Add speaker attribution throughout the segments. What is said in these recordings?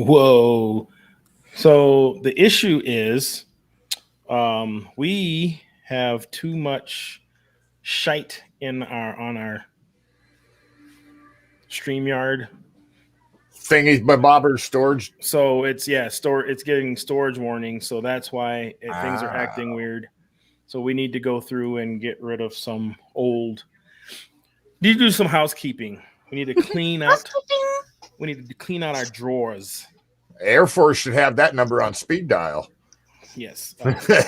Speaker 1: Whoa. So the issue is we have too much shite in our on our StreamYard.
Speaker 2: Thingies by bobber storage.
Speaker 1: So it's getting storage warnings, so that's why things are
Speaker 2: Ah.
Speaker 1: acting weird. So we need to go through and get rid of some old. Need to do some housekeeping. We need to clean out. We need to clean out our drawers.
Speaker 2: Air Force should have that number on speed dial.
Speaker 1: Yes.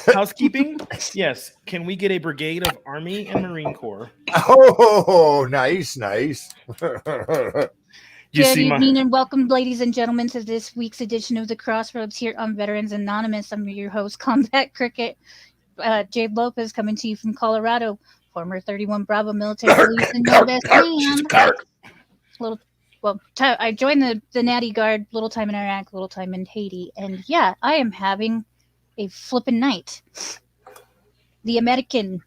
Speaker 1: Housekeeping? Yes. Can we get a brigade of Army and Marine Corps?
Speaker 2: Oh, nice.
Speaker 3: Good evening and welcome, ladies and gentlemen, to this week's edition of the Crossroads here on Veterans Anonymous. I'm your host, Combat Cricket, Jade Lopez, coming to you from Colorado, former 31 Bravo military police and no best man. I joined the Natty Guard, little time in Iraq, little time in Haiti, and yeah, I am having a flippin' night. The American.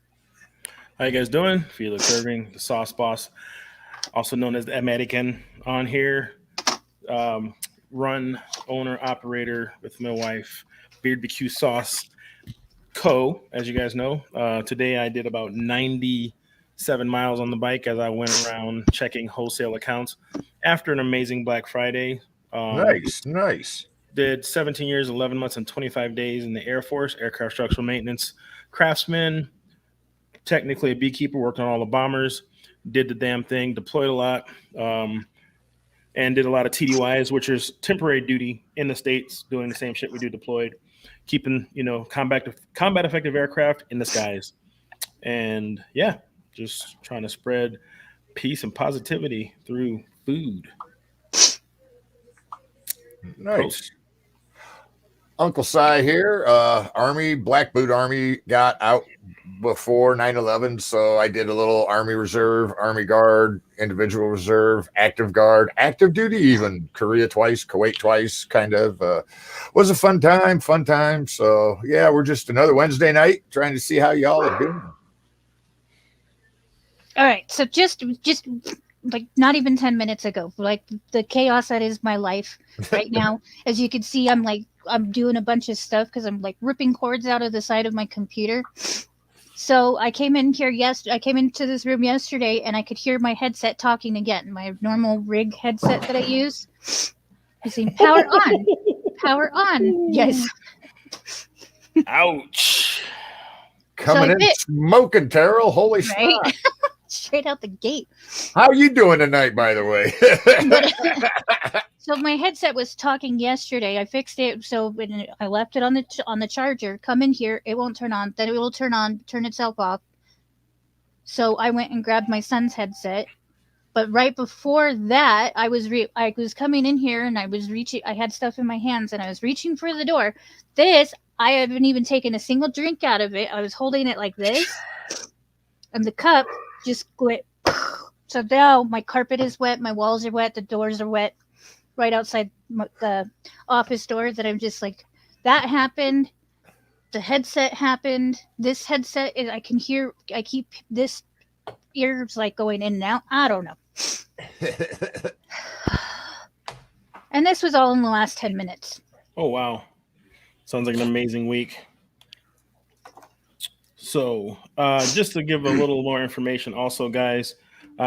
Speaker 1: How you guys doing? Felix Irving, the Sauce Boss, also known as the American, on here. Run, owner, operator with my wife, Beard BQ Sauce Co. As you guys know, today I did about 97 miles on the bike as I went around checking wholesale accounts after an amazing Black Friday.
Speaker 2: Nice.
Speaker 1: Did 17 years, 11 months, and 25 days in the Air Force, aircraft structural maintenance, craftsman, technically a beekeeper, worked on all the bombers, did the damn thing, deployed a lot, and did a lot of TDYs, which is temporary duty in the States, doing the same shit we do deployed, keeping, combat effective aircraft in the skies. And yeah, just trying to spread peace and positivity through food.
Speaker 2: Nice. Uncle Si here. Army, Black Boot Army got out before 9/11, so I did a little Army Reserve, Army Guard, Individual Reserve, Active Guard, active duty even. Korea twice, Kuwait twice, kind of. Was a fun time. So, yeah, we're just another Wednesday night trying to see how y'all are doing.
Speaker 3: All right, so just like not even 10 minutes ago, like the chaos that is my life right now. As you can see, I'm doing a bunch of stuff because I'm like ripping cords out of the side of my computer. So I came into this room yesterday and I could hear my headset talking again. My normal rig headset that I use. I'm saying power on. Yes.
Speaker 1: Ouch.
Speaker 2: Coming in smoking, Terrell. Holy shit.
Speaker 3: Straight out the gate.
Speaker 2: How you doing tonight, by the way?
Speaker 3: So my headset was talking yesterday. I fixed it, so when I left it on the charger. Come in here, it won't turn on. Then it will turn on, turn itself off. So I went and grabbed my son's headset. But right before that, I was coming in here and I was reaching. I had stuff in my hands and I was reaching for the door. I haven't even taken a single drink out of it. I was holding it like this, and the cup just went. So now my carpet is wet, my walls are wet, the doors are wet. Right outside the office door, that I'm just like, that happened. The headset happened. This headset is, I keep this ears like going in and out. I don't know. And this was all in the last 10 minutes.
Speaker 1: Oh, wow. Sounds like an amazing week. So just to give a little more information also, guys,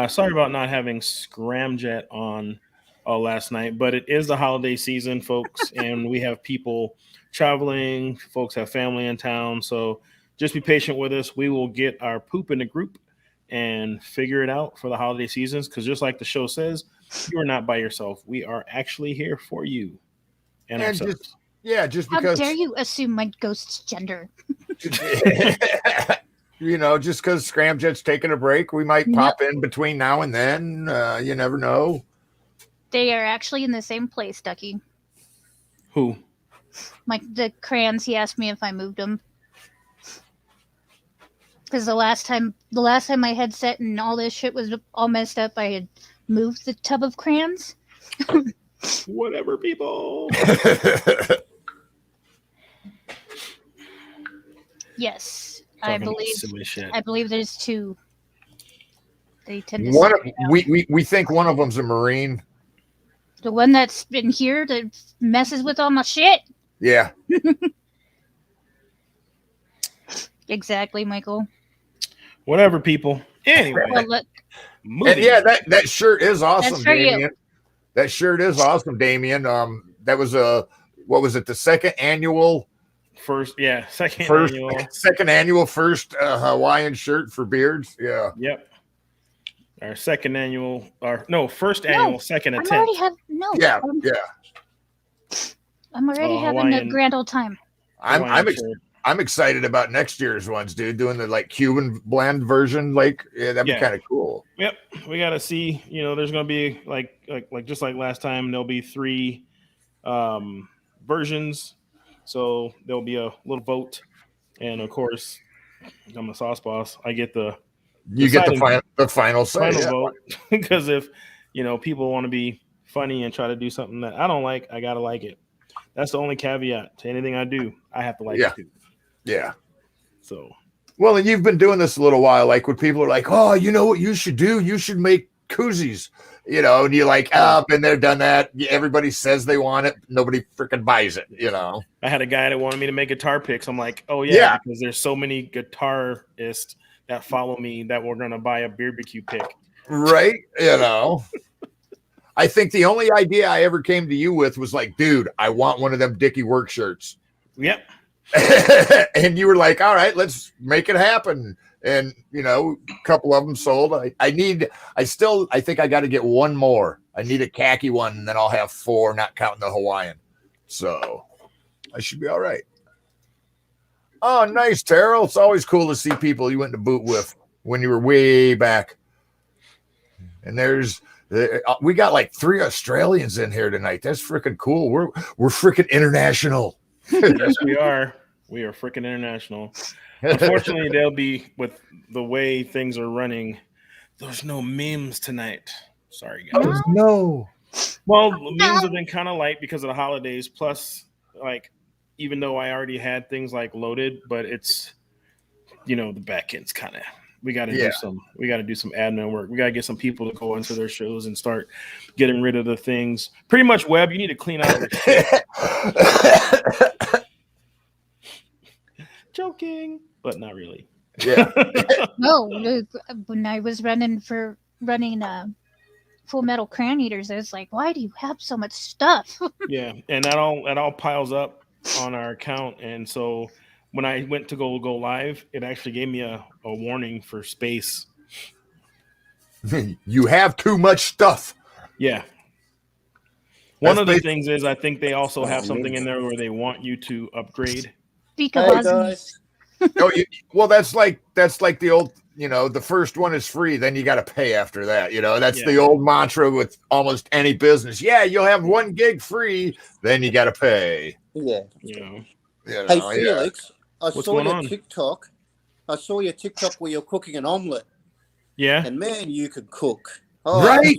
Speaker 1: sorry about not having Scramjet on last night, but it is the holiday season, folks, and we have people traveling. Folks have family in town, so just be patient with us. We will get our poop in the group and figure it out for the holiday seasons, because just like the show says, you are not by yourself. We are actually here for you and ourselves.
Speaker 2: Just because.
Speaker 3: How dare you assume my ghost's gender?
Speaker 2: Just because Scramjet's taking a break, we might pop in between now and then. You never know.
Speaker 3: They are actually in the same place, Ducky.
Speaker 1: Who?
Speaker 3: The crayons. He asked me if I moved them. Because the last time my headset and all this shit was all messed up, I had moved the tub of crayons.
Speaker 1: Whatever, people.
Speaker 3: Yes, I believe there's two. They tend to.
Speaker 2: We think one of them's a Marine.
Speaker 3: The one that's been here that messes with all my shit.
Speaker 2: Yeah.
Speaker 3: Exactly, Michael.
Speaker 1: Whatever, people. Anyway,
Speaker 3: Well, look,
Speaker 2: And
Speaker 1: moving.
Speaker 2: yeah, that shirt is awesome,
Speaker 3: that's for you.
Speaker 2: Damien. That shirt is awesome, Damien. That was what was it? The second annual second annual first Hawaiian shirt for beards. Yeah.
Speaker 1: Yep. Our second annual, first annual, second
Speaker 3: I'm
Speaker 1: attempt.
Speaker 3: already
Speaker 2: Yeah.
Speaker 3: I'm already having
Speaker 1: Hawaiian-
Speaker 3: a grand old time.
Speaker 2: I'm
Speaker 1: shirt.
Speaker 2: I'm excited about next year's ones, dude. Doing the like Cuban blend version, that'd be kind of cool.
Speaker 1: Yep, we got to see. There's going to be like just like last time. There'll be 3 versions, so there'll be a little vote, and of course, I'm the sauce boss. I get the
Speaker 2: final say,
Speaker 1: vote because if people want to be funny and try to do something that I don't like, I gotta like it. That's the only caveat to anything I do. I have to like it too.
Speaker 2: Yeah.
Speaker 1: So,
Speaker 2: well, and you've been doing this a little while. Like when people are like, "Oh, you know what you should do? You should make koozies." And you're like, been there, done that. Everybody says they want it. Nobody freaking buys it.
Speaker 1: I had a guy that wanted me to make guitar picks. I'm like, oh yeah, because there's so many guitarists that follow me that we're gonna buy a barbecue pick.
Speaker 2: Right. I think the only idea I ever came to you with was like, dude, I want one of them Dickie work shirts.
Speaker 1: Yep.
Speaker 2: And you were like, all right, let's make it happen. And a couple of them sold. I think I got to get one more. I need a khaki one, and then I'll have 4, not counting the Hawaiian. So I should be all right. Oh, nice, Terrell. It's always cool to see people you went to boot with when you were way back. And we got like 3 Australians in here tonight. That's freaking cool. We're freaking international.
Speaker 1: Yes, we are. We are freaking international. Unfortunately, they'll be with the way things are running. There's no memes tonight. Sorry, guys.
Speaker 2: No.
Speaker 1: Well, memes have been kind of light because of the holidays. Plus, even though I already had things loaded, but it's the back end's kind of. We got to do some. We got to do some admin work. We got to get some people to go into their shows and start getting rid of the things. Pretty much, Webb, you need to clean out your shit. Joking, but not really.
Speaker 2: Yeah.
Speaker 3: No, when I was running Full Metal Crayon Eaters, I was like, why do you have so much stuff?
Speaker 1: Yeah, and that all piles up on our account, and so when I went to go live, it actually gave me a warning for space.
Speaker 2: You have too much stuff.
Speaker 1: Yeah. One of the things is I think they also have something in there where they want you to upgrade.
Speaker 3: Because
Speaker 2: well, that's like the old, the first one is free, then you got to pay after that. That's the old mantra with almost any business. Yeah, you'll have 1 gig free, then you got to pay.
Speaker 4: Yeah.
Speaker 2: Hey,
Speaker 4: Felix, I
Speaker 1: What's
Speaker 4: saw
Speaker 1: going
Speaker 4: your
Speaker 1: on?
Speaker 4: TikTok. I saw your TikTok where you're cooking an omelet.
Speaker 1: Yeah.
Speaker 4: And man, you could cook. Oh,
Speaker 2: right.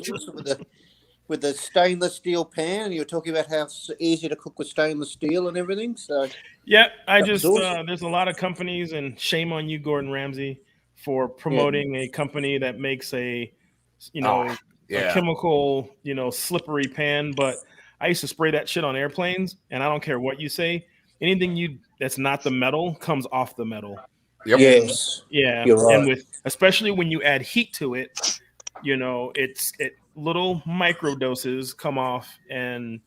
Speaker 4: With the stainless steel pan, you were talking about how it's easy to cook with stainless steel and everything. So
Speaker 1: yeah, there's a lot of companies, and shame on you, Gordon Ramsay, for promoting a company that makes a chemical, slippery pan. But I used to spray that shit on airplanes, and I don't care what you say. Anything that's not the metal comes off the metal.
Speaker 2: Yep.
Speaker 4: Yes.
Speaker 1: Yeah.
Speaker 4: You're right.
Speaker 1: And especially when you add heat to it, it's little micro doses come off, and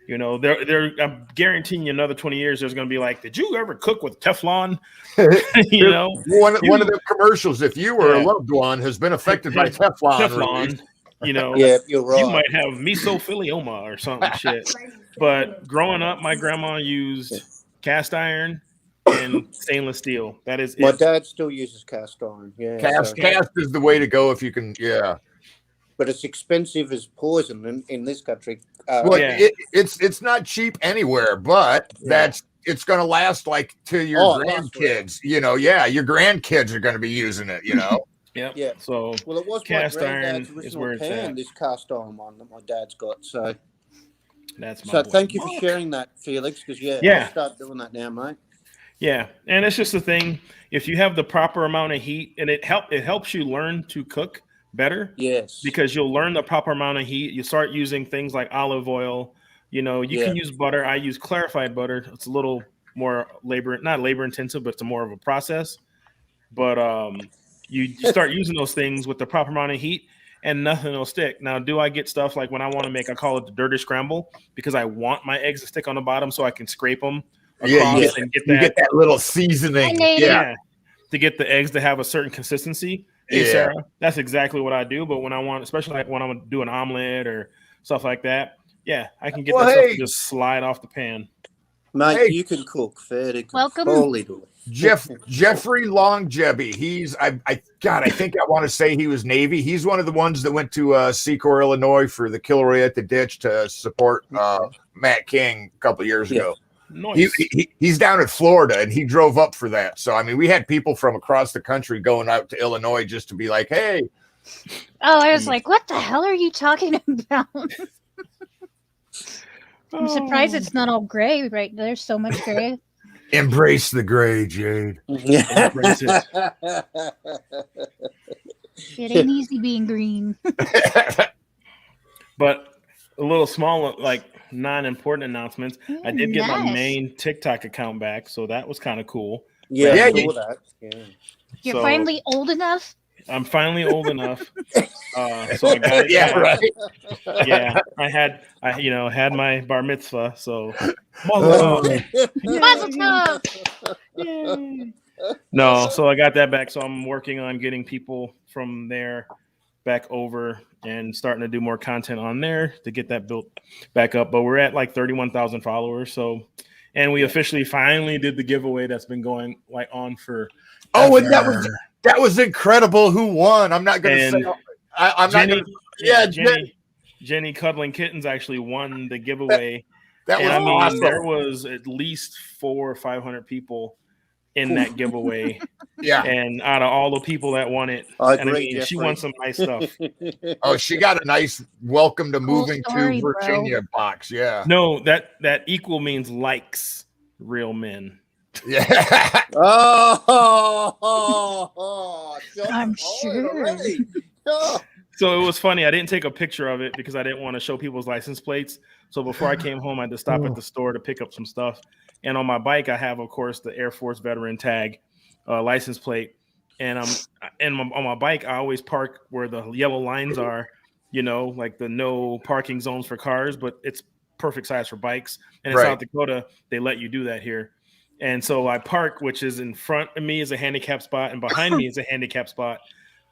Speaker 1: I'm guaranteeing you another 20 years there's going to be like, did you ever cook with Teflon?
Speaker 2: One of the commercials, if you or a loved one has been affected by Teflon,
Speaker 4: yeah, you're right.
Speaker 1: You might have mesothelioma or something shit. But growing up, my grandma used cast iron and stainless steel. That is
Speaker 4: my dad still uses cast iron. Yeah,
Speaker 2: cast is the way to go if you can. Yeah,
Speaker 4: but it's expensive as poison in this country.
Speaker 2: It's not cheap anywhere, but it's going to last to your grandkids. Your grandkids are going to be using it.
Speaker 1: Yeah. So
Speaker 4: it was
Speaker 1: cast
Speaker 4: my
Speaker 1: iron
Speaker 4: original
Speaker 1: is where it's
Speaker 4: pan,
Speaker 1: at.
Speaker 4: this cast iron one that my dad's got. So
Speaker 1: that's
Speaker 4: thank you for sharing that, Felix. Because I'll start doing that now, mate.
Speaker 1: Yeah, and it's just the thing. If you have the proper amount of heat, and it helps you learn to cook better.
Speaker 4: Yes.
Speaker 1: Because you'll learn the proper amount of heat. You start using things like olive oil. You know, you can use butter. I use clarified butter. It's a little more not labor intensive, but it's more of a process. But you start using those things with the proper amount of heat, and nothing will stick. Now, do I get stuff like when I want to make? I call it the dirty scramble because I want my eggs to stick on the bottom so I can scrape them across and
Speaker 2: get that little seasoning.
Speaker 1: To get the eggs to have a certain consistency. Hey, Sarah, that's exactly what I do. But when I want, especially like when I'm gonna do an omelet or stuff like that, I can get that stuff to just slide off the pan.
Speaker 4: Mate, you can cook. Fair to
Speaker 3: Welcome.
Speaker 2: Jeffrey Longjebi. He's I think I want to say he was Navy. He's one of the ones that went to Secor, Illinois for the Kilroy at the Ditch to support Matt King a couple of years ago.
Speaker 1: Nice.
Speaker 2: He's down in Florida and he drove up for that. So I mean, we had people from across the country going out to Illinois just to be like, hey.
Speaker 3: Oh, I was like, what the hell are you talking about? I'm surprised it's not all gray right there's so much gray.
Speaker 2: Embrace the gray, Jade.
Speaker 1: Embrace it.
Speaker 3: It ain't easy being green.
Speaker 1: But a little small, like non-important announcements. I did get my main TikTok account back, so that was kind of cool.
Speaker 4: Yeah.
Speaker 3: You're finally old enough.
Speaker 1: I'm finally old enough. So I got it.
Speaker 2: Right.
Speaker 1: Yeah, I had my bar mitzvah. So no, so I got that back. So I'm working on getting people from there back over and starting to do more content on there to get that built back up. But we're at like 31,000 followers. So, and we officially finally did the giveaway that's been going like on for.
Speaker 2: Oh, and that was incredible. Who won? I'm not going to say. I'm
Speaker 1: Jenny,
Speaker 2: not going to.
Speaker 1: Jenny Cuddling Kittens actually won the giveaway.
Speaker 2: That was awesome.
Speaker 1: There was at least 400 or 500 people in that giveaway. And out of all the people that won it, she won some nice stuff.
Speaker 2: Oh, she got a nice welcome to moving to Virginia box. Yeah.
Speaker 1: No, that equal means likes real men.
Speaker 2: Yeah.
Speaker 3: I'm sure.
Speaker 1: So it was funny. I didn't take a picture of it because I didn't want to show people's license plates. So before I came home, I had to stop at the store to pick up some stuff. And on my bike, I have, of course, the Air Force veteran tag license plate. And on my bike, I always park where the yellow lines are, like the no parking zones for cars, but it's perfect size for bikes. And in South Dakota, they let you do that here. And so I park, which is in front of me is a handicap spot, and behind me is a handicap spot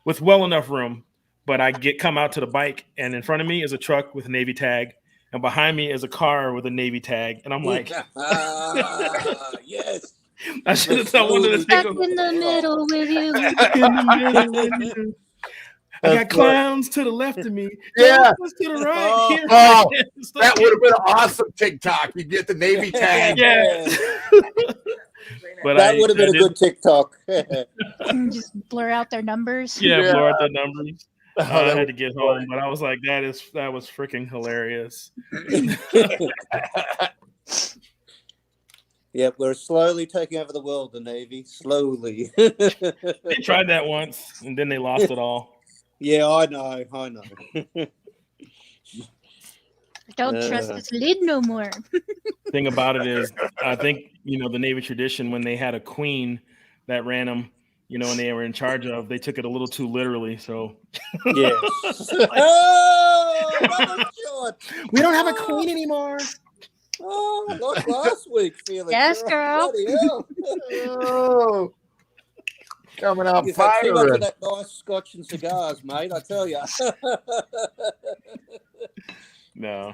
Speaker 1: with well enough room. But I come out to the bike, and in front of me is a truck with a Navy tag, and behind me is a car with a Navy tag. And I'm like,
Speaker 4: yes.
Speaker 1: I should have told one of the
Speaker 3: Stuck in the middle with you.
Speaker 1: I got clowns to the left of me.
Speaker 2: Yeah.
Speaker 1: To the right.
Speaker 2: That would have been an awesome TikTok. You get the Navy tag.
Speaker 1: Yeah. But
Speaker 4: that would have been a good TikTok.
Speaker 3: Just blur out their numbers.
Speaker 1: Yeah, blur out the numbers. I had to get home, but I was like, that was freaking hilarious.
Speaker 4: Yep, we're slowly taking over the world, the Navy. Slowly.
Speaker 1: They tried that once, and then they lost it all.
Speaker 4: Yeah, I know.
Speaker 3: Don't trust this lid no more.
Speaker 1: Thing about it is, I think, the Navy tradition, when they had a queen that ran them, and they were in charge of, they took it a little too literally. So,
Speaker 4: yeah.
Speaker 1: We don't have a queen anymore.
Speaker 4: Oh, like last week, Felix.
Speaker 3: Yes, girl.
Speaker 2: Oh, coming out
Speaker 4: You've had too much
Speaker 2: firing.
Speaker 4: of that nice scotch and cigars, mate, I tell you.
Speaker 1: No.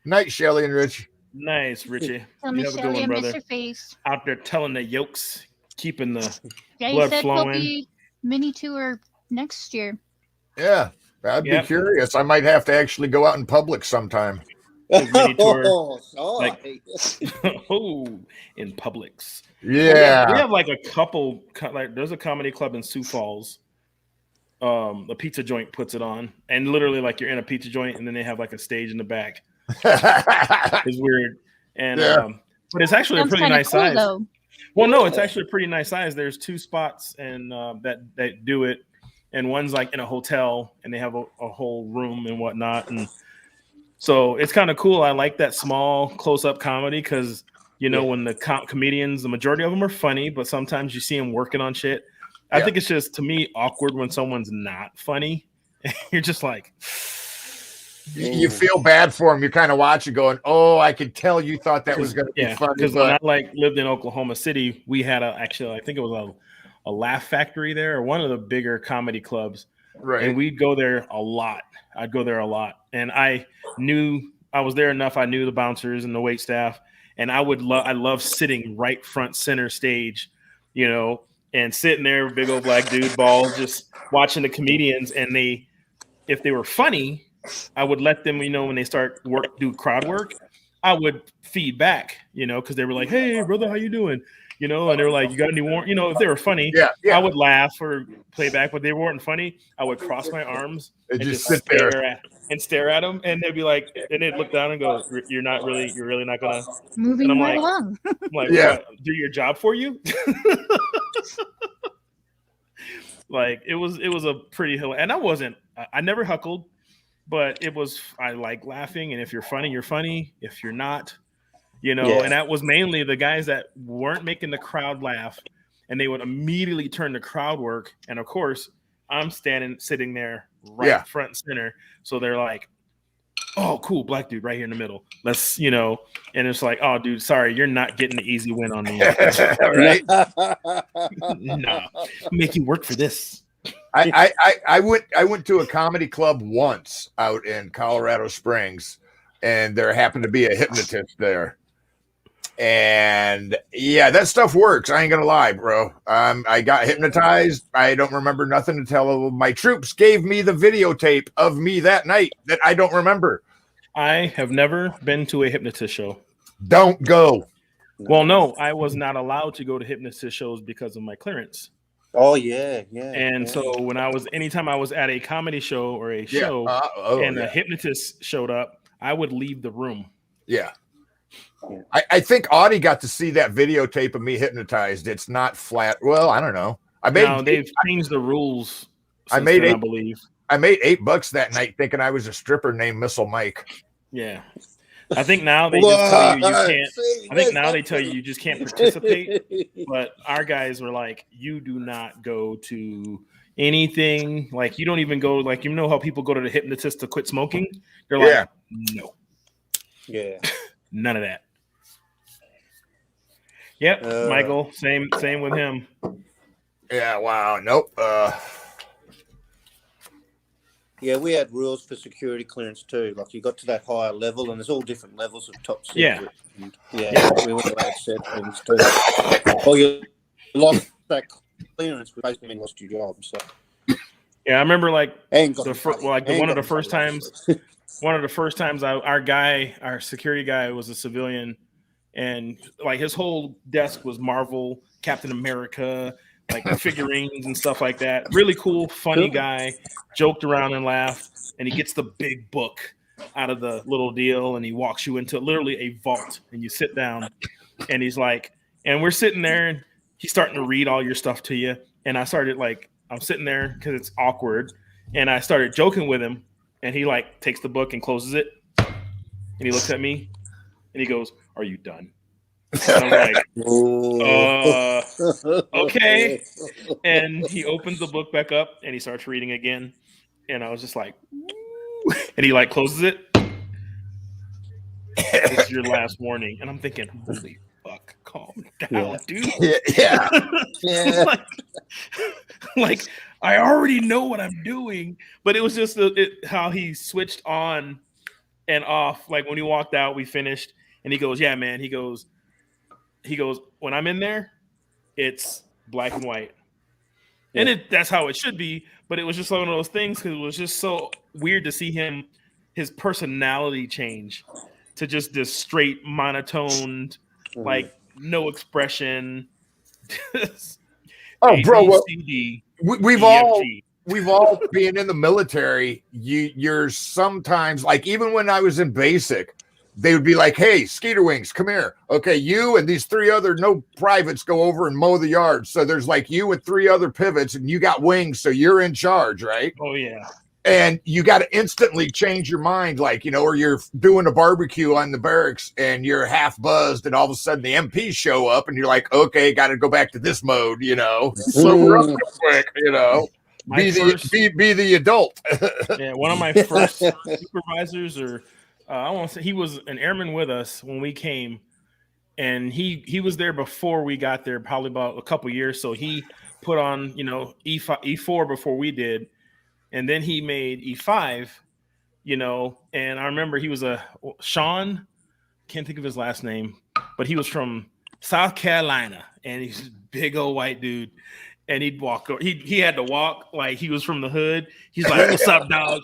Speaker 2: Night, Shelly and Rich.
Speaker 1: Nice, Richie.
Speaker 3: Tell me,
Speaker 1: You have a good
Speaker 3: Shelly,
Speaker 1: one,
Speaker 3: I miss
Speaker 1: brother.
Speaker 3: your face.
Speaker 1: Out there telling the yolks, keeping the
Speaker 3: Yeah,
Speaker 1: blood
Speaker 3: you said
Speaker 1: flowing.
Speaker 3: Kobe mini tour next year.
Speaker 2: Yeah, I'd be curious. I might have to actually go out in public sometime.
Speaker 1: Mini tour.
Speaker 4: Sorry.
Speaker 1: In Publix.
Speaker 2: Yeah.
Speaker 1: We have like a couple, like there's a comedy club in Sioux Falls. The pizza joint puts it on, and literally like you're in a pizza joint, and then they have like a stage in the back. It's weird, and but it's actually
Speaker 3: Sounds
Speaker 1: a pretty nice
Speaker 3: cool,
Speaker 1: size.
Speaker 3: though.
Speaker 1: Well, no, it's actually a pretty nice size. There's 2 spots, and that do it, and one's like in a hotel, and they have a whole room and whatnot. And so it's kind of cool. I like that small close-up comedy because when the comedians, the majority of them are funny, but sometimes you see them working on shit. I think it's just, to me, awkward when someone's not funny. You're just like,
Speaker 2: you feel bad for him. You kind of watch it going, oh, I could tell you thought that was going to be funny.
Speaker 1: Because when I lived in Oklahoma City, we had I think it was a Laugh Factory there, or one of the bigger comedy clubs.
Speaker 2: Right.
Speaker 1: And we'd go there a lot. I'd go there a lot. And I was there enough. I knew the bouncers and the wait staff. And I love sitting right front center stage, and sitting there, big old black dude, bald, just watching the comedians. And if they were funny, I would let them, when they start do crowd work, I would feed back, because they were like, "Hey, brother, how you doing?" And they were like, "You got any warrant?" If they were funny, I would laugh or play back. But they weren't funny, I would cross my arms and just sit there and stare at them, and they'd be like, and they'd look down and go, "You're really not gonna."
Speaker 3: Moving right along.
Speaker 1: I'm like, what, do your job for you? Like it was a pretty hill, and I never huckled, but I like laughing, and if you're funny, you're funny. If you're not, and that was mainly the guys that weren't making the crowd laugh, and they would immediately turn to crowd work, and of course I'm sitting there right front and center, so they're like, "Oh, cool, black dude right here in the middle. Let's, and it's like, oh, dude, sorry, you're not getting the easy win on me.
Speaker 2: Right?
Speaker 1: No, make you work for this."
Speaker 2: I went to a comedy club once out in Colorado Springs, and there happened to be a hypnotist there. And that stuff works. I ain't gonna lie, bro. I got hypnotized. I don't remember nothing until my troops gave me the videotape of me that night that I don't remember.
Speaker 1: I have never been to a hypnotist show.
Speaker 2: Don't go.
Speaker 1: Well, no, I was not allowed to go to hypnotist shows because of my clearance.
Speaker 4: Oh yeah.
Speaker 1: And so anytime I was at a comedy show or a show, a hypnotist showed up, I would leave the room.
Speaker 2: Yeah. I think Audie got to see that videotape of me hypnotized. It's not flat. Well, I don't know.
Speaker 1: They've changed the rules. I believe
Speaker 2: I made $8 that night thinking I was a stripper named Missile Mike.
Speaker 1: Yeah. I think now they just tell you can't. I think now they tell you just can't participate. But our guys were like, you do not go to anything. Like you don't even go. Like how people go to the hypnotist to quit smoking. They're like, no.
Speaker 4: Yeah.
Speaker 1: None of that. Yep, Michael. Same with him.
Speaker 2: Yeah. Wow. Nope.
Speaker 4: Yeah, we had rules for security clearance too. Like you got to that higher level, and there's all different levels of top secret.
Speaker 1: Yeah.
Speaker 4: We weren't allowed said things too. Or you lost that clearance, we basically lost your job. So.
Speaker 1: Yeah, I remember one of the first times our security guy was a civilian, and like his whole desk was Marvel, Captain America, like figurines and stuff like that. Really cool, funny guy, joked around and laughed, and he gets the big book out of the little deal, and he walks you into literally a vault, and you sit down, and he's like, and we're sitting there, and he's starting to read all your stuff to you, and I'm sitting there because it's awkward, and I started joking with him, and he like takes the book and closes it, and he looks at me, and he goes, "Are you done?" And I'm like, okay. And he opens the book back up and he starts reading again. And I was just like, woo. And he like closes it. This is your last warning. And I'm thinking, holy fuck, calm down, dude.
Speaker 2: Yeah.
Speaker 1: like I already know what I'm doing. But it was just how he switched on and off. Like when he walked out, we finished. And he goes, yeah, man. He goes, when I'm in there, it's black and white. Yeah. And that's how it should be. But it was just one of those things because it was just so weird to see his personality change to just this straight monotoned, like no expression.
Speaker 2: Oh, bro, we've all been in the military. You're sometimes like, even when I was in basic, they would be like, hey, Skeeter Wings, come here. Okay, you and these 3 other no privates go over and mow the yard. So there's like you and 3 other pivots, and you got wings, so you're in charge, right?
Speaker 1: Oh yeah.
Speaker 2: And you got to instantly change your mind, like, or you're doing a barbecue on the barracks and you're half buzzed, and all of a sudden the MPs show up, and you're like, okay, got to go back to this mode, sober up real quick, be the adult.
Speaker 1: Yeah, one of my first supervisors, or I won't say, he was an airman with us when we came, and he was there before we got there, probably about a couple years. So he put on E5, E4 before we did. And then he made E5, and I remember he was Sean, can't think of his last name, but he was from South Carolina, and he's a big old white dude. And he'd walk, he had to walk like he was from the hood. He's like, what's up, dog?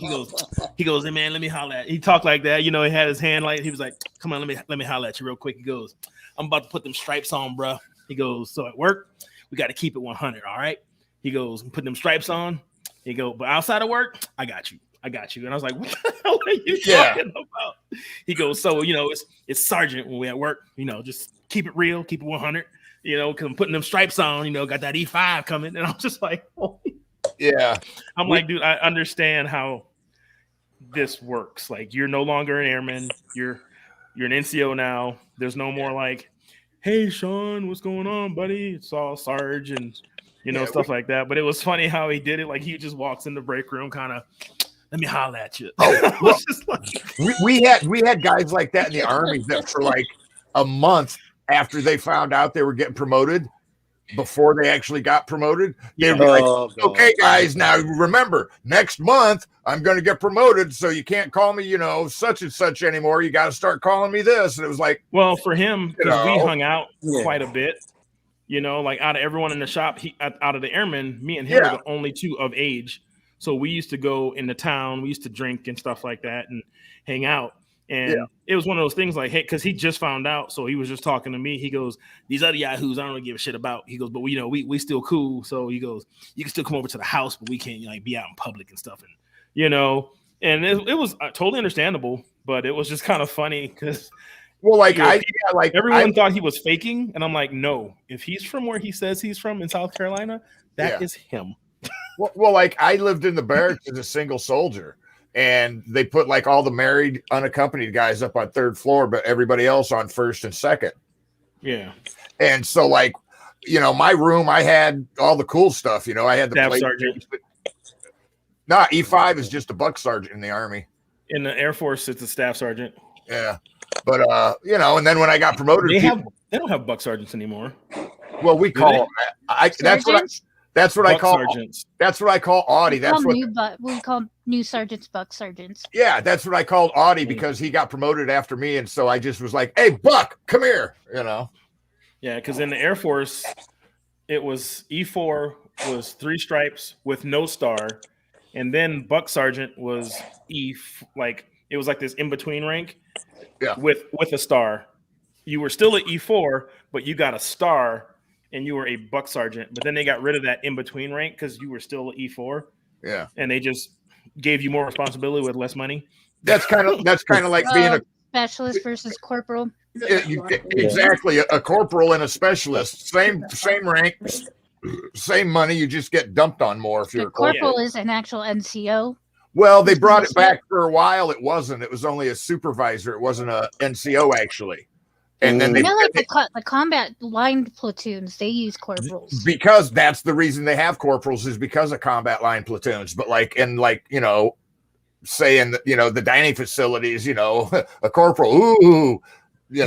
Speaker 1: He goes, hey man, let me holler at you. He talked like that, he had his hand like, he was like, come on, let me holler at you real quick. He goes, I'm about to put them stripes on, bro. He goes, so at work, we got to keep it 100, all right? He goes, put them stripes on. He go, but outside of work, I got you. And I was like, what the hell are you talking about? He goes, so, it's sergeant when we at work, just keep it real, keep it 100, because I'm putting them stripes on, got that E5 coming. And I'm just like, oh.
Speaker 2: Yeah.
Speaker 1: I'm like, dude, I understand how this works. Like, you're no longer an airman. You're an NCO now. There's no more like, hey, Sean, what's going on, buddy? It's all Sarge and stuff like that. But it was funny how he did it. Like, he just walks in the break room, kind of, let me holler at you.
Speaker 2: Oh, well, we had guys like that in the Army that for like a month after they found out they were getting promoted, before they actually got promoted, they were like, okay, guys, now remember, next month I'm going to get promoted, so you can't call me, such and such anymore. You got to start calling me this. And it was like,
Speaker 1: well, for him, because we hung out quite a bit. Like out of everyone in the shop, out of the airmen, me and him were the only 2 of age. So we used to go into town. We used to drink and stuff like that and hang out. And it was one of those things like, hey, because he just found out. So he was just talking to me. He goes, these other yahoos, I don't really give a shit about. He goes, but we still cool. So he goes, you can still come over to the house, but we can't like be out in public and stuff. And, and it was totally understandable, but it was just kind of funny because everyone thought he was faking, and I'm like, no. If he's from where he says he's from in South Carolina, that is him.
Speaker 2: Well, like I lived in the barracks as a single soldier, and they put like all the married, unaccompanied guys up on 3rd floor, but everybody else on 1st and 2nd.
Speaker 1: Yeah.
Speaker 2: And so, like, my room, I had all the cool stuff. I had the
Speaker 1: staff sergeant.
Speaker 2: No, E5 is just a buck sergeant in the Army.
Speaker 1: In the Air Force, it's a staff sergeant.
Speaker 2: Yeah. But and then when I got promoted,
Speaker 1: they don't have buck sergeants anymore.
Speaker 2: Well, we call them. That's what I call
Speaker 1: sergeants.
Speaker 2: That's what I call Audie.
Speaker 3: We call new sergeants buck sergeants.
Speaker 2: Yeah, that's what I called Audie because he got promoted after me, and so I just was like, "Hey, Buck, come here,"
Speaker 1: Yeah, because in the Air Force, it was E4 was 3 stripes with no star, and then buck sergeant was it was like this in between rank, with a star. You were still at E4, but you got a star. And you were a buck sergeant, but then they got rid of that in between rank because you were still E4.
Speaker 2: Yeah,
Speaker 1: and they just gave you more responsibility with less money.
Speaker 2: That's kind of like being a
Speaker 3: specialist versus corporal.
Speaker 2: Exactly, a corporal and a specialist, same rank, same money. You just get dumped on more if you're a
Speaker 3: corporal. Is an actual NCO.
Speaker 2: Well, they brought it back for a while. It wasn't. It was only a supervisor. It wasn't a NCO actually. And then
Speaker 3: the combat line platoons, they use corporals
Speaker 2: because that's the reason they have corporals is because of combat line platoons. But say in the dining facilities, a corporal, you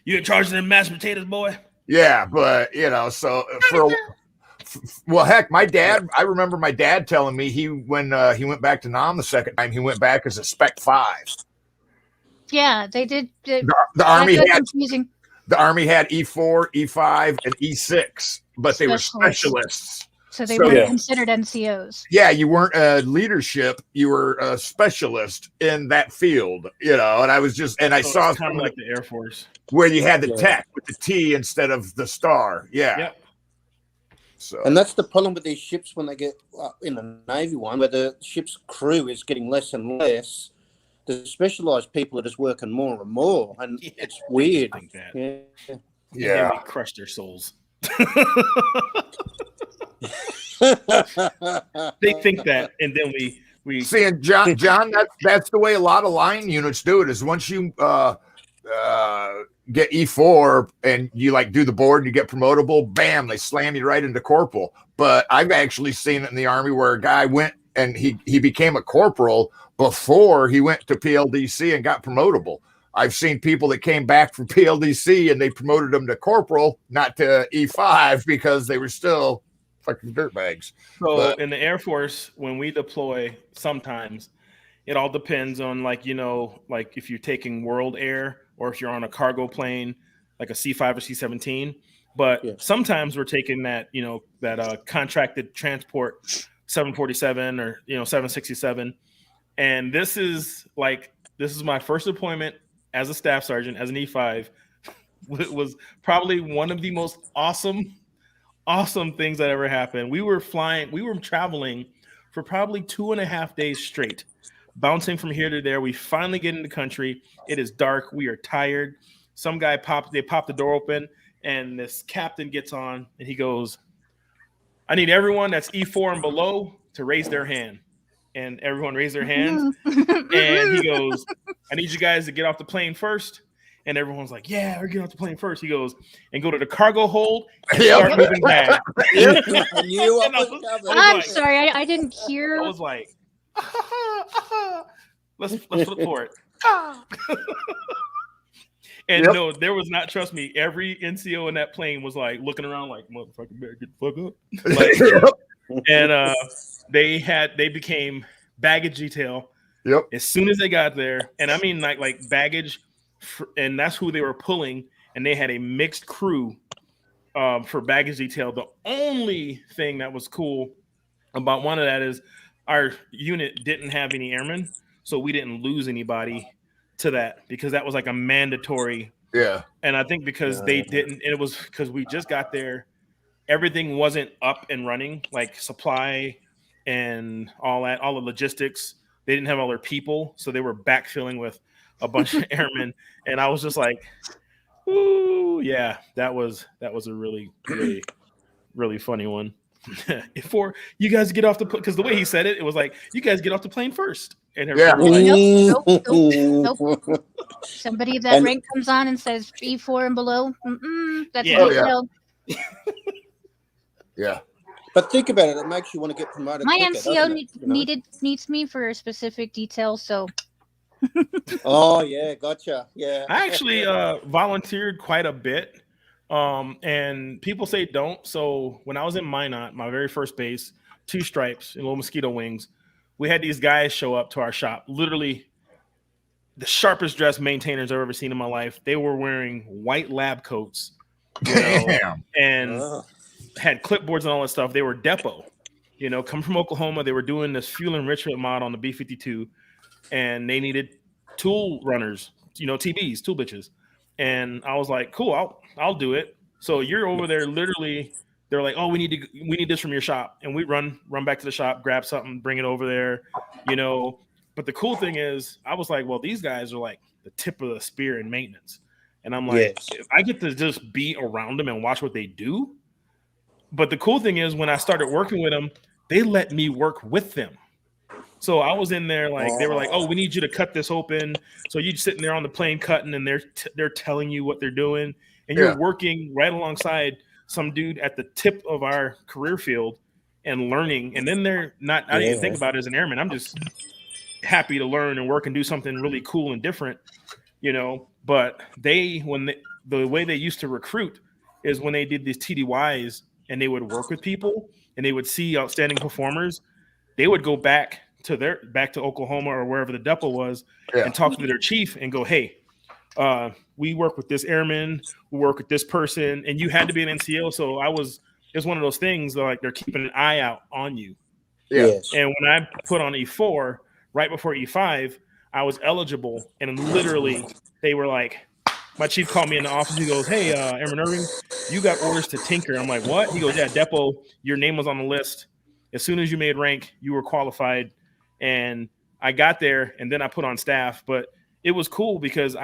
Speaker 1: in charge of them mashed potatoes, boy.
Speaker 2: Yeah, but so well, heck, my dad. I remember my dad telling me when he went back to Nam the second time, he went back as a Spec 5.
Speaker 3: Yeah, they did.
Speaker 2: The Army had the Army had E4, E5, and E6, but they were specialists.
Speaker 3: So they weren't considered NCOs.
Speaker 2: Yeah, you weren't a leadership; you were a specialist in that field. And I was I saw
Speaker 1: kind of like the Air Force
Speaker 2: where you had the tech with the T instead of the star. Yeah.
Speaker 1: Yep.
Speaker 2: So,
Speaker 4: and that's the problem with these ships when they get in the Navy one, where the ship's crew is getting less and less. the specialized people are just working more and more, and
Speaker 1: Yeah,
Speaker 4: it's
Speaker 1: they
Speaker 4: weird.
Speaker 1: think that.
Speaker 4: Yeah.
Speaker 1: And then we crush their souls. They think that, and then we
Speaker 2: Seeing John, that's the way a lot of line units do it. Is once you get E4 and you like do the board and you get promotable, bam, they slam you right into corporal. But I've actually seen it in the Army where a guy went and he became a corporal before he went to PLDC and got promotable. I've seen people that came back from PLDC and they promoted them to corporal, not to E5, because they were still fucking dirtbags.
Speaker 1: So in the Air Force, when we deploy, sometimes it all depends on, like, you know, like if you're taking World Air or if you're on a cargo plane, like a C5 or C-17. But
Speaker 4: Yes.
Speaker 1: sometimes we're taking that, you know, that contracted transport 747 or, you know, 767. And this is my first deployment as a staff sergeant, as an E5. It was probably one of the most awesome things that ever happened. We were traveling for probably 2.5 days straight, bouncing from here to there. We finally get into the country. It is dark. We are tired. Some guy popped the door open, and this captain gets on, and he goes, "I need everyone that's E4 and below to raise their hand." And everyone raised their hands. And he goes, "I need you guys to get off the plane first." And everyone's like, "Yeah, we're getting off the plane first." He goes, "And go to the cargo hold and start moving back."
Speaker 4: I knew what
Speaker 1: And
Speaker 4: was coming.
Speaker 3: I'm
Speaker 1: like-
Speaker 3: sorry, I didn't hear.
Speaker 1: I was like, let's flip for it. And
Speaker 2: Yep.
Speaker 1: no, there was not, trust me, every NCO in that plane was like looking around like, "Motherfucker, better get the fuck up." Like, and they became baggage detail
Speaker 2: Yep.
Speaker 1: as soon as they got there. And I mean like baggage, and that's who they were pulling. And they had a mixed crew for baggage detail. The only thing that was cool about one of that is our unit didn't have any airmen, so we didn't lose anybody to that, because that was like a mandatory.
Speaker 2: Yeah.
Speaker 1: And I think because they didn't, and it was because we just got there, everything wasn't up and running, like supply and all that, all the logistics. They didn't have all their people, so they were backfilling with a bunch of airmen. And I was just like, "Ooh, yeah, that was a really, really, really funny one." For you guys get off the plane, because the way he said it, it was like, "You guys get off the plane first." And
Speaker 2: Yeah.
Speaker 1: everyone was like,
Speaker 3: Nope. Somebody of that
Speaker 4: And-
Speaker 3: rank comes on and says E4 and below. That's
Speaker 1: Yeah.
Speaker 3: what
Speaker 2: Oh, yeah.
Speaker 3: tell.
Speaker 2: Yeah.
Speaker 4: But think about it; it makes you want to get promoted.
Speaker 3: My
Speaker 4: quicker,
Speaker 3: NCO
Speaker 4: doesn't it? You know?
Speaker 3: needs me for a specific detail, so
Speaker 4: Oh yeah, gotcha. Yeah.
Speaker 1: I actually volunteered quite a bit. And people say don't. So when I was in Minot, my very first base, 2 stripes and little mosquito wings, we had these guys show up to our shop. Literally the sharpest dressed maintainers I've ever seen in my life. They were wearing white lab coats, you know,
Speaker 2: Damn.
Speaker 1: and
Speaker 4: Oh.
Speaker 1: had clipboards and all that stuff. They were depot, you know, come from Oklahoma. They were doing this fuel enrichment mod on the B-52, and they needed tool runners, you know, TBs, tool bitches. And I was like, "Cool, I'll do it." So you're over there, literally. They're like, "Oh, we need this from your shop," and we run back to the shop, grab something, bring it over there, you know. But the cool thing is, I was like, "Well, these guys are like the tip of the spear in maintenance," and I'm like,
Speaker 4: Yes.
Speaker 1: if I get to just be around them and watch what they do. But the cool thing is, when I started working with them, they let me work with them. So I was in there, like, they were like, "Oh, we need you to cut this open." So you're sitting there on the plane cutting, and they're telling you what they're doing, and you're
Speaker 2: Yeah.
Speaker 1: working right alongside some dude at the tip of our career field and learning. And then they're not, I didn't even think about it as an airman. I'm just happy to learn and work and do something really cool and different, you know. But the way they used to recruit is when they did these TDYs and they would work with people and they would see outstanding performers, they would go back to Oklahoma or wherever the depot was,
Speaker 2: Yeah.
Speaker 1: and talk to their chief and go, "Hey, we work with this airman, we work with this person," and you had to be an NCO. So it's one of those things that, like, they're keeping an eye out on you.
Speaker 2: Yeah.
Speaker 4: Yes.
Speaker 1: And when I put on E4 right before E5, I was eligible, and literally they were like, my chief called me in the office. He goes, "Hey, Airman Irving, you got orders to tinker." I'm like, "What?" He goes, "Yeah, depot, your name was on the list. As soon as you made rank, you were qualified, and I got there and then I put on staff, but it was cool because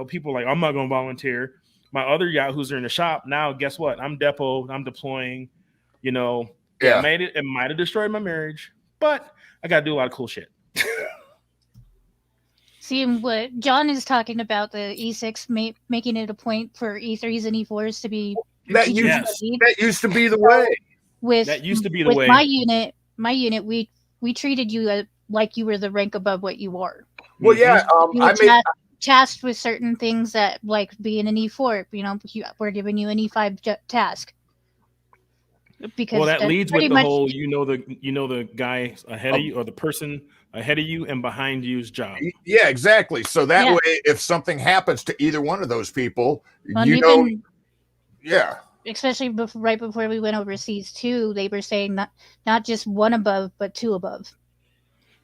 Speaker 1: people were like, I'm not going to volunteer. My other yahoos are in the shop. Now, guess what? I'm depot. I'm deploying.
Speaker 2: Yeah.
Speaker 1: It might have destroyed my marriage, but I got to do a lot of cool shit.
Speaker 3: See, what John is talking about, the E6 making it a point for E3s and E4s to be
Speaker 2: That used to be the way.
Speaker 1: That used to be the way.
Speaker 3: My unit, we treated you like you were the rank above what you were.
Speaker 2: Well, yeah,
Speaker 3: You were tasked with certain things that, like being an E4, we're giving you an E5 task. Because
Speaker 1: that leads with the whole, the guy ahead of you or the person ahead of you and behind you's job.
Speaker 2: Yeah, exactly. So that way, if something happens to either one of those people, yeah.
Speaker 3: Especially right before we went overseas too, they were saying not just one above, but two above.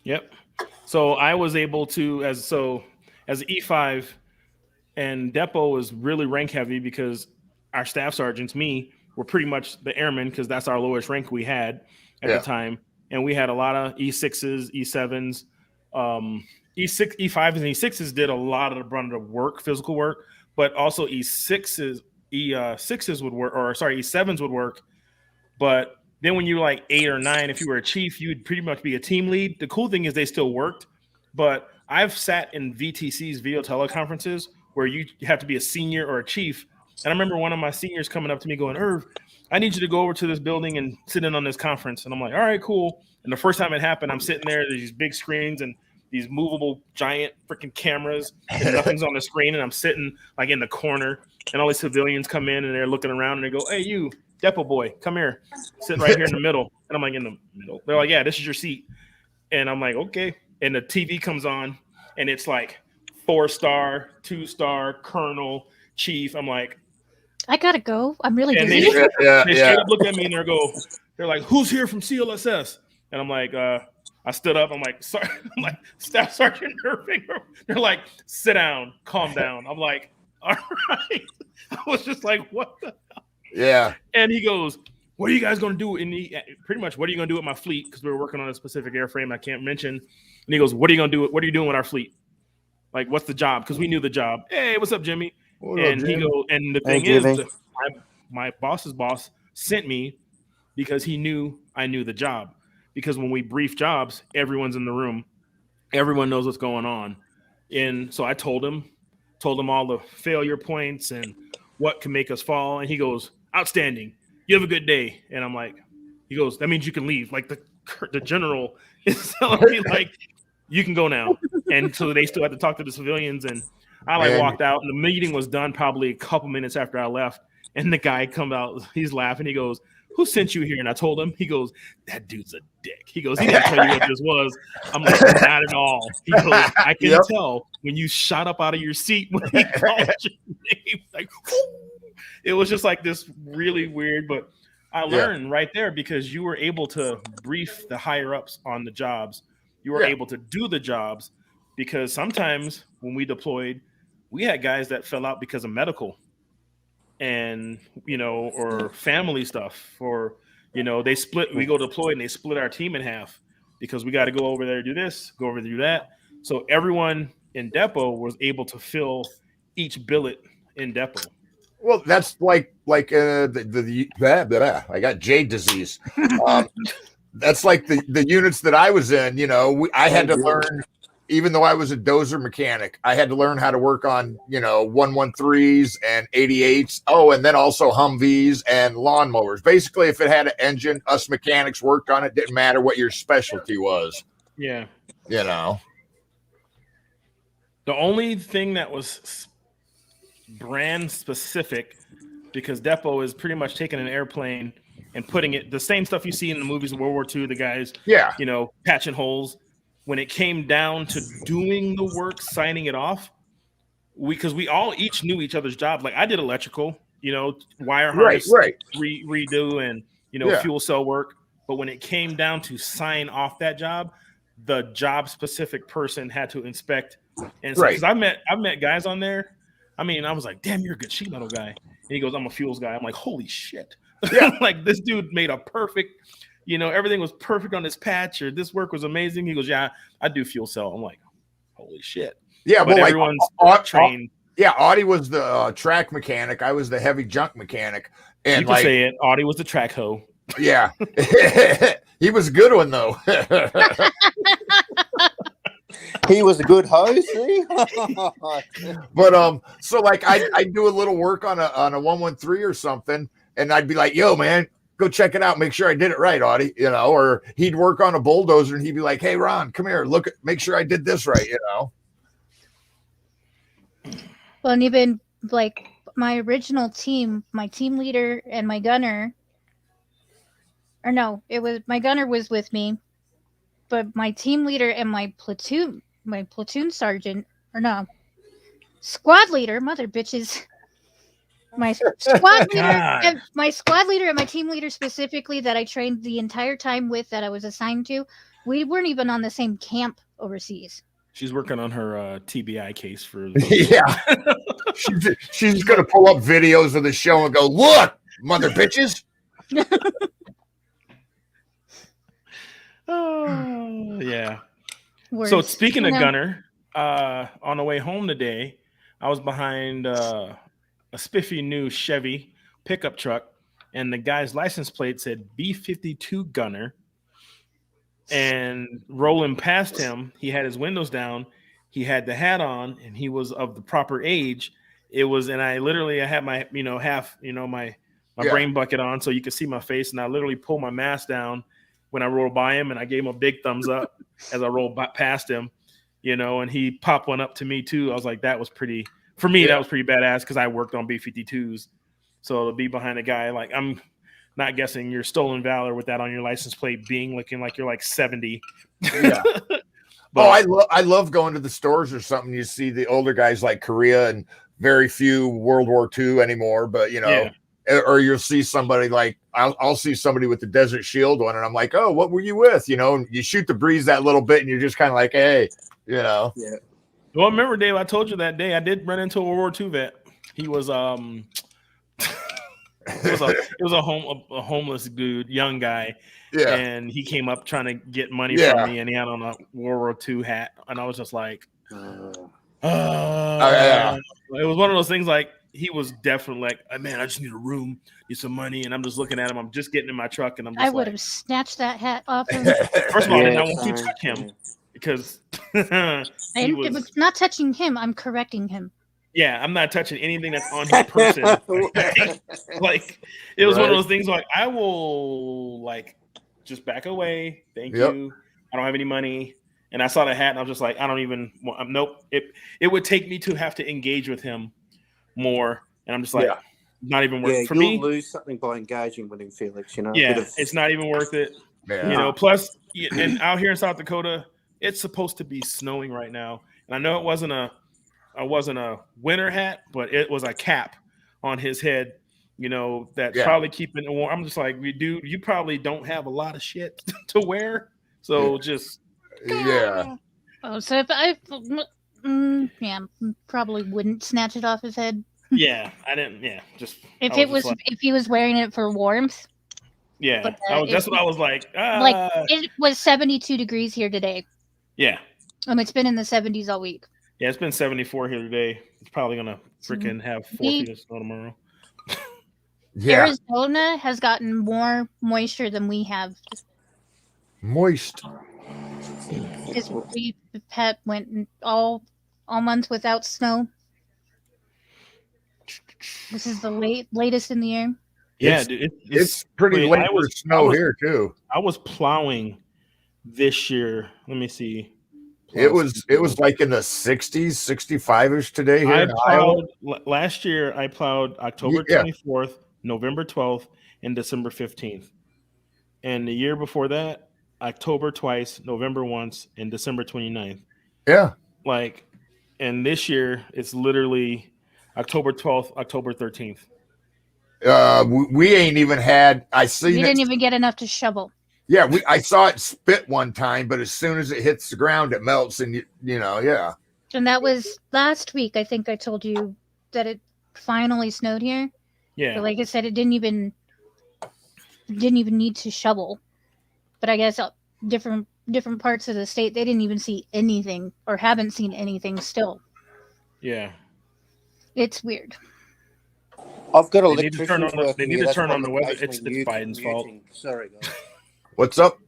Speaker 1: Yep. So I was able to, as E5 and depot was really rank heavy because our staff sergeants, were pretty much the airmen because that's our lowest rank we had at the time. And we had a lot of E6s, E7s, E5s and E6s did a lot of the brunt of work, physical work, but also E7s would work. But then when you were like 8 or 9, if you were a chief, you'd pretty much be a team lead. The cool thing is they still worked, but I've sat in VTC's video teleconferences where you have to be a senior or a chief. And I remember one of my seniors coming up to me going, Irv, I need you to go over to this building and sit in on this conference. And I'm like, all right, cool. And the first time it happened, I'm sitting there, there's these big screens and these movable giant freaking cameras and nothing's on the screen. And I'm sitting like in the corner and all these civilians come in and they're looking around and they go, hey, you depot boy, come here, sit right here in the middle. And I'm like, in the middle. They're like, yeah, this is your seat. And I'm like, okay. And the TV comes on and it's like 4-star, 2-star, colonel, chief. I'm like,
Speaker 3: I gotta go. I'm really busy.
Speaker 1: They straight up look at me and they're like, who's here from CLSS? And I'm like, I stood up. I'm like, sorry. I'm like, Staff Sergeant Irving. They're like, sit down, calm down. I'm like, all right. I was just like, what the hell?
Speaker 2: Yeah.
Speaker 1: And he goes, what are you guys going to do? Pretty much, what are you going to do with my fleet? Because we were working on a specific airframe I can't mention. And he goes, what are you going to do? What are you doing with our fleet? Like, what's the job? Because we knew the job. Hey, what's up, Jimmy? And he goes, and the thing is, my boss's boss sent me because he knew I knew the job. Because when we brief jobs, everyone's in the room. Everyone knows what's going on. And so I told him all the failure points and what can make us fall. And he goes, outstanding. You have a good day. And I'm like, he goes, that means you can leave. Like the general is telling me like, you can go now. And so they still had to talk to the civilians. And I walked out and the meeting was done probably a couple minutes after I left. And the guy comes out, he's laughing. He goes, who sent you here? And I told him, he goes, that dude's a dick. He goes, he didn't tell you what this was. I'm like, not at all. He goes, I can tell when you shot up out of your seat when he called your name. Like, it was just like this really weird, but I learned right there because you were able to brief the higher ups on the jobs. You were able to do the jobs because sometimes when we deployed, we had guys that fell out because of medical and, or family stuff, or, they split, we go deploy and they split our team in half because we got to go over there, do this, go over there, do that. So everyone in depot was able to fill each billet in depot.
Speaker 2: Well, that's like I got jade disease. That's like the units that I was in, I had to learn, even though I was a dozer mechanic, I had to learn how to work on, 113s and 88s. Oh, and then also Humvees and lawnmowers. Basically, if it had an engine, us mechanics worked on it. Didn't matter what your specialty was.
Speaker 1: Yeah.
Speaker 2: The
Speaker 1: only thing that was brand specific, because depot is pretty much taking an airplane and putting it, the same stuff you see in the movies of World War II, the guys, patching holes. When it came down to doing the work, signing it off, because we all each knew each other's jobs. Like I did electrical, wire harness, redo, and fuel cell work. But when it came down to sign off that job, the job specific person had to inspect. And so, because I've met guys on there. I mean, I was like, damn, you're a good sheet metal guy. And he goes, I'm a fuels guy. I'm like, holy shit. Yeah. Like this dude made a perfect everything was perfect on this patch, or this work was amazing. He goes, yeah, I do fuel cell. I'm like, holy shit.
Speaker 2: Yeah,
Speaker 1: But
Speaker 2: well,
Speaker 1: everyone's trained.
Speaker 2: Yeah, Audie was the track mechanic. I was the heavy junk mechanic. And
Speaker 1: You can say it. Audie was the track hoe.
Speaker 2: Yeah. He was a good one, though.
Speaker 4: He was a good host, see?
Speaker 2: But so like I do a little work on a 113 or something, and I'd be like, yo, man, go check it out, make sure I did it right, Audie, or he'd work on a bulldozer and he'd be like, hey, Ron, come here, make sure I did this right,
Speaker 3: Well, and even like my original team, my team leader and my gunner, or no, it was my gunner was with me, but my team leader and my platoon sergeant, or no, squad leader, mother bitches. My squad leader,
Speaker 1: God.
Speaker 3: and my squad leader and my team leader specifically that I trained the entire time with, that I was assigned to, we weren't even on the same camp overseas.
Speaker 1: She's working on her TBI case for.
Speaker 2: Yeah. She's going to pull up videos of the show and go, look, mother bitches.
Speaker 1: Oh, yeah.
Speaker 3: Worse.
Speaker 1: So speaking of gunner, on the way home today, I was behind a spiffy new Chevy pickup truck, and the guy's license plate said B-52 gunner. And rolling past him, he had his windows down, he had the hat on, and he was of the proper age. It was, and I had my, half, my brain bucket on, so you could see my face, and I literally pulled my mask down when I rolled by him, and I gave him a big thumbs up as I rolled past him, and he popped one up to me too. I was like, that was pretty, for me, that was pretty badass, because I worked on B-52s. So to be behind a guy, like, I'm not guessing your stolen valor with that on your license plate looking like you're like 70.
Speaker 2: Yeah. But, I love going to the stores or something. You see the older guys like Korea and very few World War II anymore, but or you'll see somebody like I'll see somebody with the Desert Shield one, and I'm like, oh, what were you with? And you shoot the breeze that little bit, and you're just kind of like, hey,
Speaker 4: Yeah.
Speaker 1: Well, remember, Dave, I told you that day I did run into a World War II vet. He was it was a homeless dude, young guy.
Speaker 2: Yeah.
Speaker 1: And he came up trying to get money from me, and he had on a World War II hat, and I was just like,
Speaker 2: yeah.
Speaker 1: It was one of those things, like, he was definitely like, man, I just need a room, need some money, and I'm just looking at him. I'm just getting in my truck, and I
Speaker 3: would have snatched that hat off him.
Speaker 1: First of all, I did not want to touch him because
Speaker 3: it was not touching him. I'm correcting him.
Speaker 1: Yeah, I'm not touching anything that's on his person. Like, it was one of those things, like, I will, like, just back away. Thank you. I don't have any money. And I saw the hat, and I was just like, I don't even want, nope. It would take me to have to engage with him more. And I'm just like, not even worth it. For me,
Speaker 4: lose something by engaging with him, Felix.
Speaker 1: Yeah, it's not even worth it.
Speaker 2: Yeah.
Speaker 1: Plus, and out here in South Dakota, it's supposed to be snowing right now. And I know it wasn't a winter hat, but it was a cap on his head, that's probably keeping it warm. I'm just like, dude, you probably don't have a lot of shit to wear. So just.
Speaker 2: Yeah.
Speaker 3: Oh, so if probably wouldn't snatch it off his head.
Speaker 1: Yeah, I didn't. Yeah, just
Speaker 3: if he was wearing it for warmth.
Speaker 1: Yeah, but, that's what I was like.
Speaker 3: Like, it was 72 degrees here today.
Speaker 1: Yeah.
Speaker 3: It's been in the 70s all week.
Speaker 1: Yeah, it's been 74 here today. It's probably gonna freaking have 4 feet of snow tomorrow.
Speaker 2: Yeah.
Speaker 3: Arizona has gotten more moisture than we have.
Speaker 2: Moist.
Speaker 3: Because we went all month without snow. This is the latest in the year.
Speaker 1: Yeah, dude,
Speaker 2: it's pretty late for snow here too.
Speaker 1: I was plowing this year. Let me see.
Speaker 2: It was like in the 60s, 65ish today here in Iowa.
Speaker 1: Last year I plowed October 24th, November 12th, and December 15th. And the year before that, October twice, November once, and December 29th.
Speaker 2: Yeah.
Speaker 1: Like, and this year it's literally October 12th, October 13th.
Speaker 2: We ain't even had.
Speaker 3: We didn't even get enough to shovel.
Speaker 2: Yeah, I saw it spit one time, but as soon as it hits the ground, it melts, and yeah.
Speaker 3: And that was last week. I think I told you that it finally snowed here.
Speaker 1: Yeah.
Speaker 3: But like I said, it didn't even need to shovel. But I guess different parts of the state, they didn't even see anything or haven't seen anything still.
Speaker 1: Yeah.
Speaker 3: It's weird.
Speaker 4: I've got
Speaker 1: They need to turn
Speaker 4: electricians
Speaker 1: on the, they
Speaker 4: working
Speaker 1: need
Speaker 4: here.
Speaker 1: to
Speaker 4: That's
Speaker 1: turn
Speaker 4: why
Speaker 1: on
Speaker 4: I'm
Speaker 1: the weather.
Speaker 4: occasionally
Speaker 1: It's Biden's fault.
Speaker 4: muting. Sorry, guys.
Speaker 2: What's up?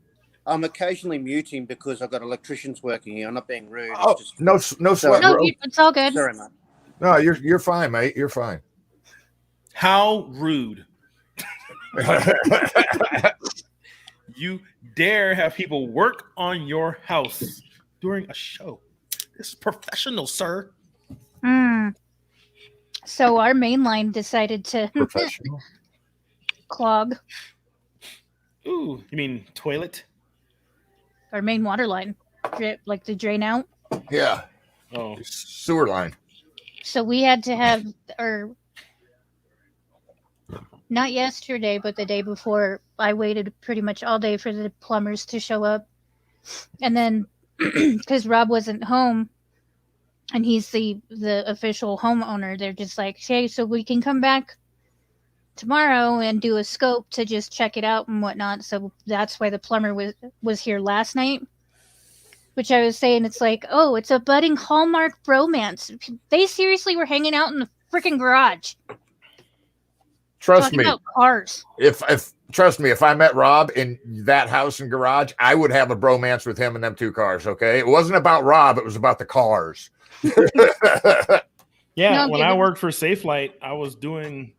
Speaker 4: I'm occasionally muting because I've got electricians working here. I'm not being rude.
Speaker 2: Oh,
Speaker 4: It's just
Speaker 2: no sweat,
Speaker 3: No,
Speaker 2: bro.
Speaker 3: it's all good.
Speaker 4: sorry, mate.
Speaker 2: No, you're fine, mate. You're fine.
Speaker 1: How rude. You dare have people work on your house during a show. This is professional, sir.
Speaker 3: So our main line decided to
Speaker 2: Professional.
Speaker 3: clog.
Speaker 1: Ooh, you mean toilet?
Speaker 3: Our main water line, like the drain out.
Speaker 2: Yeah.
Speaker 1: Oh,
Speaker 2: Sewer line.
Speaker 3: So we had to have, or not yesterday, but the day before, I waited pretty much all day for the plumbers to show up. And then, because Rob wasn't home, and he's the official homeowner, they're just like, hey, so we can come back tomorrow and do a scope to just check it out and whatnot. So that's why the plumber was here last night. Which I was saying, it's like, oh, it's a budding Hallmark bromance. They seriously were hanging out in the freaking garage.
Speaker 2: Trust
Speaker 3: talking
Speaker 2: me.
Speaker 3: About cars.
Speaker 2: If trust me, if I met Rob in that house and garage, I would have a bromance with him and them two cars. Okay, it wasn't about Rob; it was about the cars.
Speaker 1: yeah.
Speaker 3: No,
Speaker 1: When I worked for Safelight, I was doing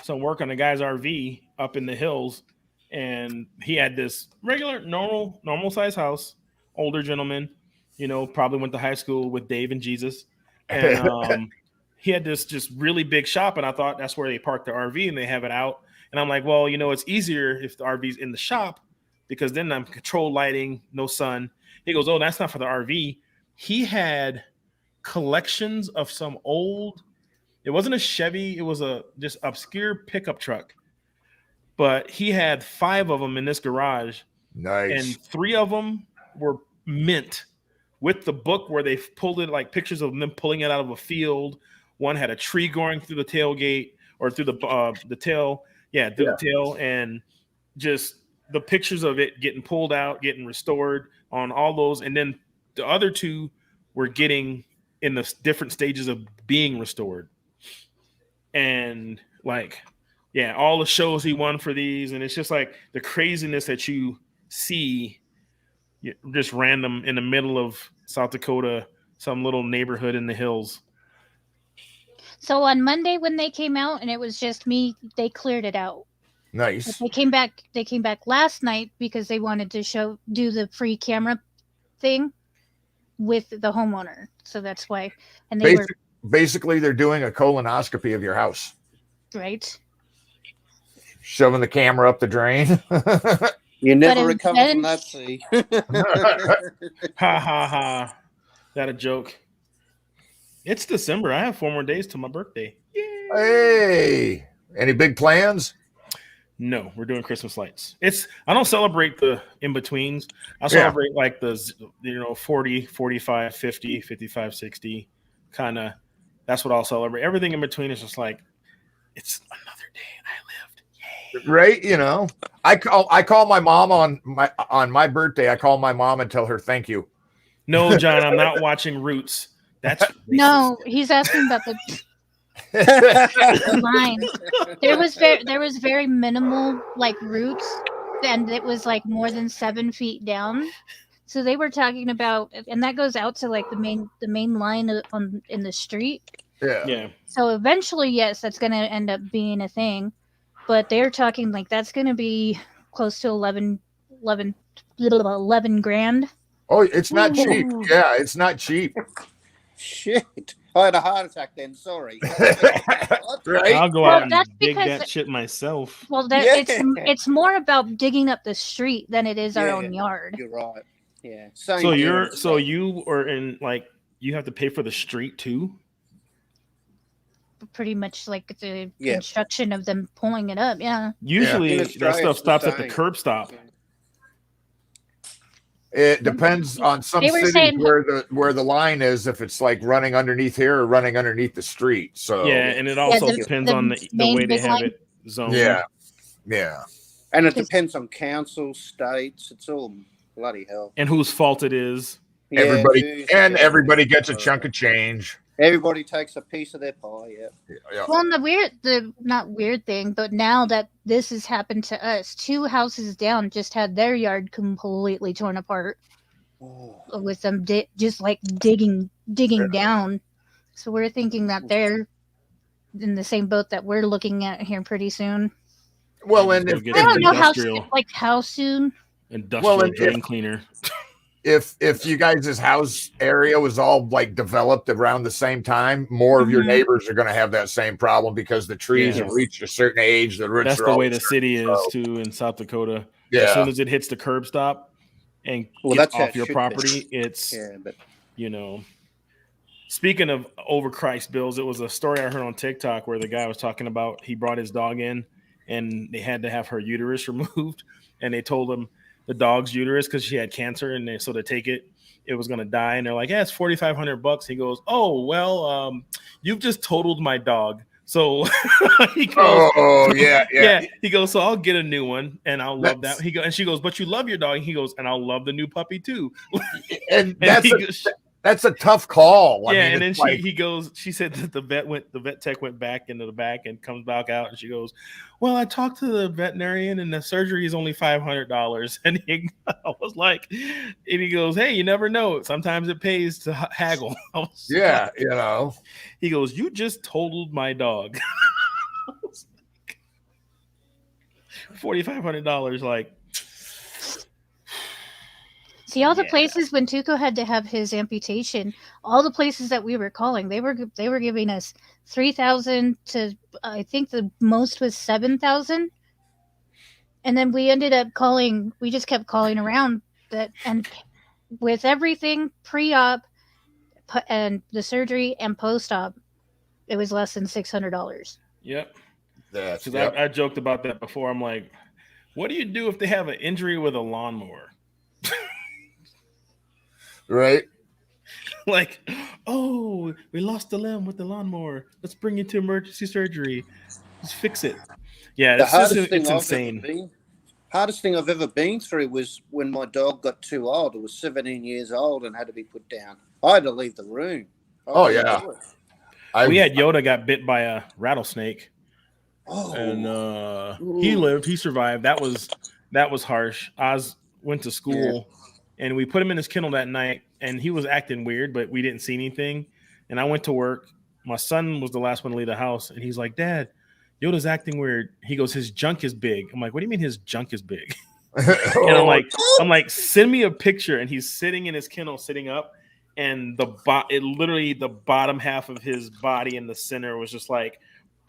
Speaker 1: some work on a guy's RV up in the hills, and he had this regular, normal size house. Older gentleman, probably went to high school with Dave and Jesus, and he had this just really big shop, and I thought that's where they park the RV and they have it out. And I'm like, well, it's easier if the RV's in the shop because then I'm controlled lighting, no sun. He goes, oh, that's not for the RV. He had collections of some old. It wasn't a Chevy. It was a just obscure pickup truck, but he had 5 of them in this garage,
Speaker 2: Nice.
Speaker 1: and 3 of them were mint with the book where they pulled it, like pictures of them pulling it out of a field. One had a tree going through the tailgate or through the tail. The tail, and just the pictures of it getting pulled out, getting restored on all those. And then the other 2 were getting in the different stages of being restored. And all the shows he won for these. And it's just like the craziness that you see just random in the middle of South Dakota, some little neighborhood in the hills.
Speaker 3: So on Monday when they came out and it was just me, they cleared it out.
Speaker 2: Nice.
Speaker 3: But they came back last night because they wanted to do the free camera thing with the homeowner. So that's why. And they
Speaker 2: basically they're doing a colonoscopy of your house.
Speaker 3: Right.
Speaker 2: Shoving the camera up the drain.
Speaker 4: You never recover from that, see.
Speaker 1: Ha ha ha. That a joke. It's December. I have 4 more days till my birthday. Yay.
Speaker 2: Hey, any big plans?
Speaker 1: No, we're doing Christmas lights. I don't celebrate the in-betweens. I celebrate like the 40, 45, 50, 55, 60 kind of. That's what I'll celebrate. Everything in between is just like, it's another day and I lived. Yay.
Speaker 2: Right, I call my mom on my birthday. I call my mom and tell her thank you.
Speaker 1: No, John, I'm not watching Roots. That's racist.
Speaker 3: No, he's asking about the line. There was very minimal roots, and it was more than 7 feet down. So they were talking about, and that goes out to the main line in the street.
Speaker 2: Yeah.
Speaker 3: So eventually, yes, that's going to end up being a thing, but they're talking that's going to be close to 11 grand.
Speaker 2: Oh, it's not cheap. Yeah, it's not cheap.
Speaker 4: Shit. I had a heart attack then. Sorry.
Speaker 2: Right?
Speaker 1: I'll go out and dig that shit myself.
Speaker 3: Well, it's more about digging up the street than it is our own yard.
Speaker 4: You're right. Yeah.
Speaker 1: So you are in you have to pay for the street too?
Speaker 3: Pretty much the construction of them pulling it up. Yeah.
Speaker 1: Usually that stuff stops at the curb stop.
Speaker 2: It depends on some cities where the line is, if it's running underneath here or running underneath the street. So
Speaker 1: and it also depends on the way they have it zoned.
Speaker 2: Yeah.
Speaker 4: And it depends on council, states. It's all bloody hell.
Speaker 1: And whose fault it is.
Speaker 4: Yeah,
Speaker 2: everybody gets a chunk of change.
Speaker 4: Everybody takes a piece of their pie. Yeah.
Speaker 3: Well, and the not weird thing, but now that this has happened to us, 2 houses down just had their yard completely torn apart with them just like digging down. So we're thinking that they're in the same boat that we're looking at here pretty soon.
Speaker 2: Well, and
Speaker 3: I don't know how soon.
Speaker 1: Industrial drain cleaner.
Speaker 2: If you guys' house area was all like developed around the same time, more of your neighbors are going to have that same problem because the trees have reached a certain age.
Speaker 1: That's the way the city is too in South Dakota. Yeah. As soon as it hits the curb stop and gets off your property, it's Speaking of overpriced bills, it was a story I heard on TikTok where the guy was talking about he brought his dog in and they had to have her uterus removed, and they told him the dog's uterus because she had cancer, and so to take it was going to die, and they're like, yeah, it's $4,500. He goes, oh well, you've just totaled my dog. So he goes, yeah. He goes, so I'll get a new one and I'll love that. And she goes, but you love your dog. And he goes, and I'll love the new puppy too.
Speaker 2: and that's a tough call.
Speaker 1: I mean, and then she said that the vet tech went back into the back and comes back out, and she goes, well, I talked to the veterinarian and the surgery is only $500. And I was like, and he goes, hey, you never know. Sometimes it pays to haggle. He goes, you just totaled my dog. $4,500, like.
Speaker 3: See, all the places when Tuco had to have his amputation, all the places that we were calling, they were giving us $3,000 to, I think the most was $7,000, and then we ended up calling. We just kept calling around that, and with everything pre-op and the surgery and post-op, it was less than $600.
Speaker 1: Yep. Because I joked about that before. I'm like, what do you do if they have an injury with a lawnmower?
Speaker 2: Right.
Speaker 1: Like, oh, we lost a limb with the lawnmower. Let's bring you to emergency surgery. Let's fix it. Yeah, it's insane.
Speaker 4: Hardest thing I've ever been through was when my dog got too old. It was 17 years old and had to be put down. I had to leave the room.
Speaker 1: We had Yoda got bit by a rattlesnake. Oh. And he lived. He survived. That was harsh. Oz went to school. Yeah. And we put him in his kennel that night, and he was acting weird, but we didn't see anything. And I went to work. My son was the last one to leave the house, and he's like, Dad, Yoda's acting weird. He goes, his junk is big. I'm like, what do you mean his junk is big? And I'm like, send me a picture. And he's sitting in his kennel, sitting up, and literally the bottom half of his body in the center was just like,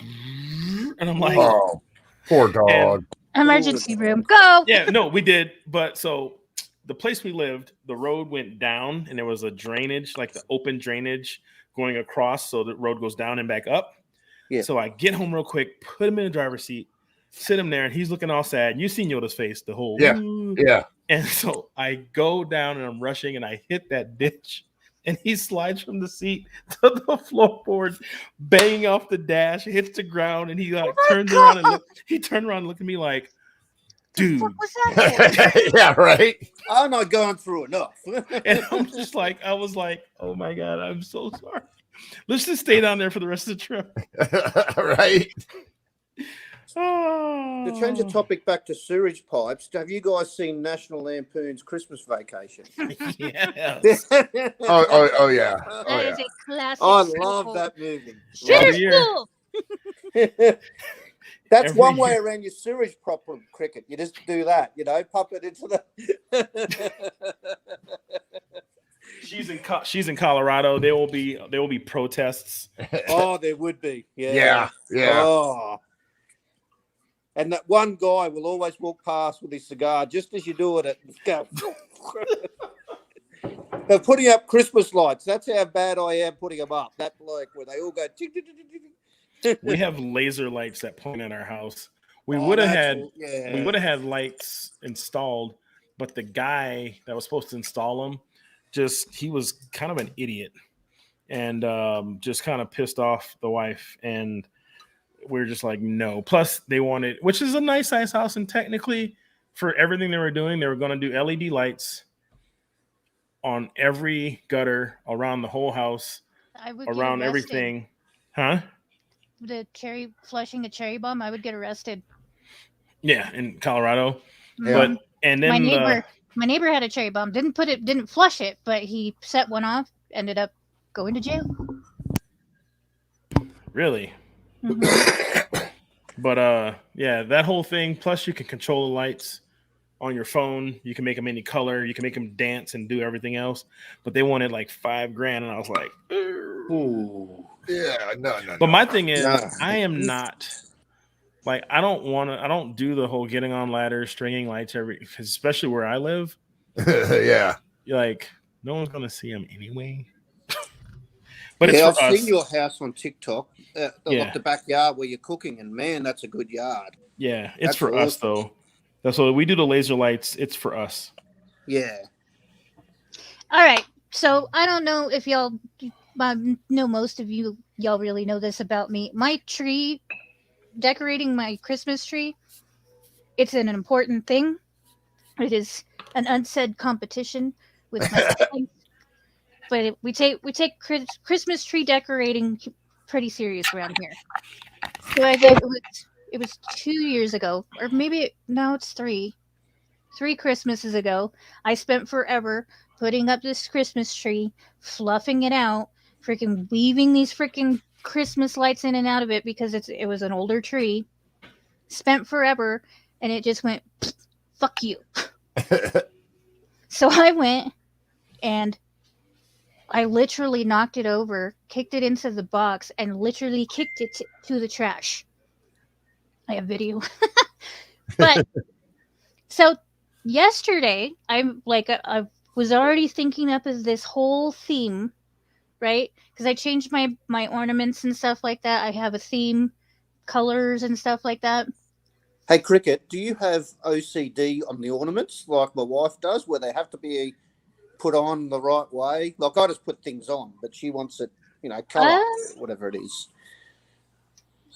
Speaker 1: and I'm like,
Speaker 2: oh, poor dog.
Speaker 3: Emergency room, go.
Speaker 1: Yeah, no, we did, but so. The place we lived, the road went down and there was a drainage, like the open drainage going across. So the road goes down and back up. Yeah. So I get home real quick, put him in the driver's seat, sit him there, and he's looking all sad. You've seen Yoda's face, the whole.
Speaker 2: Yeah.
Speaker 1: And so I go down and I'm rushing and I hit that ditch and he slides from the seat to the floorboard, banging off the dash, hits the ground, and he turns around and looked at me like, dude,
Speaker 3: what was that?
Speaker 2: Yeah, right.
Speaker 4: I'm not going through enough.
Speaker 1: And I was like, oh my God, I'm so sorry. Let's just stay down there for the rest of the trip.
Speaker 2: Right.
Speaker 4: To change the topic back to sewage pipes, have you guys seen National Lampoon's Christmas Vacation?
Speaker 1: Yes.
Speaker 2: Oh yeah.
Speaker 3: That is a classic.
Speaker 4: I love that movie.
Speaker 3: School.
Speaker 4: That's one way around your sewage problem, Cricket. You just do that, pump it into the.
Speaker 1: She's in Colorado. There will be protests.
Speaker 4: Oh, there would be.
Speaker 2: Yeah.
Speaker 4: Oh. And that one guy will always walk past with his cigar just as you do it. They're putting up Christmas lights. That's how bad I am putting them up. That where they all go.
Speaker 1: We have laser lights that point at our house. We would have had lights installed, but the guy that was supposed to install them, he was kind of an idiot and just kind of pissed off the wife. And we're just like, no. Plus, they wanted, which is a nice size house, and technically, for everything they were doing, they were going to do LED lights on every gutter around the whole house,
Speaker 3: I would get
Speaker 1: around
Speaker 3: arrested.
Speaker 1: everything. Huh?
Speaker 3: Flushing a cherry bomb, I would get arrested.
Speaker 1: Yeah, in Colorado.
Speaker 2: Yeah.
Speaker 1: But and then
Speaker 3: My neighbor had a cherry bomb. Didn't flush it, but he set one off. Ended up going to jail.
Speaker 1: really.
Speaker 3: Mhm.
Speaker 1: But yeah, that whole thing. Plus, you can control the lights on your phone. You can make them any color. You can make them dance and do everything else. But they wanted like $5,000, and I was like,
Speaker 4: Ooh.
Speaker 2: Yeah, no.
Speaker 1: But my thing is,
Speaker 4: No.
Speaker 1: I am not like, I don't do the whole getting on ladders, stringing lights because especially where I live,
Speaker 2: Yeah.
Speaker 1: like no one's gonna see them anyway. But
Speaker 4: Yeah,
Speaker 1: it's for
Speaker 4: I've
Speaker 1: us.
Speaker 4: seen your house on TikTok,
Speaker 1: Yeah.
Speaker 4: like the backyard where you're cooking, and man, that's a good yard.
Speaker 1: Yeah, it's
Speaker 4: That's
Speaker 1: for us
Speaker 4: awesome.
Speaker 1: though. That's what we do. The laser lights. It's for us.
Speaker 4: Yeah.
Speaker 3: All right. So I don't know if y'all know, most of y'all really know this about me. My tree, decorating my Christmas tree, it's an important thing. It is an unsaid competition with my siblings. But we take Christmas tree decorating pretty serious around here. So I think it was 2 years ago, or maybe no, it's three. 3 Christmases ago, I spent forever putting up this Christmas tree, fluffing it out, freaking weaving these freaking Christmas lights in and out of it because it was an older tree. Spent forever, and it just went, fuck you. So I went and I literally knocked it over, kicked it into the box, and literally kicked it to the trash. I have video. But so yesterday, I was already thinking up as this whole theme, right? Because I changed my ornaments and stuff like that. I have a theme, colors and stuff like that.
Speaker 4: Hey, Cricket, do you have OCD on the ornaments like my wife does, where they have to be put on the right way? Like, I just put things on, but she wants it, color, whatever it is.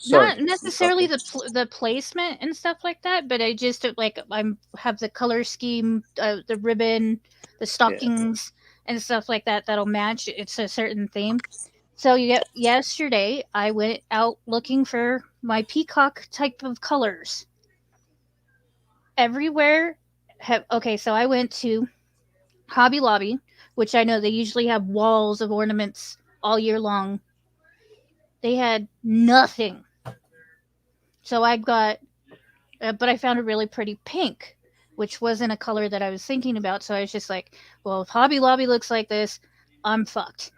Speaker 3: Not necessarily the placement and stuff like that, but I just have the color scheme, the ribbon, the stockings, and stuff like that that'll match. It's a certain theme. So yesterday I went out looking for my peacock type of colors. Everywhere so I went to Hobby Lobby, which I know they usually have walls of ornaments all year long. They had nothing. So I got, but I found a really pretty pink, which wasn't a color that I was thinking about. So I was just like, well, if Hobby Lobby looks like this, I'm fucked.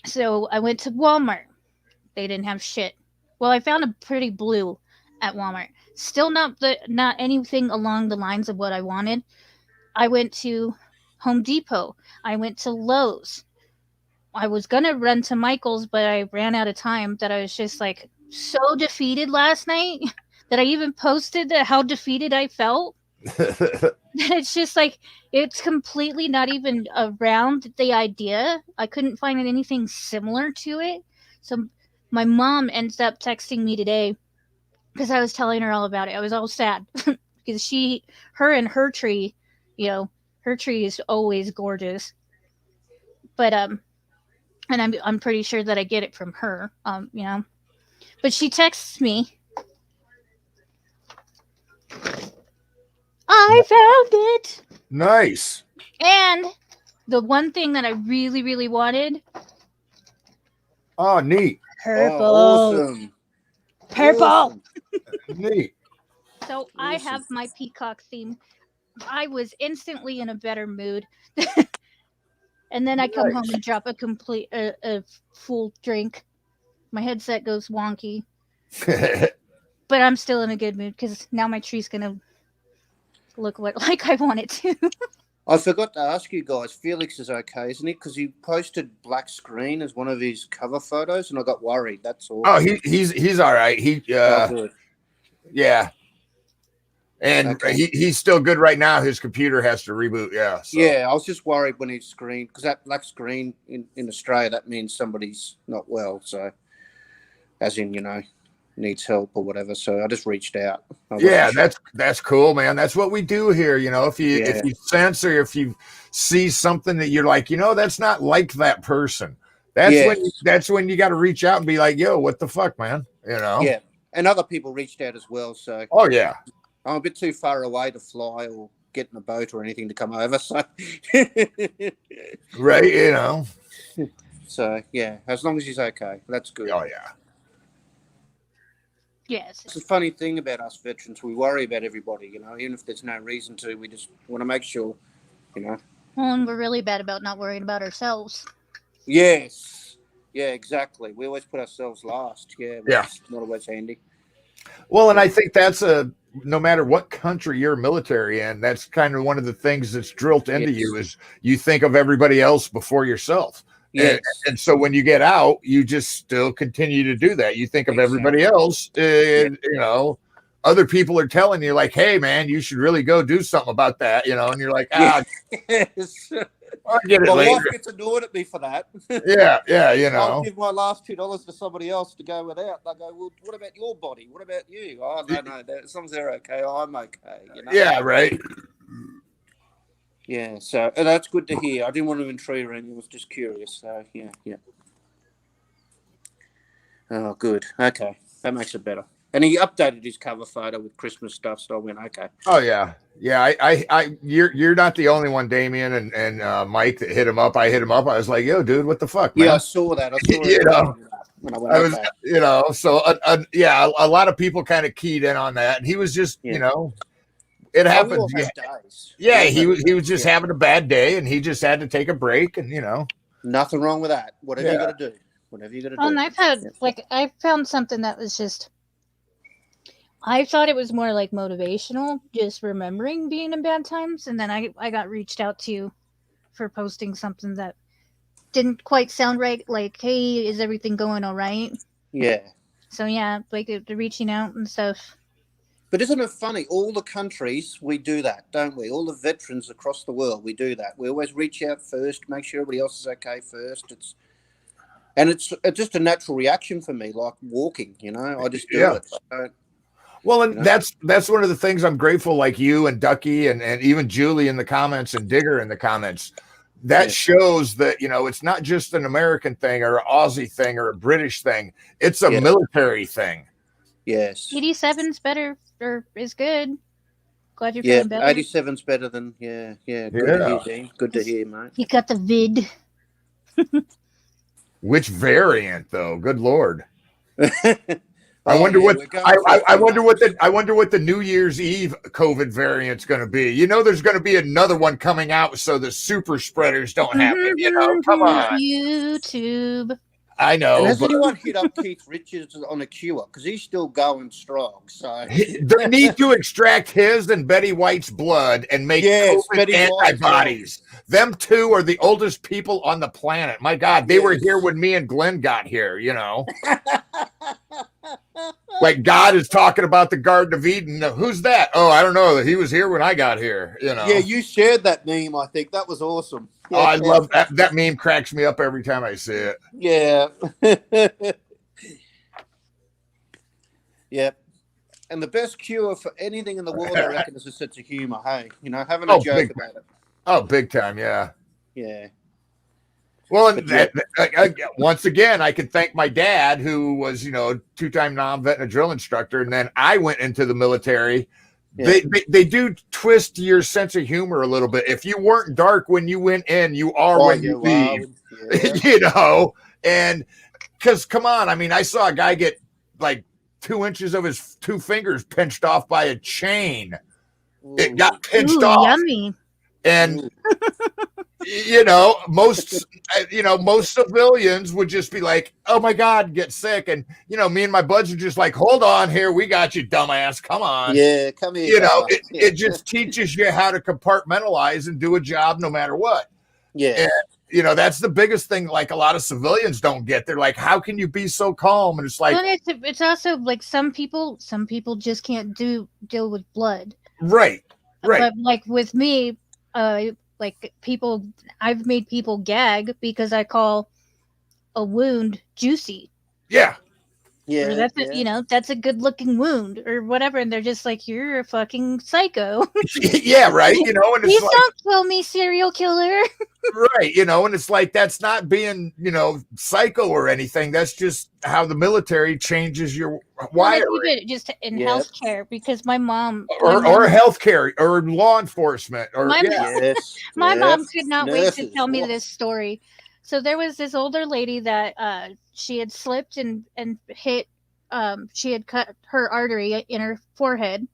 Speaker 3: So I went to Walmart. They didn't have shit. Well, I found a pretty blue at Walmart. Still not anything along the lines of what I wanted. I went to Home Depot. I went to Lowe's. I was gonna run to Michael's, but I ran out of time. That I was just like so defeated last night that I even posted how defeated I felt. It's just like, it's completely not even around the idea. I couldn't find anything similar to it. So my mom ended up texting me today because I was telling her all about it. I was all sad because her tree, her tree is always gorgeous. But and I'm pretty sure that I get it from her. But she texts me, I found it.
Speaker 2: Nice.
Speaker 3: And the one thing that I really, really wanted.
Speaker 2: Oh, neat.
Speaker 3: Purple.
Speaker 4: Oh, awesome.
Speaker 3: Purple.
Speaker 4: Awesome.
Speaker 2: Neat.
Speaker 3: So I have my peacock theme. I was instantly in a better mood. And then I come home and drop a full drink. My headset goes wonky. But I'm still in a good mood because now my tree's going to look like I want it to.
Speaker 4: I forgot to ask you guys, Felix is okay, isn't he? Because he posted black screen as one of his cover photos, and I got worried. That's all.
Speaker 2: Oh, he's all right.
Speaker 4: Good.
Speaker 2: Yeah. And he's still good right now. His computer has to reboot. Yeah. So.
Speaker 4: Yeah, I was just worried when his screen, because that black screen in Australia, that means somebody's not well. So, as in, needs help or whatever. So I just reached out.
Speaker 2: Yeah, that's cool, man. That's what we do here. If you sense or if you see something that you're like, that's not like that person. That's when you got to reach out and be like, yo, what the fuck, man?
Speaker 4: Yeah, and other people reached out as well. So
Speaker 2: yeah,
Speaker 4: I'm a bit too far away to fly or get in a boat or anything to come over. So
Speaker 2: right,
Speaker 4: So yeah, as long as he's okay, that's good.
Speaker 2: Oh yeah.
Speaker 3: Yes.
Speaker 4: It's a funny thing about us veterans. We worry about everybody, even if there's no reason to. We just want to make sure,
Speaker 3: Well, and we're really bad about not worrying about ourselves.
Speaker 4: Yes. Yeah, exactly. We always put ourselves last. Yeah. It's not always handy.
Speaker 2: Well, and I think that's no matter what country you're military in, that's kind of one of the things that's drilled into you is you think of everybody else before yourself.
Speaker 4: Yes.
Speaker 2: And so when you get out, you just still continue to do that. You think of everybody else, and, other people are telling you like, hey man, you should really go do something about that, and you're like,
Speaker 4: yes.
Speaker 2: I'll get it
Speaker 4: my
Speaker 2: later.
Speaker 4: wife gets annoyed at me for that.
Speaker 2: Yeah,
Speaker 4: I'll give my last $2 to somebody else to go without. They go, well, what about your body? What about you? Oh, no, as long as they're okay, I'm okay.
Speaker 2: Yeah, right.
Speaker 4: Yeah, so that's good to hear. I didn't want to intrude or anything. I was just curious. So, yeah. Oh, good. Okay. That makes it better. And he updated his cover photo with Christmas stuff, so I went, okay.
Speaker 2: Oh, yeah. Yeah, you're not the only one, Damien and Mike, that hit him up. I hit him up. I was like, yo, dude, what the fuck, man?
Speaker 4: Yeah, I saw that. I saw it. When I went back.
Speaker 2: So, a lot of people kind of keyed in on that. And he was just, it happens. Yeah, he was just having a bad day, and he just had to take a break, and
Speaker 4: nothing wrong with that. Whatever you got to do, whatever you got to do.
Speaker 3: And I found something that was just. I thought it was more like motivational, just remembering being in bad times, and then I got reached out to for posting something that didn't quite sound right. Like, hey, is everything going all right?
Speaker 4: Yeah.
Speaker 3: So yeah, like they're reaching out and stuff.
Speaker 4: But isn't it funny? All the countries, we do that, don't we? All the veterans across the world, we do that. We always reach out first, make sure everybody else is okay first. It's just a natural reaction for me, like walking, I just do it.
Speaker 2: Well, and that's one of the things I'm grateful, like you and Ducky and even Julie in the comments and Digger in the comments. That shows that, it's not just an American thing or an Aussie thing or a British thing. It's a military thing.
Speaker 4: Yes.
Speaker 3: 87's better or is good. Glad you're feeling better.
Speaker 4: 87's better than, Good to hear, Dean. Good to hear, mate.
Speaker 3: You got the vid.
Speaker 2: Which variant, though? Good Lord. I wonder what the New Year's Eve COVID variant's going to be. There's going to be another one coming out, so the super spreaders don't happen. Come on,
Speaker 3: YouTube.
Speaker 2: I know.
Speaker 4: And has anyone hit up Keith Richards on a cure? Because he's still going strong. So
Speaker 2: they need to extract his and Betty White's blood and make COVID antibodies. Them two are the oldest people on the planet. My God, they were here when me and Glenn got here. Like God is talking about the Garden of Eden. Who's that? Oh, I don't know. He was here when I got here.
Speaker 4: Yeah, you shared that meme. I think that was awesome.
Speaker 2: Oh, I love that. That meme cracks me up every time I see it.
Speaker 4: Yeah. Yep. And the best cure for anything in the world, I reckon, is a sense of humor. Hey, having a joke about it.
Speaker 2: Oh, big time. Yeah.
Speaker 4: Yeah.
Speaker 2: Well, once again, I can thank my dad, who was, two-time non-vet and a drill instructor. And then I went into the military. Yeah. They do twist your sense of humor a little bit. If you weren't dark when you went in, you are when you leave. Yeah. And because, come on, I mean, I saw a guy get like 2 inches of his two fingers pinched off by a chain. It got pinched off.
Speaker 3: Yummy.
Speaker 2: And most civilians would just be like, oh my God, get sick. And, me and my buds are just like, hold on here. We got you, dumbass. Come on.
Speaker 4: Yeah, come here.
Speaker 2: It just teaches you how to compartmentalize and do a job no matter what.
Speaker 4: Yeah.
Speaker 2: And, that's the biggest thing. Like a lot of civilians don't get. They're like, how can you be so calm? And it's like,
Speaker 3: well, it's also like some people just can't deal with blood.
Speaker 2: Right.
Speaker 3: But like with me, like people, I've made people gag because I call a wound juicy.
Speaker 2: Yeah.
Speaker 4: Yeah,
Speaker 3: or that's
Speaker 4: yeah.
Speaker 3: a, that's a good looking wound or whatever, and they're just like, you're a fucking psycho.
Speaker 2: Yeah, right. And it's
Speaker 3: Please
Speaker 2: like,
Speaker 3: don't kill me, serial killer.
Speaker 2: right, and it's like that's not being, psycho or anything. That's just how the military changes your
Speaker 3: Well, they
Speaker 2: wiring,
Speaker 3: did it just in
Speaker 4: Yep.
Speaker 3: healthcare because my mom
Speaker 2: or healthcare or law enforcement or
Speaker 3: My
Speaker 2: yeah.
Speaker 4: Yes.
Speaker 3: my
Speaker 4: yep.
Speaker 3: mom could not wait to
Speaker 4: Nurses,
Speaker 3: tell me
Speaker 4: what?
Speaker 3: this story. So there was this older lady that she had slipped and hit she had cut her artery in her forehead.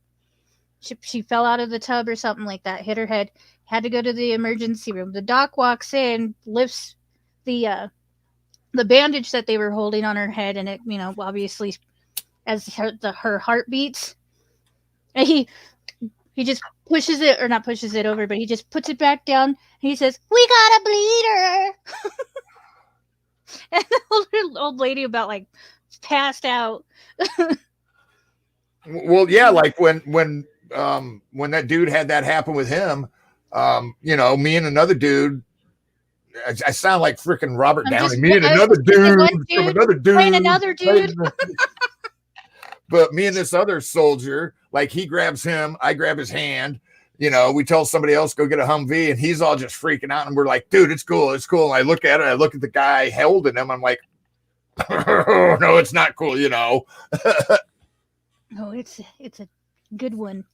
Speaker 3: She fell out of the tub or something like that, hit her head, had to go to the emergency room. The doc walks in, lifts the bandage that they were holding on her head, and it, obviously as her heart beats, and he just pushes it, or not pushes it over, but he just puts it back down. And he says, "We got a bleeder." And the old lady about like passed out.
Speaker 2: Well, yeah, like when that dude had that happen with him, me and another dude. I sound like freaking Robert Downey. Me and another dude from another dude.
Speaker 3: Playing another dude.
Speaker 2: But me and this other soldier, like he grabs him, I grab his hand. We tell somebody else go get a Humvee, and he's all just freaking out. And we're like, dude, it's cool, it's cool. And I look at it, I look at the guy holding him. I'm like, oh, no, it's not cool,
Speaker 3: Oh, it's a good one.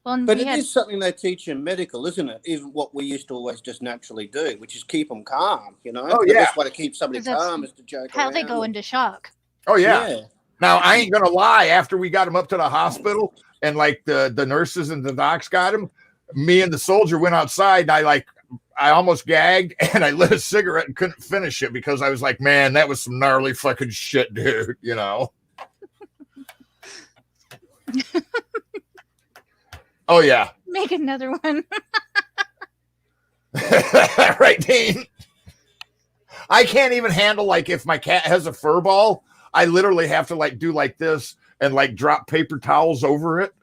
Speaker 3: Well,
Speaker 4: But it is something they teach in medical, isn't it? Is what we used to always just naturally do, which is keep them calm.
Speaker 2: Oh,
Speaker 4: the
Speaker 2: yeah.
Speaker 4: best way to keep somebody calm is to joke
Speaker 3: how
Speaker 4: around.
Speaker 3: they go into shock.
Speaker 2: Oh yeah. Now I ain't gonna lie. After we got him up to the hospital, and like the nurses and the docs got him, me and the soldier went outside, and I almost gagged, and I lit a cigarette and couldn't finish it because I was like, man, that was some gnarly fucking shit, dude. Oh yeah.
Speaker 3: Make another one.
Speaker 2: Right, Dean. I can't even handle, like, if my cat has a fur ball, I literally have to do like this and drop paper towels over it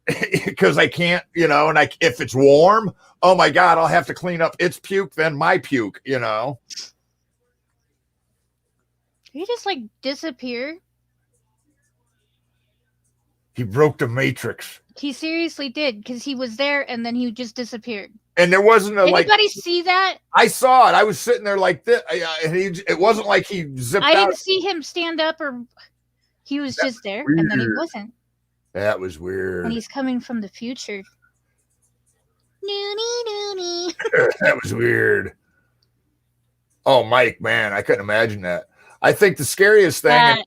Speaker 2: because I can't, and if it's warm, oh my God, I'll have to clean up its puke, then my puke,
Speaker 3: You just disappear.
Speaker 2: He broke the matrix.
Speaker 3: He seriously did, because he was there and then he just disappeared.
Speaker 2: And there wasn't
Speaker 3: anybody see that?
Speaker 2: I saw it. I was sitting there like this, and it wasn't like he zipped out.
Speaker 3: I didn't see him stand up, or he was just there, and then he wasn't.
Speaker 2: That was weird.
Speaker 3: And he's coming from the future. Noonie.
Speaker 2: That was weird. Oh, Mike, man, I couldn't imagine that. I think the scariest thing,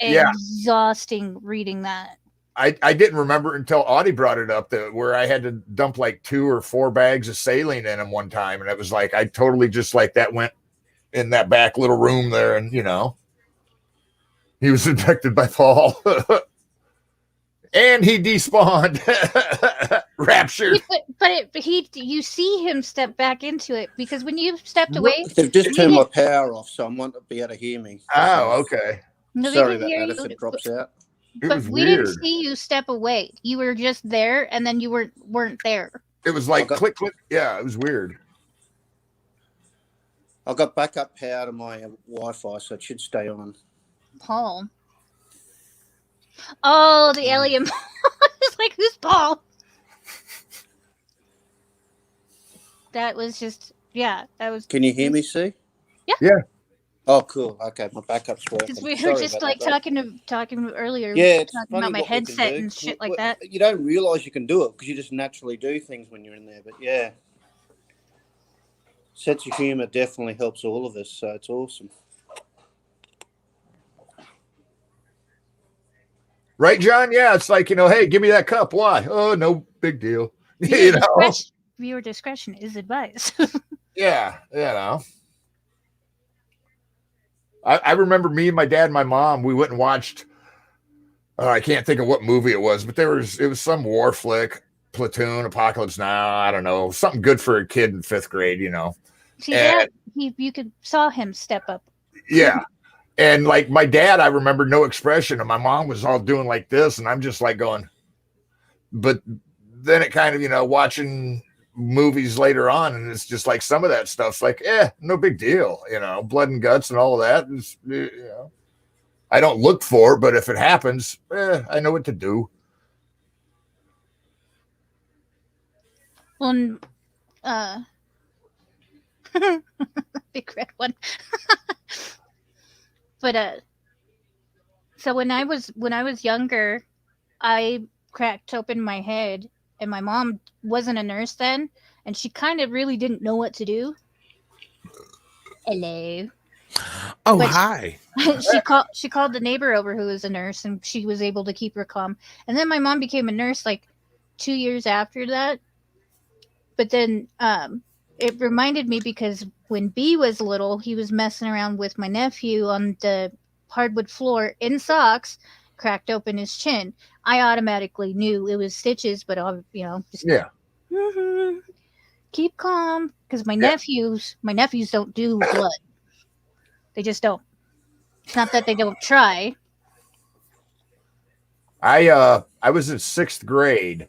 Speaker 3: exhausting reading that.
Speaker 2: I didn't remember until Audie brought it up where I had to dump 2 or 4 bags of saline in him one time. And it was like, I totally just that went in that back little room there. And, he was infected by Paul and he despawned. Raptured.
Speaker 3: You see him step back into it, because when you stepped away,
Speaker 4: they've just turned my power off, so I want to be able to hear me.
Speaker 2: Oh, okay.
Speaker 3: No,
Speaker 4: Sorry about that if it drops out.
Speaker 3: But we didn't see you step away. You were just there, and then you weren't there.
Speaker 2: It was like click, click. Yeah, it was weird.
Speaker 4: I got backup power to my Wi-Fi, so it should stay on.
Speaker 3: Paul. Oh, the alien. It's like, who's Paul? That was just, that was.
Speaker 4: Can you hear me, see?
Speaker 3: Yeah.
Speaker 2: Yeah.
Speaker 4: Oh, cool. Okay, my backup's working.
Speaker 3: Because we were just talking earlier.
Speaker 4: Yeah, it's
Speaker 3: talking
Speaker 4: funny
Speaker 3: about my
Speaker 4: what we can
Speaker 3: headset
Speaker 4: do.
Speaker 3: and shit like that.
Speaker 4: You don't realize you can do it because you just naturally do things when you're in there. But yeah, sense of humor definitely helps all of us. So it's awesome.
Speaker 2: Right, John? Yeah, it's like, hey, give me that cup. Why? Oh, no big deal.
Speaker 3: Viewer discretion is advised.
Speaker 2: Yeah, I remember me and my dad and my mom, we went and watched, I can't think of what movie it was, but it was some war flick, Platoon, Apocalypse Now, I don't know, something good for a kid in 5th grade,
Speaker 3: See, you saw him step up.
Speaker 2: Yeah. And my dad, I remember no expression, and my mom was all doing like this, and I'm just going, but then it kind of, watching movies later on, and it's just some of that stuff's no big deal, blood and guts and all of that is, I don't look for, but if it happens, I know what to do.
Speaker 3: Well, big red one. But so when I was younger, I cracked open my head, and my mom wasn't a nurse then, and she kind of really didn't know what to do. Hello.
Speaker 5: Oh,
Speaker 3: But
Speaker 5: hi.
Speaker 3: she called the neighbor over who was a nurse, and she was able to keep her calm. And then my mom became a nurse like 2 years after that. But then it reminded me because when B was little, he was messing around with my nephew on the hardwood floor in socks, cracked open his chin. I automatically knew it was stitches, but just
Speaker 2: Yeah.
Speaker 3: keep calm, because my
Speaker 2: Yeah.
Speaker 3: nephews don't do blood. They just don't. It's not that they don't try.
Speaker 2: I was in 6th grade,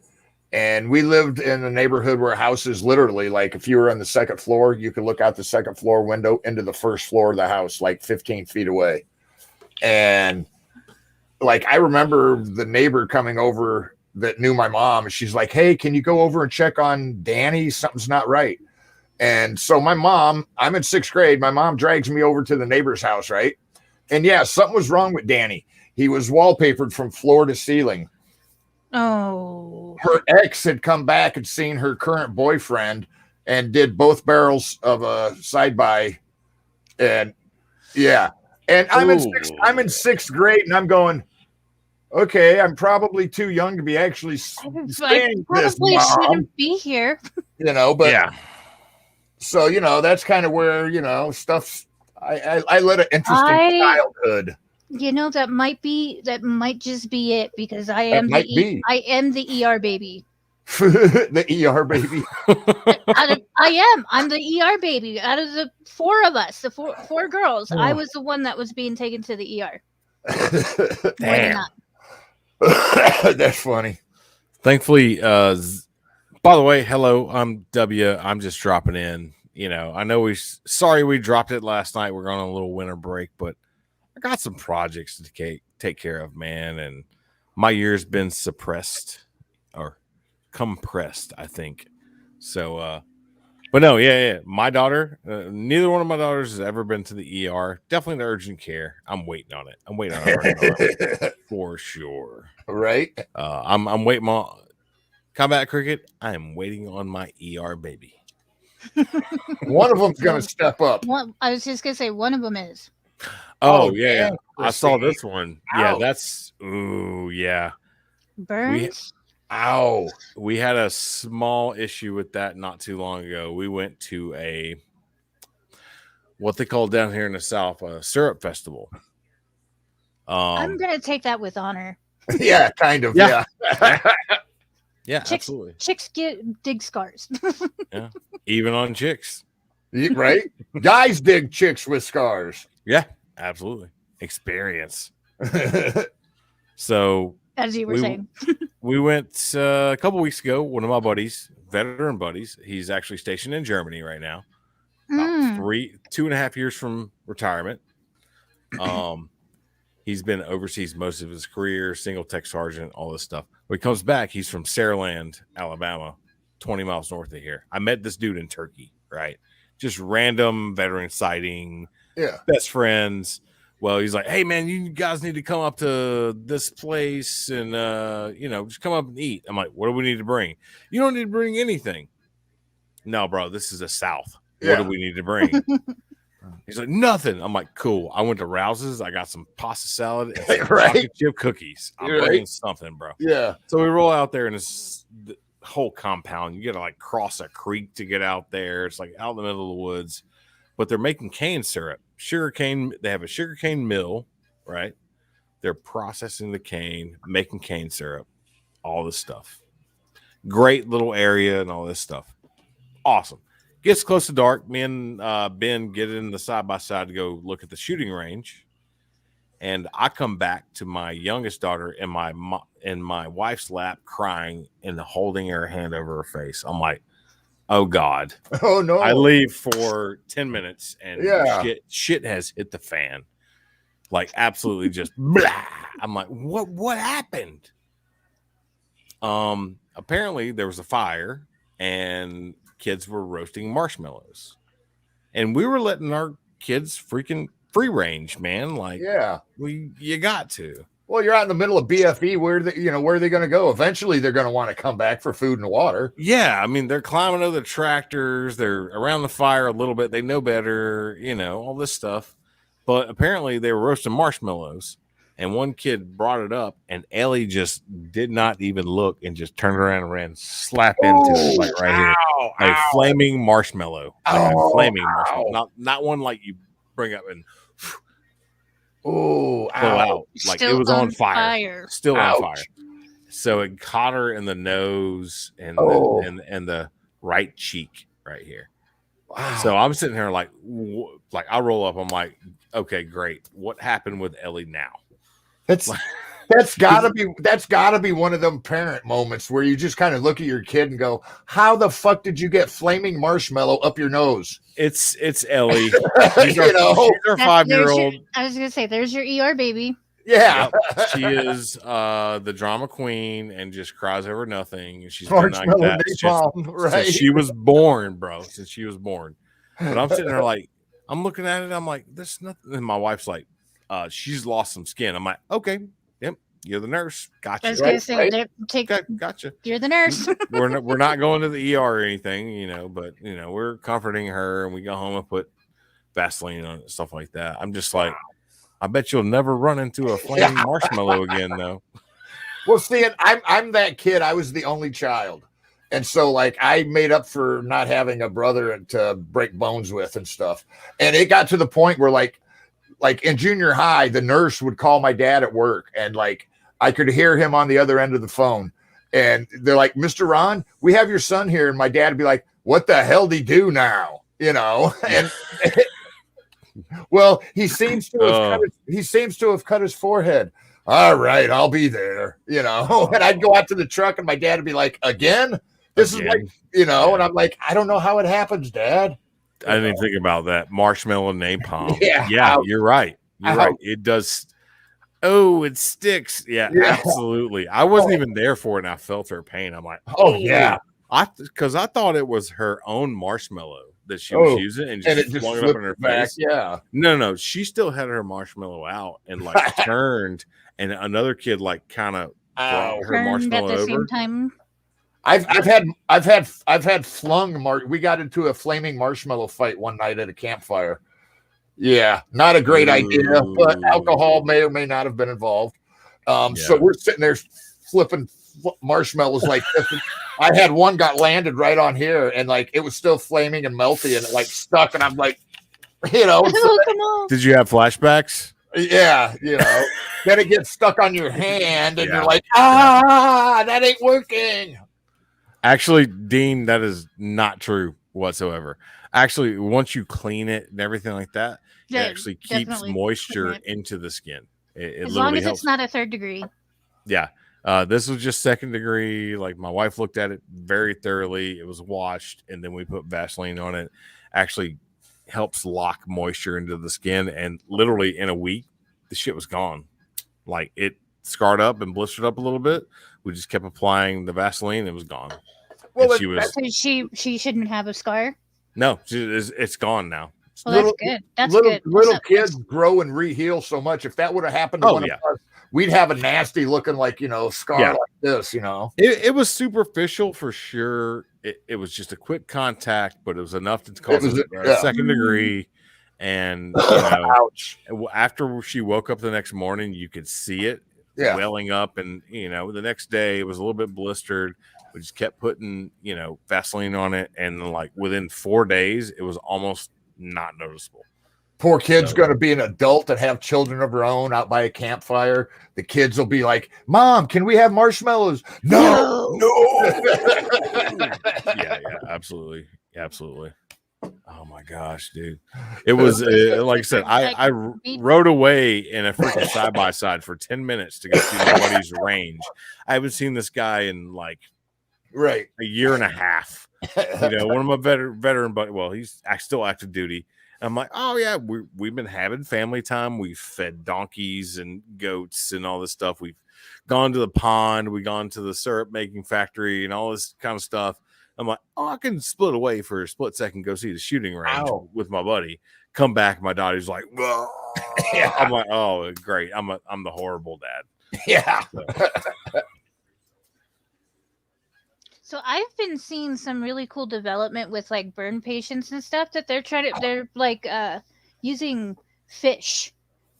Speaker 2: and we lived in a neighborhood where houses literally, like, if you were on the 2nd floor, you could look out the 2nd floor window into the 1st floor of the house, like 15 feet away. And like, I remember the neighbor coming over that knew my mom. She's like, "Hey, can you go over and check on Danny? Something's not right." And so my mom, I'm in 6th grade. My mom drags me over to the neighbor's house, right? And yeah, something was wrong with Danny. He was wallpapered from floor to ceiling.
Speaker 3: Oh.
Speaker 2: Her ex had come back and seen her current boyfriend and did both barrels of a side by. And yeah. And I'm in 6th grade, and I'm going, okay, I'm probably too young to be actually
Speaker 3: I
Speaker 2: saying this,
Speaker 3: probably
Speaker 2: Mom.
Speaker 3: shouldn't be here.
Speaker 2: But
Speaker 5: Yeah.
Speaker 2: so, that's kind of where, stuff's, I led an interesting childhood.
Speaker 3: That might just be it, because I
Speaker 2: That
Speaker 3: am
Speaker 2: might be.
Speaker 3: I am the ER baby.
Speaker 2: The ER baby.
Speaker 3: I'm the ER baby. Out of the 4 of us, the four girls, I was the one that was being taken to the ER. More than
Speaker 5: Damn.
Speaker 3: not.
Speaker 2: That's funny.
Speaker 5: Thankfully, by the way, hello, I'm W. I'm just dropping in. I know sorry we dropped it last night. We're going on a little winter break, but I got some projects to take care of, man. And my year's been suppressed or compressed, I think. So, but no, yeah. My daughter, neither one of my daughters has ever been to the ER. Definitely the urgent care. I'm waiting on it. I'm waiting on it for sure.
Speaker 2: Right?
Speaker 5: I'm waiting on Combat Cricket. I am waiting on my ER baby.
Speaker 2: One of them's going to step up.
Speaker 3: I was just gonna say one of them is.
Speaker 5: Oh,
Speaker 2: yeah.
Speaker 5: I saw this one.
Speaker 2: Ouch.
Speaker 5: Yeah, that's yeah.
Speaker 3: Burns.
Speaker 2: Ow.
Speaker 5: We had a small issue with that not too long ago. We went to what they call down here in the South, a syrup festival.
Speaker 3: I'm gonna take that with honor.
Speaker 2: Yeah, kind of.
Speaker 5: Yeah.
Speaker 2: Yeah.
Speaker 5: Yeah,
Speaker 3: Chicks,
Speaker 5: absolutely.
Speaker 3: Chicks dig scars.
Speaker 5: Yeah, even on chicks.
Speaker 2: Right? Guys dig chicks with scars.
Speaker 5: Yeah, absolutely. Experience. So,
Speaker 3: as you were saying.
Speaker 5: We went a couple weeks ago. One of my buddies, veteran buddies, he's actually stationed in Germany right now. About 2.5 years from retirement. He's been overseas most of his career, single tech sergeant, all this stuff. When he comes back, he's from Saraland, Alabama, 20 miles north of here. I met this dude in Turkey, right? Just random veteran sighting.
Speaker 2: Yeah.
Speaker 5: Best friends. Well, he's like, hey, man, you guys need to come up to this place and, just come up and eat. I'm like, what do we need to bring? You don't need to bring anything. No, bro, this is the South.
Speaker 2: Yeah.
Speaker 5: What do we need to bring? He's like, nothing. I'm like, cool. I went to Rouse's. I got some pasta salad and some chocolate chip cookies. I'm bringing something, bro.
Speaker 2: Yeah.
Speaker 5: So we roll out there, and it's the whole compound. You got to like cross a creek to get out there. It's like out in the middle of the woods. But they're making cane syrup. They have a sugarcane mill, right? They're processing the cane, making cane syrup, all this stuff. Great little area and all this stuff. Awesome. Gets close to dark. Me and Ben get in the side by side to go look at the shooting range, and I come back to my youngest daughter in my wife's lap, crying and holding her hand over her face. I'm like, oh God!
Speaker 2: Oh no!
Speaker 5: I leave for 10 minutes, and
Speaker 2: Yeah.
Speaker 5: shit has hit the fan. like absolutely just blah. I'm like, what happened? Apparently there was a fire and kids were roasting marshmallows, and we were letting our kids freaking free range, man. Like,
Speaker 2: Yeah.
Speaker 5: you got to.
Speaker 2: Well, you're out in the middle of BFE. Where are they going to go? Eventually, they're going to want to come back for food and water.
Speaker 5: Yeah, I mean, they're climbing over the tractors. They're around the fire a little bit. They know better, all this stuff. But apparently, they were roasting marshmallows, and one kid brought it up, and Ellie just did not even look and just turned around and ran slap into it, like right here, a flaming marshmallow, like a flaming marshmallow, not one like you bring up and
Speaker 2: oh,
Speaker 5: out, like
Speaker 3: Still
Speaker 5: it was on fire, still
Speaker 2: Ouch.
Speaker 5: on fire. So it caught her in the nose and the right cheek right here.
Speaker 2: Wow.
Speaker 5: So I'm sitting here like I roll up. I'm like, okay, great. What happened with Ellie now?
Speaker 2: That's gotta be one of them parent moments where you just kind of look at your kid and go, "How the fuck did you get flaming marshmallow up your nose?"
Speaker 5: It's Ellie. She's
Speaker 2: You know?
Speaker 5: our 5-year-old.
Speaker 3: I was gonna say, there's your ER baby.
Speaker 2: Yeah,
Speaker 5: Yep. She is the drama queen and just cries over nothing. And she's been like
Speaker 2: marshmallow
Speaker 5: that
Speaker 2: napalm, right?
Speaker 5: since she was born, bro. Since she was born. But I'm sitting there like, I'm looking at it. I'm like, there's nothing. And my wife's like, she's lost some skin. I'm like, okay, yep, you're the nurse. Gotcha.
Speaker 3: I was gonna say,
Speaker 5: Gotcha.
Speaker 3: You're the nurse.
Speaker 5: We're not going to the ER or anything, but we're comforting her, and we go home and put Vaseline on it, stuff like that. I'm just like, I bet you'll never run into a flaming marshmallow again, though.
Speaker 2: Well, see, I'm that kid. I was the only child, and so like I made up for not having a brother to break bones with and stuff. And it got to the point where like in junior high, the nurse would call my dad at work, and like I could hear him on the other end of the phone, and they're like, "Mr. Ron, we have your son here," and my dad would be like, "What the hell did he do now?" And well, he seems to have cut his forehead. All right, I'll be there, and I'd go out to the truck, and my dad would be like, "Again? This is like, and I'm like, I don't know how it happens, Dad."
Speaker 5: I didn't even think about that. Marshmallow napalm.
Speaker 2: Yeah.
Speaker 5: Yeah, you're right. Right. It does. Oh, it sticks. Yeah, absolutely. I wasn't even there for it, and I felt her pain. I'm like,
Speaker 2: oh yeah.
Speaker 5: Because I thought it was her own marshmallow that she was using, and
Speaker 2: it just
Speaker 5: flung it up in her
Speaker 2: back.
Speaker 5: face.
Speaker 2: Yeah.
Speaker 5: No, she still had her marshmallow out and like turned, and another kid like kind of brought her marshmallow
Speaker 3: at the
Speaker 5: over.
Speaker 3: same time.
Speaker 2: I've had flung. We got into a flaming marshmallow fight one night at a campfire. Yeah, not a great idea, but alcohol may or may not have been involved. So we're sitting there flipping marshmallows like this. I had one got landed right on here, and like it was still flaming and melty, and it like stuck. And I'm like,
Speaker 3: Oh, come on.
Speaker 5: Did you have flashbacks?
Speaker 2: yeah, then it gets stuck on your hand, and you're like, that ain't working.
Speaker 5: Actually, Dean, that is not true whatsoever. Actually, once you clean it and everything like that, it actually keeps moisture into the skin. It
Speaker 3: as long as
Speaker 5: helps.
Speaker 3: it's not a 3rd degree.
Speaker 5: Yeah. This was just 2nd degree. Like my wife looked at it very thoroughly. It was washed, and then we put Vaseline on it. Actually helps lock moisture into the skin, and literally in a week, the shit was gone. Like it scarred up and blistered up a little bit. We just kept applying the Vaseline. It was gone.
Speaker 2: Well,
Speaker 3: she shouldn't have a scar.
Speaker 5: No, it's gone now.
Speaker 3: Well, that's good. That's good.
Speaker 2: Little kids grow and re-heal so much. If that would have happened to one of us, we'd have a nasty looking like scar like this.
Speaker 5: It was superficial for sure. It was just a quick contact, but it was enough to cause a 2nd degree. And
Speaker 2: ouch.
Speaker 5: After she woke up the next morning, you could see it welling up, and the next day it was a little bit blistered. We just kept putting Vaseline on it, and like within 4 days, it was almost not noticeable.
Speaker 2: Poor kid's going to be an adult and have children of her own out by a campfire. The kids will be like, "Mom, can we have marshmallows?" No.
Speaker 5: Yeah, absolutely. Oh my gosh, dude. It was like I said, I rode away in a freaking side-by-side for 10 minutes to go see my buddy's range. I haven't seen this guy in like a year and a half. One of my veteran buddy. Well, he's still active duty. I'm like, oh yeah, we've been having family time. We've fed donkeys and goats and all this stuff. We've gone to the pond. We've gone to the syrup making factory and all this kind of stuff. I'm like, oh, I can split away for a split second, go see the shooting range
Speaker 2: Ow.
Speaker 5: with my buddy. Come back, my daughter's like, whoa.
Speaker 2: Yeah.
Speaker 5: I'm like, oh, great. I'm the horrible dad.
Speaker 2: Yeah.
Speaker 3: So I've been seeing some really cool development with like burn patients and stuff that they're like using fish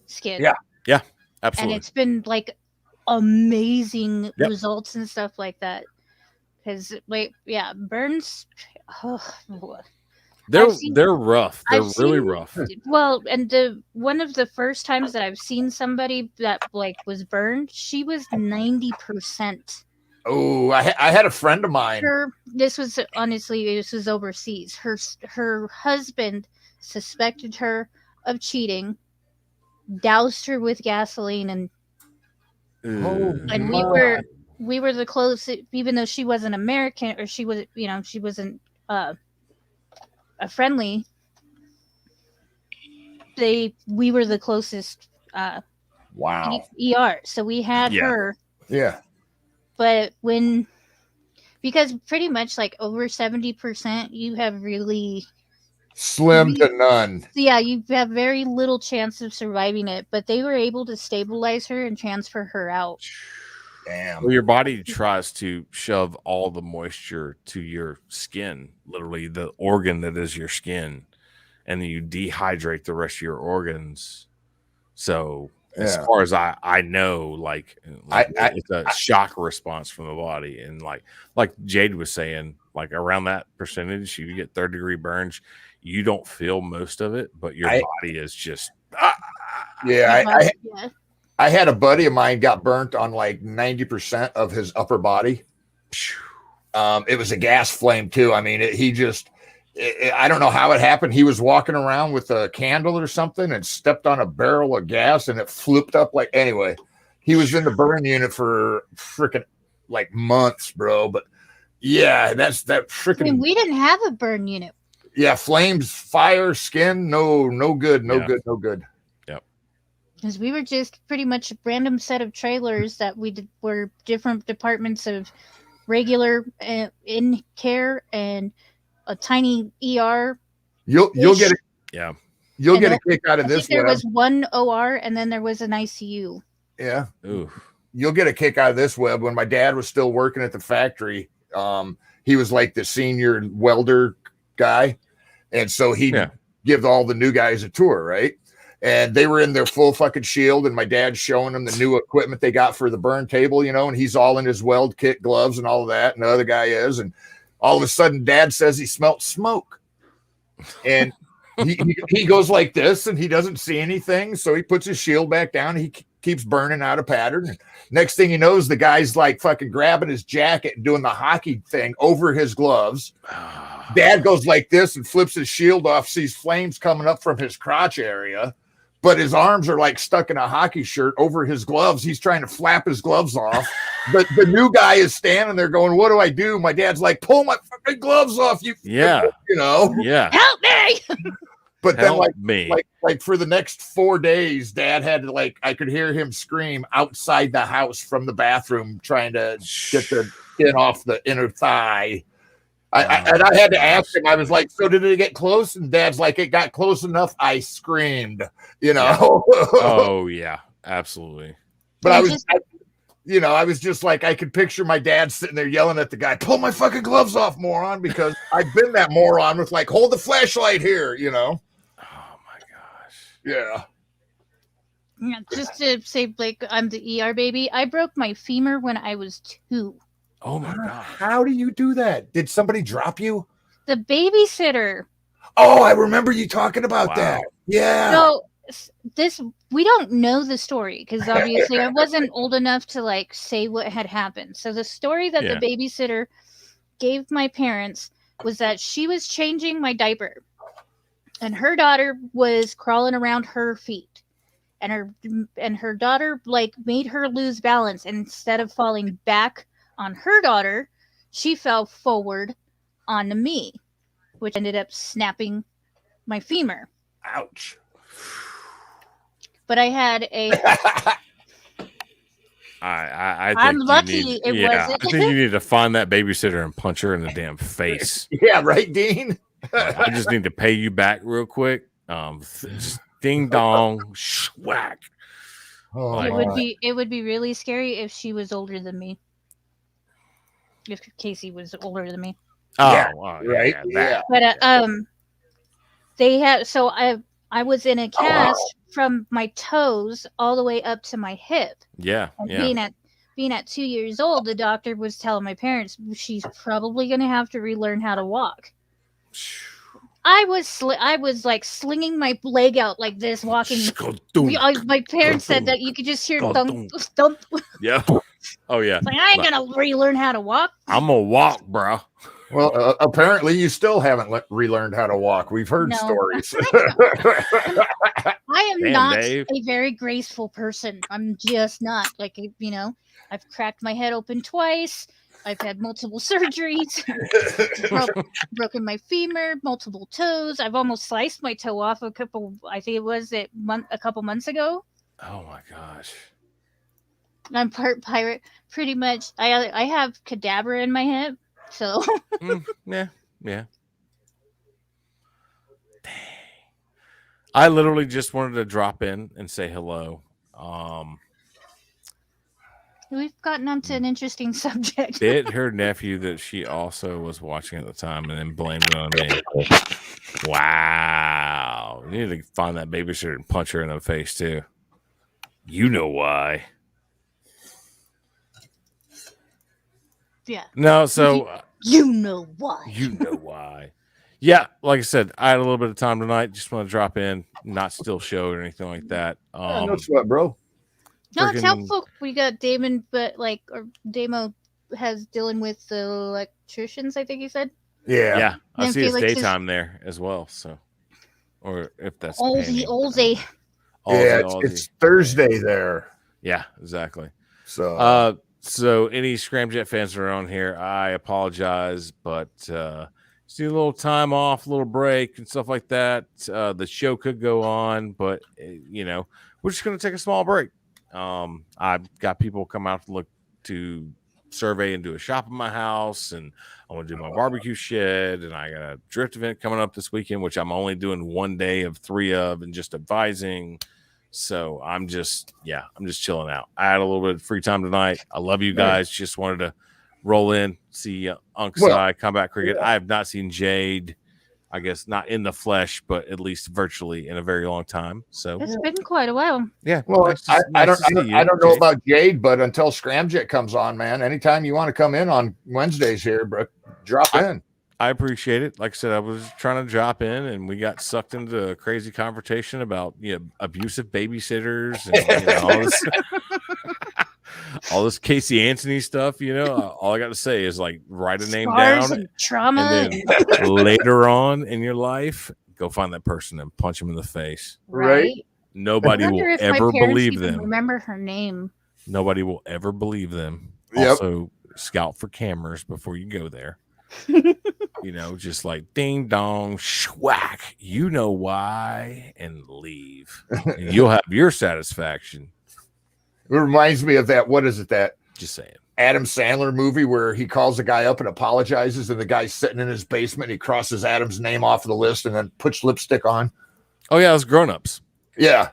Speaker 3: skin.
Speaker 2: Yeah.
Speaker 3: And
Speaker 5: Absolutely.
Speaker 3: it's been like amazing
Speaker 5: Yep.
Speaker 3: results and stuff like that. Because burns. Oh, I've seen-
Speaker 5: They're rough. They're
Speaker 3: I've
Speaker 5: really
Speaker 3: seen-
Speaker 5: rough.
Speaker 3: well, and one of the first times that I've seen somebody that like was burned, she was 90%.
Speaker 2: Oh, I had a friend of mine.
Speaker 3: This was overseas. Her husband suspected her of cheating, doused her with gasoline, and we were the closest, even though she wasn't American or she wasn't a friendly. We were the closest
Speaker 2: Wow.
Speaker 3: ER, so we had
Speaker 5: Yeah.
Speaker 3: her.
Speaker 2: Yeah.
Speaker 3: But because pretty much like over 70%, you have really,
Speaker 2: Slim to none.
Speaker 3: yeah, you have very little chance of surviving it. But they were able to stabilize her and transfer her out.
Speaker 2: Damn.
Speaker 5: Well, your body tries to shove all the moisture to your skin, literally the organ that is your skin, and then you dehydrate the rest of your organs. So as
Speaker 2: Yeah.
Speaker 5: far as I know, like
Speaker 2: I-
Speaker 5: it's a shock response from the body. And like Jade was saying, like around that percentage, you get 3rd-degree burns. You don't feel most of it, but your body is just
Speaker 2: Yeah.
Speaker 3: Yeah.
Speaker 2: I had a buddy of mine got burnt on like 90% of his upper body. It was a gas flame too. I mean, I don't know how it happened. He was walking around with a candle or something and stepped on a barrel of gas and it flipped up. Anyway, he was in the burn unit for freaking like months, bro. But yeah, that freaking,
Speaker 3: We didn't have a burn unit.
Speaker 2: yeah, flames, fire, skin, no good, no good.
Speaker 3: Because we were just pretty much a random set of trailers that were different departments of regular in care and a tiny ER.
Speaker 2: You'll get it.
Speaker 5: yeah.
Speaker 2: You'll
Speaker 3: And
Speaker 2: get a
Speaker 3: then
Speaker 2: kick out of
Speaker 3: I
Speaker 2: this
Speaker 3: think there
Speaker 2: web.
Speaker 3: was one OR and then there was an ICU.
Speaker 2: Yeah.
Speaker 5: Ooh.
Speaker 2: You'll get a kick out of this web. When my dad was still working at the factory, he was like the senior welder guy. And so he'd give all the new guys a tour, right? And they were in their full fucking shield, and my dad's showing them the new equipment they got for the burn table, and he's all in his weld kit, gloves, and all of that. And the other guy is, and all of a sudden, Dad says he smelt smoke, and he goes like this, and he doesn't see anything, so he puts his shield back down. He keeps burning out of pattern. And next thing he knows, the guy's like fucking grabbing his jacket and doing the hockey thing over his gloves. Dad goes like this and flips his shield off, sees flames coming up from his crotch area. But his arms are like stuck in a hockey shirt over his gloves. He's trying to flap his gloves off. But the new guy is standing there going, "What do I do?" My dad's like, "Pull my fucking gloves off,
Speaker 5: Yeah.
Speaker 2: Yeah.
Speaker 3: Help me!
Speaker 2: But then
Speaker 5: Help me.
Speaker 2: like for the next 4 days, Dad had to I could hear him scream outside the house from the bathroom trying to get the skin off the inner thigh. And I had to ask him. I was like, "So did it get close?" And Dad's like, "It got close enough. I screamed,
Speaker 5: Oh yeah, absolutely.
Speaker 2: But I was just like, I could picture my dad sitting there yelling at the guy, "Pull my fucking gloves off, moron!" Because I've been that moron with like, "Hold the flashlight here,"
Speaker 5: Oh my gosh.
Speaker 2: Yeah.
Speaker 3: Yeah, just to say, Blake, I'm the ER baby. I broke my femur when I was 2.
Speaker 5: Oh my gosh.
Speaker 2: How do you do that? Did somebody drop you?
Speaker 3: The babysitter.
Speaker 2: Oh, I remember you talking about that. Yeah.
Speaker 3: So we don't know the story because obviously I wasn't old enough to say what had happened. So the story that the babysitter gave my parents was that she was changing my diaper and her daughter was crawling around her feet, and her daughter made her lose balance, and instead of falling back on her daughter, she fell forward onto me, which ended up snapping my femur.
Speaker 2: Ouch.
Speaker 3: But I had a.
Speaker 5: I think
Speaker 3: I'm
Speaker 5: you
Speaker 3: lucky
Speaker 5: need,
Speaker 3: it
Speaker 5: yeah,
Speaker 3: wasn't.
Speaker 5: I think you need to find that babysitter and punch her in the damn face.
Speaker 2: Yeah, right, Dean?
Speaker 5: Like, I just need to pay you back real quick. Just ding dong, whack.
Speaker 2: Oh,
Speaker 3: It
Speaker 5: Like,
Speaker 3: would be really scary if she was older than me. If Casey was older than me.
Speaker 5: oh,
Speaker 2: Yeah,
Speaker 5: well,
Speaker 2: right,
Speaker 5: that.
Speaker 3: But they had so I was in a cast from my toes all the way up to my hip.
Speaker 5: Yeah,
Speaker 3: And
Speaker 5: yeah.
Speaker 3: being at 2 years old, the doctor was telling my parents she's probably going to have to relearn how to walk. I was like slinging my leg out like this, walking. My parents said that you could just hear thump, thump.
Speaker 5: Yeah. Oh yeah.
Speaker 3: Like, I ain't gonna relearn how to walk.
Speaker 5: I'm gonna walk, bro.
Speaker 2: Well, apparently you still haven't relearned how to walk. We've heard
Speaker 3: No.
Speaker 2: stories.
Speaker 3: I am
Speaker 5: Damn,
Speaker 3: not
Speaker 5: Dave.
Speaker 3: a very graceful person. I'm just not. Like, you know, I've cracked my head open twice. I've had multiple surgeries. Broken my femur, multiple toes. I've almost sliced my toe off I think it was a couple months ago.
Speaker 5: Oh my gosh.
Speaker 3: I'm part pirate, pretty much. I have cadaver in my hip, so
Speaker 5: Yeah. Dang. I literally just wanted to drop in and say hello.
Speaker 3: we've gotten onto an interesting subject.
Speaker 5: Bit her nephew that she also was watching at the time and then blamed it on me. Wow. You need to find that babysitter and punch her in the face too. You know why.
Speaker 3: Yeah.
Speaker 5: No, so
Speaker 3: You know why.
Speaker 5: you know why. Yeah, like I said, I had a little bit of time tonight. Just want to drop in, not still show or anything like that.
Speaker 2: No sweat, bro.
Speaker 3: No, it's
Speaker 5: freaking-
Speaker 3: helpful. We got Damon, or Damo has dealing with the electricians, I think he said.
Speaker 2: Yeah.
Speaker 5: I
Speaker 3: And
Speaker 5: see his
Speaker 3: Felix is-
Speaker 5: daytime there as well. So, or if that's
Speaker 3: Oldie.
Speaker 2: It's Thursday there.
Speaker 5: Yeah, exactly.
Speaker 2: So
Speaker 5: So any Scramjet fans that are on here, I apologize, but just need a little time off, a little break, and stuff like that. The show could go on, but we're just going to take a small break. I've got people come out to look to survey and do a shop in my house, and I want to do my barbecue shed, and I got a drift event coming up this weekend, which I'm only doing 1 day of 3 of, and just advising. So I'm just chilling out. I had a little bit of free time tonight. I love you guys. Just wanted to roll in, see Uncle Cy, Combat Cricket. I have not seen Jade, I guess not in the flesh, but at least virtually in a very long time. So
Speaker 3: It's been quite a while.
Speaker 5: yeah.
Speaker 2: well,
Speaker 5: I
Speaker 2: I don't know about Jade, but until Scramjet comes on, man, anytime you want to come in on Wednesdays here, bro, drop in.
Speaker 5: I appreciate it. Like I said, I was trying to drop in, and we got sucked into a crazy conversation about abusive babysitters and all this, all this Casey Anthony stuff. All I got to say is like write a name
Speaker 3: Scars
Speaker 5: down,
Speaker 3: and trauma.
Speaker 5: and then later on in your life, go find that person and punch them in the face.
Speaker 3: right?
Speaker 5: Nobody
Speaker 3: I
Speaker 5: will
Speaker 3: wonder if my
Speaker 5: ever
Speaker 3: parents
Speaker 5: believe
Speaker 3: even
Speaker 5: them.
Speaker 3: remember her name.
Speaker 5: Nobody will ever believe them.
Speaker 2: Yep.
Speaker 5: Also, scout for cameras before you go there. Just like ding dong, schwack. You know why, and leave. And you'll have your satisfaction.
Speaker 2: It reminds me of that. What is it? That
Speaker 5: Just saying.
Speaker 2: Adam Sandler movie where he calls the guy up and apologizes, and the guy's sitting in his basement. He crosses Adam's name off the list and then puts lipstick on.
Speaker 5: Oh yeah, it was Grown Ups.
Speaker 2: Yeah,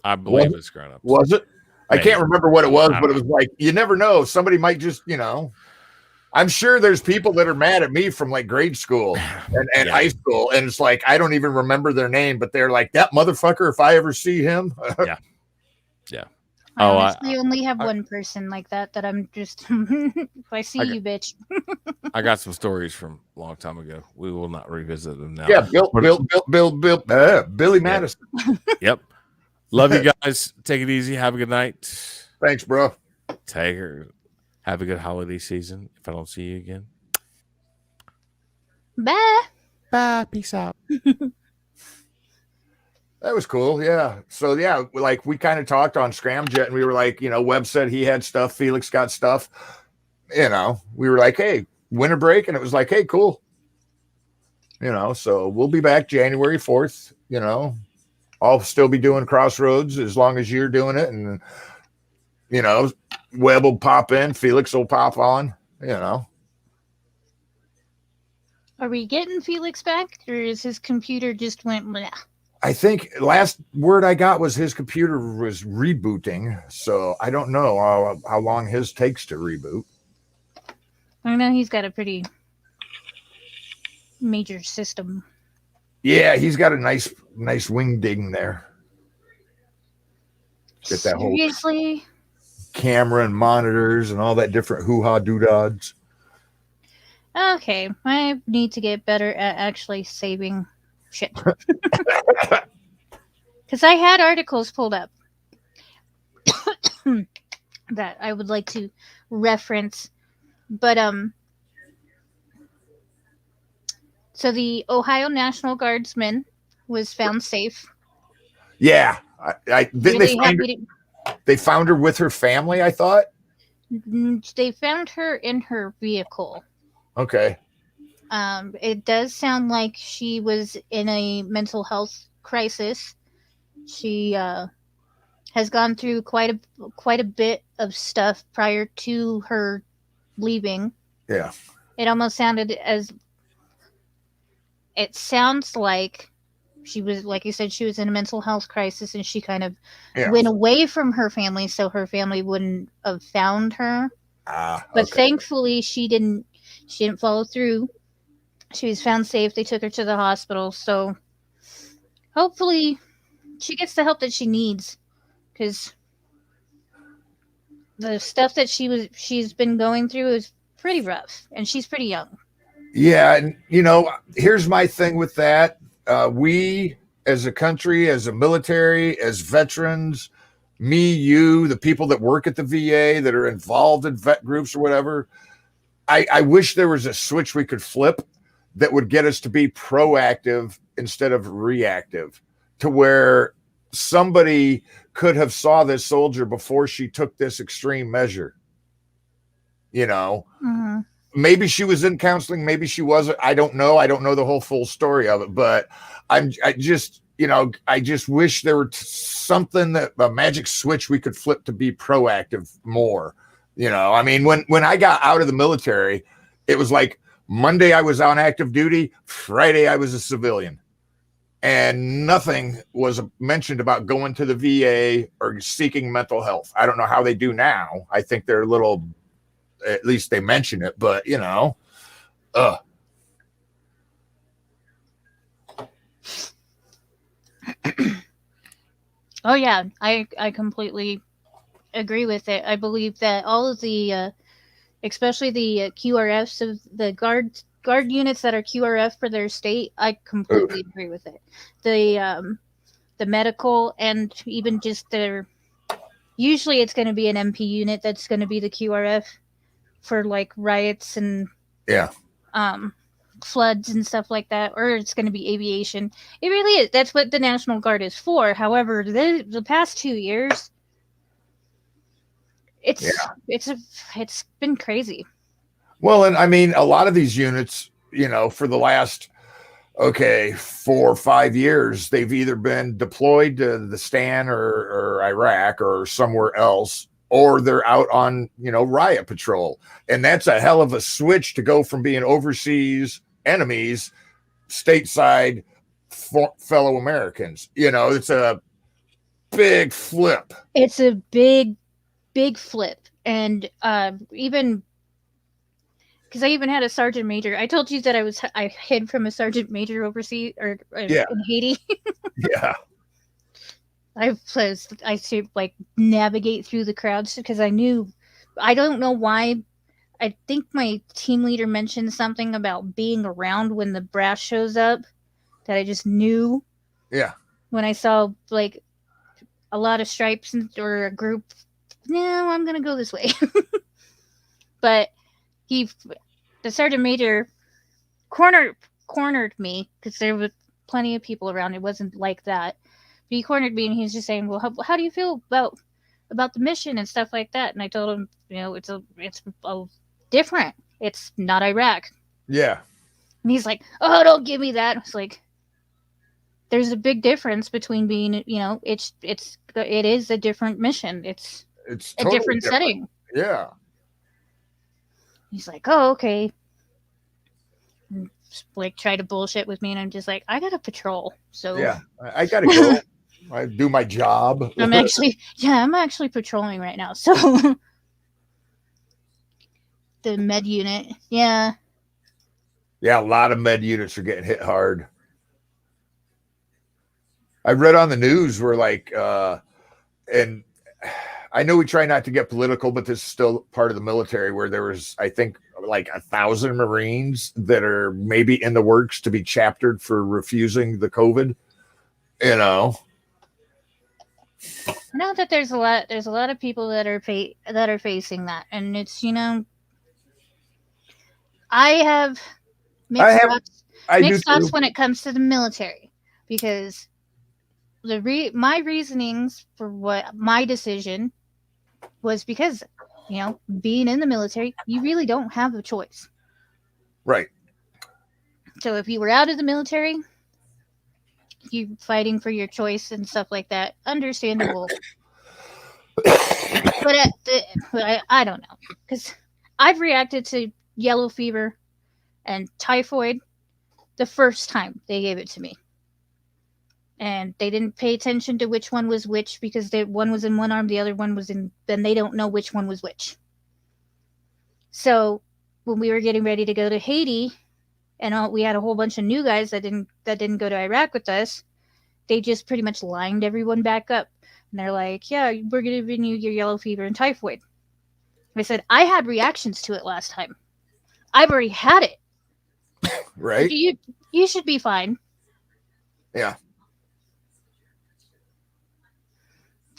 Speaker 5: I believe it's Grown Ups.
Speaker 2: was it? I
Speaker 5: Maybe.
Speaker 2: can't remember what it was,
Speaker 5: I
Speaker 2: but
Speaker 5: don't
Speaker 2: it was like you never know. Somebody might just I'm sure there's people that are mad at me from like grade school and
Speaker 5: Yeah.
Speaker 2: high school, and it's like I don't even remember their name, but they're like that motherfucker. If I ever see him,
Speaker 3: I
Speaker 5: Oh,
Speaker 3: honestly only have one person like that I'm just. If I see you, bitch.
Speaker 5: I got some stories from a long time ago. We will not revisit them now.
Speaker 2: yeah, Billy Madison.
Speaker 5: Yep. Love you guys. Take it easy. Have a good night.
Speaker 2: Thanks, bro.
Speaker 5: Take her. Have a good holiday season. If I don't see you again.
Speaker 3: Bye.
Speaker 5: Bye. Peace out.
Speaker 2: That was cool. Yeah. So yeah, like we kind of talked on Scramjet, and we were like, Webb said he had stuff. Felix got stuff. We were like, hey, winter break, and it was like, hey, cool. So we'll be back January 4th. I'll still be doing Crossroads as long as you're doing it, and Webb will pop in, Felix will pop on.
Speaker 3: Are we getting Felix back, or is his computer just went blah?
Speaker 2: I think last word I got was his computer was rebooting, so I don't know how long his takes to reboot.
Speaker 3: I know he's got a pretty major system.
Speaker 2: Yeah, he's got a nice wing ding there. Get that whole
Speaker 3: Seriously?
Speaker 2: camera and monitors and all that different hoo-ha doodads.
Speaker 3: Okay, I need to get better at actually saving shit. Because I had articles pulled up that I would like to reference. But, so the Ohio National Guardsman was found safe.
Speaker 2: Yeah.
Speaker 3: Really happy
Speaker 2: they found her with her family, I thought.
Speaker 3: They found her in her vehicle.
Speaker 2: Okay.
Speaker 3: It does sound like she was in a mental health crisis. She has gone through quite a bit of stuff prior to her leaving.
Speaker 2: Yeah.
Speaker 3: It almost sounded as it sounds like she was, like you said, she was in a mental health crisis, and she kind of went away from her family so her family wouldn't have found her. But thankfully she didn't follow through. She was found safe. They took her to the hospital, so hopefully she gets the help that she needs, because the stuff that she's been going through is pretty rough, and she's pretty young.
Speaker 2: Yeah, and here's my thing with that. We as a country, as a military, as veterans, me, you, the people that work at the VA that are involved in vet groups or whatever, I wish there was a switch we could flip that would get us to be proactive instead of reactive, to where somebody could have saw this soldier before she took this extreme measure.
Speaker 3: Mm-hmm.
Speaker 2: Maybe she was in counseling, maybe she wasn't. I don't know the whole full story of it, but I just wish there were something, that a magic switch we could flip to be proactive more. I mean, when I got out of the military, it was like Monday I was on active duty, Friday I was a civilian, and nothing was mentioned about going to the VA or seeking mental health. I don't know how they do now. I think they're a little, at least they mention it, but
Speaker 3: Oh yeah, I completely agree with it. I believe that all of the especially the QRFs of the guard units that are QRF for their state, I completely agree with it. The medical, and even just their, usually it's going to be an MP unit that's going to be the QRF for like riots and floods and stuff like that, or it's going to be aviation. It really is. That's what the National Guard is for. However, the past 2 years, it's been crazy.
Speaker 2: Well, and I mean, a lot of these units, for the last 4 or 5 years, they've either been deployed to the Stan or Iraq or somewhere else, or they're out on riot patrol. And that's a hell of a switch to go from being overseas enemies stateside fellow Americans. It's a big flip.
Speaker 3: It's a big flip. And even because I even had a sergeant major. I told you that I hid from a sergeant major overseas or in Haiti.
Speaker 2: Yeah.
Speaker 3: I should like navigate through the crowds because I knew, I don't know why. I think my team leader mentioned something about being around when the brass shows up, that I just knew.
Speaker 2: Yeah.
Speaker 3: When I saw like a lot of stripes or a group, no, I'm going to go this way. But the sergeant major cornered me because there was plenty of people around. It wasn't like that. But he cornered me and he was just saying, well, how do you feel about the mission and stuff like that? And I told him, it's different. It's not Iraq.
Speaker 2: Yeah.
Speaker 3: And he's like, "Oh, don't give me that." It's like, there's a big difference between being, it is a different mission. It's
Speaker 2: It's
Speaker 3: a
Speaker 2: totally
Speaker 3: different setting.
Speaker 2: Yeah.
Speaker 3: He's like, "Oh, okay." And like try to bullshit with me, and I'm just like, I got to patrol. So
Speaker 2: Yeah. I got to go. I do my job.
Speaker 3: I'm actually patrolling right now. So the med unit, yeah.
Speaker 2: Yeah, a lot of med units are getting hit hard. I read on the news where and I know we try not to get political, but this is still part of the military where there was, I think, like 1,000 Marines that are maybe in the works to be chaptered for refusing the COVID. You know,
Speaker 3: I know that there's a lot of people that are facing that, and it's I have mixed thoughts.
Speaker 2: I do
Speaker 3: Mixed thoughts
Speaker 2: too.
Speaker 3: when it comes to the military, because my reasonings for what my decision was because being in the military, you really don't have a choice.
Speaker 2: Right.
Speaker 3: So if you were out of the military, you fighting for your choice and stuff like that, understandable. But I don't know, because I've reacted to yellow fever and typhoid the first time they gave it to me, and they didn't pay attention to which one was which, because one was in one arm, the other one was in. Then they don't know which one was which. So when we were getting ready to go to Haiti, and we had a whole bunch of new guys that didn't go to Iraq with us, they just pretty much lined everyone back up. And they're like, "Yeah, we're giving you your yellow fever and typhoid." I said, "I had reactions to it last time. I've already had it.
Speaker 2: Right.
Speaker 3: You should be fine."
Speaker 2: Yeah.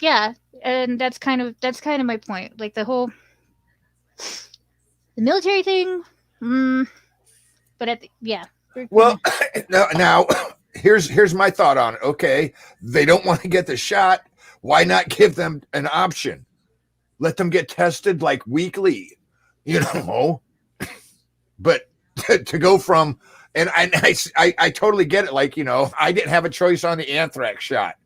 Speaker 3: Yeah, and that's kind of my point. Like the military thing. But
Speaker 2: Well, now here's my thought on it. Okay, they don't want to get the shot. Why not give them an option? Let them get tested like weekly, But to go from, and I totally get it. Like, I didn't have a choice on the anthrax shot.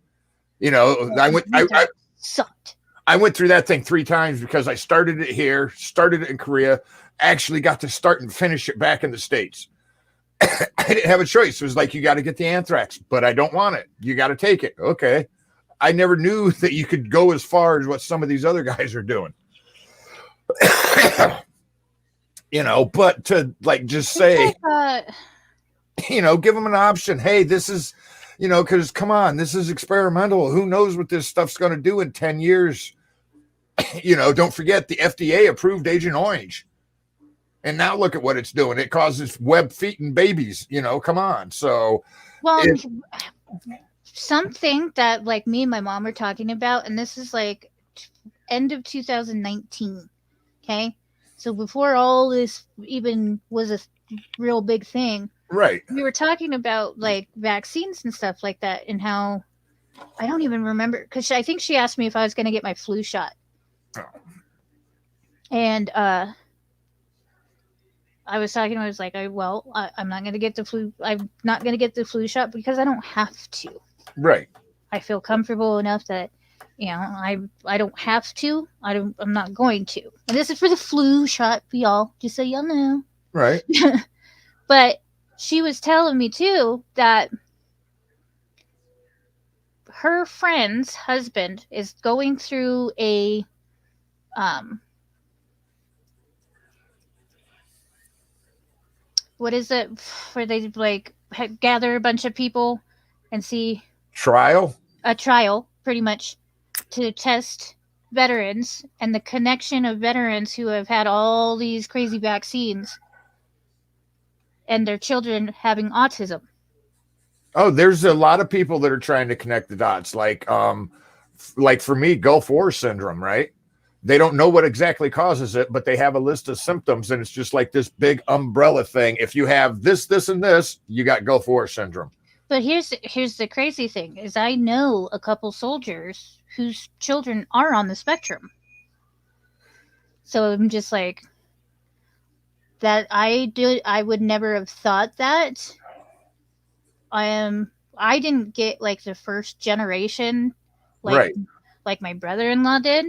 Speaker 2: I
Speaker 3: sucked.
Speaker 2: I went through that thing 3 times because I started it here, started it in Korea, actually got to start and finish it back in the States. I didn't have a choice. It was like, you got to get the anthrax, but I don't want it. You got to take it. Okay. I never knew that you could go as far as what some of these other guys are doing. But to just say, give them an option. Hey, this is, because come on, this is experimental. Who knows what this stuff's going to do in 10 years? Don't forget the FDA approved Agent Orange. And now look at what it's doing. It causes web feet in babies, come on. So,
Speaker 3: something that like me and my mom were talking about, and this is like end of 2019. Okay. So before all this even was a real big thing,
Speaker 2: right?
Speaker 3: We were talking about like vaccines and stuff like that, and how I don't even remember, because I think she asked me if I was going to get my flu shot, and I was talking. I was like, I'm not going to get the flu. I'm not going to get the flu shot because I don't have to.
Speaker 2: Right.
Speaker 3: I feel comfortable enough that I don't have to. I'm not going to. And this is for the flu shot, y'all, just so y'all know.
Speaker 2: Right.
Speaker 3: But she was telling me too that her friend's husband is going through a what is it where they like gather a bunch of people and see a trial pretty much to test veterans and the connection of veterans who have had all these crazy vaccines and their children having autism.
Speaker 2: Oh, there's a lot of people that are trying to connect the dots. Like for me, Gulf War syndrome, right? They don't know what exactly causes it, but they have a list of symptoms, and it's just like this big umbrella thing. If you have this, this, and this, you got Gulf War syndrome.
Speaker 3: But here's the crazy thing is I know a couple soldiers whose children are on the spectrum. So I'm just like, that I would never have thought that. I didn't get like the first generation, like
Speaker 2: Right.
Speaker 3: like my brother-in-law did.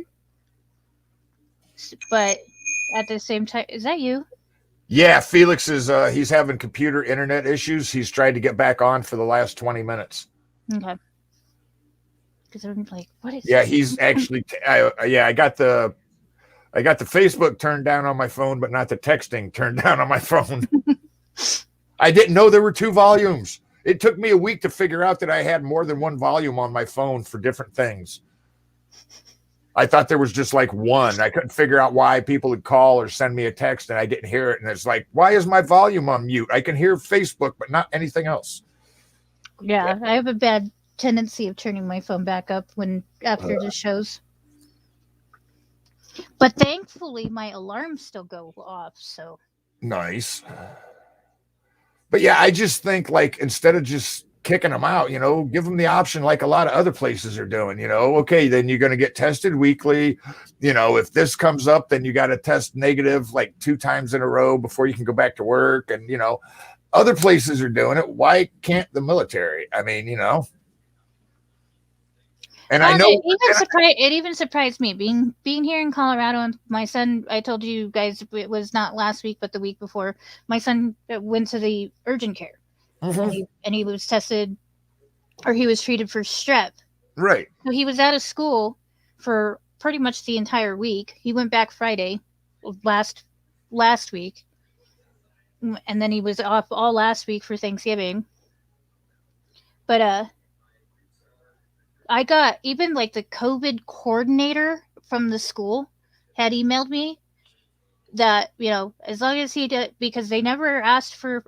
Speaker 3: But at the same time, is that you?
Speaker 2: Yeah, Felix is he's having computer internet issues. He's tried to get back on for the last 20 minutes.
Speaker 3: Okay. Because I'm like, what is?
Speaker 2: Yeah, he's actually I got the Facebook turned down on my phone, but not the texting turned down on my phone. I didn't know there were 2 volumes. It took me a week to figure out that I had more than 1 volume on my phone for different things. I thought there was just like 1. I couldn't figure out why people would call or send me a text and I didn't hear it. And it's like, why is my volume on mute? I can hear Facebook, but not anything else.
Speaker 3: Yeah, I have a bad tendency of turning my phone back up after the shows. But thankfully, my alarms still go off. So
Speaker 2: Nice. But yeah, I just think like instead of just kicking them out, give them the option like a lot of other places are doing, okay, then you're going to get tested weekly. If this comes up, then you got to test negative like 2 times in a row before you can go back to work. And, other places are doing it. Why can't the military? I mean, and I know
Speaker 3: it even surprised me being here in Colorado. And my son, I told you guys it was not last week, but the week before, my son went to the urgent care.
Speaker 2: Mhm.
Speaker 3: And he was tested, or he was treated for strep.
Speaker 2: Right.
Speaker 3: So he was out of school for pretty much the entire week. He went back Friday last week, and then he was off all last week for Thanksgiving. But I got even like the COVID coordinator from the school had emailed me that as long as he did, because they never asked for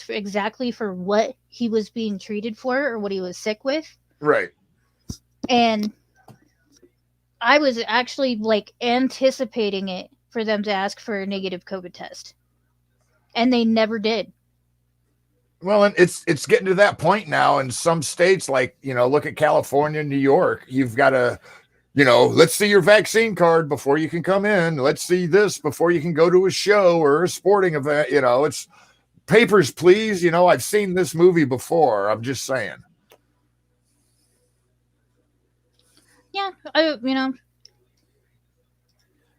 Speaker 3: exactly for what he was being treated for or what he was sick with.
Speaker 2: Right.
Speaker 3: And I was actually like anticipating it for them to ask for a negative COVID test, and they never did.
Speaker 2: Well, and it's getting to that point now in some states, like, look at California, New York. You've got to, let's see your vaccine card before you can come in. Let's see this before you can go to a show or a sporting event. It's papers, please. I've seen this movie before. I'm just saying.
Speaker 3: Yeah,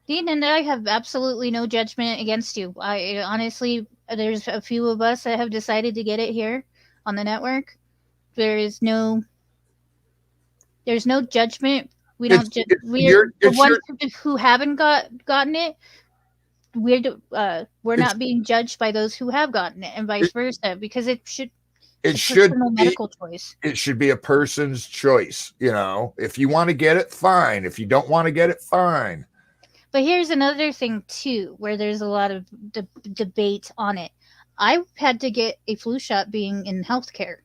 Speaker 3: Dean and I have absolutely no judgment against you. I honestly, there's a few of us that have decided to get it here on the network. There's no judgment. We don't. We're the ones who haven't gotten it. We're not being judged by those who have gotten it, and vice versa, because it should. It's a personal medical choice.
Speaker 2: It should be a person's choice. If you want to get it, fine. If you don't want to get it, fine.
Speaker 3: But here's another thing too, where there's a lot of debate on it. I had to get a flu shot being in healthcare.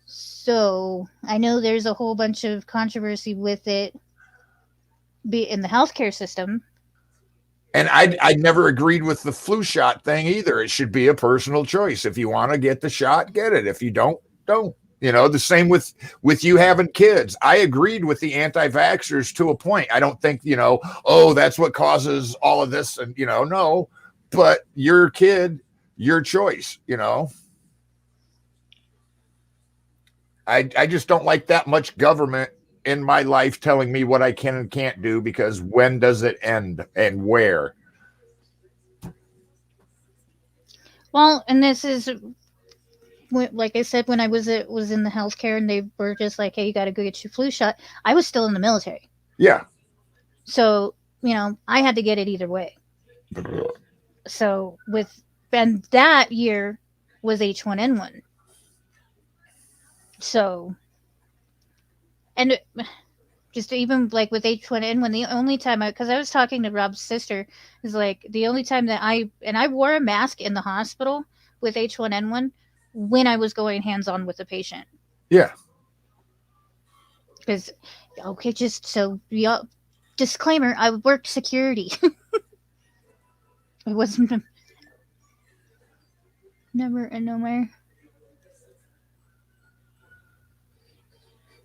Speaker 3: So I know there's a whole bunch of controversy with it be in the healthcare system.
Speaker 2: And I never agreed with the flu shot thing either. It should be a personal choice. If you want to get the shot, get it. If you don't, don't. The same with you having kids. I agreed with the anti-vaxxers to a point. I don't think, that's what causes all of this. And, no, but your kid, your choice, I just don't like that much government in my life telling me what I can and can't do, because when does it end and where?
Speaker 3: Well, and this is, like I said, when I was in the healthcare and they were just like, hey, you got to go get your flu shot. I was still in the military.
Speaker 2: Yeah.
Speaker 3: So, I had to get it either way. So and that year was H1N1. So, and just even like with H1N1, the only time because I was talking to Rob's sister, is like the only time that I wore a mask in the hospital with H1N1 when I was going hands-on with the patient.
Speaker 2: Yeah.
Speaker 3: Because, okay, just so y'all, disclaimer, I worked security. It wasn't never and nowhere.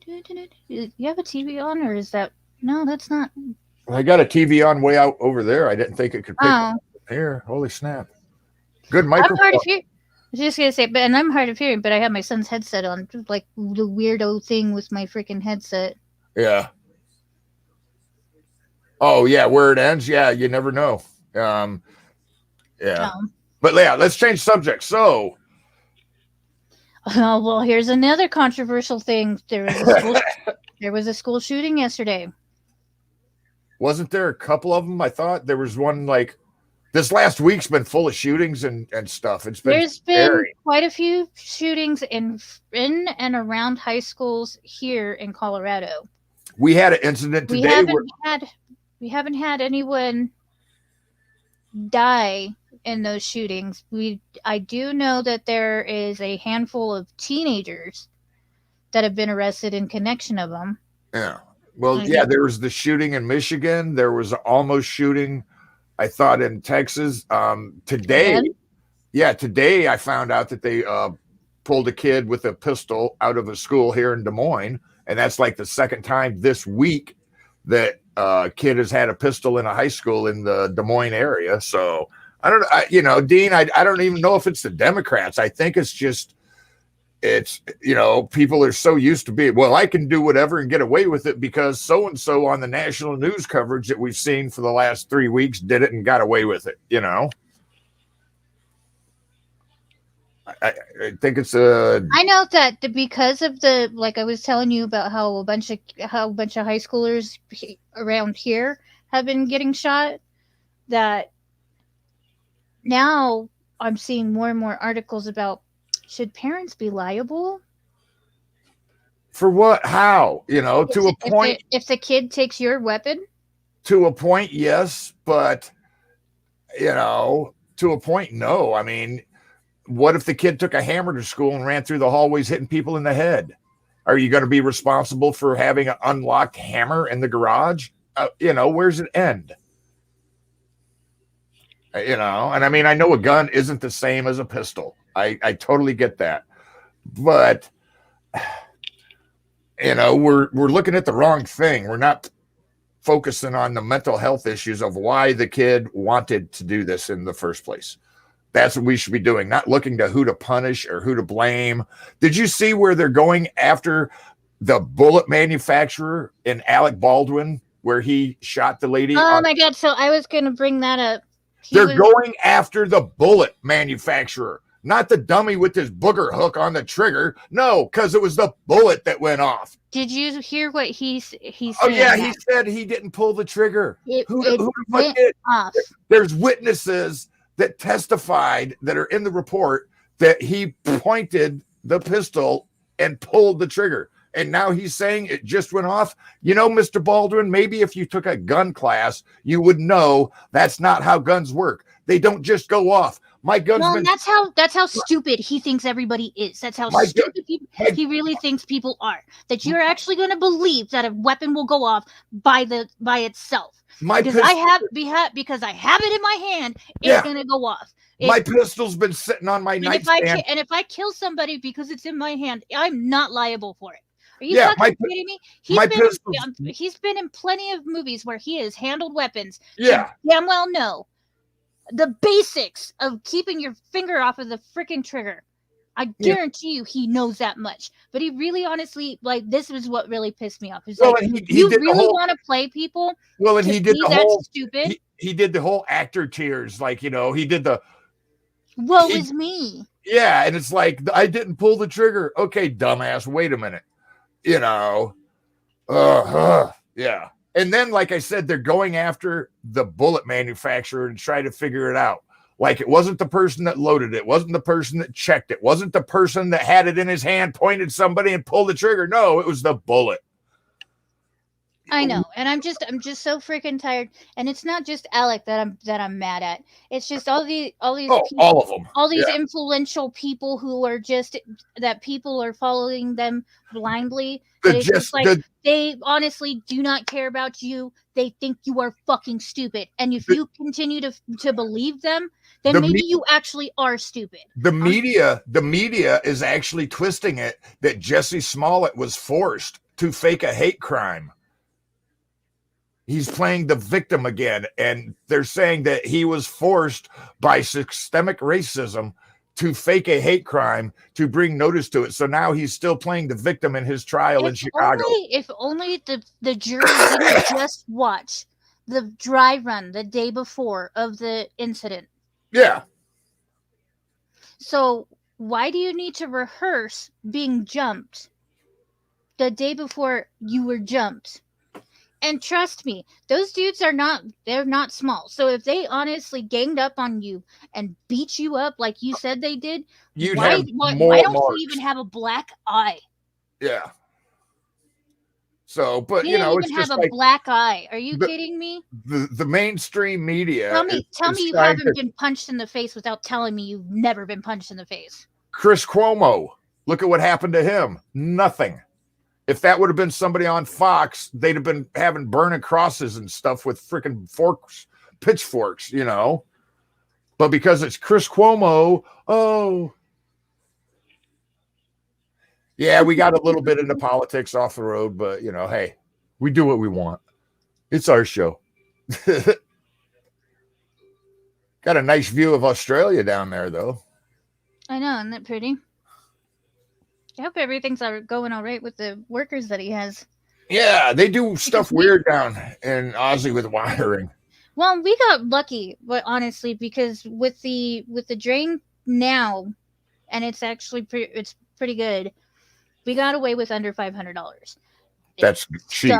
Speaker 3: You have a TV on, or is that no? That's not.
Speaker 2: I got a TV on way out over there. I didn't think it could pick
Speaker 3: Oh,
Speaker 2: up here. Holy snap! Good
Speaker 3: I'm
Speaker 2: microphone.
Speaker 3: hard of hearing. I was just gonna say, but and I'm hard of hearing, but I have my son's headset on, like the weirdo thing with my freaking headset.
Speaker 2: Yeah. Oh yeah, where it ends. Yeah, you never know. Yeah.
Speaker 3: Um,
Speaker 2: But yeah, let's change subject. So
Speaker 3: well, here's another controversial thing. There was a school shooting yesterday.
Speaker 2: wasn't there a couple of them? I thought there was one like this last week's been full of shootings and stuff. It's been
Speaker 3: There's been
Speaker 2: scary.
Speaker 3: quite a few shootings in and around high schools here in Colorado.
Speaker 2: We had an incident
Speaker 3: We
Speaker 2: today where
Speaker 3: haven't had anyone die in those shootings. I do know that there is a handful of teenagers that have been arrested in connection of them.
Speaker 2: yeah. Well, yeah, there was the shooting in Michigan. There was an almost shooting, I thought, in Texas. Today,
Speaker 3: Again?
Speaker 2: yeah, today I found out that they pulled a kid with a pistol out of a school here in Des Moines, and that's like the second time this week that kid has had a pistol in a high school in the Des Moines area. So I don't, Dean, I don't even know if it's the Democrats. I think it's just. It's, people are so used to being, well, I can do whatever and get away with it because so-and-so on the national news coverage that we've seen for the last 3 weeks did it and got away with it, I think it's
Speaker 3: I know that because of the, like I was telling you about how a bunch of high schoolers around here have been getting shot, that now I'm seeing more and more articles about, should parents be liable?
Speaker 2: for what, how, to a point,
Speaker 3: If the kid takes your weapon?
Speaker 2: to a point, yes, but to a point, no. I mean, what if the kid took a hammer to school and ran through the hallways hitting people in the head? Are you going to be responsible for having an unlocked hammer in the garage? Where's it end? And I mean, I know a gun isn't the same as a pistol. I totally get that. But, we're looking at the wrong thing. We're not focusing on the mental health issues of why the kid wanted to do this in the first place. That's what we should be doing, not looking to who to punish or who to blame. Did you see where they're going after the bullet manufacturer in Alec Baldwin, where he shot the lady?
Speaker 3: Oh my God. So I was going to bring that up.
Speaker 2: They're going after the bullet manufacturer, not the dummy with his booger hook on the trigger. No, because it was the bullet that went off.
Speaker 3: Did you hear what he said?
Speaker 2: Oh yeah, he said he didn't pull the trigger. Who
Speaker 3: went
Speaker 2: did?
Speaker 3: off.
Speaker 2: There's witnesses that testified that are in the report that he pointed the pistol and pulled the trigger. And now he's saying it just went off. Mr. Baldwin, maybe if you took a gun class, you would know that's not how guns work. They don't just go off. My gun's
Speaker 3: Well,
Speaker 2: been...
Speaker 3: that's how stupid he thinks everybody is. That's how stupid he really thinks people are. That you're actually going to believe that a weapon will go off by itself. Because I have it in my hand, it's going to go off.
Speaker 2: My pistol's been sitting on my nightstand.
Speaker 3: And if I kill somebody because it's in my hand, I'm not liable for it. Are you fucking kidding me? He's been in plenty of movies where he has handled weapons.
Speaker 2: Yeah.
Speaker 3: Damn well know the basics of keeping your finger off of the freaking trigger. I guarantee you he knows that much. But he really honestly, this is what really pissed me off. He's you really want to play people?
Speaker 2: Well, and he did the whole
Speaker 3: stupid.
Speaker 2: He did the whole actor tears. He did the
Speaker 3: woe is me.
Speaker 2: Yeah, and it's like, I didn't pull the trigger. Okay, dumbass, wait a minute. Yeah. And then, like I said, they're going after the bullet manufacturer and try to figure it out. Like, it wasn't the person that loaded it, wasn't the person that checked it, wasn't the person that had it in his hand, pointed somebody and pulled the trigger. No, it was the bullet.
Speaker 3: I know, and I'm just so freaking tired. And it's not just Alec that I'm mad at. It's just all these people,
Speaker 2: all of them,
Speaker 3: all these influential people who are that people are following them blindly. They honestly do not care about you. They think you are fucking stupid, and if you continue to believe them, then maybe you actually are stupid.
Speaker 2: The media is actually twisting it that Jesse Smollett was forced to fake a hate crime. He's playing the victim again, and they're saying that he was forced by systemic racism to fake a hate crime to bring notice to it. So now he's still playing the victim in his trial in Chicago.
Speaker 3: If only the jury didn't just watch the dry run the day before of the incident.
Speaker 2: Yeah.
Speaker 3: So why do you need to rehearse being jumped the day before you were jumped? And trust me, those dudes they're not small. So if they honestly ganged up on you and beat you up like you said they did, why don't you even have a black eye?
Speaker 2: Yeah. So, but
Speaker 3: You
Speaker 2: you know,
Speaker 3: didn't
Speaker 2: it's
Speaker 3: even
Speaker 2: just
Speaker 3: have a
Speaker 2: like
Speaker 3: black eye. Are you kidding me?
Speaker 2: the mainstream media.
Speaker 3: Tell me you haven't been punched in the face without telling me you've never been punched in the face.
Speaker 2: Chris Cuomo, look at what happened to him. Nothing. If that would have been somebody on Fox, they'd have been having burning crosses and stuff with freaking pitchforks, you know. But because it's Chris Cuomo, oh. Yeah, we got a little bit into politics off the road, but, you know, hey, we do what we want. It's our show. Got a nice view of Australia down there, though.
Speaker 3: I know, isn't that pretty? I hope everything's going all right with the workers that he has.
Speaker 2: Yeah, they do stuff weird down in Aussie with wiring.
Speaker 3: Well, we got lucky, but honestly, because with the drain now, and it's actually it's pretty good. We got away with under $500.
Speaker 2: That's cheap.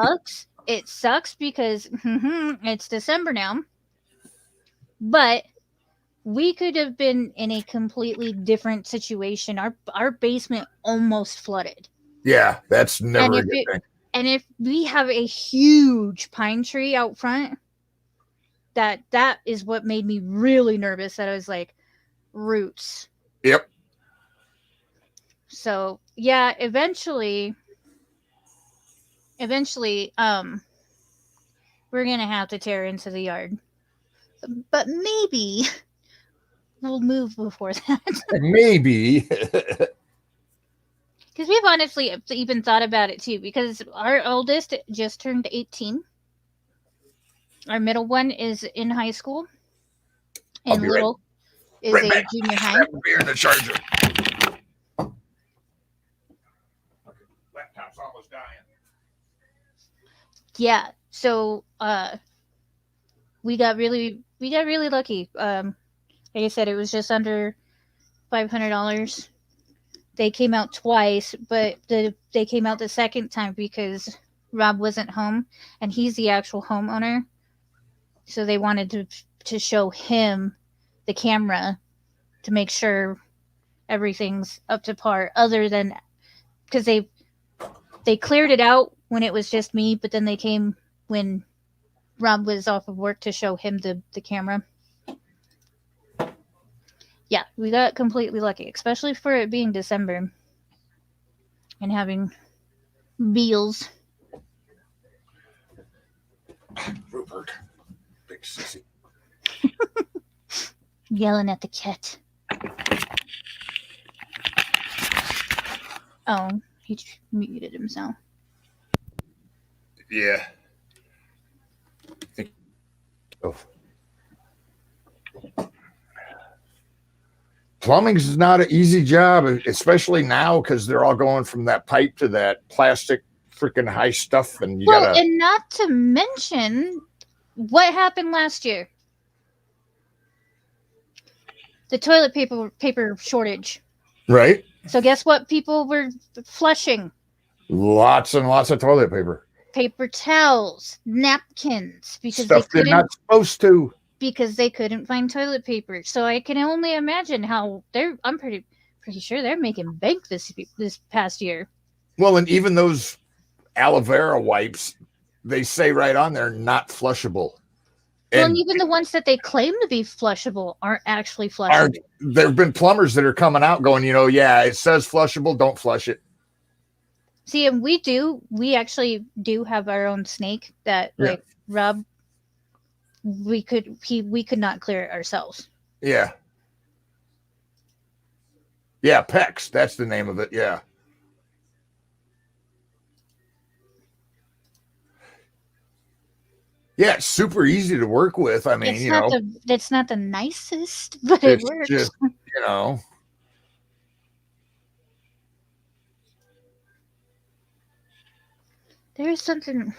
Speaker 3: It sucks because it's December now, but we could have been in a completely different situation. Our basement almost flooded.
Speaker 2: Yeah, that's never a good thing.
Speaker 3: And if we have a huge pine tree out front, that is what made me really nervous. That I was like, roots.
Speaker 2: Yep.
Speaker 3: So yeah, eventually, we're gonna have to tear into the yard, but maybe we'll move before that.
Speaker 2: Maybe.
Speaker 3: Because we've honestly even thought about it too. Because our oldest just turned 18. Our middle one is in high school, and little is a junior high.
Speaker 2: Beer in the charger. Laptop's almost dying.
Speaker 3: Yeah, so we got really lucky. Like I said, it was just under $500. They came out twice, but they came out the second time because Rob wasn't home, and he's the actual homeowner. So they wanted to show him the camera to make sure everything's up to par. Other than because they cleared it out when it was just me, but then they came when Rob was off of work to show him the camera. Yeah, we got completely lucky, especially for it being December and having beals.
Speaker 2: Rupert, big sissy.
Speaker 3: Yelling at the cat. Oh, he muted himself.
Speaker 2: Yeah. Oh. Plumbing is not an easy job, especially now because they're all going from that pipe to that plastic freaking high stuff, and
Speaker 3: and not to mention what happened last year. The toilet paper shortage.
Speaker 2: Right.
Speaker 3: So guess what people were flushing?
Speaker 2: Lots and lots of toilet paper.
Speaker 3: Paper towels, napkins, because
Speaker 2: stuff they're not supposed to.
Speaker 3: Because they couldn't find toilet paper. So I can only imagine how I'm pretty sure they're making bank this past year.
Speaker 2: Well, and even those aloe vera wipes, they say right on there, not flushable.
Speaker 3: And even the ones that they claim to be flushable aren't actually flushable.
Speaker 2: There have been plumbers that are coming out going, yeah, it says flushable, don't flush it.
Speaker 3: See, and we actually do have our own snake that, like, Rob, we could not clear it ourselves.
Speaker 2: Yeah. Yeah, PEX, that's the name of it, yeah. Yeah, it's super easy to work with. I mean,
Speaker 3: It's not the nicest, but it
Speaker 2: it's
Speaker 3: works.
Speaker 2: just,
Speaker 3: There's something.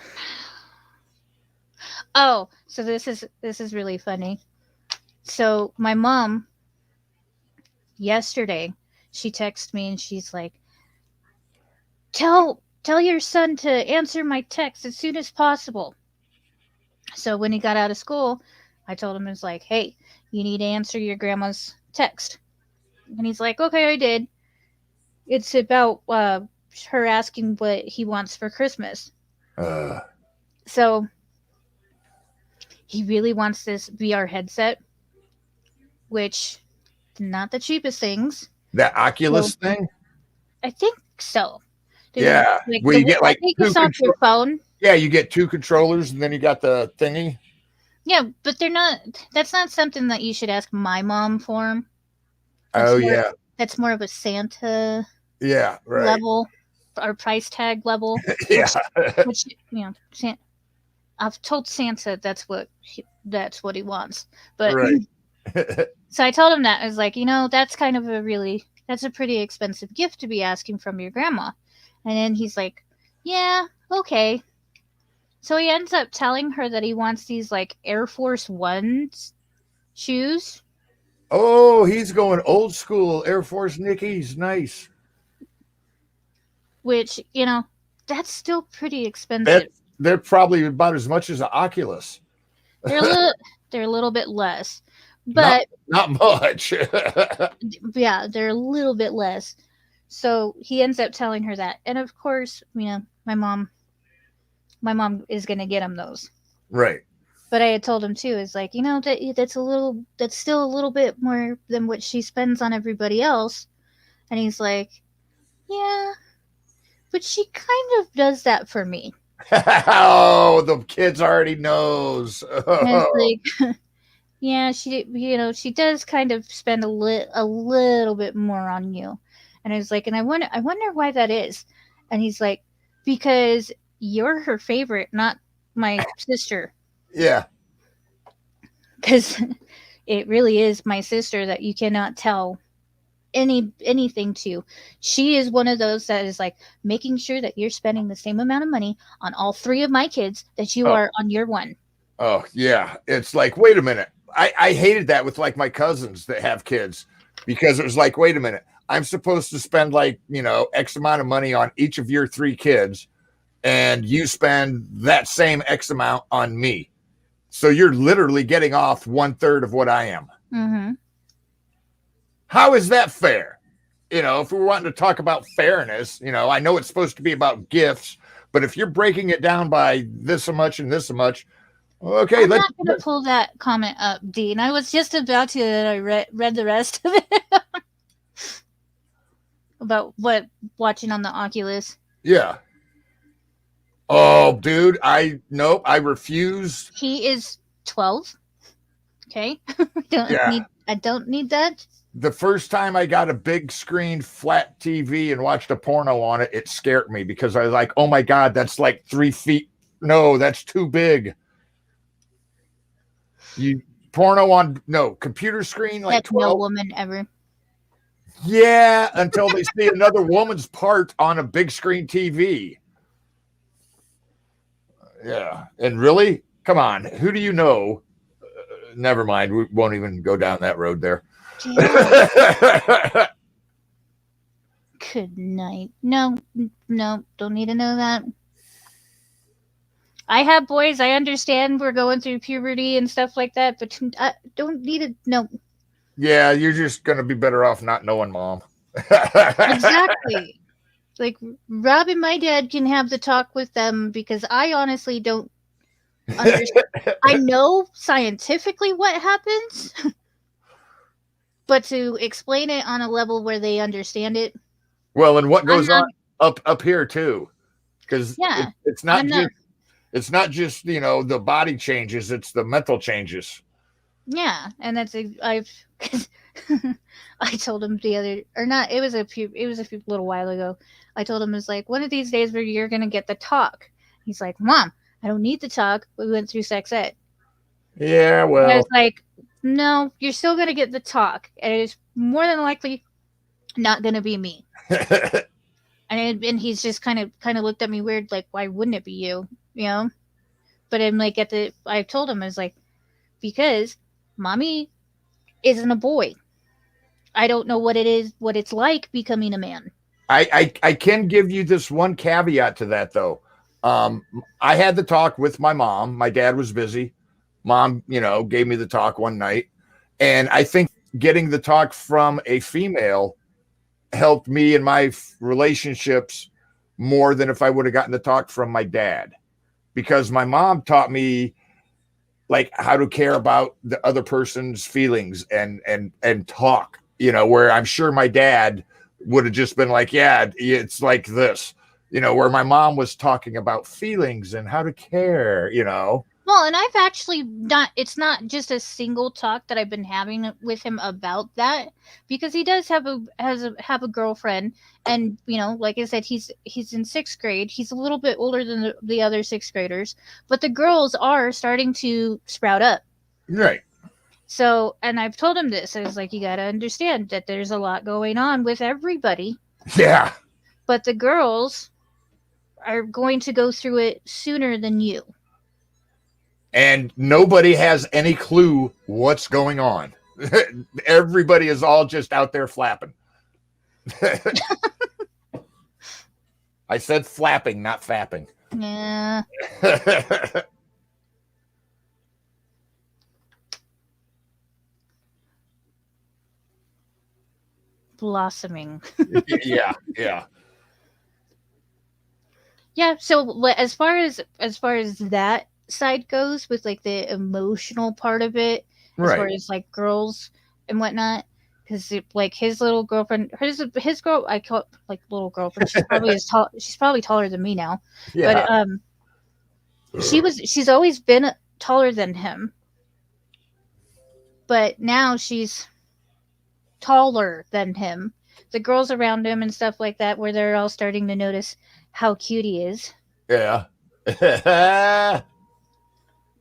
Speaker 3: Oh, so this is really funny. So my mom yesterday, she texted me and she's like, tell your son to answer my text as soon as possible. So when he got out of school, I told him, it's like, hey, you need to answer your grandma's text. And he's like, okay, I did. It's about her asking what he wants for Christmas. So he really wants this VR headset, which not the cheapest things.
Speaker 2: That Oculus thing?
Speaker 3: I think so.
Speaker 2: Yeah.
Speaker 3: Like
Speaker 2: Where you get like
Speaker 3: I think it's off your phone.
Speaker 2: Yeah, you get 2 controllers and then you got the thingy.
Speaker 3: Yeah, but they're not. That's not something that you should ask my mom for. That's more of a Santa.
Speaker 2: Yeah, right.
Speaker 3: Level or price tag level.
Speaker 2: Yeah.
Speaker 3: Which I've told Santa that's what he wants. But
Speaker 2: right.
Speaker 3: So I told him that. I was like, that's kind of that's a pretty expensive gift to be asking from your grandma. And then he's like, yeah, okay. So he ends up telling her that he wants these like Air Force Ones shoes.
Speaker 2: Oh, he's going old school Air Force Nickies. Nice.
Speaker 3: Which, that's still pretty expensive.
Speaker 2: They're probably about as much as an Oculus.
Speaker 3: They're a little bit less. But
Speaker 2: not much.
Speaker 3: Yeah, they're a little bit less. So he ends up telling her that. And of course, my mom is going to get him those.
Speaker 2: Right.
Speaker 3: But I had told him too, is like, that's still a little bit more than what she spends on everybody else. And he's like, yeah, but she kind of does that for me.
Speaker 2: Oh, the kids already knows.
Speaker 3: And it's like, yeah, she does kind of spend a little bit more on you. And I was like, and I wonder why that is. And he's like, because you're her favorite, not my sister.
Speaker 2: Yeah.
Speaker 3: Because it really is my sister that you cannot tell anything to. She is one of those that is like making sure that you're spending the same amount of money on all 3 of my kids that you are on your one.
Speaker 2: Oh, yeah. It's like, wait a minute. I hated that with like my cousins that have kids, because it was like, wait a minute. I'm supposed to spend like, X amount of money on each of your 3 kids, and you spend that same X amount on me. So you're literally getting off 1/3 of what I am.
Speaker 3: Mm-hmm.
Speaker 2: How is that fair? If we're wanting to talk about fairness, I know it's supposed to be about gifts, but if you're breaking it down by this much and this much, okay.
Speaker 3: I'm not going to pull that comment up, Dean. I was just about to, and I read the rest of it about what watching on the Oculus.
Speaker 2: Yeah. Oh, dude, I refuse.
Speaker 3: He is 12. Okay. I don't need that.
Speaker 2: The first time I got a big screen flat TV and watched a porno on it, it scared me, because I was like, oh my God, that's like 3 feet. No, that's too big. Porno on computer screen, like
Speaker 3: that's 12. No woman ever.
Speaker 2: Yeah, until they see another woman's part on a big screen TV. Yeah. And really, come on, who do you know? Never mind. We won't even go down that road there. Yeah.
Speaker 3: Good night. No, don't need to know that. I have boys. I understand we're going through puberty and stuff like that, but I don't need to know.
Speaker 2: Yeah, you're just going to be better off not knowing, Mom.
Speaker 3: Exactly. Like, Rob and my dad can have the talk with them, because I honestly don't understand. I know scientifically what happens, but to explain it on a level where they understand it.
Speaker 2: Well, and what goes on up here too, because it's not just the body changes; it's the mental changes.
Speaker 3: Yeah, and that's I told him it was a few little while ago. I told him, it's like, one of these days where you're gonna get the talk. He's like, Mom, I don't need to talk. We went through sex ed.
Speaker 2: Yeah,
Speaker 3: And I
Speaker 2: well,
Speaker 3: was like, no, you're still gonna get the talk, and it's more than likely not gonna be me. And he's just kind of looked at me weird, like, why wouldn't it be you? You know? But I'm like, I told him, I was like, because mommy isn't a boy. I don't know what it's like becoming a man.
Speaker 2: I can give you this one caveat to that though. I had the talk with my mom. My dad was busy. Mom, gave me the talk one night, and I think getting the talk from a female helped me in my relationships more than if I would have gotten the talk from my dad, because my mom taught me like how to care about the other person's feelings and talk, where I'm sure my dad would have just been like, yeah, it's like this, where my mom was talking about feelings and how to care.
Speaker 3: Well, and I've actually not. It's not just a single talk that I've been having with him about that, because he does have a girlfriend, and like I said, he's in sixth grade. He's a little bit older than the other sixth graders, but the girls are starting to sprout up.
Speaker 2: Right.
Speaker 3: So, and I've told him this. I was like, you got to understand that there's a lot going on with everybody,
Speaker 2: Yeah.
Speaker 3: but the girls are going to go through it sooner than you.
Speaker 2: And nobody has any clue what's going on. Everybody is all just out there flapping. I said flapping, not fapping.
Speaker 3: Yeah. Blossoming.
Speaker 2: Yeah.
Speaker 3: Yeah, so as far as that side goes, with like the emotional part of it, as far
Speaker 2: Right.
Speaker 3: as like girls and whatnot, because like his little girlfriend, his girl, I call it like little girlfriend. She's probably taller than me now,
Speaker 2: Yeah.
Speaker 3: but she's always been taller than him, but now she's taller than him. The girls around him and stuff like that, where they're all starting to notice how cute he is.
Speaker 2: Yeah.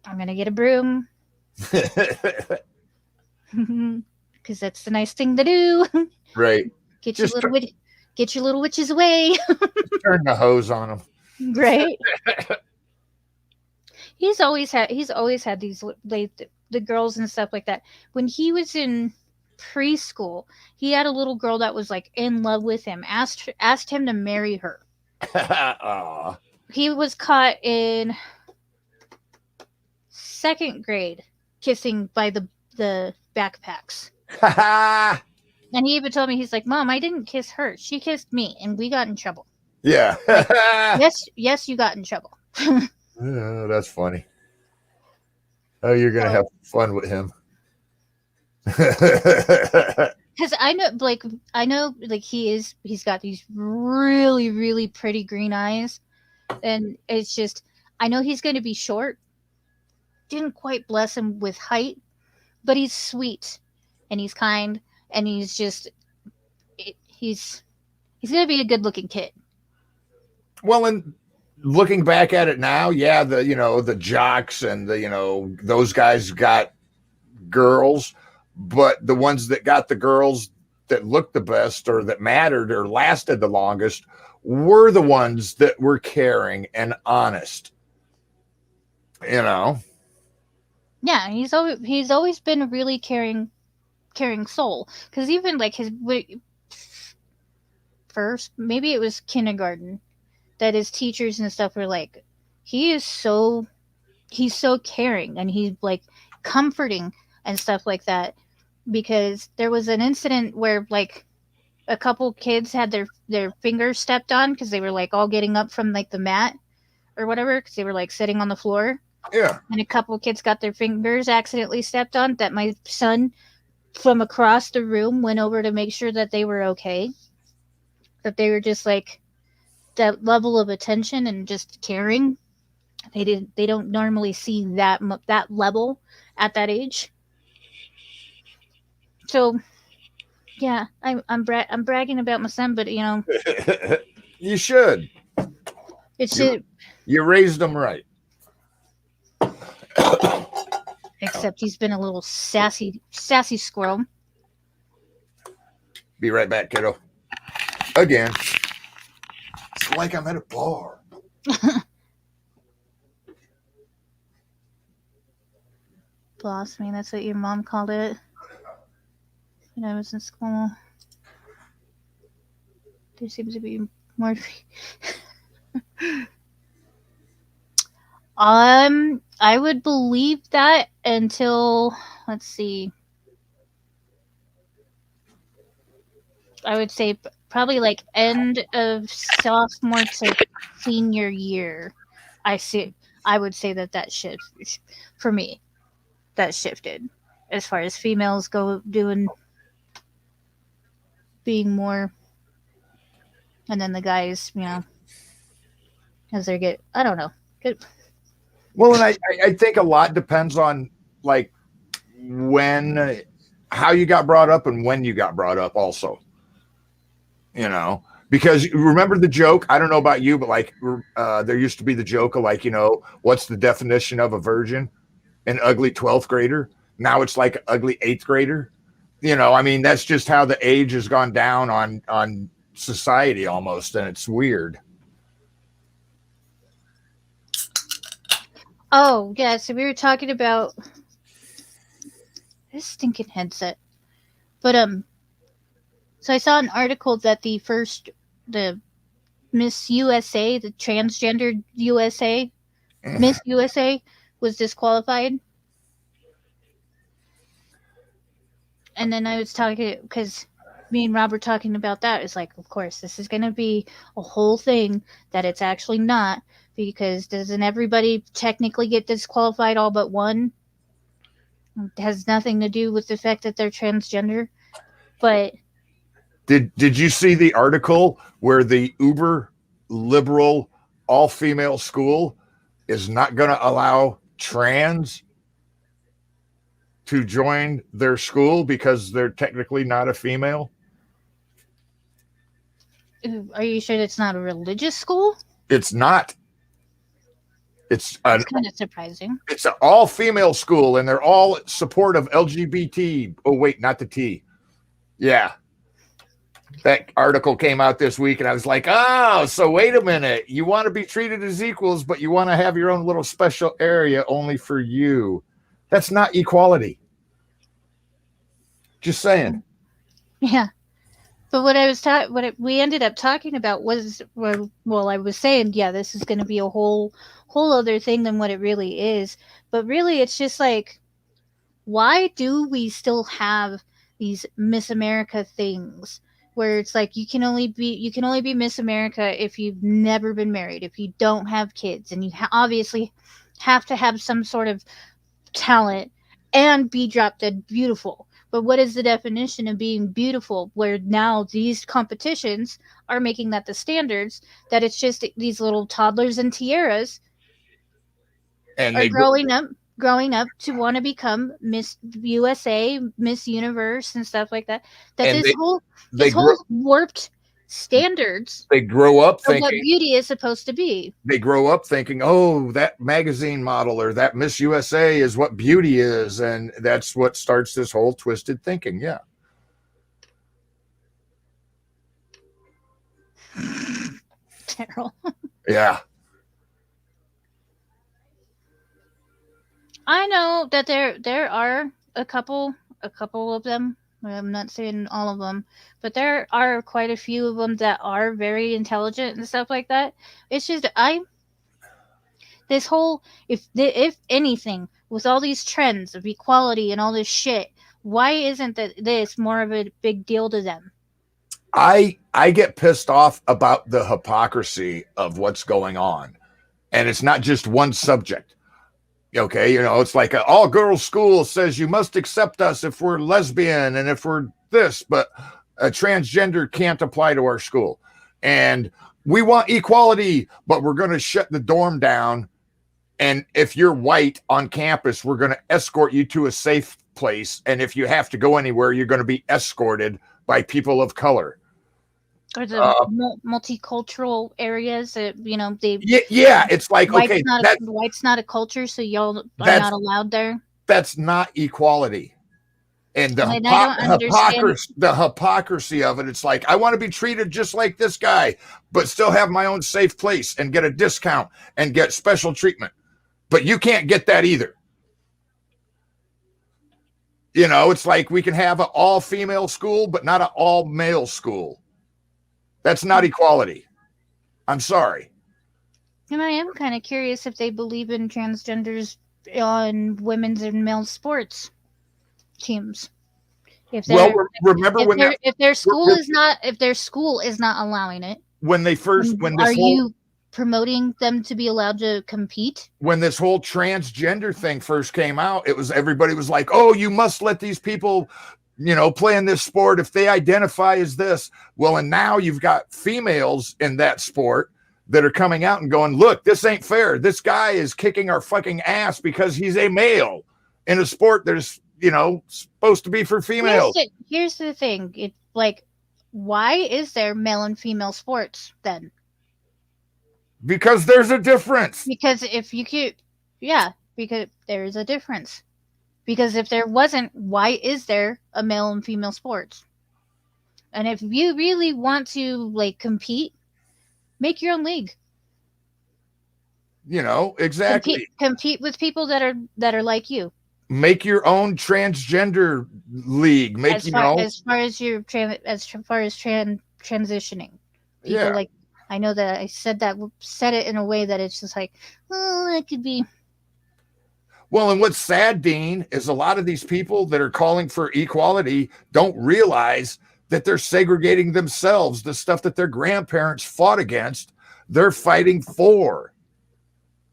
Speaker 3: I'm gonna get a broom because that's the nice thing to do.
Speaker 2: Right.
Speaker 3: Get
Speaker 2: Just
Speaker 3: your little witches away.
Speaker 2: turn the hose on him.
Speaker 3: Right. He's always had these like the girls and stuff like that. When he was in preschool, he had a little girl that was like in love with him. Asked him to marry her.
Speaker 2: Aw.
Speaker 3: He was caught in second grade kissing by the backpacks. And he even told me, he's like, Mom, I didn't kiss her. She kissed me, and we got in trouble.
Speaker 2: Yeah.
Speaker 3: Yes, you got in trouble.
Speaker 2: Oh, that's funny. Oh, you're gonna have fun with him.
Speaker 3: Because I know, like he's got these really, really pretty green eyes, and it's just, I know he's going to be short. Didn't quite bless him with height, but he's sweet, and he's kind, and he's just, he's going to be a good-looking kid.
Speaker 2: Well, and looking back at it now, yeah, the jocks and those guys got girls, but the ones that got the girls that looked the best or that mattered or lasted the longest were the ones that were caring and honest.
Speaker 3: Yeah, he's always been a really caring soul. Because even like his first, maybe it was kindergarten, that his teachers and stuff were like, he's so caring, and he's like comforting and stuff like that. Because there was an incident where like a couple kids had their fingers stepped on because they were like all getting up from like the mat or whatever, because they were like sitting on the floor.
Speaker 2: Yeah.
Speaker 3: And a couple kids got their fingers accidentally stepped on, that my son from across the room went over to make sure that they were okay, that they were just like that level of attention and just caring. They don't normally see that level at that age. So yeah, I'm bragging about my son, but
Speaker 2: You should.
Speaker 3: it should.
Speaker 2: You raised them right.
Speaker 3: Except he's been a little sassy squirrel.
Speaker 2: Be right back, kiddo. Again. It's like I'm at a bar.
Speaker 3: Blossoming, that's what your mom called it when I was in school. There seems to be more. I would believe that until, let's see. I would say probably like end of sophomore to senior year. I would say that shift for me. That shifted as far as females go being more, and then the guys, as they get, I don't know. Good.
Speaker 2: Well, and I think a lot depends on like how you got brought up and when you got brought up also, because remember the joke, I don't know about you, but like there used to be the joke of like, what's the definition of a virgin? An ugly 12th grader. Now it's like ugly 8th grader. I mean, that's just how the age has gone down on society almost, and it's weird.
Speaker 3: Oh, yeah, so we were talking about this stinking headset. But so I saw an article that the Miss USA, the transgender USA, Miss USA was disqualified. And then I was talking, because me and Rob were talking about that. It's like, of course, this is going to be a whole thing that it's actually not, because doesn't everybody technically get disqualified all but one? It has nothing to do with the fact that they're transgender. But
Speaker 2: did you see the article where the uber liberal all-female school is not going to allow trans to join their school because they're technically not a female?
Speaker 3: Are you sure it's not a religious school?
Speaker 2: It's not. It's kind
Speaker 3: of surprising.
Speaker 2: It's an all-female school, and they're all support of LGBT. Oh, wait, not the T. Yeah. That article came out this week, and I was like, oh, so wait a minute. You want to be treated as equals, but you want to have your own little special area only for you. That's not equality. Just saying.
Speaker 3: Yeah. But what we ended up talking about was, well, I was saying, yeah, this is going to be a whole other thing than what it really is. But really, it's just like, why do we still have these Miss America things where it's like you can only be Miss America if you've never been married, if you don't have kids, and you obviously have to have some sort of talent and be drop dead beautiful. But what is the definition of being beautiful, where now these competitions are making that the standards, that it's just these little toddlers and tiaras and are growing up to want to become Miss USA, Miss Universe, and stuff like that. This whole warped standards.
Speaker 2: They grow up thinking
Speaker 3: what beauty is supposed to be.
Speaker 2: They grow up thinking, oh, that magazine model or that Miss USA is what beauty is, and that's what starts this whole twisted thinking. Yeah.
Speaker 3: Carol.
Speaker 2: Yeah.
Speaker 3: I know that there are a couple of them. I'm not saying all of them, but there are quite a few of them that are very intelligent and stuff like that. It's just this whole, if anything, with all these trends of equality and all this shit, why isn't this more of a big deal to them?
Speaker 2: I get pissed off about the hypocrisy of what's going on, and it's not just one subject. Okay, it's like an all-girls school says you must accept us if we're lesbian and if we're this, but a transgender can't apply to our school. And we want equality, but we're going to shut the dorm down. And if you're white on campus, we're going to escort you to a safe place. And if you have to go anywhere, you're going to be escorted by people of color.
Speaker 3: Or the multicultural areas that,
Speaker 2: Yeah, it's like,
Speaker 3: white's not a culture, so y'all are not allowed there.
Speaker 2: that's not equality. And the,
Speaker 3: And I don't understand.
Speaker 2: the hypocrisy of it, it's like, I want to be treated just like this guy, but still have my own safe place and get a discount and get special treatment. But you can't get that either. You know, it's like we can have an all-female school, but not an all-male school. That's not equality. I'm sorry.
Speaker 3: And I am kind of curious if they believe in transgenders on women's and male sports teams. If
Speaker 2: Well, remember when
Speaker 3: if their school is not allowing it,
Speaker 2: when they first
Speaker 3: you promoting them to be allowed to compete?
Speaker 2: When this whole transgender thing first came out, everybody was like, "Oh, you must let these people, you know, play in this sport if they identify as this." Well, and now you've got females in that sport that are coming out and going, "Look, this ain't fair. This guy is kicking our fucking ass because he's a male in a sport that is, you know, supposed to be for females."
Speaker 3: Here's the thing. It's like, why is there male and female sports then?
Speaker 2: Because there's a difference.
Speaker 3: Because if you could, yeah, because there's a difference. Because if there wasn't, why is there a male and female sports? And if you really want to like compete, make your own league.
Speaker 2: You know, exactly.
Speaker 3: Compete with people that are like you.
Speaker 2: Make your own transgender league. As far
Speaker 3: as transitioning. People like, I know that I said it in a way that it's just like, oh, that could be.
Speaker 2: Well, and what's sad, Dean, is a lot of these people that are calling for equality don't realize that they're segregating themselves. The stuff that their grandparents fought against, they're fighting for.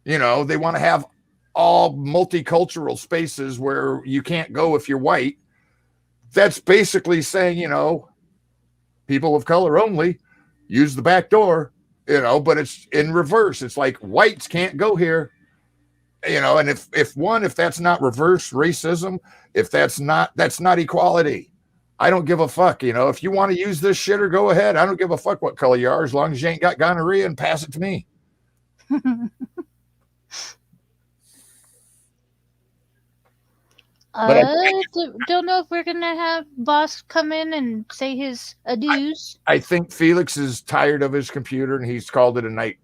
Speaker 2: You know, they want to have all multicultural spaces where you can't go if you're white. That's basically saying, you know, people of color only. Use the back door, you know, but it's in reverse. It's like whites can't go here, you know, and if that's not reverse racism, if that's not equality. I don't give a fuck, you know, if you want to use this shitter, go ahead. I don't give a fuck what color you are, as long as you ain't got gonorrhea, and pass it to me.
Speaker 3: Don't know if we're gonna have Boss come in and say his adieus.
Speaker 2: I think Felix is tired of his computer and he's called it a night.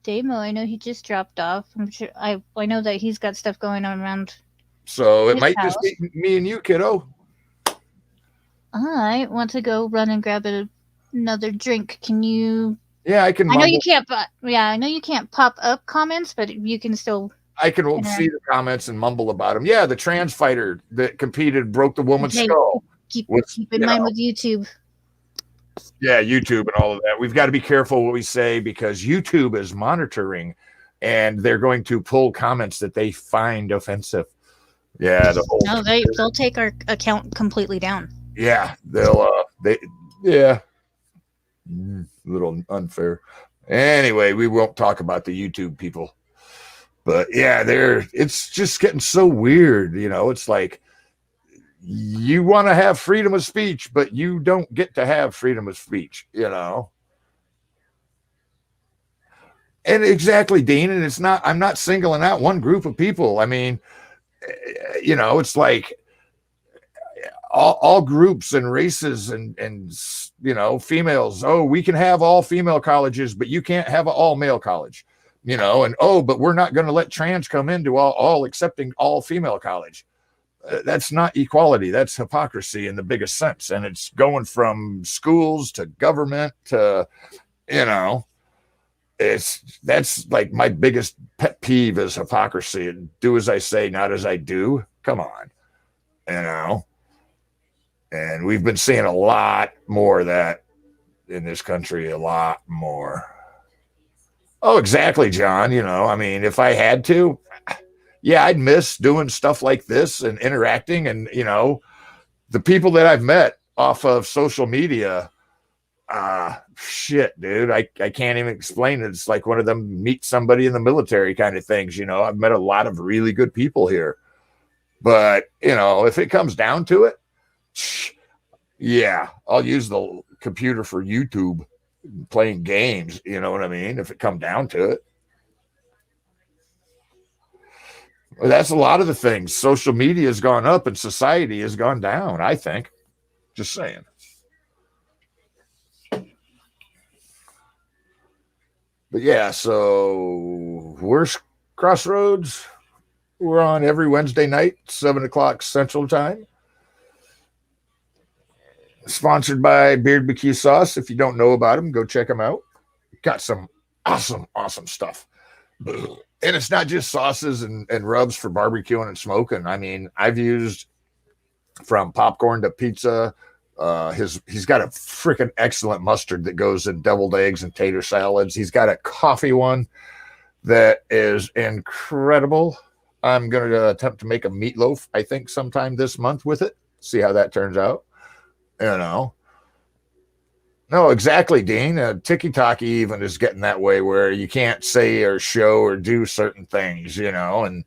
Speaker 3: Damo, I know he just dropped off. I'm sure I know that he's got stuff going on around.
Speaker 2: So it might just be me and you, kiddo.
Speaker 3: I want to go run and grab another drink. Can you?
Speaker 2: Yeah, I can.
Speaker 3: I know you can't. I know you can't pop up comments, but you can still.
Speaker 2: I can see the comments and mumble about them. Yeah, the trans fighter that competed broke the woman's skull.
Speaker 3: Keep in mind with YouTube.
Speaker 2: Yeah, YouTube and all of that. We've got to be careful what we say because YouTube is monitoring, and they're going to pull comments that they find offensive. Yeah,
Speaker 3: they'll take our account completely down.
Speaker 2: Yeah, a little unfair. Anyway, we won't talk about the YouTube people. But yeah, it's just getting so weird, you know. It's like you want to have freedom of speech, but you don't get to have freedom of speech, you know. And exactly, Dean, and I'm not singling out one group of people. I mean, you know, it's like all groups and races and you know, females. Oh, we can have all female colleges, but you can't have an all male college. You know, and but we're not going to let trans come into all accepting all female college. That's not equality. That's hypocrisy in the biggest sense. And it's going from schools to government to, you know, that's like my biggest pet peeve is hypocrisy. And do as I say, not as I do. Come on, you know. And we've been seeing a lot more of that in this country, a lot more. Oh, exactly, John. You know, I mean, if I had to, yeah, I'd miss doing stuff like this and interacting. And, you know, the people that I've met off of social media, shit, dude, I can't even explain it. It's like one of them meet somebody in the military kind of things. You know, I've met a lot of really good people here. But, you know, if it comes down to it, yeah, I'll use the computer for YouTube. Playing games, you know what I mean? If it come down to it. Well, that's a lot of the things. Social media has gone up and society has gone down, I think. Just saying. But yeah, so where's Crossroads? We're on every Wednesday night, 7 o'clock Central Time. Sponsored by Beard BQ Sauce. If you don't know about them, go check them out. Got some awesome stuff. And it's not just sauces and rubs for barbecuing and smoking. I mean, I've used from popcorn to pizza. He's got a freaking excellent mustard that goes in deviled eggs and tater salads. He's got a coffee one that is incredible. I'm going to attempt to make a meatloaf, I think, sometime this month with it. See how that turns out. You know. No, exactly, Dean. TikTok even is getting that way where you can't say or show or do certain things, you know, and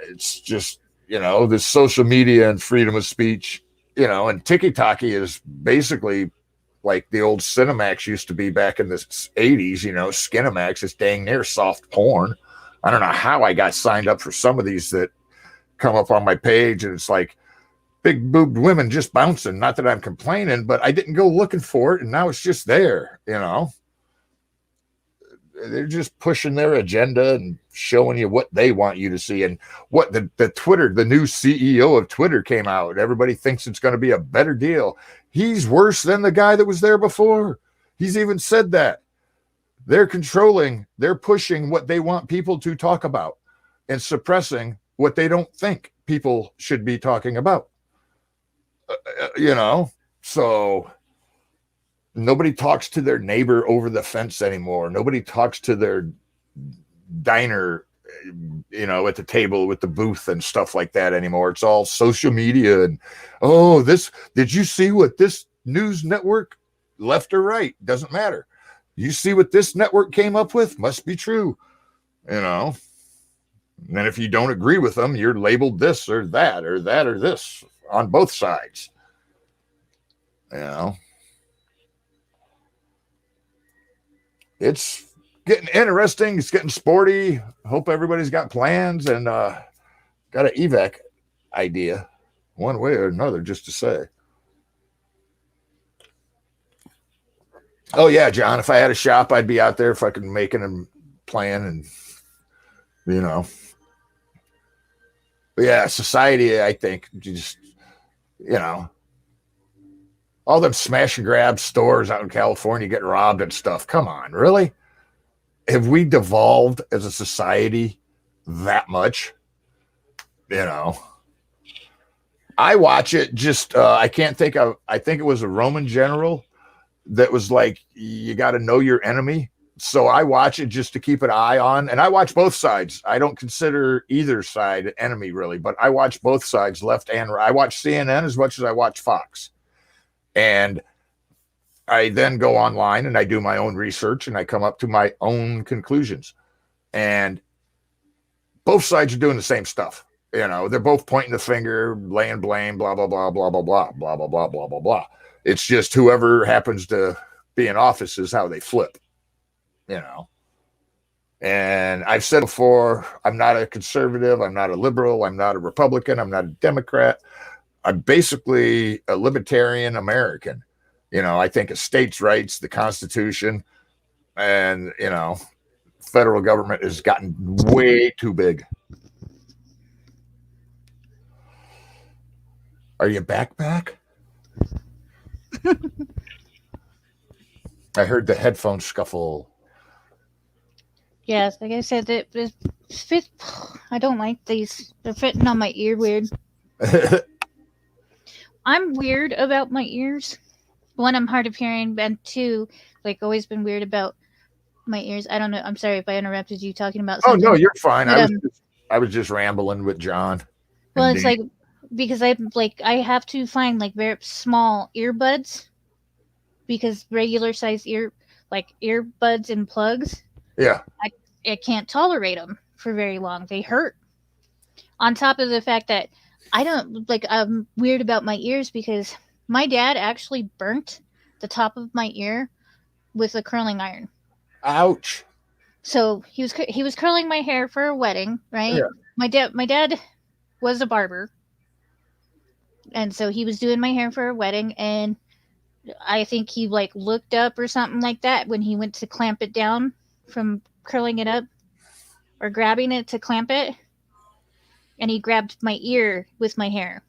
Speaker 2: it's just, you know, this social media and freedom of speech, you know, and TikTok is basically like the old Cinemax used to be back in the 80s, you know, Skinemax is dang near soft porn. I don't know how I got signed up for some of these that come up on my page, and it's like big boobed women just bouncing. Not that I'm complaining, but I didn't go looking for it, and now it's just there, you know. They're just pushing their agenda and showing you what they want you to see. And what the Twitter, the new CEO of Twitter came out. Everybody thinks it's going to be a better deal. He's worse than the guy that was there before. He's even said that. They're controlling, they're pushing what they want people to talk about and suppressing what they don't think people should be talking about. You know, so nobody talks to their neighbor over the fence anymore. Nobody talks to their diner, you know, at the table with the booth and stuff like that anymore. It's all social media. And, oh, did you see what this news network, left or right, doesn't matter. You see what this network came up with? Must be true, you know. And then if you don't agree with them, you're labeled this or that or that or this on both sides, you know. It's getting interesting. It's getting sporty. Hope everybody's got plans and got an evac idea one way or another, just to say. Oh, yeah, John, if I had a shop, I'd be out there fucking making a plan and, you know. But yeah, society, I think, just, you know, all them smash and grab stores out in California getting robbed and stuff. Come on, really? Have we devolved as a society that much? You know, I watch it just, I can't think of, I think it was a Roman general that was like, you got to know your enemy. So I watch it just to keep an eye on, and I watch both sides. I don't consider either side enemy really, but I watch both sides, left and right. I watch CNN as much as I watch Fox. And I then go online and I do my own research and I come up to my own conclusions. And both sides are doing the same stuff. You know, they're both pointing the finger, laying blame, blah, blah, blah, blah, blah, blah, blah, blah, blah, blah, blah, blah. It's just whoever happens to be in office is how they flip, you know. And I've said before, I'm not a conservative, I'm not a liberal, I'm not a Republican, I'm not a Democrat. I'm basically a libertarian American. You know, I think of states' rights, the Constitution, and, you know, federal government has gotten way too big. Are you back? I heard the headphone scuffle.
Speaker 3: Yes, like I said, I don't like these. They're fitting on my ear weird. I'm weird about my ears. One, I'm hard of hearing, and two, like always been weird about my ears. I don't know. I'm sorry if I interrupted you talking about something.
Speaker 2: Oh no, you're fine.
Speaker 3: But,
Speaker 2: I was just rambling with John.
Speaker 3: Well, it's like because I have to find like very small earbuds because regular size earbuds and plugs.
Speaker 2: Yeah.
Speaker 3: I can't tolerate them for very long. They hurt. On top of the fact that I'm weird about my ears because my dad actually burnt the top of my ear with a curling iron.
Speaker 2: Ouch.
Speaker 3: So he was curling my hair for a wedding, right?
Speaker 2: Yeah.
Speaker 3: My dad was a barber, and so he was doing my hair for a wedding, and I think he like looked up or something like that when he went to clamp it down from curling it up or grabbing it to clamp it, and he grabbed my ear with my hair.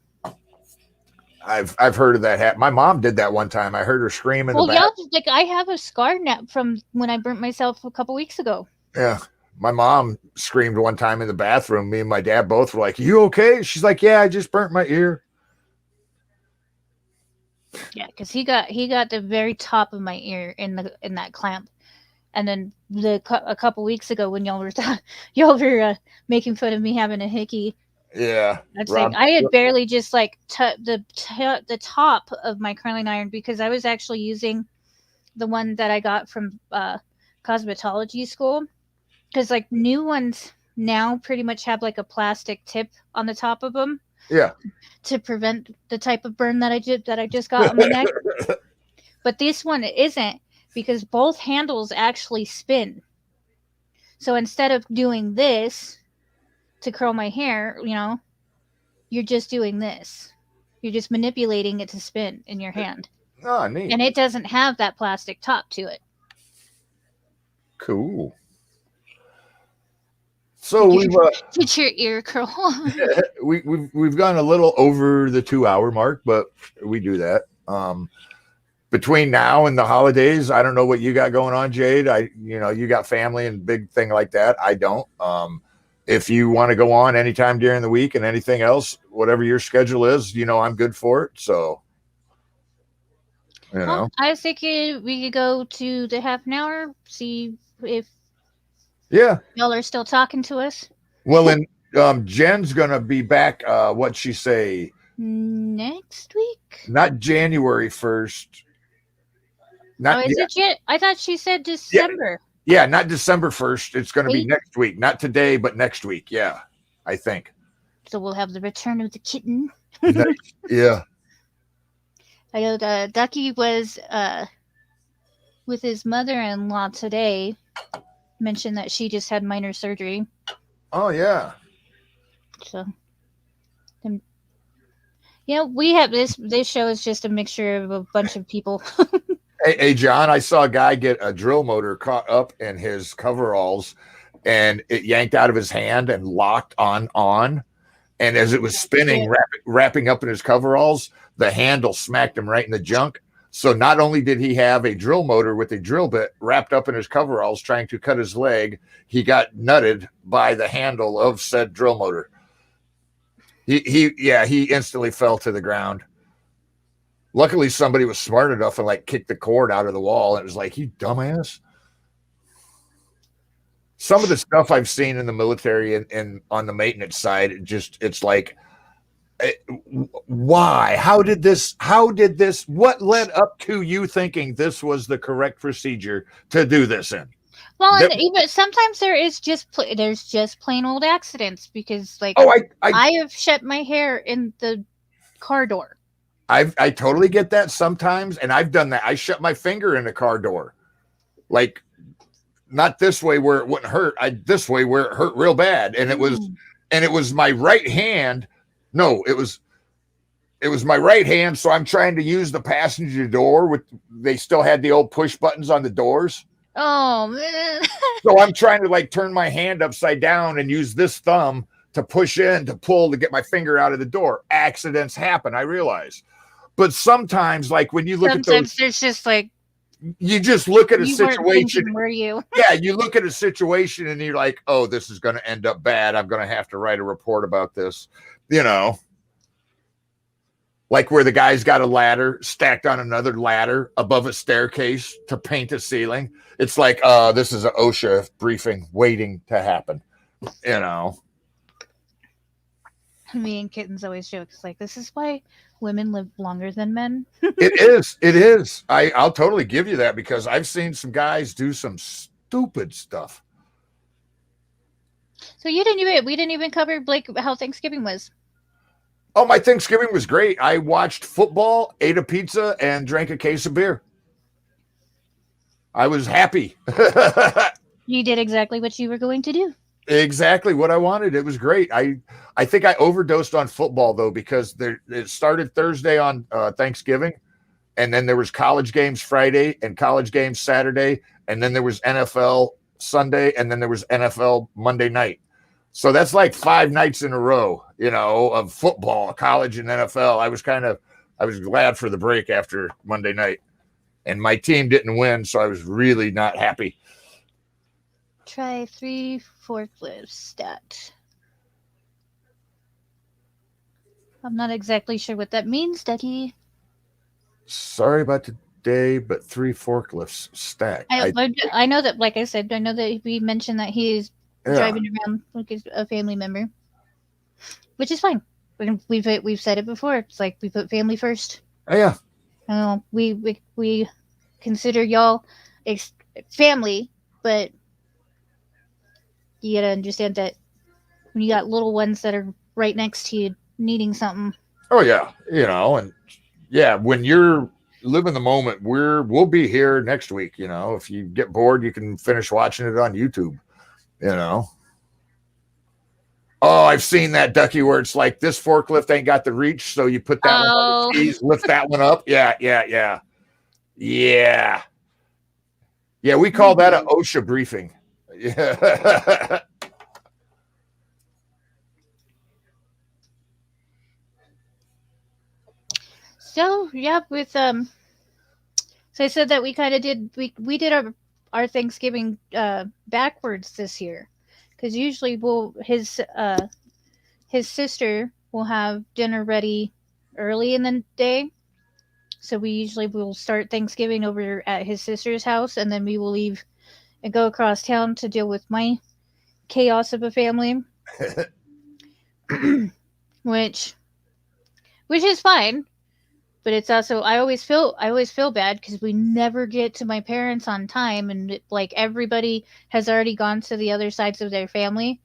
Speaker 2: I've heard of that happen. My mom did that one time. I heard her scream in the
Speaker 3: Well,
Speaker 2: back.
Speaker 3: yeah, like I have a scar now from when I burnt myself a couple weeks ago.
Speaker 2: Yeah. My mom screamed one time in the bathroom. Me and my dad both were like, "You okay?" She's like, "Yeah, I just burnt my ear."
Speaker 3: Yeah, because he got the very top of my ear in that clamp, and then a couple weeks ago when y'all were making fun of me having a hickey.
Speaker 2: Yeah.
Speaker 3: That's
Speaker 2: Rob,
Speaker 3: like I had barely just like the top of my curling iron because I was actually using the one that I got from cosmetology school, because like new ones now pretty much have like a plastic tip on the top of them
Speaker 2: yeah.
Speaker 3: to prevent the type of burn that I just got on my neck. But this one isn't, because both handles actually spin. So instead of doing this to curl my hair, you're just doing this. You're just manipulating it to spin in your hand.
Speaker 2: Oh, neat.
Speaker 3: And it doesn't have that plastic top to it.
Speaker 2: Cool. So we've
Speaker 3: Did your ear curl?
Speaker 2: we've gone a little over the 2-hour mark, but we do that. Between now and the holidays, I don't know what you got going on, Jade. You got family and big thing like that. I don't. If you want to go on anytime during the week and anything else, whatever your schedule is, I'm good for it. So,
Speaker 3: Well, I was thinking we could go to the half an hour, see if
Speaker 2: yeah.
Speaker 3: y'all are still talking to us.
Speaker 2: Well, and Jen's gonna be back. What'd she say?
Speaker 3: Next week?
Speaker 2: Not January 1st.
Speaker 3: I thought she said December.
Speaker 2: Yeah, not December 1st. It's going to be next week. Not today, but next week. Yeah, I think.
Speaker 3: So we'll have the return of the kitten.
Speaker 2: Yeah.
Speaker 3: I know Ducky was with his mother-in-law today. Mentioned that she just had minor surgery.
Speaker 2: Oh, yeah.
Speaker 3: So, we have this show is just a mixture of a bunch of people.
Speaker 2: Hey, John, I saw a guy get a drill motor caught up in his coveralls, and it yanked out of his hand and locked on. And as it was spinning, wrapping up in his coveralls, the handle smacked him right in the junk. So not only did he have a drill motor with a drill bit wrapped up in his coveralls trying to cut his leg, he got nutted by the handle of said drill motor. He instantly fell to the ground. Luckily, somebody was smart enough and like kicked the cord out of the wall. And it was like, you dumbass. Some of the stuff I've seen in the military and on the maintenance side, it's like, why? How did this? What led up to you thinking this was the correct procedure to do this in?
Speaker 3: Well, and even sometimes there's just plain old accidents, because like I have shut my hair in the car door.
Speaker 2: I totally get that sometimes, and I've done that. I shut my finger in the car door, like not this way where it wouldn't hurt. This way where it hurt real bad, and it was my right hand. No, it was my right hand. So I'm trying to use the passenger door they still had the old push buttons on the doors.
Speaker 3: Oh man!
Speaker 2: So I'm trying to like turn my hand upside down and use this thumb to push in, to pull, to get my finger out of the door. Accidents happen, I realize. But sometimes, like when you look at those,
Speaker 3: there's just like,
Speaker 2: you just look at a
Speaker 3: you
Speaker 2: situation.
Speaker 3: thinking, were you?
Speaker 2: Yeah, you look at a situation and you're like, oh, this is going to end up bad. I'm going to have to write a report about this. Like where the guy's got a ladder stacked on another ladder above a staircase to paint a ceiling. It's like, this is an OSHA briefing waiting to happen.
Speaker 3: Me and Kittens always joke. It's like, this is why women live longer than men.
Speaker 2: It is. I'll totally give you that, because I've seen some guys do some stupid stuff.
Speaker 3: So we didn't even cover Blake how Thanksgiving was.
Speaker 2: Oh, my Thanksgiving was great. I watched football, ate a pizza, and drank a case of beer. I was happy.
Speaker 3: You did exactly what you were going to do.
Speaker 2: Exactly what I wanted. It was great. I think I overdosed on football though, because it started Thursday on Thanksgiving, and then there was college games Friday and college games Saturday, and then there was NFL Sunday, and then there was NFL Monday night. So that's like 5 nights in a row, of football, college and NFL. I was glad for the break after Monday night, and my team didn't win, so I was really not happy.
Speaker 3: Try 3 forklifts stat. I'm not exactly sure what that means, Ducky.
Speaker 2: Sorry about today, but 3 forklifts stack.
Speaker 3: I know that, like I said, I know that we mentioned that he is driving around like a family member, which is fine. We've said it before. It's like we put family first.
Speaker 2: Yeah.
Speaker 3: We consider y'all family, but you gotta understand that when you got little ones that are right next to you needing something.
Speaker 2: Oh yeah, and yeah, when you're living the moment, we'll be here next week. If you get bored, you can finish watching it on YouTube. Oh, I've seen that, Ducky, where it's like this forklift ain't got the reach, so you put that one on the skis, lift that one up. Yeah. Yeah, we call that an OSHA briefing. Yeah.
Speaker 3: So yeah, so I said that we kind of did we did our Thanksgiving backwards this year, because usually his sister will have dinner ready early in the day, so we usually will start Thanksgiving over at his sister's house, and then we will leave and go across town to deal with my chaos of a family, which is fine. But it's also I always feel bad because we never get to my parents on time, and like everybody has already gone to the other sides of their family.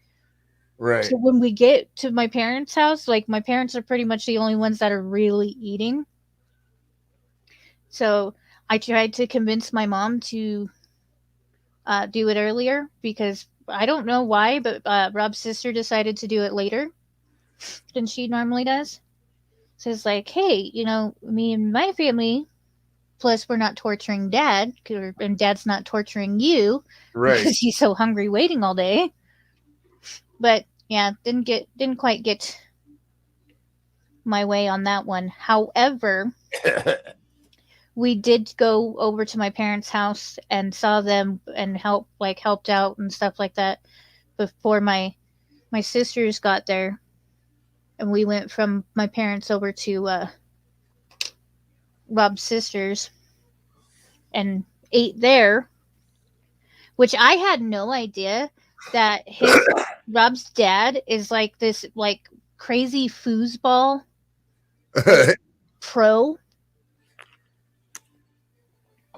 Speaker 2: Right.
Speaker 3: So when we get to my parents' house, like my parents are pretty much the only ones that are really eating. So I tried to convince my mom to do it earlier, because I don't know why, but Rob's sister decided to do it later than she normally does. So it's like, hey, me and my family, plus we're not torturing Dad, and Dad's not torturing you,
Speaker 2: Right.
Speaker 3: because he's so hungry waiting all day. But yeah, didn't quite get my way on that one. However, we did go over to my parents' house and saw them and helped out and stuff like that before my sisters got there, and we went from my parents over to Rob's sisters and ate there, which I had no idea that Rob's dad is like this like crazy foosball pro.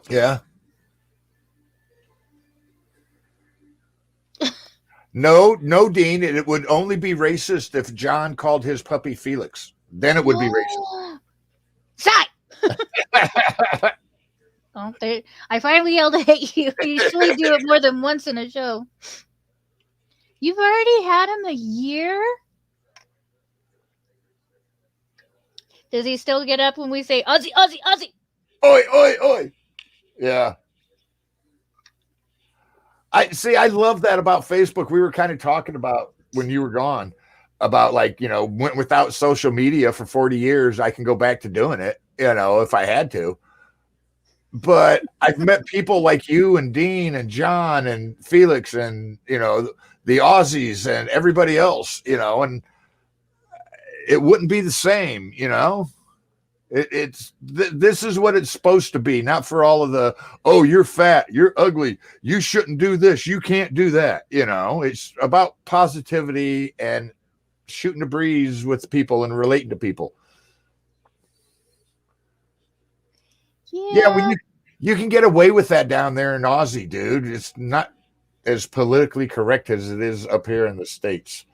Speaker 2: Yeah. No, Dean. It would only be racist if John called his puppy Felix. Then it would be racist.
Speaker 3: Sigh! Oh, I finally yelled at you. You usually do it more than once in a show. You've already had him a year? Does he still get up when we say, Ozzy, Ozzy, Ozzy?
Speaker 2: Oi, oi, oi. Yeah. I love that about Facebook. We were kind of talking about when you were gone about went without social media for 40 years. I can go back to doing it, if I had to. But I've met people like you and Dean and John and Felix and, the Aussies and everybody else, and it wouldn't be the same, This is what it's supposed to be, not for all of the, oh, you're fat, you're ugly, you shouldn't do this, you can't do that. It's about positivity and shooting the breeze with people and relating to people. Yeah, well, you can get away with that down there in Aussie, dude. It's not as politically correct as it is up here in the States.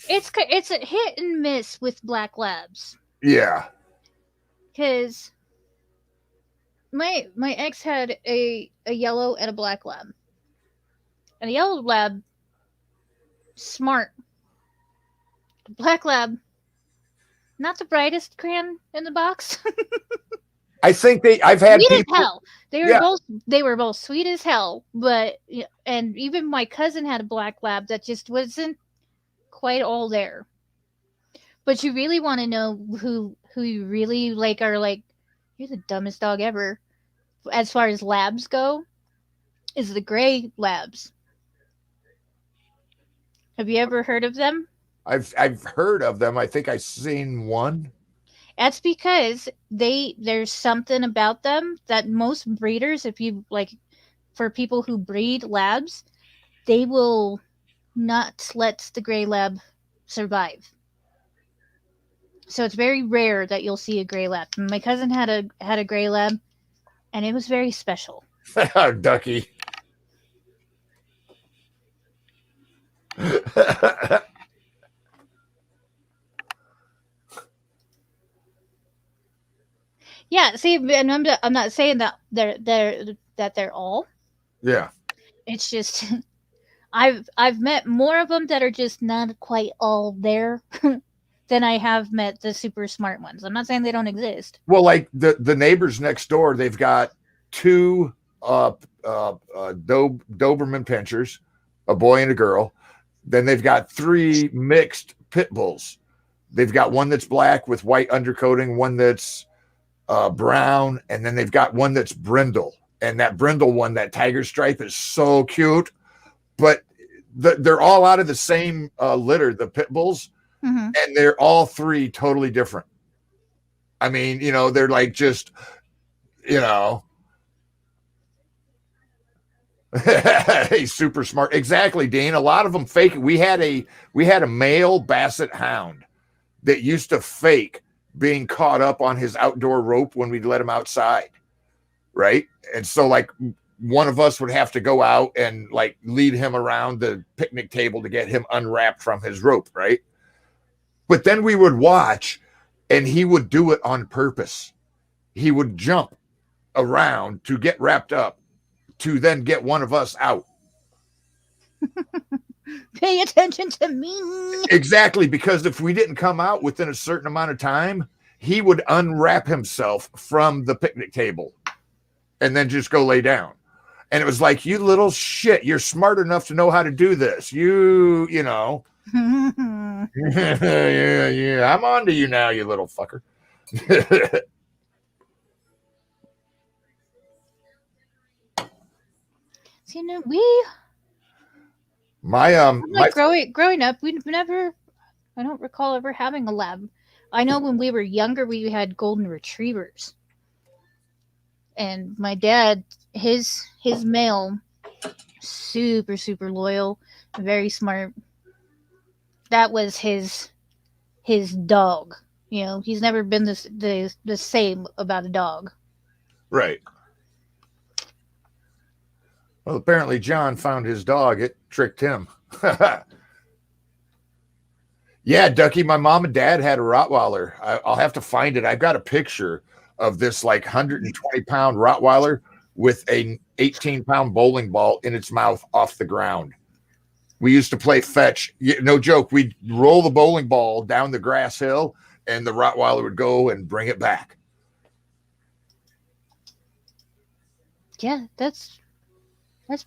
Speaker 3: It's a hit and miss with black labs.
Speaker 2: Yeah.
Speaker 3: Because my ex had a yellow and a black lab. And the yellow lab, smart. The black lab, not the brightest crayon in the box.
Speaker 2: I think I've had
Speaker 3: Sweet as
Speaker 2: people.
Speaker 3: hell.
Speaker 2: Yeah.
Speaker 3: They were both sweet as hell, but and even my cousin had a black lab that just wasn't quite all there. But you really want to know who you really like are like, you're the dumbest dog ever as far as labs go, is the gray labs. Have you ever heard of them?
Speaker 2: I've heard of them. I think I've seen one.
Speaker 3: That's because there's something about them that most breeders, if you like, for people who breed labs, they will not let the gray lab survive. So it's very rare that you'll see a gray lab. My cousin had a gray lab, and it was very special.
Speaker 2: Ducky.
Speaker 3: Yeah, see, and I'm not saying that they're all.
Speaker 2: Yeah.
Speaker 3: It's just I've met more of them that are just not quite all there than I have met the super smart ones. I'm not saying they don't exist.
Speaker 2: Well, like the neighbors next door, they've got two Doberman pinchers, a boy and a girl. Then they've got 3 mixed pit bulls. They've got one that's black with white undercoating, one that's brown, and then they've got one that's brindle. And that brindle one, that tiger stripe, is so cute. But they're all out of the same litter, the pit bulls, and they're all 3 totally different. I mean, they're like just, he's super smart. Exactly, Dean. A lot of them fake it. We had a male basset hound that used to fake being caught up on his outdoor rope when we'd let him outside, right? And so, like, one of us would have to go out and like lead him around the picnic table to get him unwrapped from his rope, right? But then we would watch, and he would do it on purpose. He would jump around to get wrapped up, to then get one of us out.
Speaker 3: Pay attention to me.
Speaker 2: Exactly, because if we didn't come out within a certain amount of time, he would unwrap himself from the picnic table and then just go lay down. And it was like, you little shit, you're smart enough to know how to do this. You know. yeah, I'm on to you now, you little fucker.
Speaker 3: So, growing up, we've never. I don't recall ever having a lab. I know when we were younger, we had golden retrievers, and my dad, his male, super loyal, very smart. That was his dog. He's never been the same about a dog.
Speaker 2: Right. Well, apparently John found his dog. It tricked him. Yeah, Ducky, my mom and dad had a Rottweiler. I'll have to find it. I've got a picture of this like 120-pound Rottweiler with an 18-pound bowling ball in its mouth off the ground. We used to play fetch. No joke. We'd roll the bowling ball down the grass hill, and the Rottweiler would go and bring it back.
Speaker 3: Yeah, that's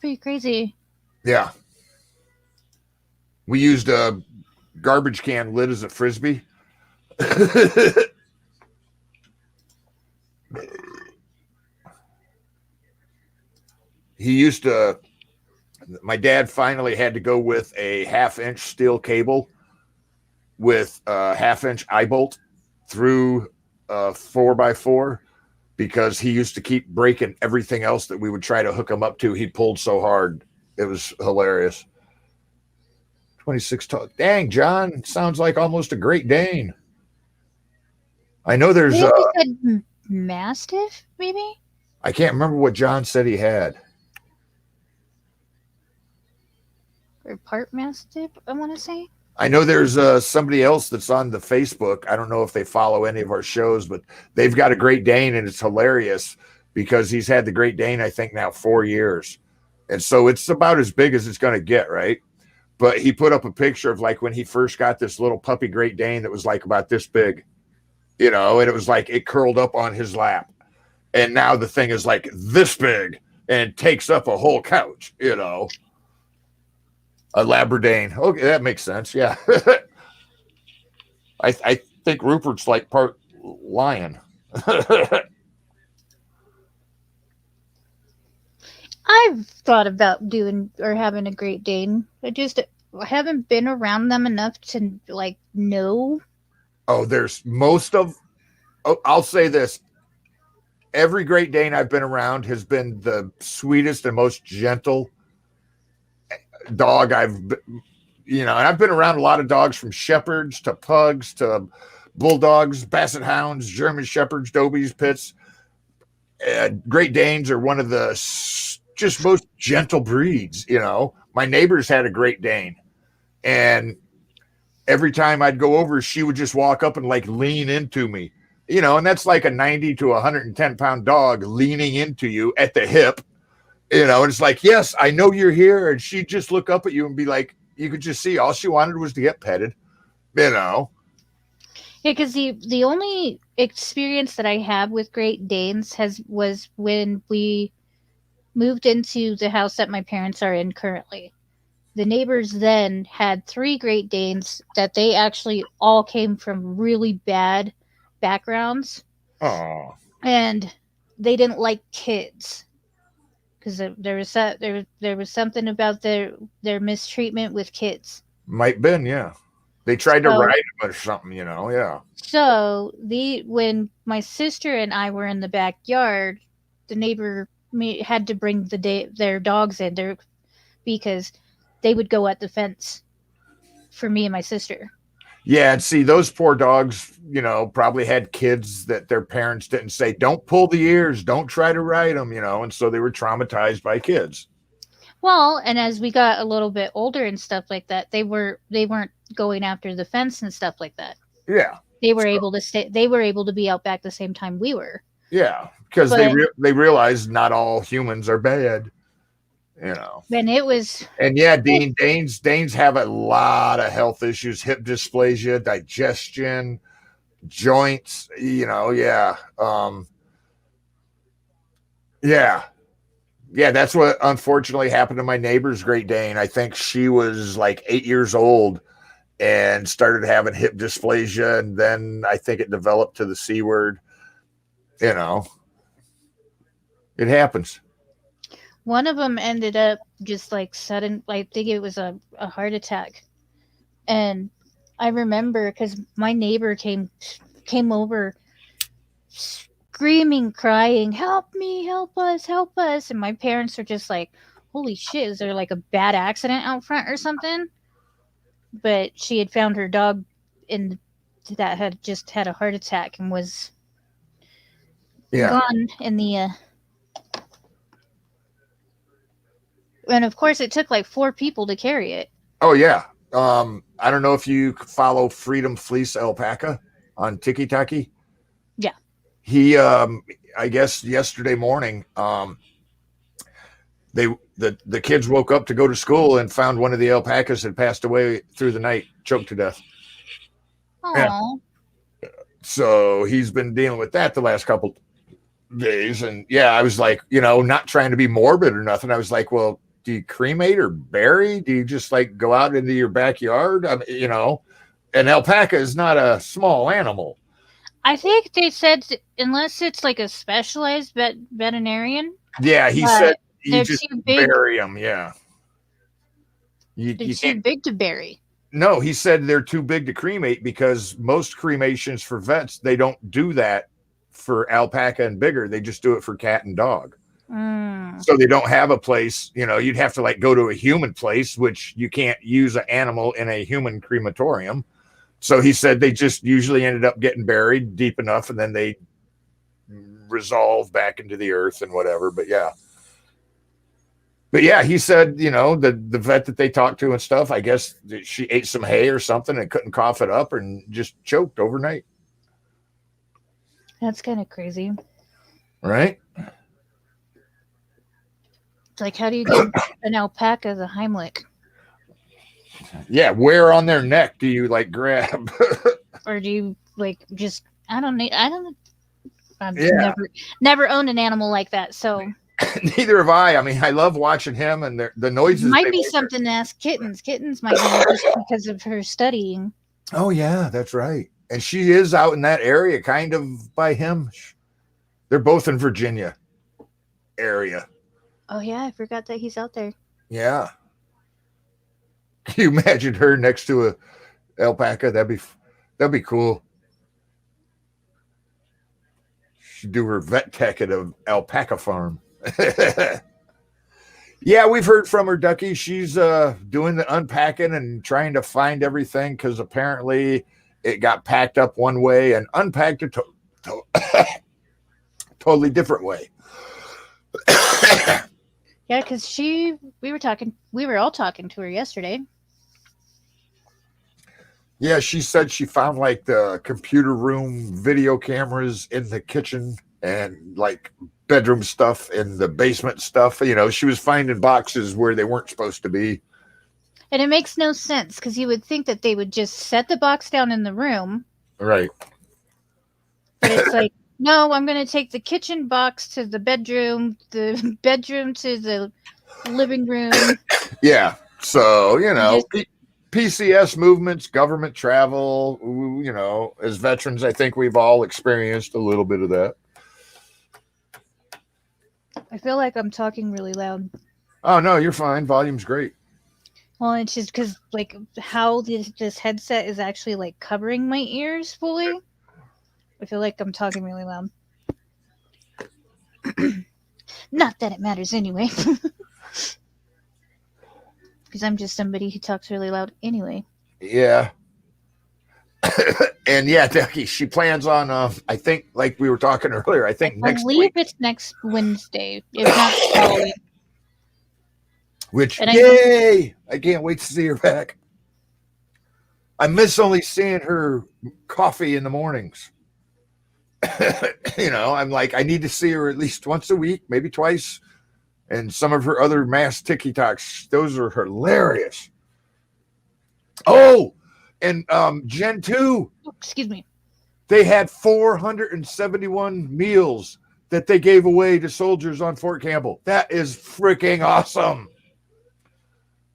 Speaker 3: pretty crazy.
Speaker 2: Yeah. We used a garbage can lid as a Frisbee. My dad finally had to go with a 1/2-inch steel cable with a 1/2-inch eye bolt through a 4x4 because he used to keep breaking everything else that we would try to hook him up to. He pulled so hard. It was hilarious. 26 tall. Dang, John, sounds like almost a Great Dane. I know there's
Speaker 3: said Mastiff, maybe?
Speaker 2: I can't remember what John said he had.
Speaker 3: Or part Mastiff, I want to say.
Speaker 2: I know there's somebody else that's on the Facebook. I don't know if they follow any of our shows, but they've got a Great Dane, and it's hilarious because he's had the Great Dane, I think, now 4 years. And so it's about as big as it's going to get, right? But he put up a picture of like when he first got this little puppy Great Dane that was like about this big, and it was like it curled up on his lap. And now the thing is like this big and takes up a whole couch, A Labradane. Okay, that makes sense. Yeah. I think Rupert's like part lion.
Speaker 3: I've thought about doing or having a Great Dane. I haven't been around them enough to like know.
Speaker 2: Oh, I'll say this. Every Great Dane I've been around has been the sweetest and most gentle dog and I've been around a lot of dogs from shepherds to pugs to bulldogs, basset hounds, German shepherds, dobies, pits. Great Danes are one of the just most gentle breeds. My neighbors had a Great Dane, and every time I'd go over, she would just walk up and like lean into me, and that's like a 90 to 110-pound dog leaning into you at the hip, and it's like, yes, I know you're here. And she'd just look up at you and be like, you could just see all she wanted was to get petted,
Speaker 3: Yeah, because the only experience that I have with Great Danes was when we moved into the house that my parents are in currently. The neighbors then had 3 Great Danes that they actually all came from really bad backgrounds.
Speaker 2: Oh,
Speaker 3: And they didn't like kids because there was something about their mistreatment with kids.
Speaker 2: might been, yeah. They tried to
Speaker 3: So-
Speaker 2: ride him or something, yeah.
Speaker 3: So when my sister and I were in the backyard, the neighbor had to bring their dogs in there because they would go at the fence for me and my sister.
Speaker 2: Yeah, and see, those poor dogs, probably had kids that their parents didn't say, don't pull the ears, don't try to ride them, and so they were traumatized by kids.
Speaker 3: Well, and as we got a little bit older and stuff like that, they weren't going after the fence and stuff like that.
Speaker 2: Yeah.
Speaker 3: They were able to stay. They were able to be out back the same time we were.
Speaker 2: Yeah, because they realize not all humans are bad,
Speaker 3: And it was.
Speaker 2: And yeah, Danes have a lot of health issues: hip dysplasia, digestion, joints. Yeah, yeah. That's what unfortunately happened to my neighbor's Great Dane. I think she was like 8 years old and started having hip dysplasia, and then I think it developed to the C word. It happens.
Speaker 3: One of them ended up just like sudden. I think it was a heart attack, and I remember because my neighbor came over, screaming, crying, "Help me! Help us! Help us!" And my parents are just like, "Holy shit! Is there like a bad accident out front or something?" But she had found her dog that had just had a heart attack and was gone in the. And of course, it took like 4 people to carry it.
Speaker 2: Oh yeah. I don't know if you follow Freedom Fleece Alpaca on Tiki-Taki.
Speaker 3: Yeah.
Speaker 2: He, I guess yesterday morning, the kids woke up to go to school and found one of the alpacas had passed away through the night, choked to death.
Speaker 3: Aww.
Speaker 2: Yeah. So he's been dealing with that the last couple days. And yeah, I was like, not trying to be morbid or nothing. I was like, well, do you cremate or bury? Do you just like go out into your backyard? An alpaca is not a small animal.
Speaker 3: I think they said unless it's like a specialized veterinarian.
Speaker 2: Yeah, he said you
Speaker 3: they're
Speaker 2: just
Speaker 3: too big.
Speaker 2: bury them. Yeah.
Speaker 3: They're too big to bury.
Speaker 2: No, he said they're too big to cremate because most cremations for vets, they don't do that for alpaca and bigger. They just do it for cat and dog. So they don't have a place, you'd have to like go to a human place, which you can't use an animal in a human crematorium. So he said they just usually ended up getting buried deep enough and then they resolve back into the earth and whatever. But yeah, he said, the vet that they talked to and stuff, I guess she ate some hay or something and couldn't cough it up and just choked overnight.
Speaker 3: That's kind of crazy.
Speaker 2: Right.
Speaker 3: Like, how do you give an alpaca the Heimlich?
Speaker 2: Yeah, where on their neck do you like grab?
Speaker 3: Or do you like just I don't need I don't I've
Speaker 2: Yeah.
Speaker 3: never owned an animal like that, so
Speaker 2: Neither have I. I mean, I love watching him and the noises.
Speaker 3: might
Speaker 2: they
Speaker 3: be
Speaker 2: make.
Speaker 3: something to ask kittens. Kittens might know just because of her studying.
Speaker 2: Oh yeah, that's right. And she is out in that area, kind of by him. They're both in Virginia area.
Speaker 3: Oh yeah, I forgot that he's out there.
Speaker 2: Yeah. Can you imagine her next to a alpaca? That'd be cool. She'd do her vet tech at an alpaca farm. Yeah, we've heard from her, Ducky. She's doing the unpacking and trying to find everything because apparently it got packed up one way and unpacked a totally different way.
Speaker 3: Yeah, because we were all talking to her yesterday.
Speaker 2: Yeah, she said she found like the computer room video cameras in the kitchen and like bedroom stuff in the basement stuff. You know, she was finding boxes where they weren't supposed to be.
Speaker 3: And it makes no sense because you would think that they would just set the box down in the room.
Speaker 2: Right.
Speaker 3: But it's like, no, I'm going to take the kitchen box to the bedroom to the living room.
Speaker 2: Yeah. So, you know,
Speaker 3: Just-
Speaker 2: PCS movements, government travel, you know, as veterans, I think we've all experienced a little bit of that.
Speaker 3: I feel like I'm talking really loud.
Speaker 2: Oh, no, you're fine. Volume's great.
Speaker 3: Well, it's just because, like, how this headset is actually, like, covering my ears fully. I feel like I'm talking really loud. Not that it matters anyway. Because I'm just somebody who talks really loud anyway.
Speaker 2: Yeah. And yeah, Ducky, she plans on, I think, like we were talking earlier, I think
Speaker 3: I
Speaker 2: next
Speaker 3: believe
Speaker 2: week,
Speaker 3: it's next Wednesday. If not Halloween.
Speaker 2: which,
Speaker 3: and
Speaker 2: yay! I can't wait to see her back. I miss only seeing her coffee in the mornings. You know, I'm like, I need to see her at least once a week, maybe twice. And some of her other mass TikToks, those are hilarious. Oh, and Gen 2,
Speaker 3: Excuse me.
Speaker 2: they had 471 meals that they gave away to soldiers on Fort Campbell. That is freaking awesome.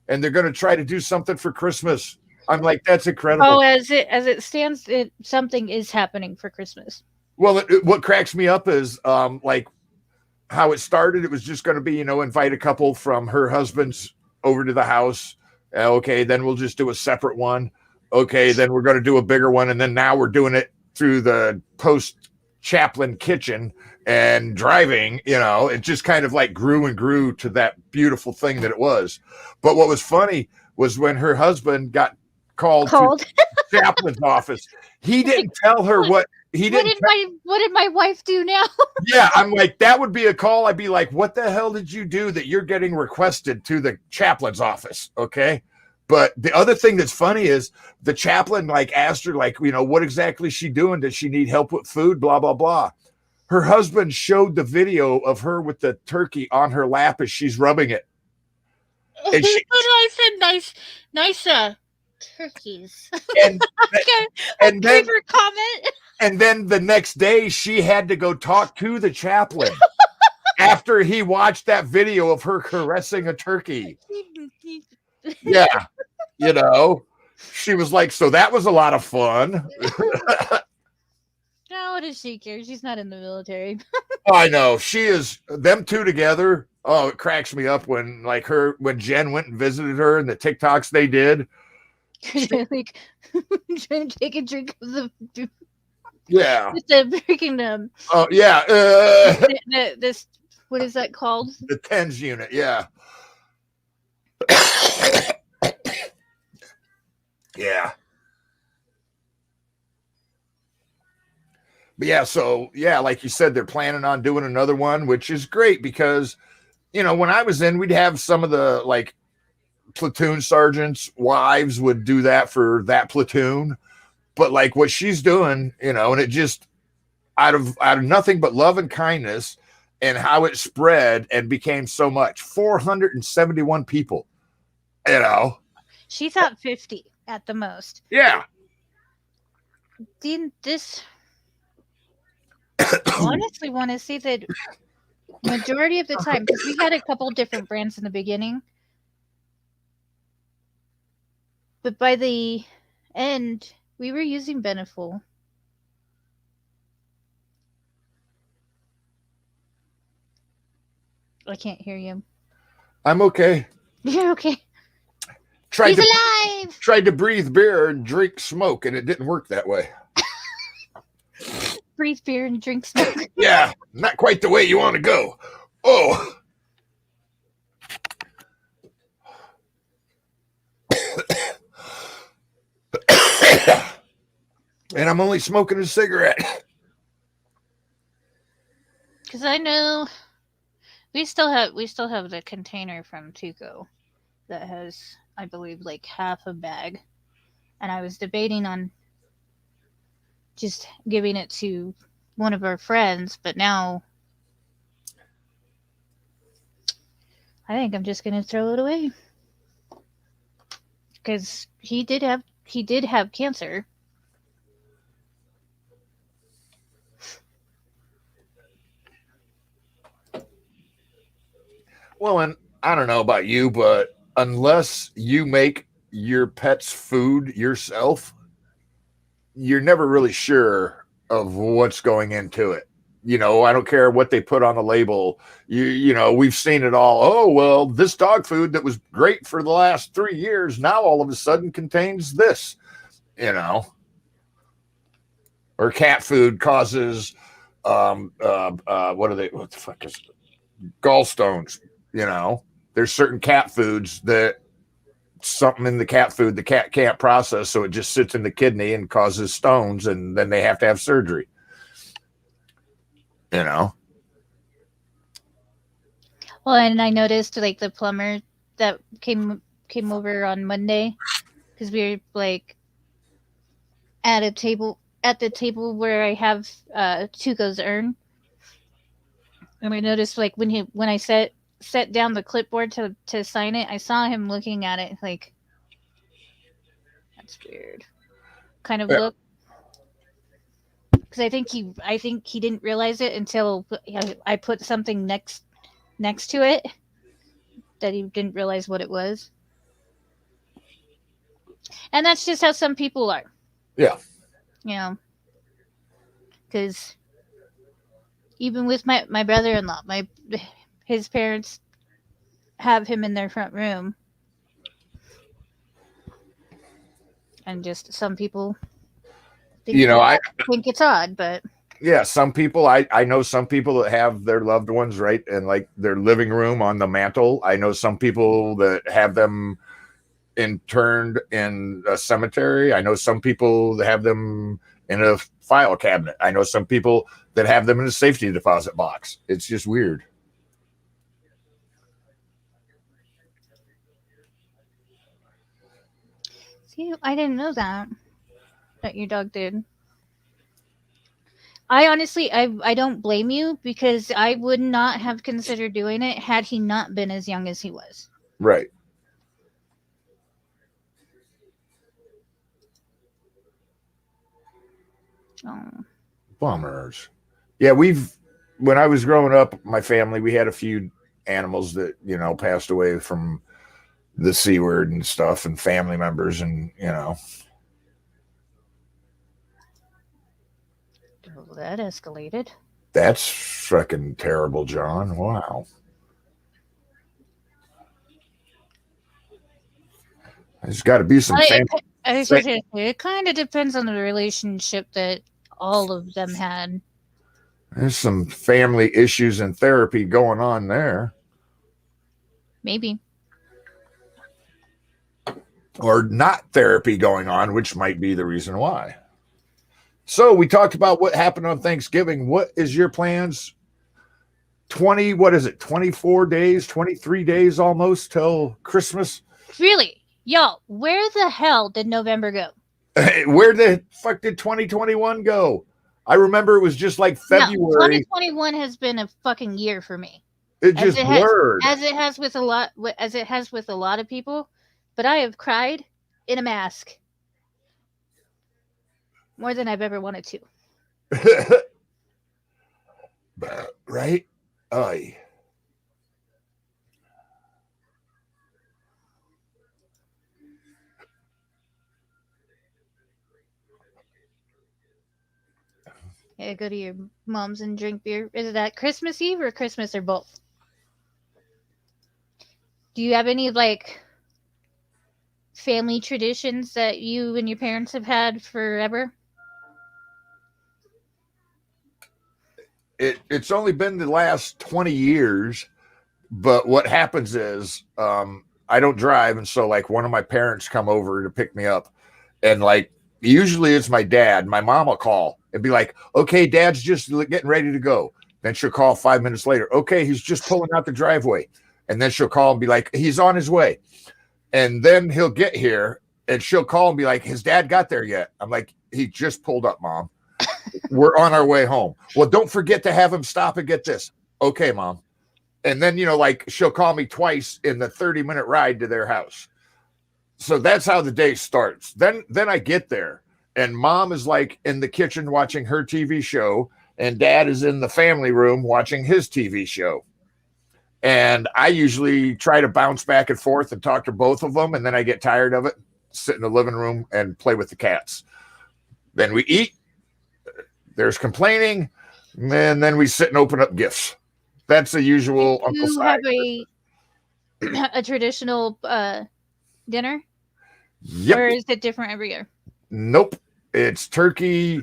Speaker 2: And they're going to try to do something for Christmas. I'm like, that's incredible.
Speaker 3: Oh, as it stands, something is happening for Christmas.
Speaker 2: Well, what cracks me up is like how it started. It was just going to be, you know, invite a couple from her husband's over to the house. Okay, then we'll just do a separate one. Okay, then we're going to do a bigger one. And then now we're doing it through the post-chaplain kitchen and driving. You know, it just kind of like grew and grew to that beautiful thing that it was. But what was funny was when her husband got called to the chaplain's office, he didn't tell her what he didn't.
Speaker 3: What did my wife do now?
Speaker 2: Yeah, I'm like, that would be a call. I'd be like, what the hell did you do that you're getting requested to the chaplain's office? Okay. But the other thing that's funny is the chaplain like asked her, like, you know, what exactly is she doing? Does she need help with food? Blah, blah, blah. Her husband showed the video of her with the turkey on her lap as she's rubbing it. And she,
Speaker 3: I said nice turkeys.
Speaker 2: and, and then
Speaker 3: favorite comment.
Speaker 2: And then the next day, she had to go talk to the chaplain after he watched that video of her caressing a turkey. Yeah. You know, she was like, so that was a lot of fun.
Speaker 3: How does she care? She's not in the military.
Speaker 2: I know. She is, them two together. Oh, it cracks me up when Jen went and visited her and the TikToks they did.
Speaker 3: Like, trying to take a drink of the.
Speaker 2: Yeah.
Speaker 3: With the freaking
Speaker 2: Oh yeah.
Speaker 3: this what is that called?
Speaker 2: The TENS unit. Yeah. Yeah. But yeah, so yeah, like you said, they're planning on doing another one, which is great because, you know, when I was in, we'd have some of the like platoon sergeants' wives would do that for that platoon. But like what she's doing, you know, and it just out of nothing but love and kindness and how it spread and became so much. 471 people, you know.
Speaker 3: She thought 50 at the most.
Speaker 2: Yeah.
Speaker 3: Dean, this honestly want to say that majority of the time, because we had a couple different brands in the beginning, but by the end, we were using Beneful. I can't hear you.
Speaker 2: I'm okay.
Speaker 3: You're okay.
Speaker 2: Tried
Speaker 3: He's
Speaker 2: to,
Speaker 3: alive!
Speaker 2: tried to breathe beer and drink smoke, and it didn't work that way.
Speaker 3: Breathe beer and drink smoke.
Speaker 2: Yeah, not quite the way you want to go. Oh. And I'm only smoking a cigarette.
Speaker 3: Because I know we still have the container from Tuco that has, I believe, like half a bag, and I was debating on just giving it to one of our friends, but now I think I'm just gonna throw it away because he did have cancer.
Speaker 2: Well, and I don't know about you, but unless you make your pet's food yourself, you're never really sure of what's going into it. You know, I don't care what they put on the label. You know, we've seen it all. Oh, well, this dog food that was great for the last 3 years now all of a sudden contains this, you know. Or cat food causes what the fuck is it? Gallstones, you know. There's certain cat foods that something in the cat food the cat can't process, so it just sits in the kidney and causes stones, and then they have to have surgery. You know.
Speaker 3: Well, and I noticed like the plumber that came over on Monday because we were like at the table where I have Tuco's urn, and I noticed like when I set down the clipboard to sign it, I saw him looking at it like that's weird kind of look. Because I think he didn't realize it until I put something next to it that he didn't realize what it was. And that's just how some people are.
Speaker 2: Yeah.
Speaker 3: You know, because even with my brother-in-law, his parents have him in their front room, and just some people think,
Speaker 2: you know, I
Speaker 3: think it's odd, but
Speaker 2: yeah, some people I know some people that have their loved ones right in like their living room on the mantle. I know some people that have them interned in a cemetery. I know some people that have them in a file cabinet. I know some people that have them in a safety deposit box. It's just weird.
Speaker 3: see, I didn't know that your dog did. I honestly, I don't blame you because I would not have considered doing it had he not been as young as he was.
Speaker 2: Right.
Speaker 3: Oh.
Speaker 2: Bummers. Yeah, when I was growing up, my family, we had a few animals that, you know, passed away from the C word and stuff, and family members, and, you know.
Speaker 3: Oh, that escalated.
Speaker 2: That's fucking terrible, John. Wow. There's got to be some
Speaker 3: It kind of depends on the relationship that all of them had.
Speaker 2: There's some family issues and therapy going on there.
Speaker 3: Maybe.
Speaker 2: Or not therapy going on, which might be the reason why. So we talked about what happened on Thanksgiving. What is your plans? 24 days, 23 days almost till Christmas?
Speaker 3: Really? Yo, where the hell did November go?
Speaker 2: Where the fuck did 2021 go? I remember it was just like
Speaker 3: No,
Speaker 2: February.
Speaker 3: 2021 has been a fucking year for me.
Speaker 2: It just blurred.
Speaker 3: As it has with a lot of people, but I have cried in a mask more than I've ever wanted to.
Speaker 2: Right? Aye.
Speaker 3: Yeah, go to your mom's and drink beer. Is it that Christmas Eve or Christmas or both? Do you have any like family traditions that you and your parents have had forever?
Speaker 2: It's only been the last 20 years, but what happens is I don't drive, and so like one of my parents come over to pick me up, and like usually it's my dad. My mom will call and be like, okay, dad's just getting ready to go. Then she'll call 5 minutes later, okay, he's just pulling out the driveway. And then she'll call and be like, he's on his way. And then he'll get here and she'll call and be like, his dad got there yet? I'm like, he just pulled up, Mom. We're on our way home. Well, don't forget to have him stop and get this. Okay, Mom. And then, like she'll call me twice in the 30-minute ride to their house. So that's how the day starts. Then I get there and Mom is like in the kitchen watching her TV show and Dad is in the family room watching his TV show. And I usually try to bounce back and forth and talk to both of them. And then I get tired of it, sit in the living room and play with the cats. Then we eat. There's complaining. And then we sit and open up gifts. That's the usual
Speaker 3: Do
Speaker 2: Uncle
Speaker 3: you
Speaker 2: Si.
Speaker 3: have a traditional dinner?
Speaker 2: Yep.
Speaker 3: Or is it different every year?
Speaker 2: Nope. It's turkey,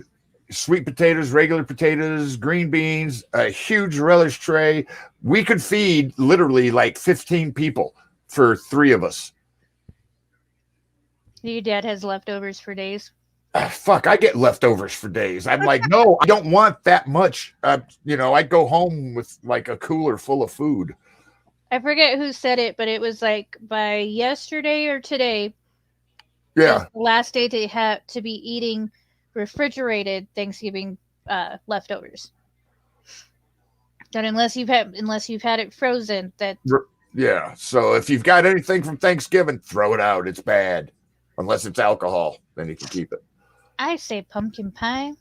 Speaker 2: sweet potatoes, regular potatoes, green beans, a huge relish tray. We could feed literally like 15 people for 3 of us.
Speaker 3: Your dad has leftovers for days.
Speaker 2: Fuck, I get leftovers for days. I'm like, no, I don't want that much. I go home with like a cooler full of food.
Speaker 3: I forget who said it, but it was like by yesterday or today.
Speaker 2: Yeah.
Speaker 3: The last day to have to be eating refrigerated Thanksgiving leftovers. And unless you've had it frozen,
Speaker 2: Yeah. So if you've got anything from Thanksgiving, throw it out. It's bad. Unless it's alcohol, then you can keep it.
Speaker 3: I say pumpkin pie.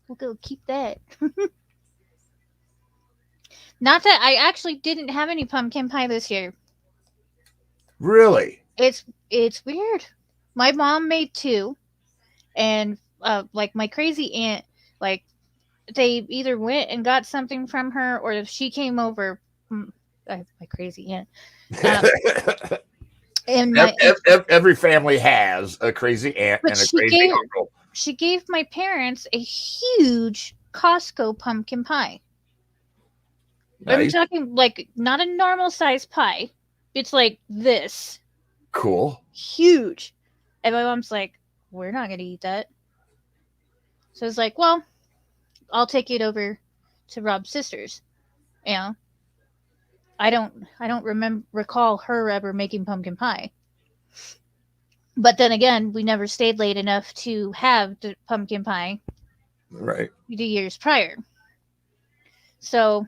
Speaker 3: We'll go keep that. Not that I actually didn't have any pumpkin pie this year.
Speaker 2: Really?
Speaker 3: It's weird. My mom made 2, and like my crazy aunt, like they either went and got something from her, or if she came over, my crazy aunt. And
Speaker 2: every family has a crazy aunt and a crazy uncle.
Speaker 3: She gave my parents a huge Costco pumpkin pie. Nice. I'm talking like not a normal size pie. It's like this.
Speaker 2: Cool.
Speaker 3: Huge. And my mom's like, we're not going to eat that. So it's like, well, I'll take it over to Rob's sisters. I don't recall her ever making pumpkin pie. But then again, we never stayed late enough to have the pumpkin pie.
Speaker 2: Right.
Speaker 3: The years prior. So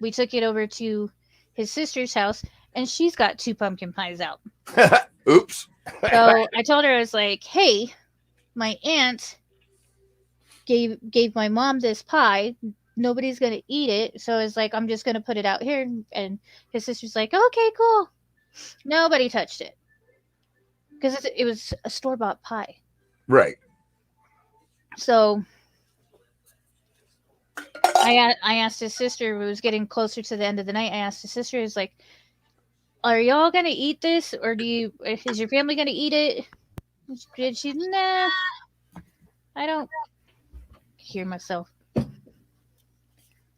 Speaker 3: we took it over to his sister's house, and she's got 2 pumpkin pies out.
Speaker 2: Oops.
Speaker 3: So I told her, I was like, hey, my aunt gave my mom this pie. Nobody's going to eat it. So it's like, I'm just going to put it out here. And his sister's like, okay, cool. Nobody touched it. Because it was a store-bought pie.
Speaker 2: Right.
Speaker 3: So I asked his sister, it was getting closer to the end of the night. I asked his sister, is like, are y'all going to eat this? Or is your family going to eat it? Did she, nah, I don't hear myself.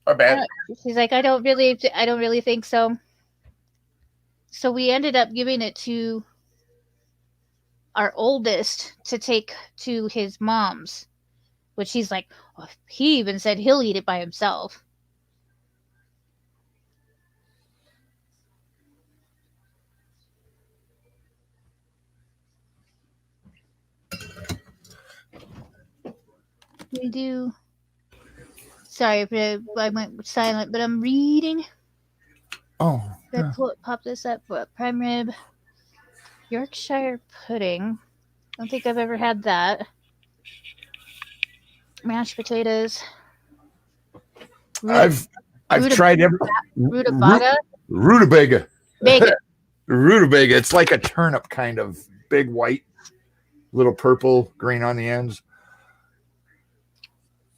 Speaker 2: My bad.
Speaker 3: She's like, I don't really think so. So we ended up giving it to our oldest to take to his mom's, which he's like, oh, he even said he'll eat it by himself. We do Sorry if I went silent, but I'm reading.
Speaker 2: Oh,
Speaker 3: I pop this up. Prime rib, Yorkshire pudding. I don't think I've ever had that. Mashed potatoes.
Speaker 2: I've tried every
Speaker 3: Rutabaga.
Speaker 2: rutabaga.
Speaker 3: Bacon.
Speaker 2: Rutabaga. It's like a turnip kind of big white, little purple, green on the ends.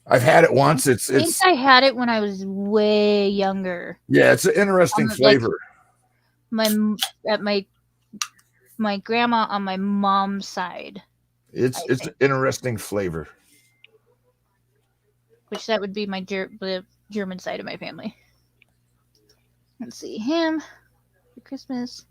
Speaker 2: I've had it once.
Speaker 3: I think I had it when I was way younger.
Speaker 2: Yeah, it's an interesting flavor.
Speaker 3: At my grandma on my mom's side.
Speaker 2: It's an interesting flavor.
Speaker 3: Which that would be the German side of my family. Let's see, ham for Christmas.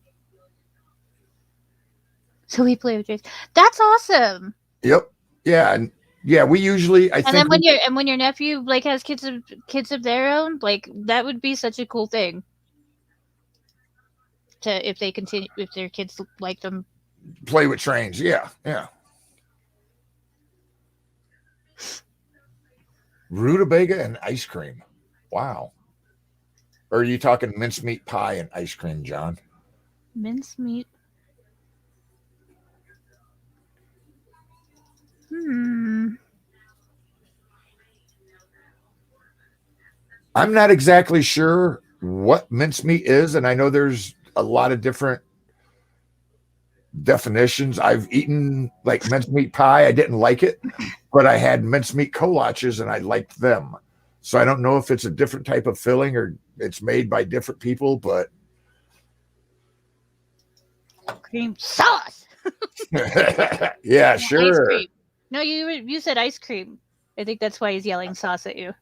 Speaker 3: So we play with Jace. That's awesome.
Speaker 2: Yep. Yeah. And yeah, we usually
Speaker 3: then when your nephew like has kids of their own, like that would be such a cool thing. If their kids like them.
Speaker 2: Play with trains. Yeah. Yeah. Rutabaga and ice cream. Wow. Or are you talking mincemeat pie and ice cream, John?
Speaker 3: Mincemeat.
Speaker 2: I'm not exactly sure what mincemeat is, and I know there's a lot of different definitions. I've eaten like mincemeat pie. I didn't like it, but I had mincemeat kolaches and I liked them. So I don't know if it's a different type of filling or it's made by different people, but
Speaker 3: cream sauce.
Speaker 2: Yeah, sure.
Speaker 3: Ice cream. No, you said ice cream. I think that's why he's yelling sauce at you.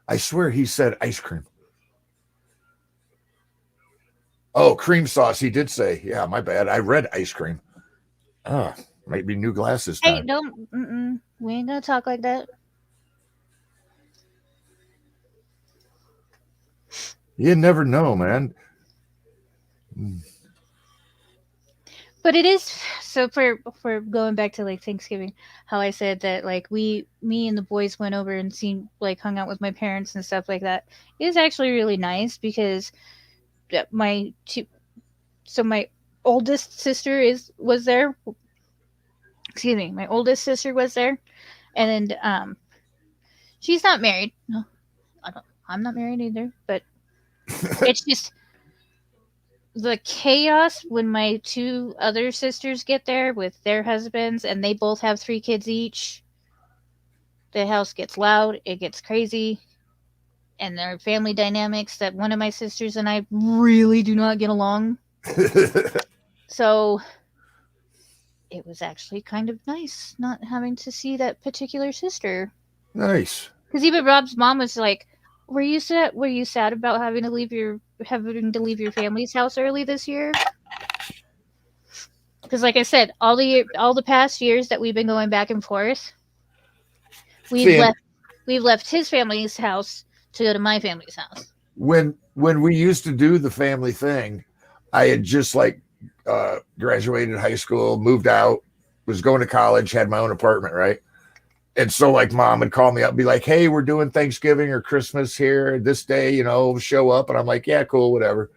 Speaker 2: I swear he said ice cream. Oh, cream sauce. He did say, yeah, my bad. I read ice cream. Might be new glasses time.
Speaker 3: Hey, don't. We ain't gonna talk like that.
Speaker 2: You never know, man.
Speaker 3: But it is so for going back to like Thanksgiving, how I said that like me and the boys went over and hung out with my parents and stuff like that. It was actually really nice because my oldest sister was there. Excuse me, my oldest sister was there, and she's not married. No, I'm not married either. But it's just the chaos when my two other sisters get there with their husbands, and they both have 3 kids each. The house gets loud, it gets crazy, and there are family dynamics that one of my sisters and I really do not get along. So it was actually kind of nice not having to see that particular sister.
Speaker 2: Nice.
Speaker 3: Because even Rob's mom was like, Were you sad about having to leave your family's house early this year? Because, like I said, all the past years that we've been going back and forth, we've left his family's house to go to my family's house.
Speaker 2: When we used to do the family thing, I had just graduated high school, moved out, was going to college, had my own apartment, right? And so like mom would call me up and be like, hey, we're doing Thanksgiving or Christmas here this day, show up. And I'm like, yeah, cool, whatever.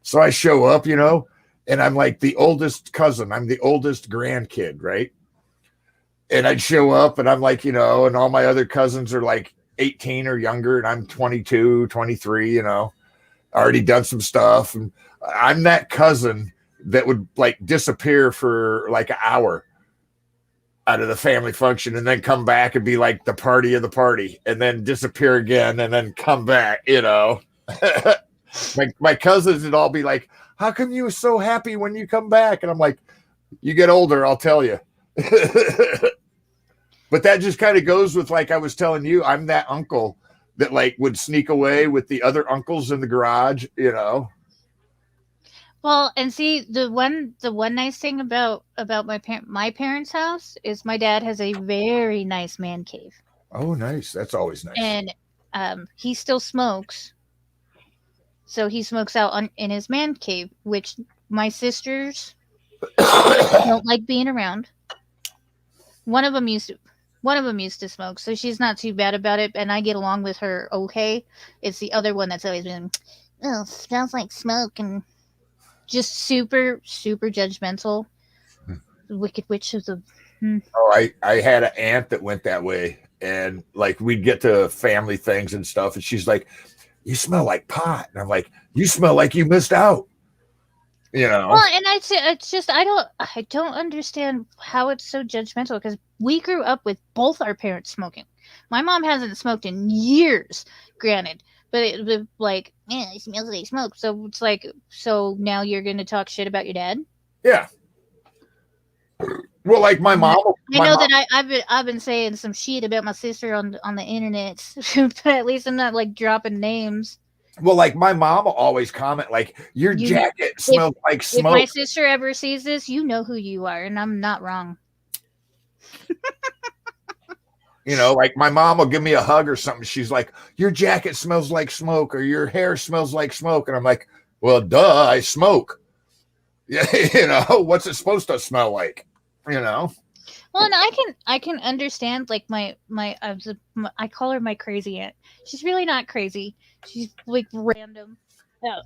Speaker 2: So I show up, and I'm like the oldest cousin. I'm the oldest grandkid, right? And I'd show up and I'm like, and all my other cousins are like 18 or younger. And I'm 22, 23, already done some stuff. And I'm that cousin that would like disappear for like an hour out of the family function and then come back and be like the party of the party and then disappear again and then come back, my cousins would all be like, how come you were so happy when you come back? And I'm like, you get older, I'll tell you. But that just kind of goes with, like I was telling you, I'm that uncle that like would sneak away with the other uncles in the garage,
Speaker 3: Well, and see, the one nice thing about my parents' house is my dad has a very nice man cave.
Speaker 2: Oh, nice. That's always nice.
Speaker 3: And he still smokes. So he smokes out in his man cave, which my sisters don't like being around. One of them used One of them used to smoke, so she's not too bad about it, and I get along with her okay. It's the other one that's always been, oh, smells like smoke, and just super, super judgmental. The Wicked Witch of the...
Speaker 2: Oh, I had an aunt that went that way, and like we'd get to family things and stuff, and she's like, "You smell like pot," and I'm like, "You smell like you missed out." You know.
Speaker 3: Well, and it's just I don't understand how it's so judgmental, because we grew up with both our parents smoking. My mom hasn't smoked in years, granted, but it was like, man, it smells like smoke. So it's like, so now you're going to talk shit about your dad?
Speaker 2: Yeah. Well, like my mom.
Speaker 3: I know that I've been saying some shit about my sister on the internet, but at least I'm not like dropping names.
Speaker 2: Well, like my mom will always comment, like, your jacket smells like smoke.
Speaker 3: If my sister ever sees this, you know who you are, and I'm not wrong.
Speaker 2: You know, like my mom will give me a hug or something. She's like, "Your jacket smells like smoke," or "Your hair smells like smoke," and I'm like, "Well, duh, I smoke." Yeah, you know, what's it supposed to smell like? You know.
Speaker 3: Well, and I can understand, like I call her my crazy aunt. She's really not crazy. She's like random.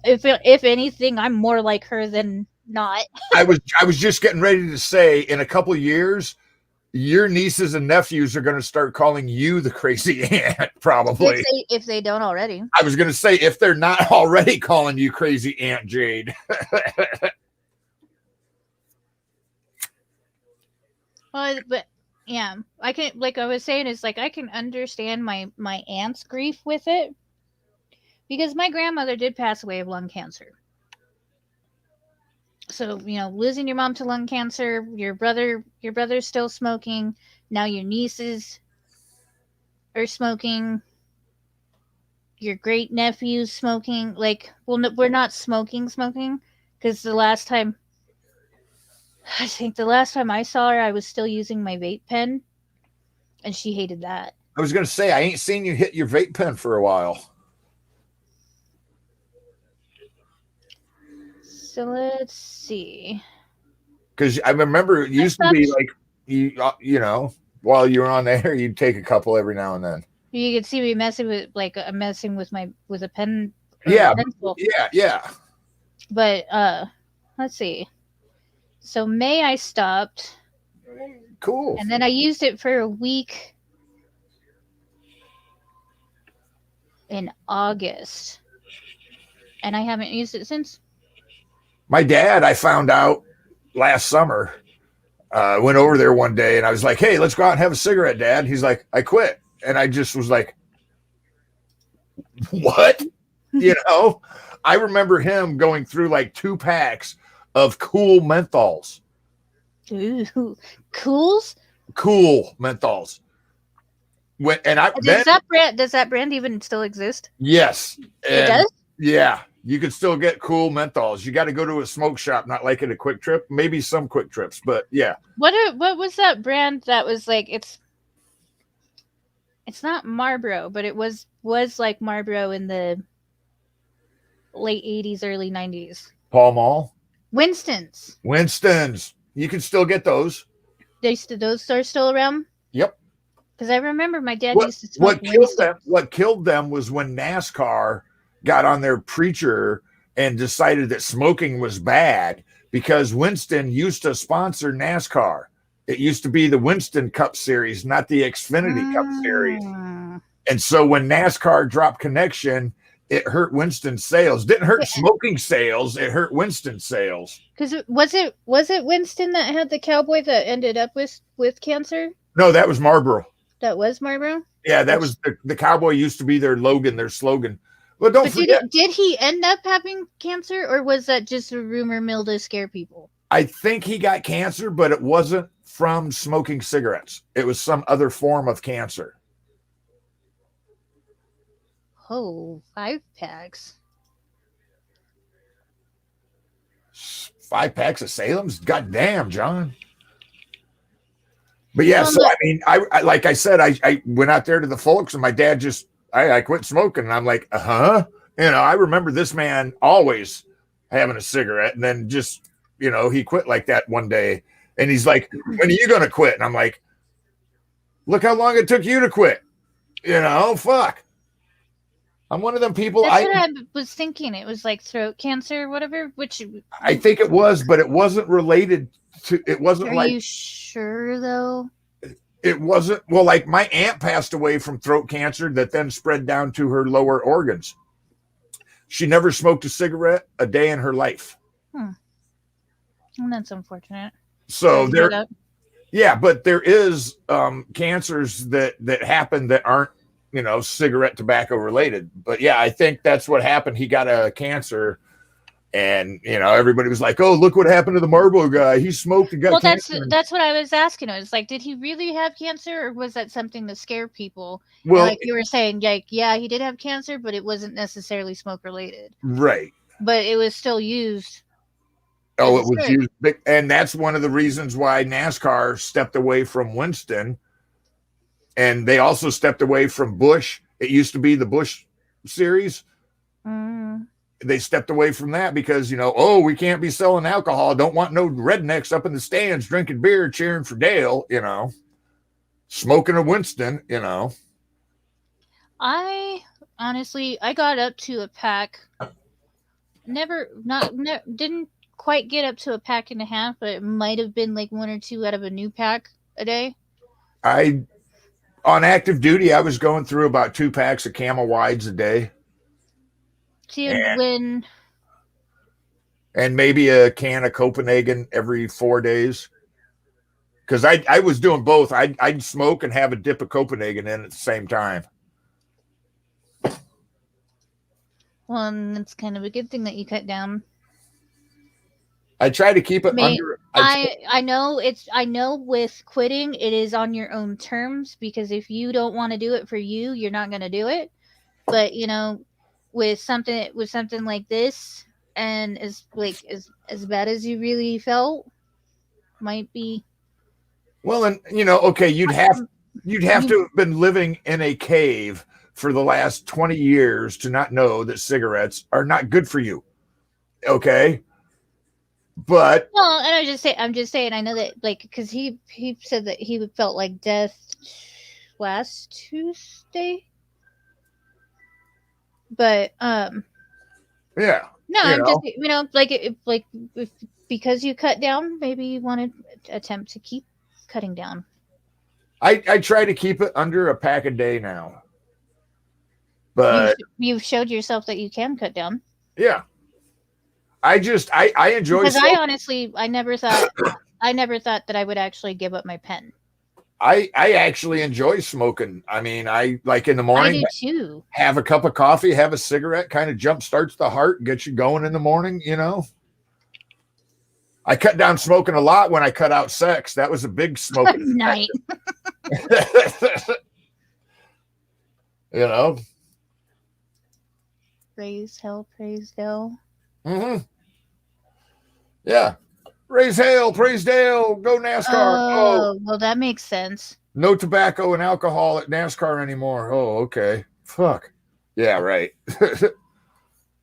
Speaker 3: If anything, I'm more like her than not.
Speaker 2: I was just getting ready to say, in a couple of years, your nieces and nephews are going to start calling you the crazy aunt, probably.
Speaker 3: If they don't already.
Speaker 2: I was going to say, if they're not already calling you crazy Aunt Jade.
Speaker 3: Well, but yeah, I can, like I was saying, is like I can understand my aunt's grief with it, because my grandmother did pass away of lung cancer. So, you know, losing your mom to lung cancer, your brother's still smoking, now your nieces are smoking, your great nephew's smoking. Like, well, no, we're not smoking, because I think the last time I saw her, I was still using my vape pen, and she hated that.
Speaker 2: I was going to say, I ain't seen you hit your vape pen for a while.
Speaker 3: So let's see.
Speaker 2: Because I remember it used to be like, you know, while you were on there, you'd take a couple every now and then.
Speaker 3: You could see me messing with a pen.
Speaker 2: Yeah,
Speaker 3: pencil.
Speaker 2: yeah.
Speaker 3: But let's see. So May I stopped.
Speaker 2: Cool.
Speaker 3: And then I used it for a week in August, and I haven't used it since.
Speaker 2: My dad, I found out last summer, went over there one day, and I was like, "Hey, let's go out and have a cigarette, Dad." He's like, "I quit," and I just was like, "What?" You know, I remember him going through like 2 packs of cool menthols.
Speaker 3: Ooh, cools.
Speaker 2: Cool menthols.
Speaker 3: Does that brand even still exist?
Speaker 2: Yes,
Speaker 3: It does.
Speaker 2: Yeah, you can still get cool menthols. You got to go to a smoke shop, not like at a Quick Trip. Maybe some Quick Trips, but yeah.
Speaker 3: What was that brand that was like it's not Marlboro, but it was like Marlboro in the late 80s, early 90s.
Speaker 2: Pall Mall.
Speaker 3: Winston's.
Speaker 2: You can still get those.
Speaker 3: Those stores still around?
Speaker 2: Yep.
Speaker 3: Because I remember my dad used to smoke
Speaker 2: What killed them was when NASCAR got on their preacher and decided that smoking was bad, because Winston used to sponsor NASCAR. It used to be the Winston Cup Series, not the Xfinity Cup Series. And so when NASCAR dropped connection, it hurt Winston's sales. Didn't hurt smoking sales. It hurt Winston's sales.
Speaker 3: Because was it Winston that had the cowboy that ended up with cancer?
Speaker 2: No, that was Marlboro.
Speaker 3: That was Marlboro?
Speaker 2: Yeah, that was the cowboy used to be their slogan. Well, don't forget.
Speaker 3: Did he end up having cancer, or was that just a rumor mill to scare people?
Speaker 2: I think he got cancer, but it wasn't from smoking cigarettes. It was some other form of cancer.
Speaker 3: Oh, 5 packs.
Speaker 2: 5 packs of Salem's? Goddamn, John. But yeah, so I mean, I like I said, I went out there to the folks, and my dad just, I quit smoking, and I'm like, you know, I remember this man always having a cigarette, and then just, you know, he quit like that one day, and he's like, "When are you going to quit?" And I'm like, Look how long it took you to quit. Fuck. I'm one of them people.
Speaker 3: That's what I was thinking. It was like throat cancer or whatever, which
Speaker 2: I think it was, but it wasn't related to, it wasn't
Speaker 3: are
Speaker 2: like,
Speaker 3: you sure though?
Speaker 2: it wasn't, well, like my aunt passed away from throat cancer that then spread down to her lower organs. She never smoked a cigarette a day in her life.
Speaker 3: Well, that's unfortunate.
Speaker 2: So yeah, but there is cancers that happen that aren't, cigarette tobacco related. But yeah, I think that's what happened. He got a cancer, and everybody was like, "Oh, look what happened to the Marlboro guy. He smoked and got cancer."
Speaker 3: That's what I was asking. I was like, did he really have cancer, or was that something to scare people?
Speaker 2: Well,
Speaker 3: and like you were saying, like, yeah, he did have cancer, but it wasn't necessarily smoke related.
Speaker 2: Right.
Speaker 3: But it was still used.
Speaker 2: Oh, it was used, and that's one of the reasons why NASCAR stepped away from Winston, and they also stepped away from Busch. It used to be the Busch series. They stepped away from that because we can't be selling alcohol. Don't want no rednecks up in the stands drinking beer, cheering for Dale. Smoking a Winston.
Speaker 3: I honestly, I got up to a pack. Didn't quite get up to a pack and a half, but it might have been like 1 or 2 out of a new pack a day.
Speaker 2: On active duty, I was going through about 2 packs of Camel Wides a day.
Speaker 3: See,
Speaker 2: and maybe a can of Copenhagen every 4 days. Because I was doing both. I'd smoke and have a dip of Copenhagen in at the same time.
Speaker 3: Well, and it's kind of a good thing that you cut down.
Speaker 2: I try to keep it under.
Speaker 3: I know with quitting, it is on your own terms, because if you don't want to do it for you, you're not going to do it. But with something like this, and as bad as you really felt, might be.
Speaker 2: Well, and okay, you'd have to have been living in a cave for the last 20 years to not know that cigarettes are not good for you. Okay. But
Speaker 3: well, and I'm just saying, I know that, like, because he said that he felt like death last Tuesday. But
Speaker 2: yeah.
Speaker 3: No, I'm just because you cut down, maybe you want to attempt to keep cutting down.
Speaker 2: I try to keep it under a pack a day now. But
Speaker 3: you've showed yourself that you can cut down.
Speaker 2: Yeah. I enjoy,
Speaker 3: because I never thought that I would actually give up my pen.
Speaker 2: I actually enjoy smoking. I mean, I like in the morning.
Speaker 3: I do too.
Speaker 2: Have a cup of coffee, have a cigarette, kind of jump starts the heart, gets you going in the morning. I cut down smoking a lot when I cut out sex. That was a big smoking
Speaker 3: night. Praise hell, praise Dale.
Speaker 2: Mm-hmm. Yeah. Raise hail, praise Dale, go NASCAR.
Speaker 3: Oh, well, that makes sense.
Speaker 2: No tobacco and alcohol at NASCAR anymore. Oh, okay. Fuck. Yeah, right.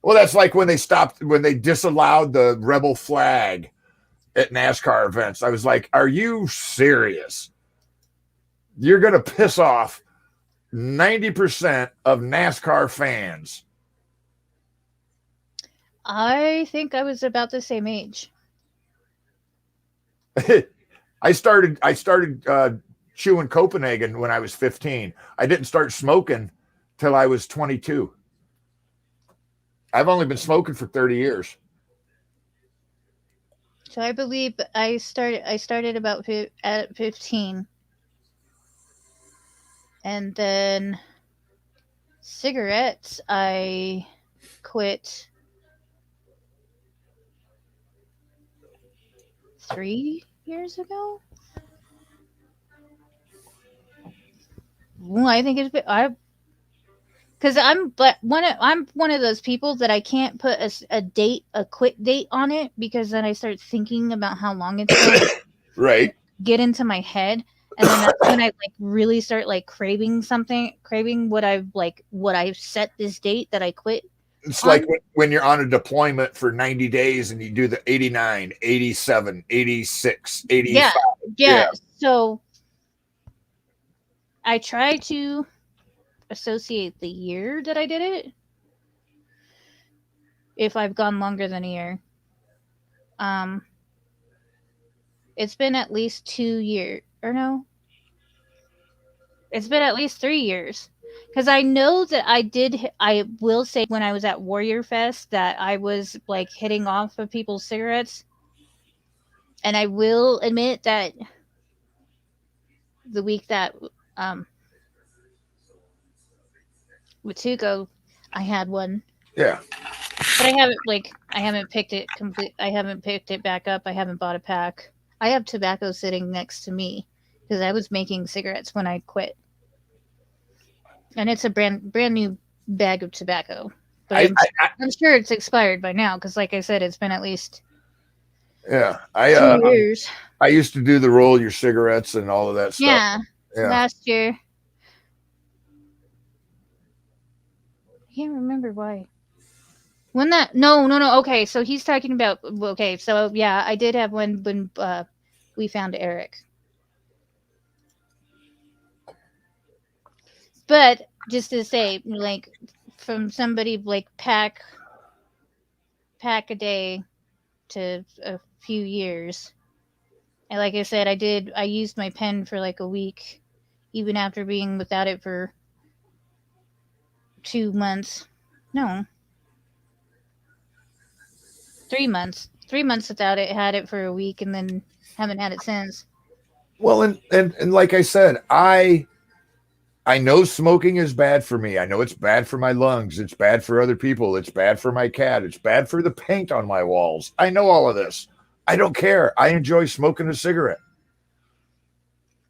Speaker 2: Well, that's like when they disallowed the rebel flag at NASCAR events. I was like, are you serious? You're going to piss off 90% of NASCAR fans.
Speaker 3: I think I was about the same age.
Speaker 2: I started chewing Copenhagen when I was 15. I didn't start smoking till I was 22. I've only been smoking for 30 years.
Speaker 3: So I believe I started about at 15. And then cigarettes, I quit 3 years ago. Well, I think because I'm one of those people that I can't put a quit date on it, because then I start thinking about how long it's going to
Speaker 2: right.
Speaker 3: get into my head, and then that's when I really start craving what I've set this date that I quit.
Speaker 2: It's like when you're on a deployment for 90 days and you do the 89, 87, 86, 85.
Speaker 3: Yeah. So I try to associate the year that I did it. If I've gone longer than a year, um, it's been at least 2 years, or no, it's been at least 3 years. Because I know that I will say when I was at Warrior Fest that I was like hitting off of people's cigarettes. And I will admit that the week that um, with Tuco, I had one.
Speaker 2: Yeah.
Speaker 3: But I haven't picked it complete. I haven't picked it back up. I haven't bought a pack. I have tobacco sitting next to me because I was making cigarettes when I quit, and it's a brand new bag of tobacco. But I'm sure it's expired by now because, like I said, it's been at least
Speaker 2: Yeah.
Speaker 3: 2 years.
Speaker 2: I used to do the roll your cigarettes and all of that stuff.
Speaker 3: Yeah,
Speaker 2: Yeah.
Speaker 3: last year. I can't remember why. When that no. Okay, so he's talking about So yeah, I did have one when we found Eric. But just to say, like, from somebody like pack a day to a few years, and like I said, I used my pen for like a week, even after being without it for 2 months. No. 3 months. 3 months without it, had it for a week, and then haven't had it since.
Speaker 2: Well, and like I said, I know smoking is bad for me. I know it's bad for my lungs. It's bad for other people. It's bad for my cat. It's bad for the paint on my walls. I know all of this. I don't care. I enjoy smoking a cigarette.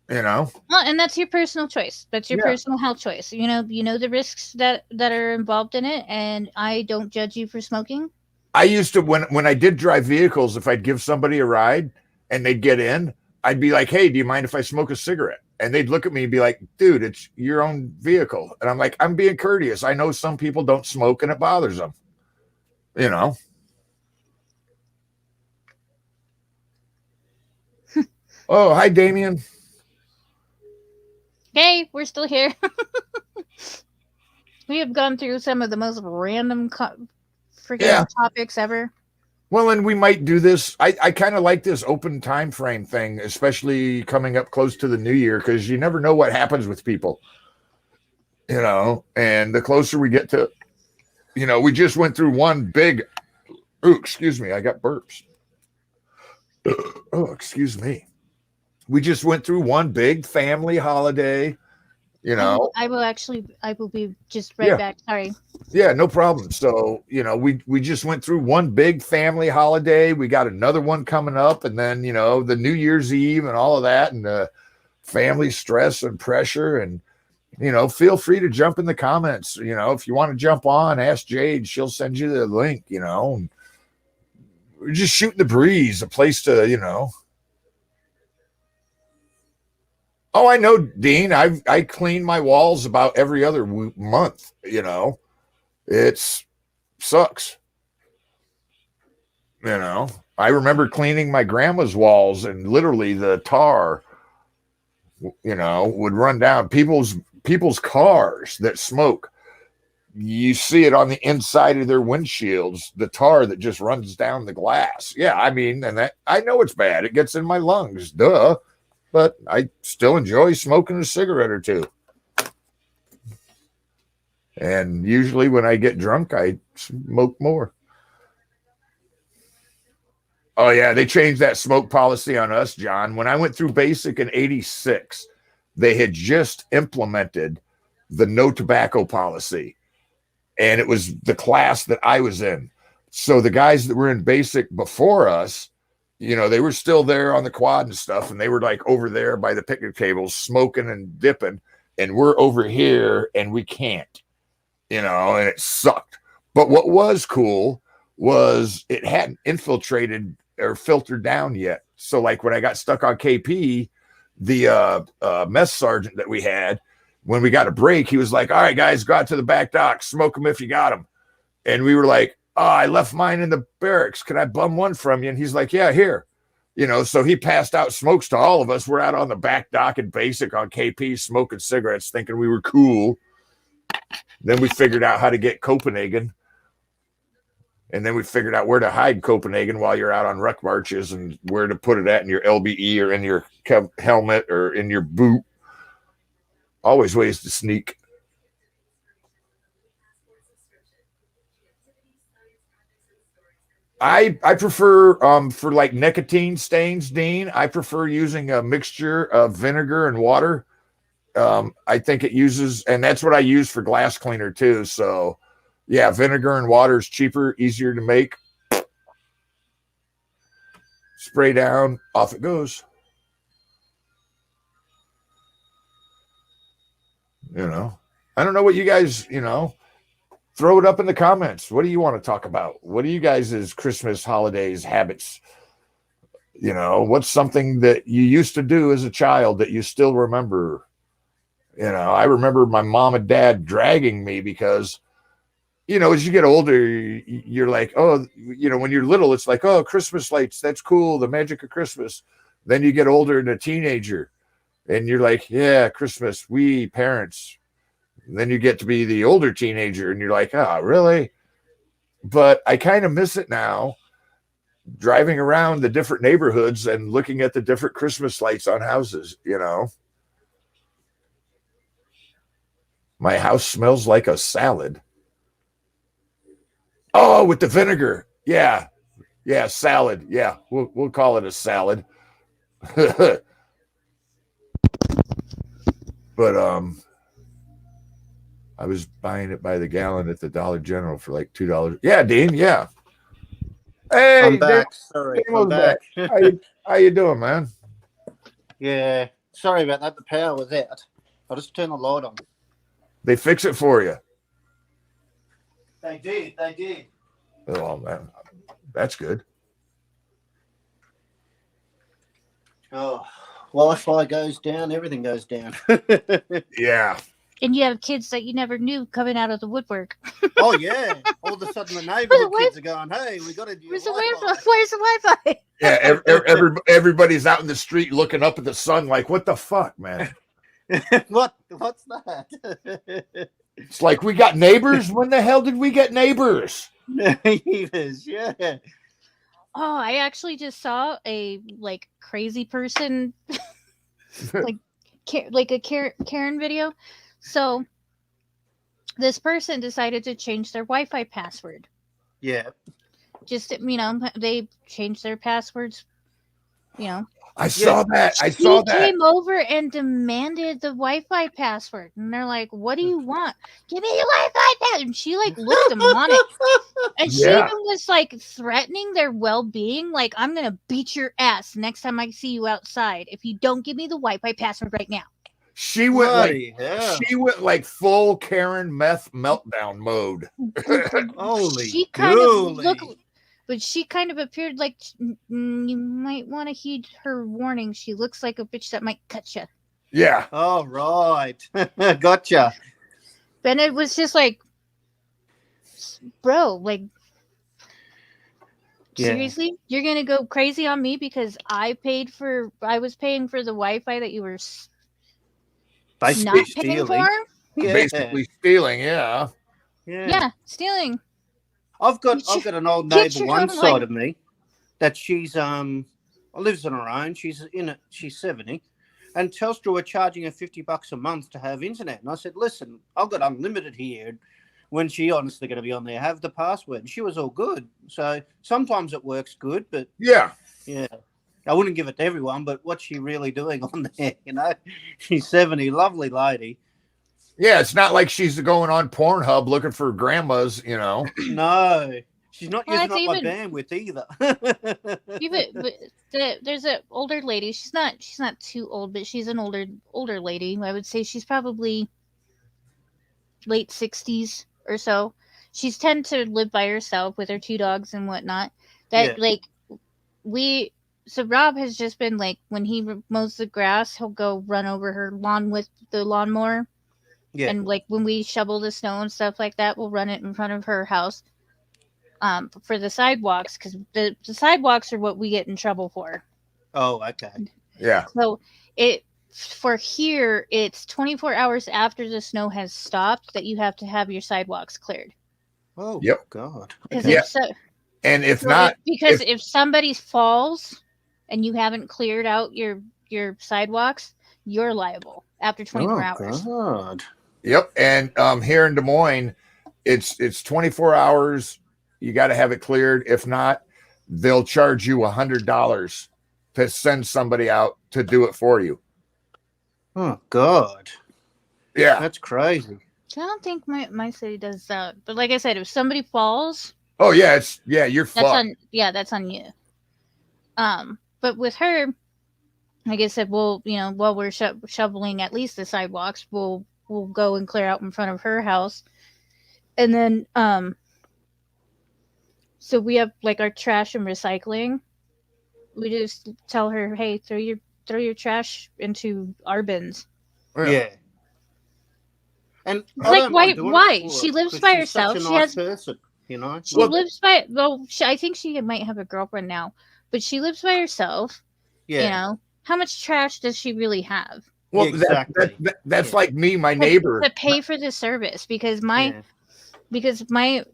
Speaker 2: You know?
Speaker 3: Well, and that's your personal choice. That's your personal health choice. You know the risks that are involved in it, and I don't judge you for smoking.
Speaker 2: I used to, when I did drive vehicles, if I'd give somebody a ride and they'd get in, I'd be like, hey, do you mind if I smoke a cigarette? And they'd look at me and be like, dude, it's your own vehicle. And I'm like, I'm being courteous. I know some people don't smoke and it bothers them. You know? Oh, hi, Damien.
Speaker 3: Hey, we're still here. We have gone through some of the most random freaking topics ever.
Speaker 2: Well, and we might do this. I kind of like this open time frame thing, especially coming up close to the new year, because you never know what happens with people. You know, and the closer we get to, you know, we just went through one big, excuse me, I got burps. Oh, excuse me. We just went through one big family holiday. You know,
Speaker 3: I will be just right back. Sorry.
Speaker 2: Yeah, no problem. So, you know, we just went through one big family holiday. We got another one coming up, and then, you know, the New Year's Eve and all of that, and the family stress and pressure. And, you know, feel free to jump in the comments. You know, if you want to jump on, ask Jade. She'll send you the link, you know. And we're just shooting the breeze, a place to, you know. Oh, I know, Dean. I clean my walls about every other month, you know. It's sucks. You know, I remember cleaning my grandma's walls, and literally the tar, you know, would run down people's cars that smoke. You see it on the inside of their windshields, the tar that just runs down the glass. Yeah, I mean, and that, I know it's bad. It gets in my lungs, duh. But I still enjoy smoking a cigarette or two. And usually when I get drunk, I smoke more. Oh, yeah, they changed that smoke policy on us, John. When I went through basic in 86, they had just implemented the no tobacco policy. And it was the class that I was in. So the guys that were in basic before us, you know, they were still there on the quad and stuff, and they were like over there by the picnic tables smoking and dipping, and we're over here and we can't, you know, and it sucked. But what was cool was it hadn't infiltrated or filtered down yet. So like when I got stuck on KP, the mess sergeant that we had, when we got a break, he was like, all right, guys, go out to the back dock, smoke them if you got them. And we were like, oh, I left mine in the barracks. Can I bum one from you? And he's like, yeah, here. So he passed out smokes to all of us. We're out on the back dock in Basic on KP smoking cigarettes, thinking we were cool. Then we figured out how to get Copenhagen. And then we figured out where to hide Copenhagen while you're out on ruck marches and where to put it at in your LBE or in your helmet or in your boot. Always ways to sneak. I prefer for like nicotine stains, Dean, I prefer using a mixture of vinegar and water. I think it uses, and that's what I use for glass cleaner too. So yeah, vinegar and water is cheaper, easier to make. Spray down, off it goes. I don't know what you guys, throw it up in the comments. What do you want to talk about? What are you guys' Christmas holidays habits? What's something that you used to do as a child that you still remember? I remember my mom and dad dragging me because, as you get older, you're like, oh, when you're little, it's like, oh, Christmas lights, that's cool, the magic of Christmas. Then you get older and a teenager, and you're like, yeah, Christmas, we parents. And then you get to be the older teenager and you're like, oh, really? But I kind of miss it now, driving around the different neighborhoods and looking at the different Christmas lights on houses, My house smells like a salad. Oh, with the vinegar. Yeah. Yeah, salad. Yeah, we'll call it a salad. But I was buying it by the gallon at the Dollar General for like $2. Yeah, Dean. Yeah. Hey,
Speaker 4: I'm back. Sorry, I'm back.
Speaker 2: How you doing, man?
Speaker 4: Yeah. Sorry about that. The power was out. I'll just turn the light on.
Speaker 2: They fix it for you.
Speaker 4: They did.
Speaker 2: Oh man, that's good.
Speaker 4: Oh, Wi-Fi goes down, everything goes down.
Speaker 2: Yeah.
Speaker 3: And you have kids that you never knew coming out of the woodwork.
Speaker 4: Oh yeah! All of a sudden, the neighborhood kids are going, "Hey, we got to do
Speaker 3: Where's the
Speaker 4: Wi-Fi."
Speaker 3: Where's the Wi-Fi?
Speaker 2: Yeah, everybody's out in the street looking up at the sun like, what the fuck, man?
Speaker 4: What's that?
Speaker 2: It's like, we got neighbors? When the hell did we get neighbors?
Speaker 4: Neighbors, yeah.
Speaker 3: Oh, I actually just saw a crazy person, like a Karen video. So this person decided to change their Wi-Fi password.
Speaker 4: Yeah.
Speaker 3: Just they changed their passwords.
Speaker 2: I saw that.
Speaker 3: He came over and demanded the Wi-Fi password, and they're like, "What do you want? Give me the Wi-Fi password." And she looked demonic, and she even was threatening their well-being. Like, "I'm gonna beat your ass next time I see you outside if you don't give me the Wi-Fi password right now."
Speaker 2: She went like full Karen meth meltdown mode.
Speaker 4: Holy,
Speaker 3: she kind of looked. But she kind of appeared like you might want to heed her warning. She looks like a bitch that might cut you.
Speaker 2: Yeah.
Speaker 4: Oh, right. Gotcha.
Speaker 3: And it was just like, bro, seriously? You're going to go crazy on me because I was paying for the Wi-Fi that you were
Speaker 4: basically
Speaker 3: not paying for?
Speaker 2: Yeah. Basically stealing, yeah.
Speaker 3: Yeah, stealing.
Speaker 4: I've got an old neighbour one side of me that she's lives on her own. She's 70, and Telstra were charging her $50 a month to have internet. And I said, "Listen, I've got unlimited here. When she honestly going to be on there, have the password." And she was all good. So sometimes it works good, but yeah, I wouldn't give it to everyone. But what's she really doing on there? She's 70, lovely lady.
Speaker 2: Yeah, it's not like she's going on Pornhub looking for grandmas,
Speaker 4: No, she's not using up my bandwidth either.
Speaker 3: There's an older lady. She's not too old, but she's an older lady. I would say she's probably late 60s or so. She's tend to live by herself with her 2 dogs and whatnot. So Rob has just been when he mows the grass, he'll go run over her lawn with the lawnmower. Yeah. And when we shovel the snow and stuff like that, we'll run it in front of her house for the sidewalks, because the sidewalks are what we get in trouble for.
Speaker 4: Oh, okay.
Speaker 2: Yeah.
Speaker 3: So for here, it's 24 hours after the snow has stopped that you have to have your sidewalks cleared.
Speaker 4: Oh,
Speaker 2: Yep.
Speaker 4: God.
Speaker 3: Because
Speaker 2: Yeah.
Speaker 3: if so,
Speaker 2: And if
Speaker 3: so
Speaker 2: not,
Speaker 3: if somebody falls and you haven't cleared out your sidewalks, you're liable after 24 hours.
Speaker 4: God.
Speaker 2: yep. And here in Des Moines, it's 24 hours. You got to have it cleared. If not, they'll charge you $100 to send somebody out to do it for you.
Speaker 4: Oh, God.
Speaker 2: Yeah.
Speaker 4: That's crazy.
Speaker 3: I don't think my city does that. But like I said, if somebody falls,
Speaker 2: Oh yeah. You're
Speaker 3: that's
Speaker 2: fucked.
Speaker 3: that's on you. But with her, like I said, we'll while we're shoveling at least the sidewalks, we'll go and clear out in front of her house, and then so we have like our trash and recycling. We just tell her, hey, throw your trash into our bins.
Speaker 4: Yeah. And
Speaker 3: It's
Speaker 4: I
Speaker 3: like
Speaker 4: don't mind doing it for
Speaker 3: she
Speaker 4: her,
Speaker 3: lives
Speaker 4: 'cause
Speaker 3: by
Speaker 4: she's such
Speaker 3: herself.
Speaker 4: a
Speaker 3: She
Speaker 4: nice
Speaker 3: has
Speaker 4: person, you know?
Speaker 3: she
Speaker 2: Well-
Speaker 3: lives by I think she might have a girlfriend now, but she lives by herself.
Speaker 4: Yeah.
Speaker 3: You know, how much trash does she really have?
Speaker 2: Well,
Speaker 4: Yeah, exactly.
Speaker 2: that's
Speaker 4: Yeah.
Speaker 2: like me, my neighbor.
Speaker 3: To pay for the service because my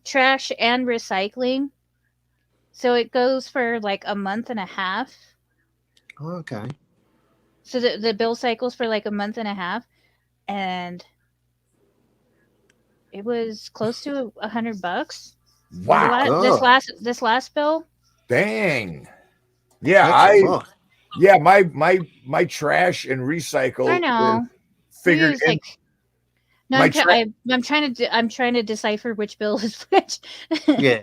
Speaker 3: trash and recycling, so it goes for like a month and a half.
Speaker 4: Oh, okay.
Speaker 3: So the bill cycles for like a month and a half, and it was close to $100.
Speaker 2: Wow.
Speaker 4: God.
Speaker 3: This last bill.
Speaker 2: Dang. Yeah,
Speaker 4: That's a lot.
Speaker 2: yeah, my trash and recycle
Speaker 3: I know.
Speaker 2: is figured
Speaker 3: Use,
Speaker 2: in.
Speaker 3: like, no,
Speaker 2: my
Speaker 3: I'm trying to decipher which bill is which.
Speaker 4: Yeah.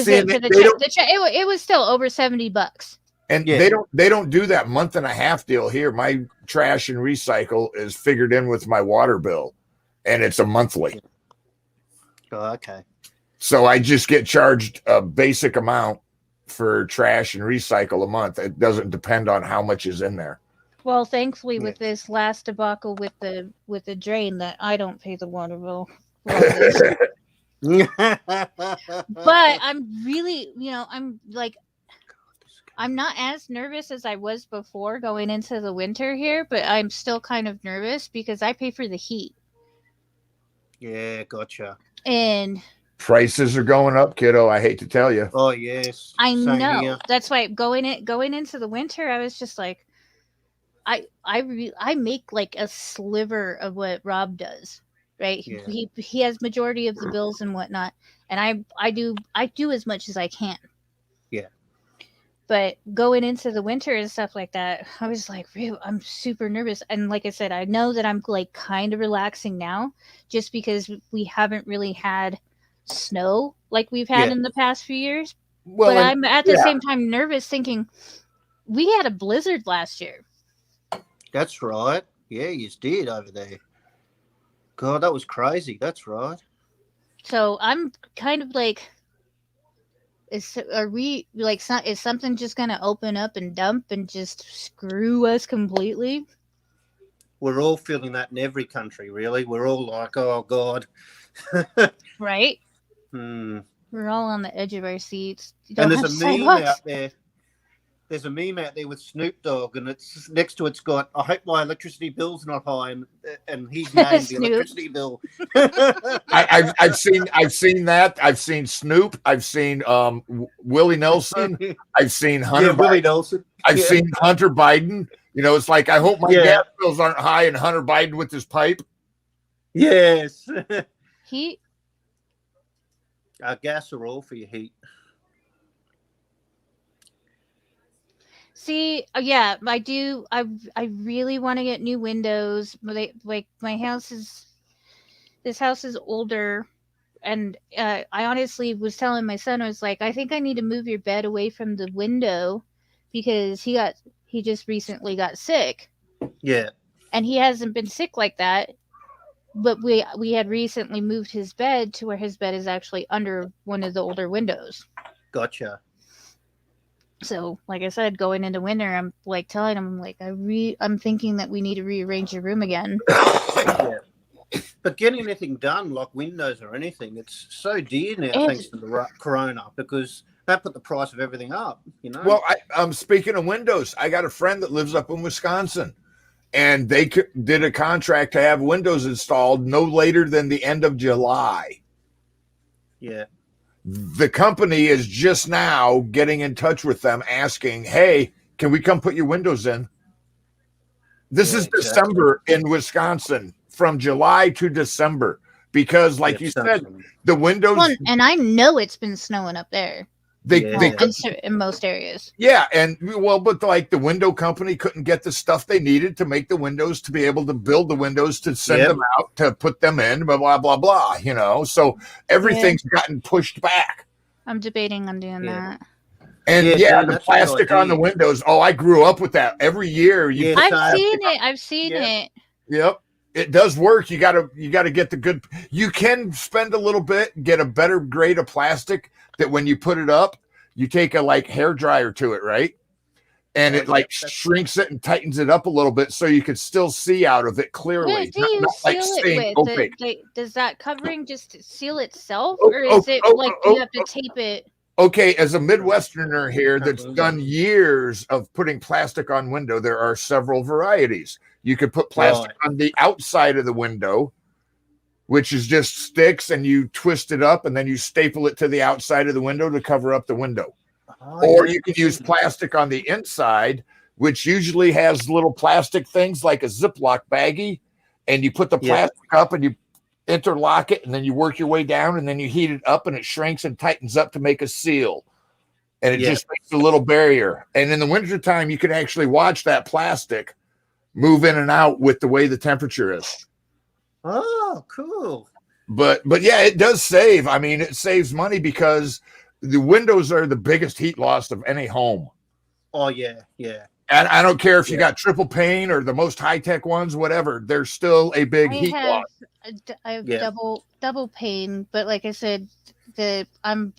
Speaker 2: See, and
Speaker 3: It was still over $70.
Speaker 2: and
Speaker 4: Yeah.
Speaker 2: they don't do that month and a half deal here. My trash and recycle is figured in with my water bill, and it's a monthly.
Speaker 4: Oh, okay.
Speaker 2: So I just get charged a basic amount for trash and recycle a month. It doesn't depend on how much is in there.
Speaker 3: Well, thankfully,
Speaker 4: Yeah.
Speaker 3: with this last debacle with the drain, that I don't pay the water bill. But I'm really, I'm like, I'm not as nervous as I was before going into the winter here, but I'm still kind of nervous because I pay for the heat.
Speaker 4: Yeah, gotcha.
Speaker 3: And
Speaker 2: Prices are going up, kiddo. I hate to tell you.
Speaker 4: Oh, yes.
Speaker 3: I
Speaker 4: Same
Speaker 3: know
Speaker 4: here.
Speaker 3: that's why going into the winter, I was just like, I make like a sliver of what Rob does, right?
Speaker 4: Yeah.
Speaker 3: He has majority of the bills and whatnot, and I do as much as I can.
Speaker 4: Yeah.
Speaker 3: But going into the winter and stuff like that, I was like, I'm super nervous. And like I said, I know that I'm like kind of relaxing now, just because we haven't really had snow like we've had
Speaker 4: Yeah.
Speaker 3: in the past few years.
Speaker 2: Well,
Speaker 3: But
Speaker 2: and-
Speaker 3: I'm at the same time nervous, thinking we had a blizzard last year.
Speaker 4: That's right. Yeah, you did over there. God, that was crazy. That's right.
Speaker 3: So I'm kind of like, is something just gonna open up and dump and just screw us completely?
Speaker 4: We're all feeling that in every country, really. We're all like, oh, God.
Speaker 3: Right?
Speaker 4: Hmm.
Speaker 3: We're all on the edge of our seats. You
Speaker 4: And
Speaker 3: don't
Speaker 4: there's a
Speaker 3: have
Speaker 4: meme
Speaker 3: sidewalks.
Speaker 4: out there. There's a meme out there with Snoop Dogg, and it's next to it's got, I hope my electricity bill's not high, and he's named the
Speaker 3: Snoop.
Speaker 4: electricity bill.
Speaker 2: I've seen that. I've seen Snoop. I've seen Willie Nelson. I've seen Hunter.
Speaker 4: Yeah, Willie
Speaker 2: Biden.
Speaker 4: Nelson.
Speaker 2: I've
Speaker 4: Yeah.
Speaker 2: seen Hunter Biden. You know, it's like I hope my
Speaker 4: Yeah.
Speaker 2: gas bills aren't high and Hunter Biden with his pipe.
Speaker 4: Yes.
Speaker 3: He
Speaker 4: Gas are all for your heat.
Speaker 3: See, yeah, I do. I really want to get new windows. Like my this house is older, and I honestly was telling my son, I was like, I think I need to move your bed away from the window because he just recently got sick,
Speaker 4: Yeah.
Speaker 3: and he hasn't been sick like that. But we had recently moved his bed to where his bed is actually under one of the older windows.
Speaker 4: Gotcha.
Speaker 3: So, like I said, going into winter, I'm like telling him, like, I'm thinking that we need to rearrange your room again.
Speaker 4: Yeah. But getting anything done, like windows or anything, it's so dear now
Speaker 3: It-
Speaker 4: thanks to the corona, because that put the price of everything up. You know.
Speaker 2: Well, I'm speaking of windows. I got a friend that lives up in Wisconsin, and they did a contract to have windows installed no later than the end of July.
Speaker 4: Yeah.
Speaker 2: The company is just now getting in touch with them asking, hey, can we come put your windows in? This is
Speaker 4: exactly.
Speaker 2: December in Wisconsin, from July to December, because like you said, the windows.
Speaker 3: Well, and I know it's been snowing up there. In most areas.
Speaker 2: Yeah, and well, but like the window company couldn't get the stuff they needed to make the windows, to be able to build the windows, to send them out, to put them in, blah blah blah blah. You know, so everything's gotten pushed back.
Speaker 3: I'm debating on doing that.
Speaker 2: And the plastic on the windows. Oh, I grew up with that. Every year,
Speaker 3: I've seen it.
Speaker 2: Yep, it does work. You gotta get the good. You can spend a little bit, get a better grade of plastic that when you put it up, you take a like hair dryer to it, right? And it like shrinks it and tightens it up a little bit so you can still see out of it clearly.
Speaker 3: What do you
Speaker 2: like
Speaker 3: seal
Speaker 2: staying
Speaker 3: it with?
Speaker 2: opaque.
Speaker 3: Does that covering just seal itself, or is it like you have to tape it?
Speaker 2: Okay, as a Midwesterner here that's done years of putting plastic on window, there are several varieties. You could put plastic on the outside of the window, which is just sticks, and you twist it up and then you staple it to the outside of the window to cover up the window. Or you can use plastic on the inside, which usually has little plastic things like a Ziploc baggie, and you put the plastic up and you interlock it, and then you work your way down, and then you heat it up, and it shrinks and tightens up to make a seal. And it just makes a little barrier. And in the wintertime, you can actually watch that plastic move in and out with the way the temperature is.
Speaker 4: Oh, cool.
Speaker 2: But yeah, it does save. I mean, it saves money because the windows are the biggest heat loss of any home.
Speaker 4: Oh, yeah, yeah.
Speaker 2: And I don't care if you got triple pane or the most high-tech ones, whatever, there's still a big heat loss.
Speaker 3: I have double pane, but like I said, I'm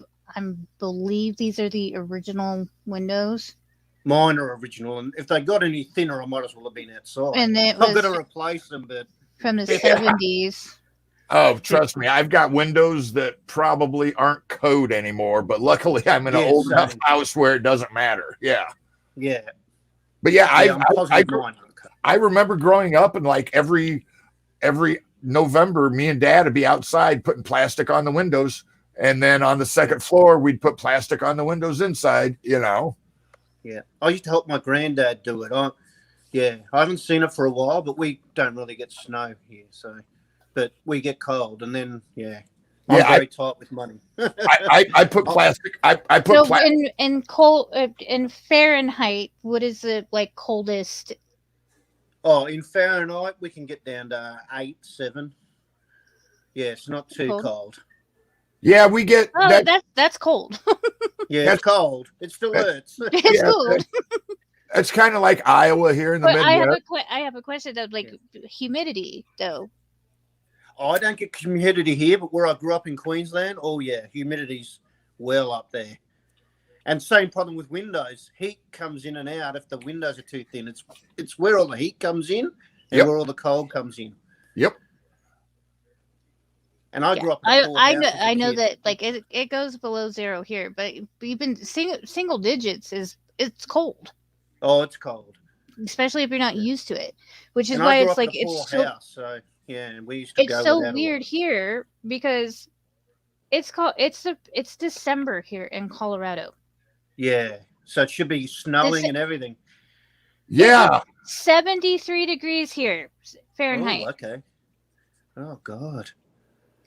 Speaker 3: believe these are the original windows.
Speaker 4: Mine are original, and if they got any thinner, I might as well have been outside.
Speaker 3: And
Speaker 4: I'm going to replace them, but
Speaker 3: from the 70s.
Speaker 2: Oh, trust me, I've got windows that probably aren't code anymore, but luckily I'm in an old enough house where it doesn't matter. Yeah.
Speaker 4: Yeah.
Speaker 2: But I remember growing up, and like every November, me and Dad would be outside putting plastic on the windows, and then on the second floor, we'd put plastic on the windows inside, you know.
Speaker 4: Yeah. I used to help my granddad do it. I haven't seen it for a while, but we don't really get snow here, so but we get cold, and then I'm very tight with money.
Speaker 2: I put plastic. I put plastic
Speaker 3: in cold in Fahrenheit. What is the like coldest?
Speaker 4: Oh, in Fahrenheit we can get down to 8, 7. Yeah, it's not too cold.
Speaker 2: Yeah, we get.
Speaker 3: Oh, that's cold.
Speaker 4: Yeah, it's cold. It still hurts.
Speaker 3: It's cold.
Speaker 2: It's kind of like Iowa here in the Midwest.
Speaker 3: I have a question though, like humidity though.
Speaker 4: Oh, I don't get humidity here, but where I grew up in Queensland, oh yeah, humidity's well up there. And same problem with windows. Heat comes in and out if the windows are too thin. It's where all the heat comes in and where all the cold comes in.
Speaker 2: Yep.
Speaker 4: And I grew up.
Speaker 3: I know that like it goes below 0 here, but even single digits it's cold.
Speaker 4: Oh, it's cold,
Speaker 3: especially if you're not used to it. Which is why it's like it's so.
Speaker 4: House, so yeah, and we used to.
Speaker 3: It's so weird here because it's December here in Colorado.
Speaker 4: Yeah, so it should be snowing and everything.
Speaker 2: Yeah,
Speaker 3: 73 degrees here Fahrenheit.
Speaker 4: Oh, okay. Oh God.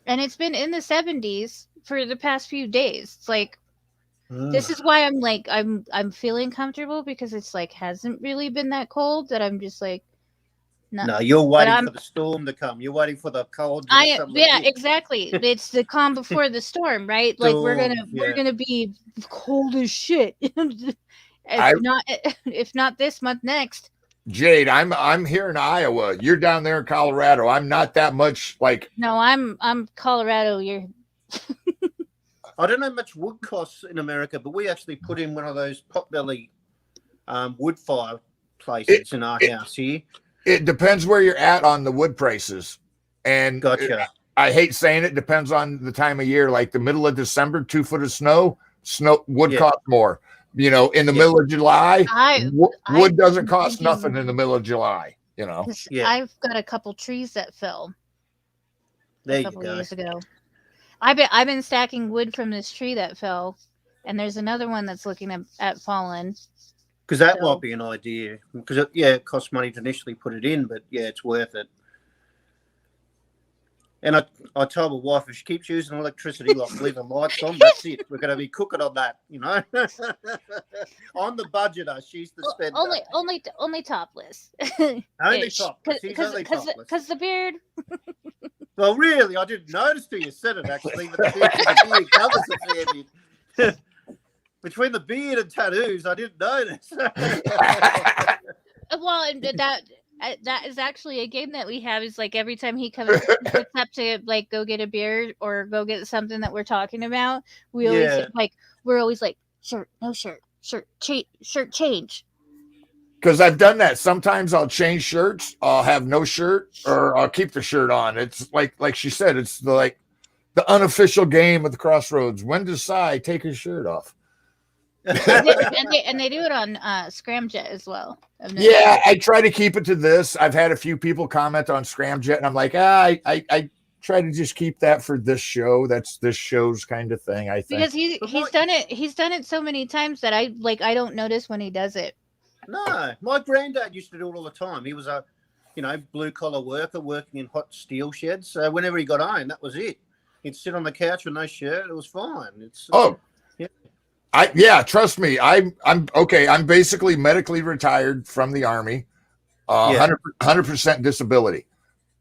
Speaker 3: And it's been in the 70s for the past few days. It's like this is why I'm like I'm feeling comfortable because it's like hasn't really been that cold that I'm just like
Speaker 4: no, you're waiting for the storm to come. You're waiting for the cold.
Speaker 3: Exactly. It's the calm before the storm, right? Like we're gonna be cold as shit. if not this month, next.
Speaker 2: Jade, I'm here in Iowa. You're down there in Colorado. I'm not that much like.
Speaker 3: No, I'm Colorado. You're.
Speaker 4: I don't know much wood costs in America, but we actually put in one of those potbelly wood fire places in our house here.
Speaker 2: It depends where you're at on the wood prices. And
Speaker 4: gotcha.
Speaker 2: I hate saying it depends on the time of year. Like the middle of December, 2 foot of snow, wood
Speaker 4: Yeah.
Speaker 2: costs more. You know, in the
Speaker 4: Yeah.
Speaker 2: middle of July, wood
Speaker 3: I've
Speaker 2: doesn't
Speaker 3: been
Speaker 2: cost
Speaker 3: thinking-
Speaker 2: nothing in the middle of July. You know,
Speaker 3: 'cause
Speaker 4: Yeah.
Speaker 3: I've got a couple trees that fell
Speaker 4: There
Speaker 3: a
Speaker 4: you
Speaker 3: couple
Speaker 4: go.
Speaker 3: years ago. I've been stacking wood from this tree that fell, and there's another one that's looking at fallen.
Speaker 4: Because that
Speaker 3: So-
Speaker 4: might be an idea. Because it costs money to initially put it in, but yeah, it's worth it. And I told my wife if she keeps using electricity, like leaving lights on, that's it. We're going to be cooking on that, you know. I'm the budgeter. She's the spender.
Speaker 3: Only topless.
Speaker 4: Only
Speaker 3: Ish.
Speaker 4: topless. She's only topless.
Speaker 3: Because the beard.
Speaker 4: Well, really, I didn't notice till you said it, actually, that the beard covers a fair bit. Between the beard and tattoos, I didn't notice.
Speaker 3: Well, and that is actually a game that we have. Is like every time he gets up to like go get a beer or go get something that we're talking about, we're always like shirt, no shirt, shirt change.
Speaker 2: because I've done that. Sometimes I'll change shirts. I'll have no shirt, or I'll keep the shirt on. It's like she said. It's the unofficial game of the Crossroads. When does Cy take his shirt off?
Speaker 3: and they do it on Scramjet as well.
Speaker 2: Yeah, I try to keep it to this. I've had a few people comment on Scramjet, and I'm like, I try to just keep that for this show. That's this show's kind of thing, I think.
Speaker 3: Because he's done it so many times that I don't notice when he does it.
Speaker 4: No, my granddad used to do it all the time. He was a, blue collar worker working in hot steel sheds. So whenever he got home, that was it. He'd sit on the couch with no shirt. It was fine.
Speaker 2: Trust me. I'm okay. I'm basically medically retired from the Army. 100% disability.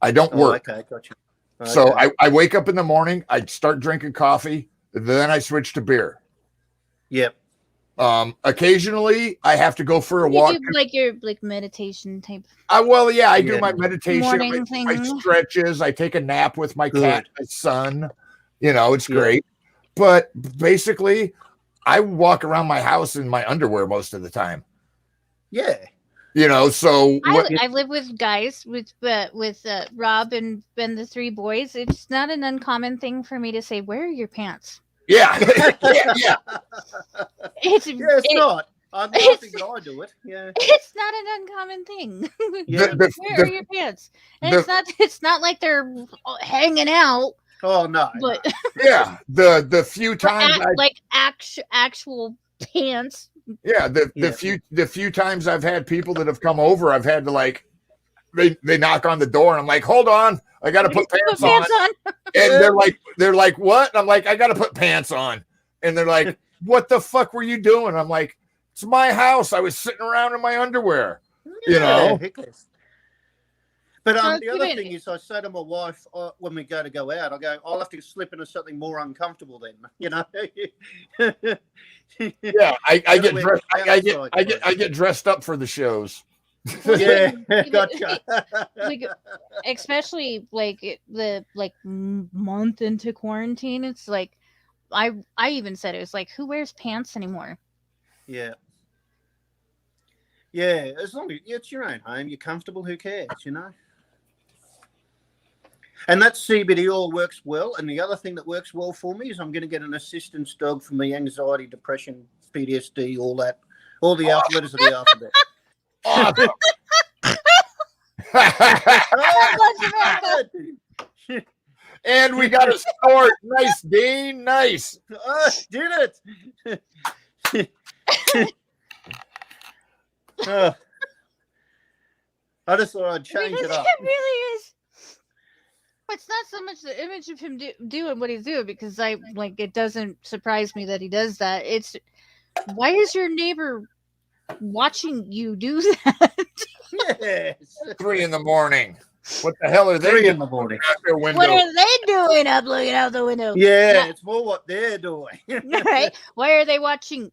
Speaker 2: I don't work.
Speaker 4: Okay, gotcha. Okay.
Speaker 2: So I wake up in the morning. I start drinking coffee. Then I switch to beer.
Speaker 4: Yep.
Speaker 2: Occasionally I have to go for a walk.
Speaker 3: You do your meditation type.
Speaker 2: I do my meditation, my stretches. I take a nap with my cat, my son. It's great. But basically, I walk around my house in my underwear most of the time.
Speaker 4: Yeah.
Speaker 2: So
Speaker 3: I live with guys with Rob and Ben, the three boys. It's not an uncommon thing for me to say, "Where are your pants?"
Speaker 2: Yeah.
Speaker 3: It's
Speaker 4: not. I'm laughing that I do it. Yeah.
Speaker 3: It's not an uncommon thing.
Speaker 4: Yeah.
Speaker 3: Where are your pants? And it's not like they're hanging out.
Speaker 4: Oh no.
Speaker 3: But
Speaker 2: yeah, the few times
Speaker 3: actual pants.
Speaker 2: Yeah, the few times I've had people that have come over, I've had to they knock on the door and I'm like, hold on, I got to put pants on. And they're like, what? And I'm like, I got to put pants on. And they're like, what the fuck were you doing? I'm like, it's my house. I was sitting around in my underwear,
Speaker 4: But the other thing is, I say to my wife when we go out, I go, I'll have to slip into something more uncomfortable then,
Speaker 2: Yeah, I get dressed. I get dressed up for the shows.
Speaker 4: Yeah, gotcha.
Speaker 3: Especially the month into quarantine, it's like I even said it was like, who wears pants anymore?
Speaker 4: Yeah. Yeah, as long as it's your own home, you're comfortable, who cares, And that CBD oil works well. And the other thing that works well for me is I'm going to get an assistance dog for me, anxiety, depression, PTSD, all the letters of the alphabet.
Speaker 2: Awesome. And we got a snort. Nice, Dean. Nice.
Speaker 4: Did it. I just thought I'd change it up.
Speaker 3: It really is. It's not so much the image of him doing what he's doing, because it doesn't surprise me that he does that. It's why is your neighbor watching you do that?
Speaker 4: Yes.
Speaker 2: 3 in the morning. What the hell are they
Speaker 4: 3
Speaker 2: doing
Speaker 4: in the morning?
Speaker 2: out their window?
Speaker 3: What are they doing up looking out the window?
Speaker 4: Yeah, it's more what they're doing.
Speaker 3: Right? Why are they watching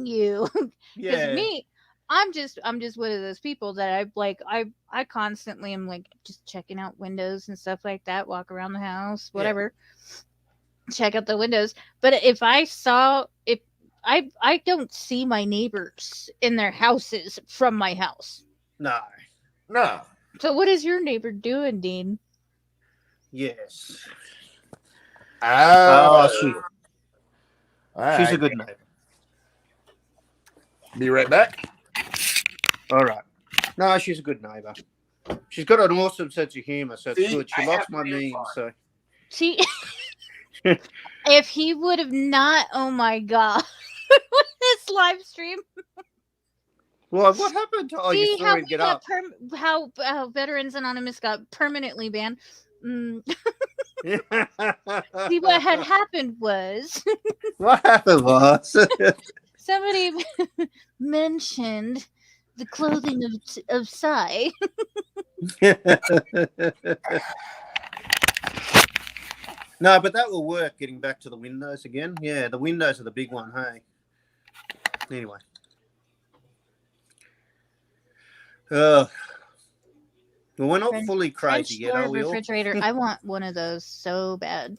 Speaker 3: you?
Speaker 4: Yeah.
Speaker 3: Me, I'm just one of those people that I constantly am just checking out windows and stuff like that, walk around the house, whatever. Yeah. Check out the windows. But if I don't see my neighbors in their houses from my house.
Speaker 4: No.
Speaker 3: So what is your neighbor doing, Dean?
Speaker 4: Yes.
Speaker 2: All
Speaker 4: She's a
Speaker 2: right.
Speaker 4: good neighbor.
Speaker 2: Be right back.
Speaker 4: All right. No, she's a good neighbor. She's got an awesome sense of humor, so it's
Speaker 2: See,
Speaker 4: good. She
Speaker 2: I
Speaker 4: likes
Speaker 2: have
Speaker 4: my
Speaker 2: to
Speaker 4: memes,
Speaker 2: fun.
Speaker 4: so
Speaker 3: See, if he would have not, oh my god, this live stream.
Speaker 4: well, what happened? Oh, you
Speaker 3: See
Speaker 4: saw
Speaker 3: how
Speaker 4: him
Speaker 3: we
Speaker 4: get
Speaker 3: got
Speaker 4: up.
Speaker 3: how Veterans Anonymous got permanently banned. See, what had happened was
Speaker 4: What happened was
Speaker 3: somebody mentioned the clothing of Psy.
Speaker 4: No, but that will work. Getting back to the windows again. Yeah, the windows are the big one. Hey. Anyway. Well, we're not fully
Speaker 3: French
Speaker 4: crazy yet,
Speaker 3: door
Speaker 4: are we all?
Speaker 3: refrigerator. I want one of those so bad.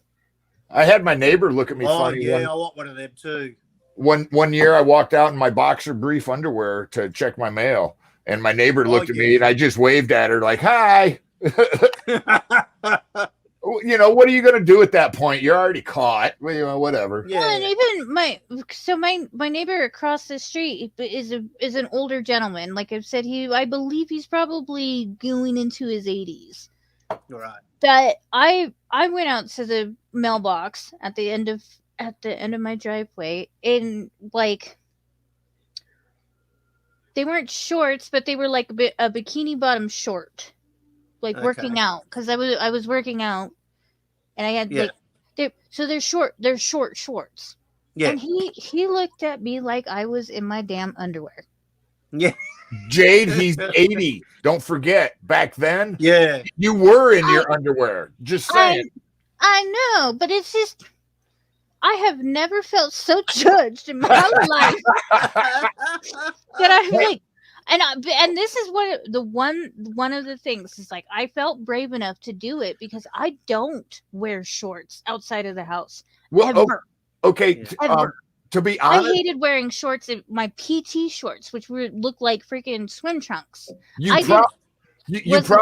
Speaker 2: I had my neighbor look at me
Speaker 4: Oh
Speaker 2: funny.
Speaker 4: yeah, I want one of them too.
Speaker 2: One year I walked out in my boxer brief underwear to check my mail, and my neighbor looked at me, and I just waved at her like, "Hi." You know, what are you going to do at that point? You're already caught. Well, you know, whatever.
Speaker 3: Well, and
Speaker 4: Yeah.
Speaker 3: even my neighbor across the street is an older gentleman. Like I've said, I believe he's probably going into his 80s.
Speaker 4: Right.
Speaker 3: That I went out to the mailbox at the end of my driveway, and like they weren't shorts, but they were like a bikini bottom short, like working
Speaker 4: Okay.
Speaker 3: out, because I was working out, and I had
Speaker 4: Yeah.
Speaker 3: like they're short shorts.
Speaker 4: Yeah.
Speaker 3: And he looked at me like I was in my damn underwear.
Speaker 4: Yeah.
Speaker 2: Jade, he's 80. Don't forget, back then,
Speaker 4: Yeah.
Speaker 2: you were in your underwear. Just saying.
Speaker 3: I know, but it's just I have never felt so judged in my life that I'm like, and this is one of the things is like I felt brave enough to do it because I don't wear shorts outside of the house.
Speaker 2: Well,
Speaker 3: Ever.
Speaker 2: okay.
Speaker 3: Ever.
Speaker 2: To be
Speaker 3: I
Speaker 2: honest,
Speaker 3: hated wearing shorts, my PT shorts, which look like freaking swim trunks.
Speaker 2: you
Speaker 3: Wasn't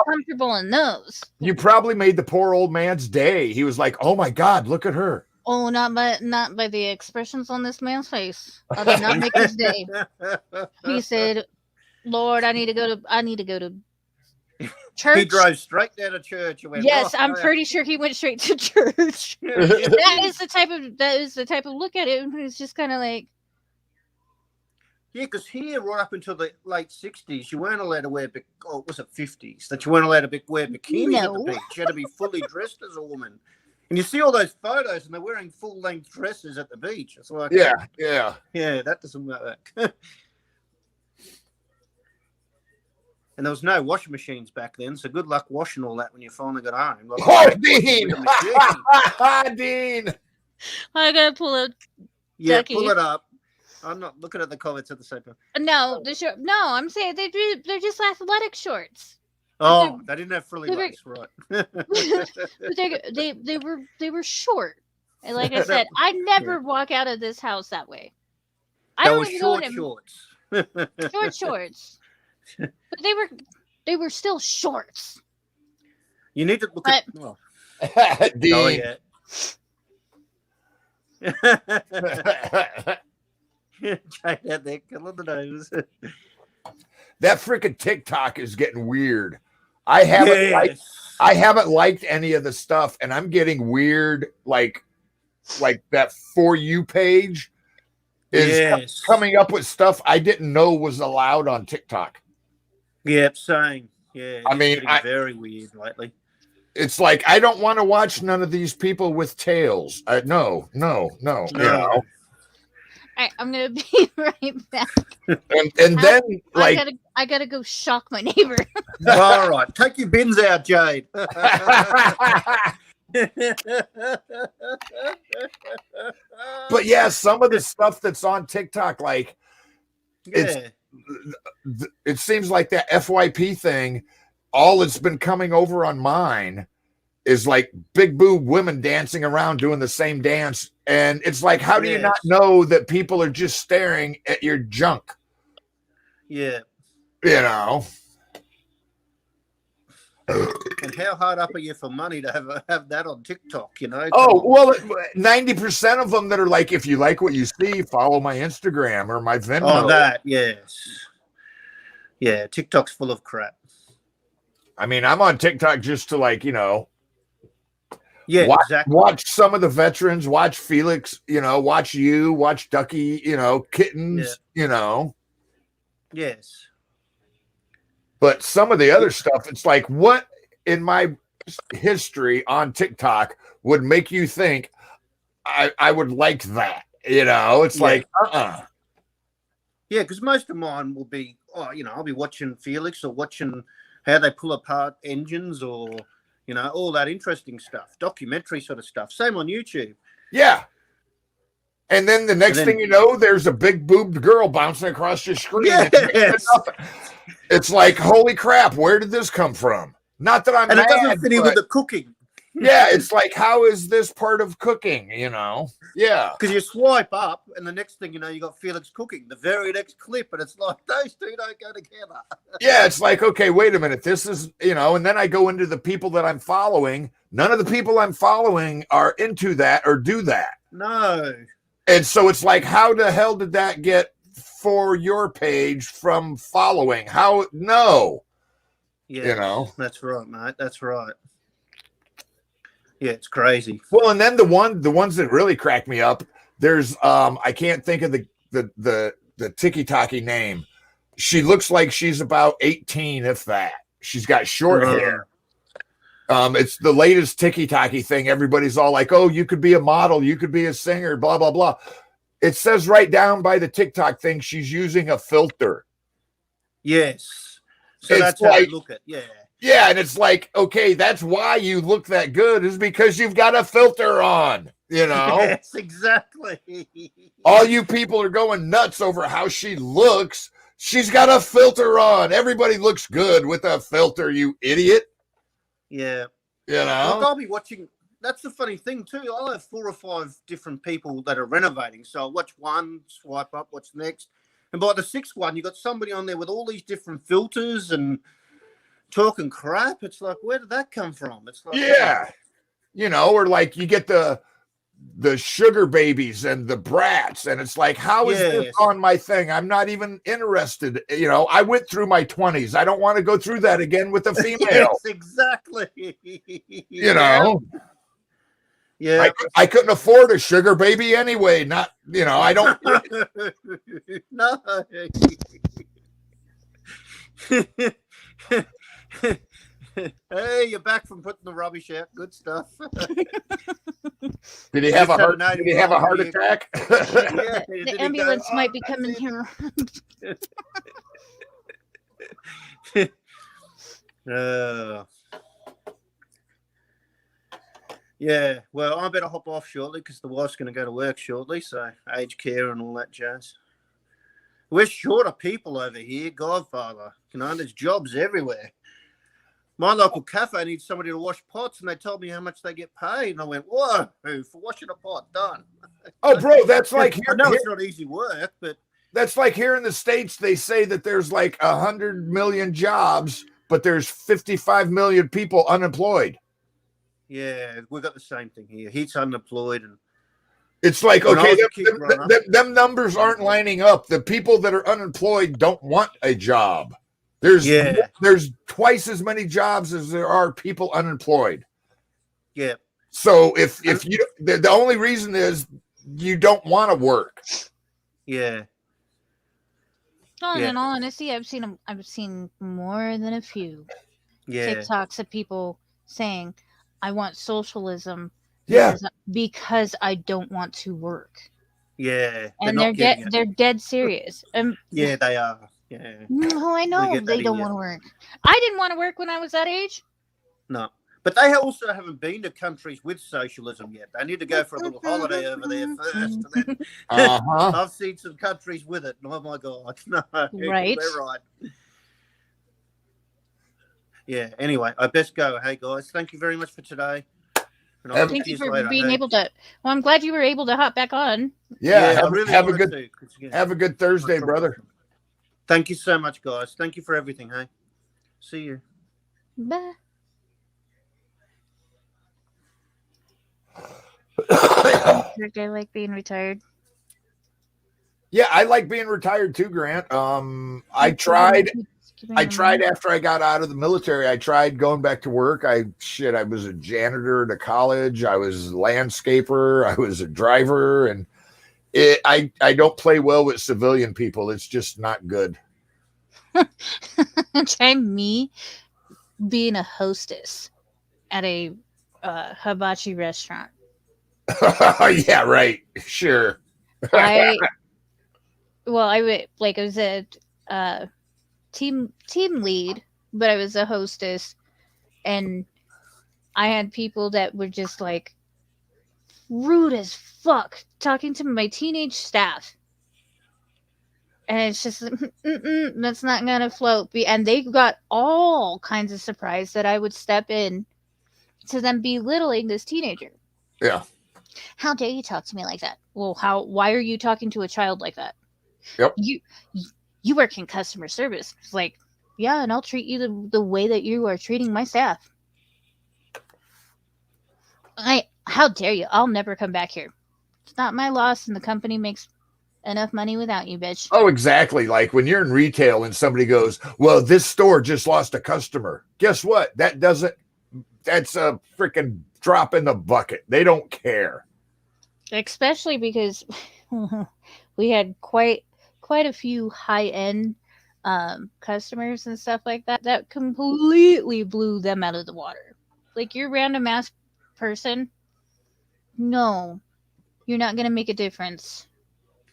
Speaker 3: comfortable in those.
Speaker 2: You probably made the poor old man's day. He was like, "Oh my God, look at her."
Speaker 3: Oh, not by the expressions on this man's face. I did not make his day. He said, "Lord, I need to go to church."
Speaker 4: He drove straight down to church and went,
Speaker 3: Yes,
Speaker 4: "Oh,
Speaker 3: I'm
Speaker 4: yeah."
Speaker 3: pretty sure he went straight to church. that is the type of look at it. It's just kind of like,
Speaker 4: Yeah, because here, right up until the late 60s, you weren't allowed to wear, was it 50s, that you weren't allowed to wear bikinis at the beach. You had to be fully dressed as a woman. And you see all those photos, and they're wearing full-length dresses at the beach. It's like,
Speaker 2: Yeah.
Speaker 4: yeah, that doesn't work. And there was no washing machines back then, so good luck washing all that when you finally got home. Like,
Speaker 2: Oh, Dean.
Speaker 4: with a machine.
Speaker 2: Dean.
Speaker 3: I gotta pull out.
Speaker 4: Yeah,
Speaker 3: Ducky.
Speaker 4: pull it up. I'm not looking at the comments at the same time.
Speaker 3: No, no, I'm saying they're just athletic shorts.
Speaker 4: Oh, they didn't have frilly
Speaker 3: they were-
Speaker 4: lace, right?
Speaker 3: But they were short. And like I said, I never walk out of this house that way. I
Speaker 4: They
Speaker 3: don't
Speaker 4: were
Speaker 3: even go
Speaker 4: shorts.
Speaker 3: short shorts. But they were still shorts.
Speaker 4: You need to look at. Oh,
Speaker 2: Dean.
Speaker 4: yeah. Jade had that killing the nose.
Speaker 2: That freaking TikTok is getting weird. I haven't liked any of the stuff, and I'm getting weird. Like that For You page is coming up with stuff I didn't know was allowed on TikTok.
Speaker 4: Yep, same. Yeah,
Speaker 2: I mean,
Speaker 4: it's getting very weird lately.
Speaker 2: It's like I don't want to watch none of these people with tails. No. You know?
Speaker 3: I'm gonna be right back.
Speaker 2: And then like
Speaker 3: I gotta go shock my neighbor.
Speaker 4: All right, take your bins out, Jade.
Speaker 2: But yeah, some of the stuff that's on TikTok, like it seems like that FYP thing, all that's been coming over on mine is like big boob women dancing around doing the same dance. And it's like, how do you not know that people are just staring at your junk?
Speaker 4: Yeah.
Speaker 2: You know,
Speaker 4: And how hard up are you for money to have that on TikTok? You know?
Speaker 2: Oh, well, 90% of them that are like, if you like what you see, follow my Instagram or my Venmo.
Speaker 4: Oh, that, yes. Yeah, TikTok's full of crap.
Speaker 2: I mean, I'm on TikTok just to like,
Speaker 4: Yeah,
Speaker 2: watch,
Speaker 4: exactly.
Speaker 2: watch some of the veterans, watch Felix, watch you, watch Ducky, kittens,
Speaker 4: Yes.
Speaker 2: But some of the other stuff, it's like, what in my history on TikTok would make you think I would like that? It's like,
Speaker 4: Yeah, because most of mine will be, I'll be watching Felix or watching how they pull apart engines or, all that interesting stuff, documentary sort of stuff. Same on YouTube.
Speaker 2: Yeah. And then the next thing you know, there's a big boobed girl bouncing across your screen.
Speaker 4: Yes.
Speaker 2: It's like, holy crap, where did this come from? Not that I'm
Speaker 4: and
Speaker 2: mad,
Speaker 4: it doesn't fit in with the cooking.
Speaker 2: Yeah, it's like, how is this part of cooking, Yeah.
Speaker 4: Because you swipe up, and the next thing you know, you got Felix cooking, the very next clip, and it's like, those two don't go together.
Speaker 2: Yeah, it's like, okay, wait a minute. This is, and then I go into the people that I'm following. None of the people I'm following are into that or do that.
Speaker 4: No.
Speaker 2: And so it's like, how the hell did that get for your page from following? How? No.
Speaker 4: Yeah, that's right, mate. That's right. Yeah, it's crazy.
Speaker 2: Well, and then the ones that really crack me up, there's I can't think of the tiki-taki name. She looks like she's about 18, if that. She's got short hair. It's the latest tiki-taki thing. Everybody's all like, oh, you could be a model, you could be a singer, blah, blah, blah. It says right down by the TikTok thing, she's using a filter.
Speaker 4: Yes. So
Speaker 2: it's
Speaker 4: that's how I look at,
Speaker 2: Yeah, and it's like, okay, that's why you look that good, is because you've got a filter on,
Speaker 4: Yes, exactly.
Speaker 2: All you people are going nuts over how she looks. She's got a filter on. Everybody looks good with a filter, you idiot.
Speaker 4: Yeah.
Speaker 2: Look,
Speaker 4: I'll be watching. That's the funny thing, too. I'll have 4 or 5 different people that are renovating. So I'll watch one, swipe up, what's next. And by the 6th one, you got somebody on there with all these different filters and talking crap. It's like, where did that come from? It's like,
Speaker 2: or like you get the sugar babies and the brats, and it's like, how is this on my thing? I'm not even interested. I went through my 20s. I don't want to go through that again with a female.
Speaker 4: Yes, exactly.
Speaker 2: Yeah, I couldn't afford a sugar baby anyway. Not, I don't.
Speaker 4: No. Hey, you're back from putting the rubbish out. Good stuff.
Speaker 2: Did he have a heart? Did he have a heart attack?
Speaker 3: The ambulance might be coming here.
Speaker 4: Yeah, well, I better hop off shortly because the wife's going to go to work shortly, so aged care and all that jazz. We're short of people over here, Godfather. There's jobs everywhere. My local cafe needs somebody to wash pots, and they told me how much they get paid. And I went, whoa, for washing a pot, done.
Speaker 2: Oh, bro, that's like
Speaker 4: I know it's not easy work, but
Speaker 2: that's like here in the States, they say that there's like 100 million jobs, but there's 55 million people unemployed.
Speaker 4: Yeah, we've got the same thing here. He's unemployed, and
Speaker 2: it's like, okay, them numbers aren't lining up. The people that are unemployed don't want a job. There's twice as many jobs as there are people unemployed.
Speaker 4: Yeah.
Speaker 2: So if you, the only reason is you don't want to work.
Speaker 4: Yeah.
Speaker 3: In all honesty, I've seen more than a few TikToks of people saying, I want socialism because I don't want to work.
Speaker 4: Yeah.
Speaker 3: And they're dead serious.
Speaker 4: Yeah, they are. Yeah.
Speaker 3: No, I know they don't want to work. I didn't want to work when I was that age.
Speaker 4: No. But they also haven't been to countries with socialism yet. They need to go for a little holiday over there first. And then I've seen some countries with it. And oh my God. No.
Speaker 3: Right.
Speaker 4: They're right. Yeah. Anyway, I best go. Hey, guys. Thank you very much for today.
Speaker 3: Thank you for being able to. Well, I'm glad you were able to hop back on.
Speaker 2: Yeah. Have a good Thursday, brother.
Speaker 4: Thank you so much, guys. Thank you for everything. Hey. See you.
Speaker 3: Bye. Like, I like being retired.
Speaker 2: Yeah, I like being retired too, Grant. I
Speaker 3: Keep
Speaker 2: tried
Speaker 3: giving
Speaker 2: I
Speaker 3: them
Speaker 2: tried
Speaker 3: money.
Speaker 2: after I got out of the military. I tried going back to work. I was a janitor at a college. I was a landscaper. I was a driver, and I don't play well with civilian people. It's just not good.
Speaker 3: Try me being a hostess at a hibachi restaurant.
Speaker 2: Yeah, right. Sure.
Speaker 3: I I would like I was a uh, team lead, but I was a hostess, and I had people that were just like rude as fuck talking to my teenage staff. And it's just that's not gonna float. And they got all kinds of surprise that I would step in to them belittling this teenager.
Speaker 2: Yeah.
Speaker 3: How dare you talk to me like that? Well, how? Why are you talking to a child like that?
Speaker 2: Yep.
Speaker 3: You work in customer service. It's like, yeah, and I'll treat you the way that you are treating my staff. How dare you? I'll never come back here. It's not my loss, and the company makes enough money without you, bitch.
Speaker 2: Oh, exactly. Like when you're in retail and somebody goes, "Well, this store just lost a customer." Guess what? That's a freaking drop in the bucket. They don't care.
Speaker 3: Especially because we had quite a few high end customers and stuff like that completely blew them out of the water. Like your random ass person, no, you're not gonna make a difference.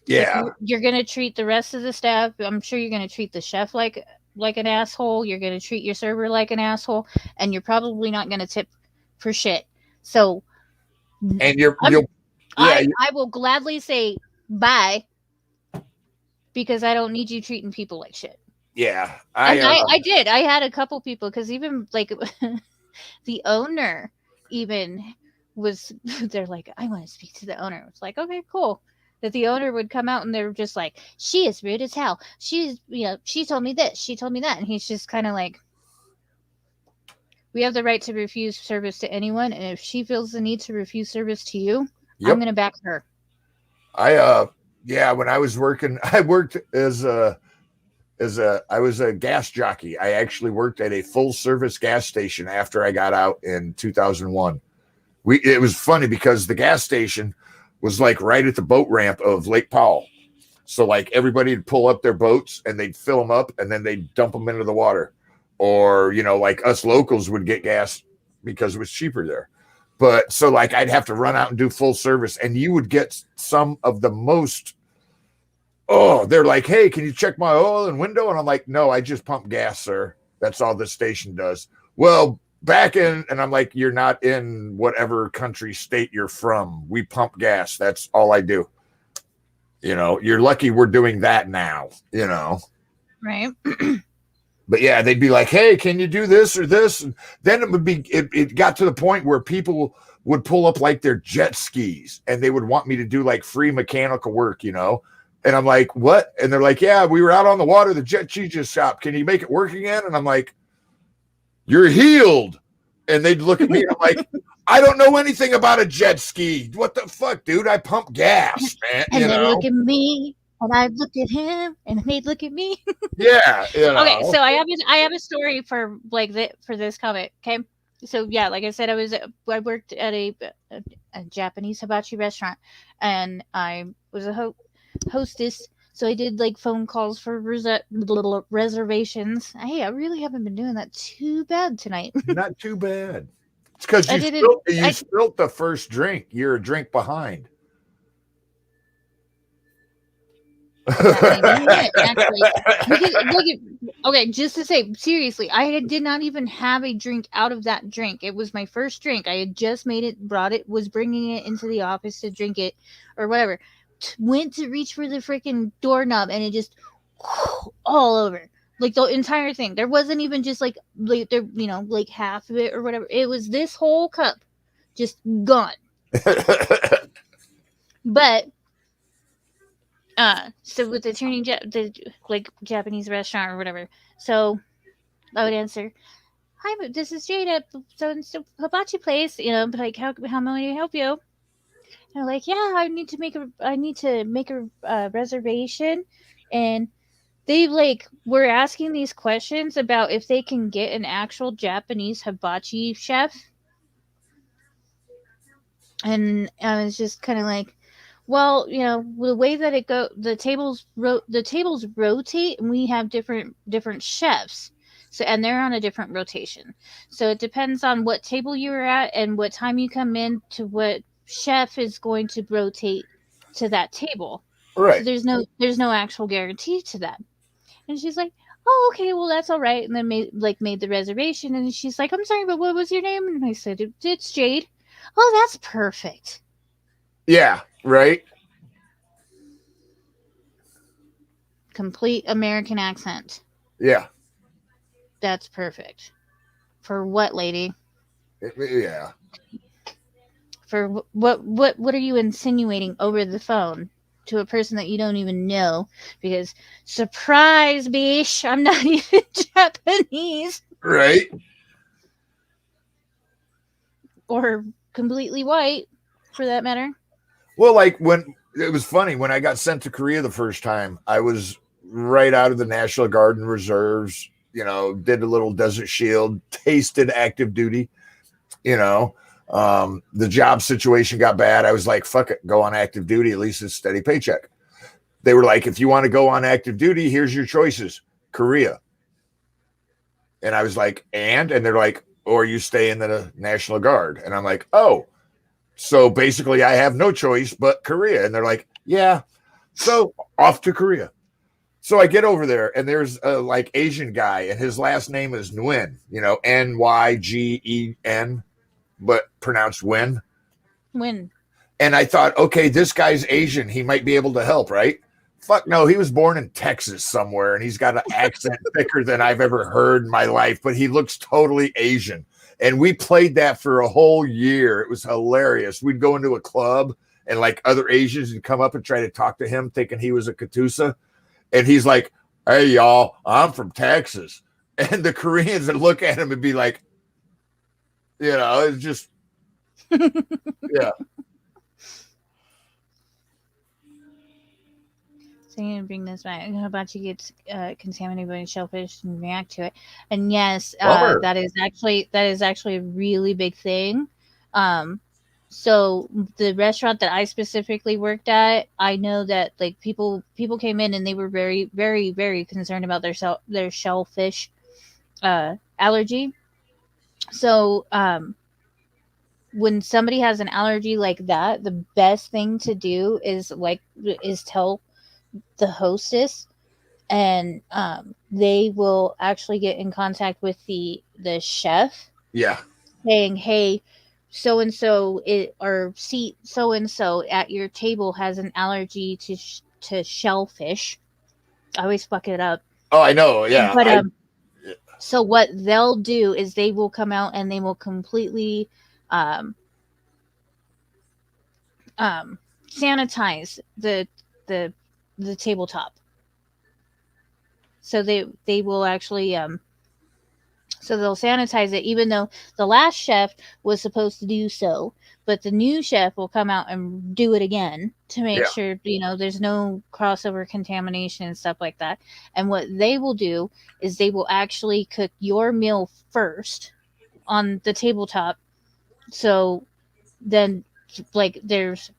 Speaker 3: It's like
Speaker 2: Yeah.
Speaker 3: you're gonna treat the rest of the staff. I'm sure you're gonna treat the chef like an asshole. You're gonna treat your server like an asshole, and you're probably not gonna tip for shit. So
Speaker 2: And
Speaker 3: I'm,
Speaker 2: yeah,
Speaker 3: I will gladly say bye because I don't need you treating people like shit.
Speaker 2: yeah.
Speaker 3: And I did. I had a couple people because even like the owner even was they're like, I want to speak to the owner. It's like, okay, cool. That the owner would come out and they were just like, she is rude as hell. She's she told me this, she told me that. And he's just kind of like, we have the right to refuse service to anyone, and if she feels the need to refuse service to you,
Speaker 2: Yep.
Speaker 3: I'm gonna back her.
Speaker 2: Yeah, when I was working, I worked I was a gas jockey. I actually worked at a full service gas station after I got out in 2001. It was funny because the gas station was like right at the boat ramp of Lake Powell. So like everybody would pull up their boats and they'd fill them up and then they'd dump them into the water. Or, like us locals would get gas because it was cheaper there. But so like I'd have to run out and do full service, and you would get some of the most, they're like, "Hey, can you check my oil and window?" And I'm like, "No, I just pump gas, sir. That's all this station does." Well, and I'm like, "You're not in whatever country, state you're from. We pump gas. That's all I do." You're lucky we're doing that now,
Speaker 3: Right.
Speaker 2: But yeah, they'd be like, "Hey, can you do this or this?" And then it got to the point where people would pull up like their jet skis and they would want me to do like free mechanical work, And I'm like, "What?" And they're like, "Yeah, we were out on the water. The jet ski just stopped. Can you make it work again?" And I'm like, "You're healed." And they'd look at me and I'm like, "I don't know anything about a jet ski. What the fuck, dude? I pump gas, man."
Speaker 3: And they look at me, and I looked at him, and they'd look at me.
Speaker 2: Yeah.
Speaker 3: Okay, so I have a story for for this comment. Okay, so yeah, like I said, I worked at a Japanese hibachi restaurant, and I was a hostess. So I did like phone calls for reservations. Hey, I really haven't been doing that too bad tonight.
Speaker 2: Not too bad. It's because
Speaker 3: I
Speaker 2: you
Speaker 3: didn't.
Speaker 2: spilt the first drink. You're a drink behind.
Speaker 3: That may be it, actually. Because, okay, just to say, seriously, did not even have a drink out of that drink. It was my first drink. I had just made it, brought it, was bringing it into the office to drink it, or whatever. Went to reach for the freaking doorknob, and it just all over. Like the entire thing. There wasn't even just like there, like half of it or whatever. It was this whole cup just gone. But so with the the like Japanese restaurant or whatever, so I would answer, "Hi, this is Jade at so and so hibachi place. But like, how may I help you?" They're like, yeah, I need to make a reservation, and they like were asking these questions about if they can get an actual Japanese hibachi chef, and I was just kind of like, well, you know, the way that the tables rotate, and we have different chefs, so and they're on a different rotation, so it depends on what table you're at and what time you come in to what chef is going to rotate to that table. So
Speaker 2: Right.
Speaker 3: there's no actual guarantee to that. And she's like, "Oh, okay, well that's all right." And then made the reservation. And she's like, "I'm sorry, but what was your name?" And I said, "It's Jade." Oh, that's perfect.
Speaker 2: Yeah. Right.
Speaker 3: Complete American accent.
Speaker 2: Yeah.
Speaker 3: That's perfect. For what, lady?
Speaker 2: Yeah.
Speaker 3: For what are you insinuating over the phone to a person that you don't even know? Because surprise, bish, I'm not even Japanese
Speaker 2: Right.
Speaker 3: or completely white, for that matter.
Speaker 2: Well, like when it was funny when I got sent to Korea the first time, I was right out of the National Guard and Reserves, did a little Desert Shield, tasted active duty, you know. The job situation got bad. I was like, fuck it, go on active duty. At least it's a steady paycheck. They were like, if you want to go on active duty, here's your choices. Korea. And I was like, and they're like, or you stay in the National Guard. And I'm like, oh, so basically I have no choice but Korea. And they're like, yeah. So off to Korea. So I get over there and there's a like Asian guy and his last name is Nguyen, Nygen, but pronounced Win.
Speaker 3: When
Speaker 2: And I thought, okay, this guy's Asian. He might be able to help, right? Fuck no, he was born in Texas somewhere and he's got an accent thicker than I've ever heard in my life, but he looks totally Asian. And we played that for a whole year. It was hilarious. We'd go into a club and like other Asians would come up and try to talk to him thinking he was a Katusa. And he's like, hey, y'all, I'm from Texas. And the Koreans would look at him and be like, it's just, yeah.
Speaker 3: So I'm gonna bring this back. Hibachi gets contaminated by shellfish and react to it. And yes, that is actually a really big thing. So the restaurant that I specifically worked at, I know that like people came in and they were very very very concerned about their shellfish allergy. So when somebody has an allergy like that, the best thing to do is tell the hostess, and they will actually get in contact with the chef.
Speaker 2: Yeah.
Speaker 3: Saying, hey, so and so or seat so and so at your table has an allergy to shellfish. I always fuck it up.
Speaker 2: Oh, I know. Yeah.
Speaker 3: But so what they'll do is they will come out and they will completely sanitize the tabletop. So they will actually so they'll sanitize it, even though the last chef was supposed to do so, but the new chef will come out and do it again to make sure there's no crossover contamination and stuff like that. And what they will do is they will actually cook your meal first on the tabletop, so then like there's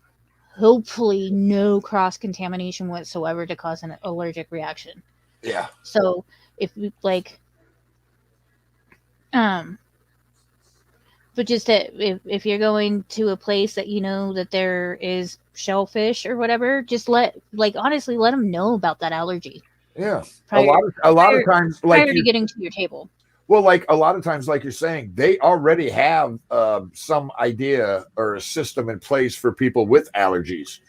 Speaker 3: hopefully no cross contamination whatsoever to cause an allergic reaction.
Speaker 2: Yeah.
Speaker 3: So if we but just that if you're going to a place that that there is shellfish or whatever, just honestly let them know about that allergy.
Speaker 2: Yeah. A lot of times, like
Speaker 3: prior to getting to your table.
Speaker 2: Well, like a lot of times, like you're saying, they already have some idea or a system in place for people with allergies.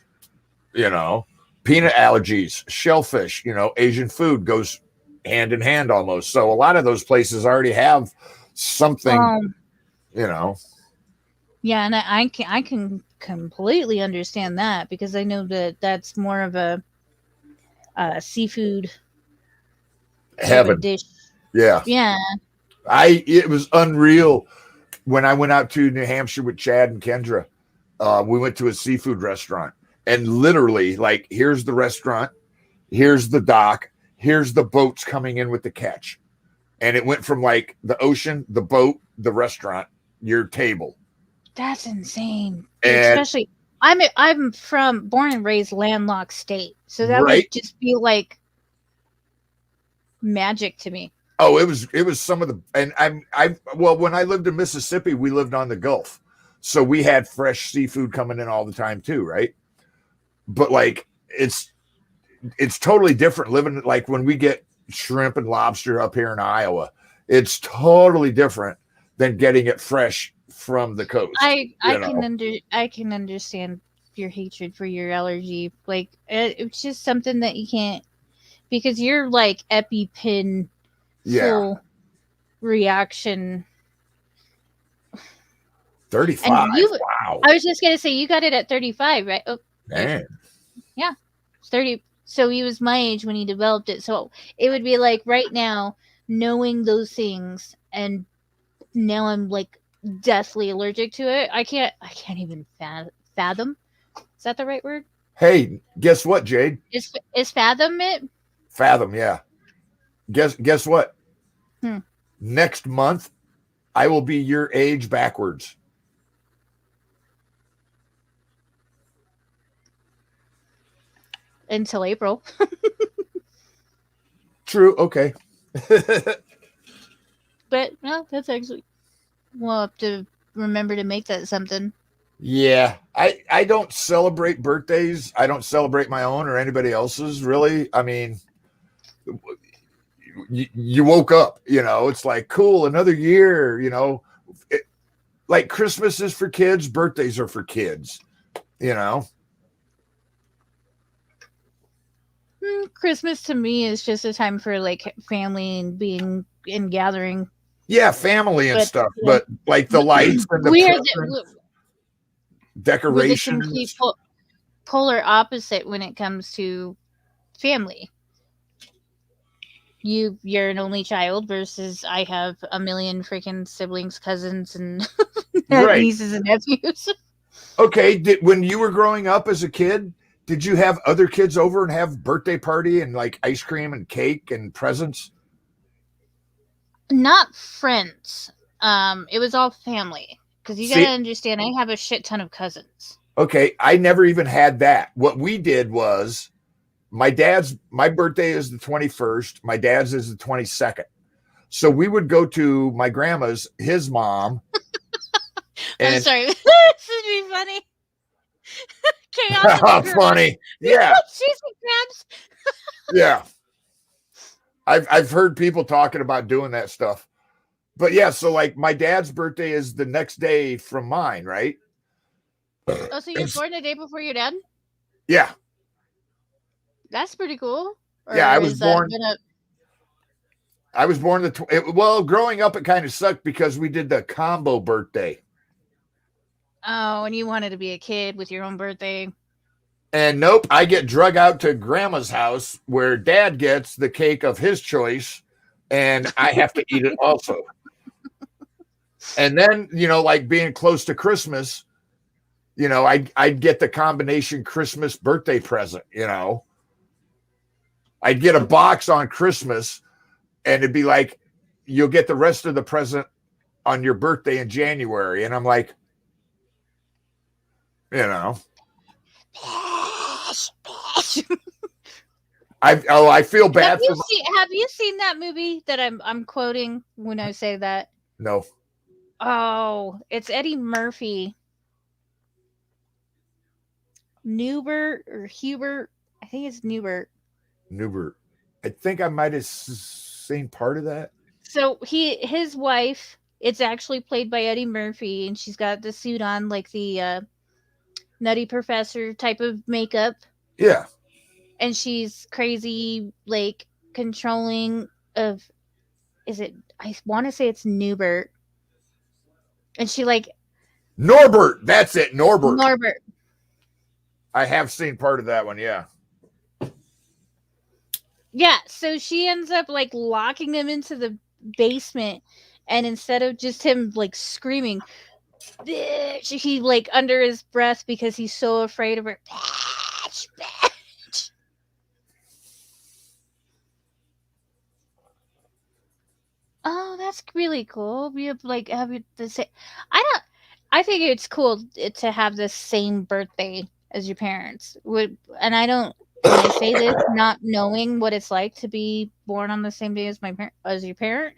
Speaker 2: Peanut allergies, shellfish. Asian food goes hand in hand almost. So a lot of those places already have something.
Speaker 3: Yeah, and I can completely understand that, because I know that that's more of a seafood
Speaker 2: heaven
Speaker 3: dish.
Speaker 2: Yeah. It was unreal when I went out to New Hampshire with Chad and Kendra. We went to a seafood restaurant, and literally, like, here's the restaurant, here's the dock, here's the boats coming in with the catch, and it went from like the ocean, the boat, the restaurant, your table.
Speaker 3: That's insane.
Speaker 2: And
Speaker 3: Especially, I'm from born and raised landlocked state, so that
Speaker 2: right.
Speaker 3: would just be like magic to me.
Speaker 2: Oh, it was some of the, and well, when I lived in Mississippi, we lived on the Gulf, so we had fresh seafood coming in all the time too, right? But like it's totally different living, like when we get shrimp and lobster up here in Iowa, it's totally different than getting it fresh from the coast.
Speaker 3: I can understand your hatred for your allergy. Like it's just something that you can't, because you're like EpiPen full reaction.
Speaker 2: 35.
Speaker 3: And you,
Speaker 2: wow.
Speaker 3: I was just gonna say you got it at 35, right? Oh,
Speaker 2: Man.
Speaker 3: yeah, 30. So he was my age when he developed it. So it would be like right now, knowing those things, and now I'm like deathly allergic to it. I can't even fathom. Is that the right word?
Speaker 2: Hey, guess what, Jade?
Speaker 3: Is fathom it?
Speaker 2: Fathom, yeah. Guess what? Next month, I will be your age backwards.
Speaker 3: Until April.
Speaker 2: True. Okay.
Speaker 3: But no, that's actually, we'll have to remember to make that something.
Speaker 2: Yeah, I don't celebrate birthdays. I don't celebrate my own or anybody else's, really. I mean, you woke up, it's like, cool, another year, like Christmas is for kids, birthdays are for kids,
Speaker 3: Christmas to me is just a time for like family and being in gathering.
Speaker 2: Yeah, family and stuff, but like the lights and the decorations.
Speaker 3: We're the complete polar opposite when it comes to family. You're an only child versus I have a million freaking siblings, cousins, and nieces and nephews.
Speaker 2: Okay, when you were growing up as a kid, did you have other kids over and have birthday party and like ice cream and cake and presents?
Speaker 3: Not friends. It was all family. Because you gotta understand, I have a shit ton of cousins.
Speaker 2: Okay, I never even had that. What we did was, my birthday is the 21st, my dad's is the 22nd. So we would go to my grandma's, his mom.
Speaker 3: I'm sorry. This would be funny. Chaos.
Speaker 2: Funny. Yeah.
Speaker 3: Cheesy crabs.
Speaker 2: Yeah. I've heard people talking about doing that stuff. But yeah, so like my dad's birthday is the next day from mine, right?
Speaker 3: Oh, so you're born the day before your dad?
Speaker 2: Yeah.
Speaker 3: That's pretty cool. Or
Speaker 2: yeah, I was born. I was born well, growing up, it kind of sucked because we did the combo birthday.
Speaker 3: Oh, and you wanted to be a kid with your own birthday.
Speaker 2: And nope, I get drug out to grandma's house where dad gets the cake of his choice, and I have to eat it also. And then, like being close to Christmas, I'd get the combination Christmas birthday present, I'd get a box on Christmas, and it'd be like, you'll get the rest of the present on your birthday in January. And I'm like, I feel bad.
Speaker 3: Have you seen that movie that I'm quoting when I say that?
Speaker 2: No.
Speaker 3: Oh, it's Eddie Murphy. Newbert or Hubert? I think it's Newbert.
Speaker 2: Newbert. I think I might have seen part of that.
Speaker 3: So his wife, it's actually played by Eddie Murphy, and she's got the suit on, like the Nutty Professor type of makeup.
Speaker 2: Yeah.
Speaker 3: And she's crazy, like controlling of, I want to say it's Newbert. And she like
Speaker 2: Norbert. That's it. Norbert. I have seen part of that one. Yeah.
Speaker 3: Yeah. So she ends up like locking him into the basement. And instead of just him like screaming, bitch. He like under his breath because he's so afraid of her. Bitch, bitch. Oh, that's really cool. We have like have the same. I think it's cool to have the same birthday as your parents. And I don't. And I say this not knowing what it's like to be born on the same day as as your parent,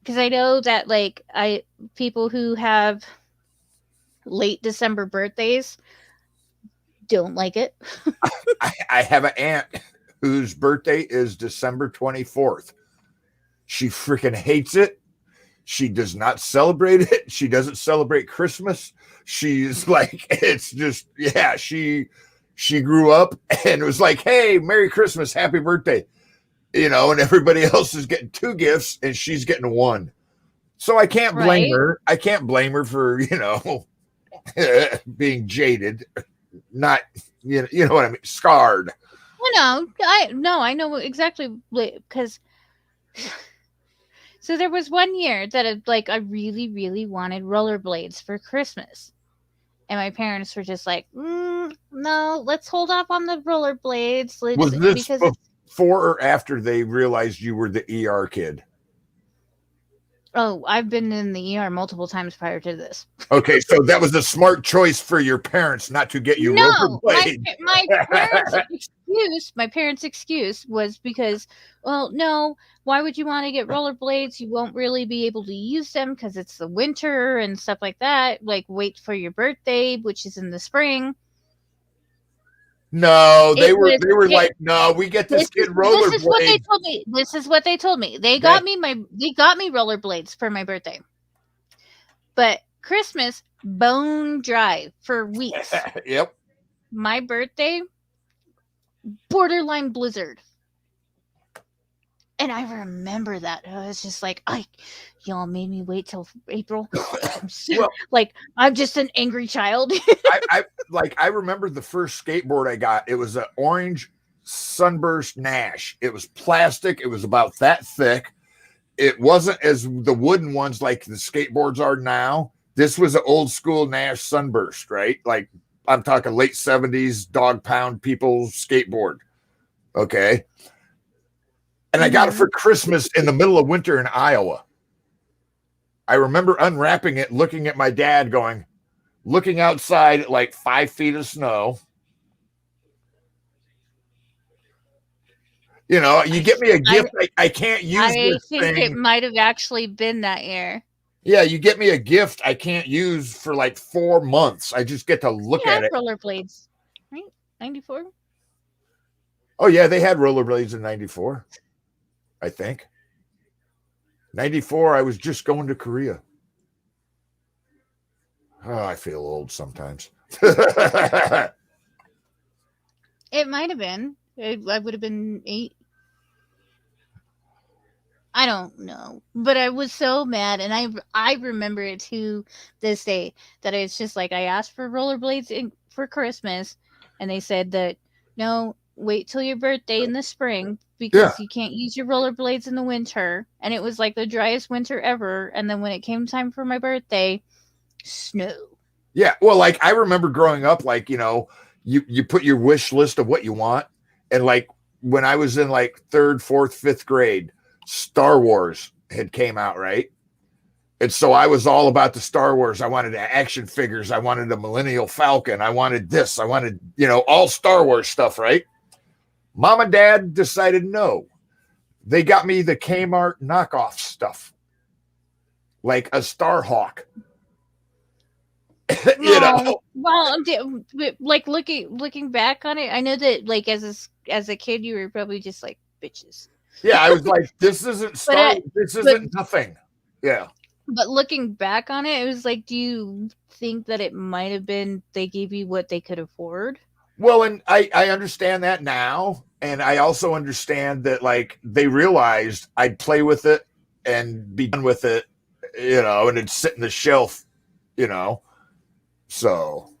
Speaker 3: because I know that like people who have late December birthdays don't like it.
Speaker 2: I have an aunt whose birthday is December 24th. She freaking hates it. She does not celebrate it. She doesn't celebrate Christmas. She's like, it's just, yeah, she grew up and it was like, hey, Merry Christmas, happy birthday. And everybody else is getting 2 gifts and she's getting 1. So I can't blame her. I can't blame her for, being jaded, not, you know what I mean, scarred.
Speaker 3: Well, I know exactly, because so there was one year that I really, really wanted rollerblades for Christmas. And my parents were just like, no, let's hold off on the rollerblades.
Speaker 2: Was this before or after they realized you were the ER kid?
Speaker 3: Oh, I've been in the ER multiple times prior to this.
Speaker 2: Okay, so that was a smart choice for your parents not to get you rollerblades.
Speaker 3: My parents' excuse was because, well, no, why would you want to get rollerblades? You won't really be able to use them because it's the winter and stuff like that. Like, wait for your birthday, which is in the spring.
Speaker 2: No, they were like, no, we get this kid rollerblades.
Speaker 3: This is what they told me. This is what they told me. They got me rollerblades for my birthday. But Christmas, bone dry for weeks.
Speaker 2: Yep.
Speaker 3: My birthday, borderline blizzard. And I remember that. I was just like, y'all made me wait till April. I'm just an angry child.
Speaker 2: I remember the first skateboard I got. It was an orange Sunburst Nash. It was plastic. It was about that thick. It wasn't as the wooden ones like the skateboards are now. This was an old school Nash Sunburst, right? Like I'm talking late 70s dog pound people skateboard. Okay. And I got it for Christmas in the middle of winter in Iowa. I remember unwrapping it, looking at my dad looking outside at like 5 feet of snow. You get me a gift. I can't use this thing. I think
Speaker 3: it might have actually been that year.
Speaker 2: Yeah, you get me a gift I can't use for like 4 months. I just get to look at it.
Speaker 3: Rollerblades, right? 94?
Speaker 2: Oh, yeah, they had rollerblades in 94, I think. 94, I was just going to Korea. Oh, I feel old sometimes.
Speaker 3: It might have been. I would have been 8. I don't know. But I was so mad. And I remember it to this day that it's just like I asked for rollerblades for Christmas. And they said that, no, wait till your birthday in the spring because you can't use your rollerblades in the winter. And it was like the driest winter ever. And then when it came time for my birthday, snow.
Speaker 2: Yeah. Well, like I remember growing up, like, you put your wish list of what you want. And like when I was in like 3rd, 4th, 5th grade, Star Wars had came out, right? And so I was all about the Star Wars. I wanted action figures. I wanted a Millennial Falcon. I wanted this. I wanted, all Star Wars stuff, right? Mom and Dad decided no. They got me the Kmart knockoff stuff, like a Starhawk.
Speaker 3: Well, like looking back on it, I know that like as a kid, you were probably just like bitches.
Speaker 2: Yeah, I was like, this isn't this isn't nothing. Yeah.
Speaker 3: But looking back on it, it was like, do you think that it might have been they gave you what they could afford?
Speaker 2: Well, and I understand that now. And I also understand that like they realized I'd play with it and be done with it, and it'd sit in the shelf, So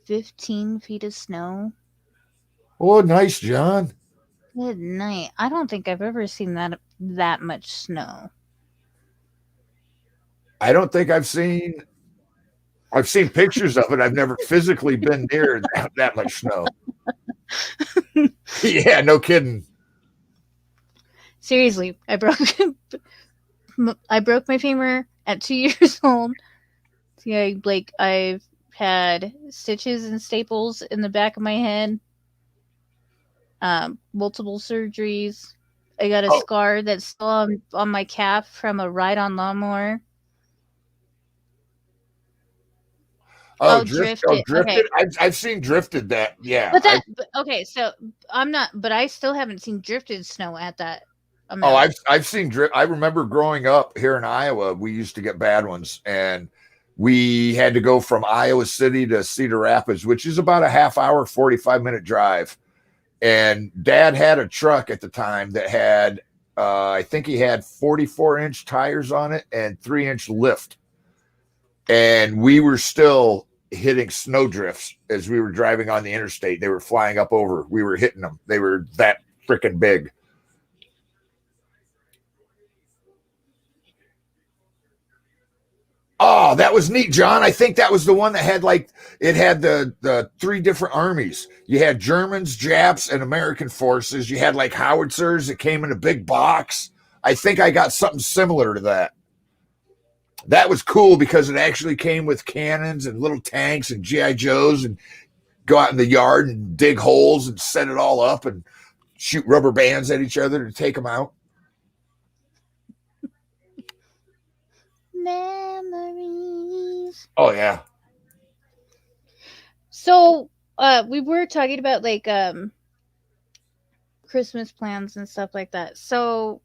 Speaker 3: 15 feet of snow.
Speaker 2: Oh, nice, John.
Speaker 3: Good night. I don't think I've ever seen that much snow.
Speaker 2: I don't think I've seen pictures of it. I've never physically been near that much snow. Yeah, no kidding.
Speaker 3: Seriously, I broke my femur at 2 years old. Yeah, like I've had stitches and staples in the back of my head. Multiple surgeries. I got a
Speaker 2: Oh.
Speaker 3: scar that's still on my calf from a ride on lawnmower.
Speaker 2: Oh,
Speaker 3: Drifted.
Speaker 2: drifted.
Speaker 3: Okay.
Speaker 2: I've seen drifted that. Yeah.
Speaker 3: But okay, so I'm not, but I still haven't seen drifted snow at that amount.
Speaker 2: I've seen drift. I remember growing up here in Iowa, we used to get bad ones, and we had to go from Iowa City to Cedar Rapids, which is about a half hour, 45-minute drive. And Dad had a truck at the time that had, I think he had 44-inch tires on it and 3-inch lift. And we were still hitting snow drifts as we were driving on the interstate. They were flying up over. We were hitting them. They were that freaking big. Oh, that was neat, John. I think that was the one that had it had the 3 different armies. You had Germans, Japs, and American forces. You had like howitzers that came in a big box. I think I got something similar to that. That was cool because it actually came with cannons and little tanks and GI Joes, and go out in the yard and dig holes and set it all up and shoot rubber bands at each other to take them out.
Speaker 3: Memories.
Speaker 2: Oh yeah.
Speaker 3: So, we were talking about like Christmas plans and stuff like that. So,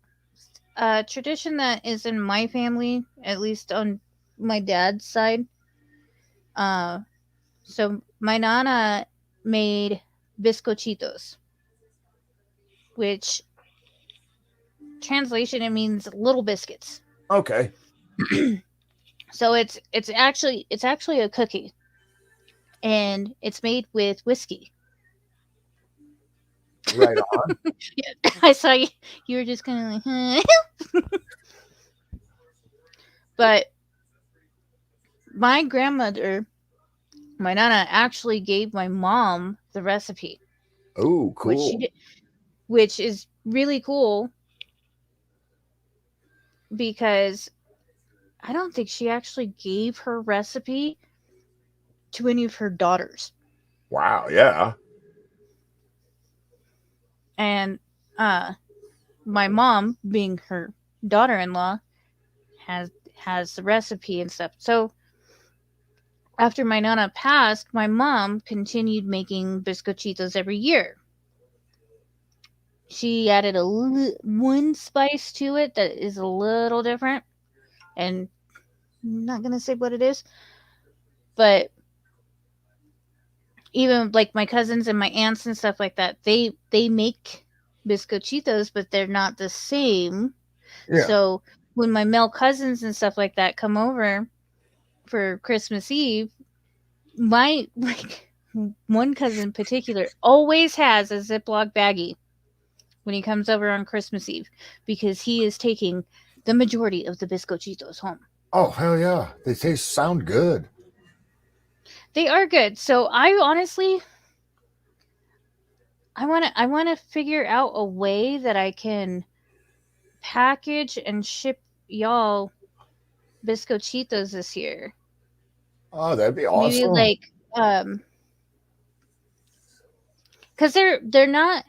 Speaker 3: tradition that is in my family, at least on my dad's side. So my nana made bizcochitos, which translation it means little biscuits.
Speaker 2: Okay.
Speaker 3: So it's actually a cookie, and it's made with whiskey.
Speaker 2: Right on.
Speaker 3: Yeah, I saw you. You were just kind of like, But my grandmother, my nana, actually gave my mom the recipe.
Speaker 2: Oh, cool.
Speaker 3: Which is really cool because I don't think she actually gave her recipe to any of her daughters.
Speaker 2: Wow, yeah.
Speaker 3: And my mom, being her daughter-in-law, has the recipe and stuff. So after my nana passed, my mom continued making bizcochitos every year. She added one spice to it that is a little different, and I'm not gonna say what it is, but even like my cousins and my aunts and stuff like that, they make bizcochitos, but they're not the same. Yeah. So when my male cousins and stuff like that come over for Christmas Eve, my one cousin in particular always has a Ziploc baggie when he comes over on Christmas Eve, because he is taking the majority of the bizcochitos home.
Speaker 2: Oh, hell yeah. They sound good.
Speaker 3: They are good. So I honestly, I want to figure out a way that I can package and ship y'all bizcochitos this year.
Speaker 2: Oh, that'd be awesome.
Speaker 3: Maybe like, because they're not,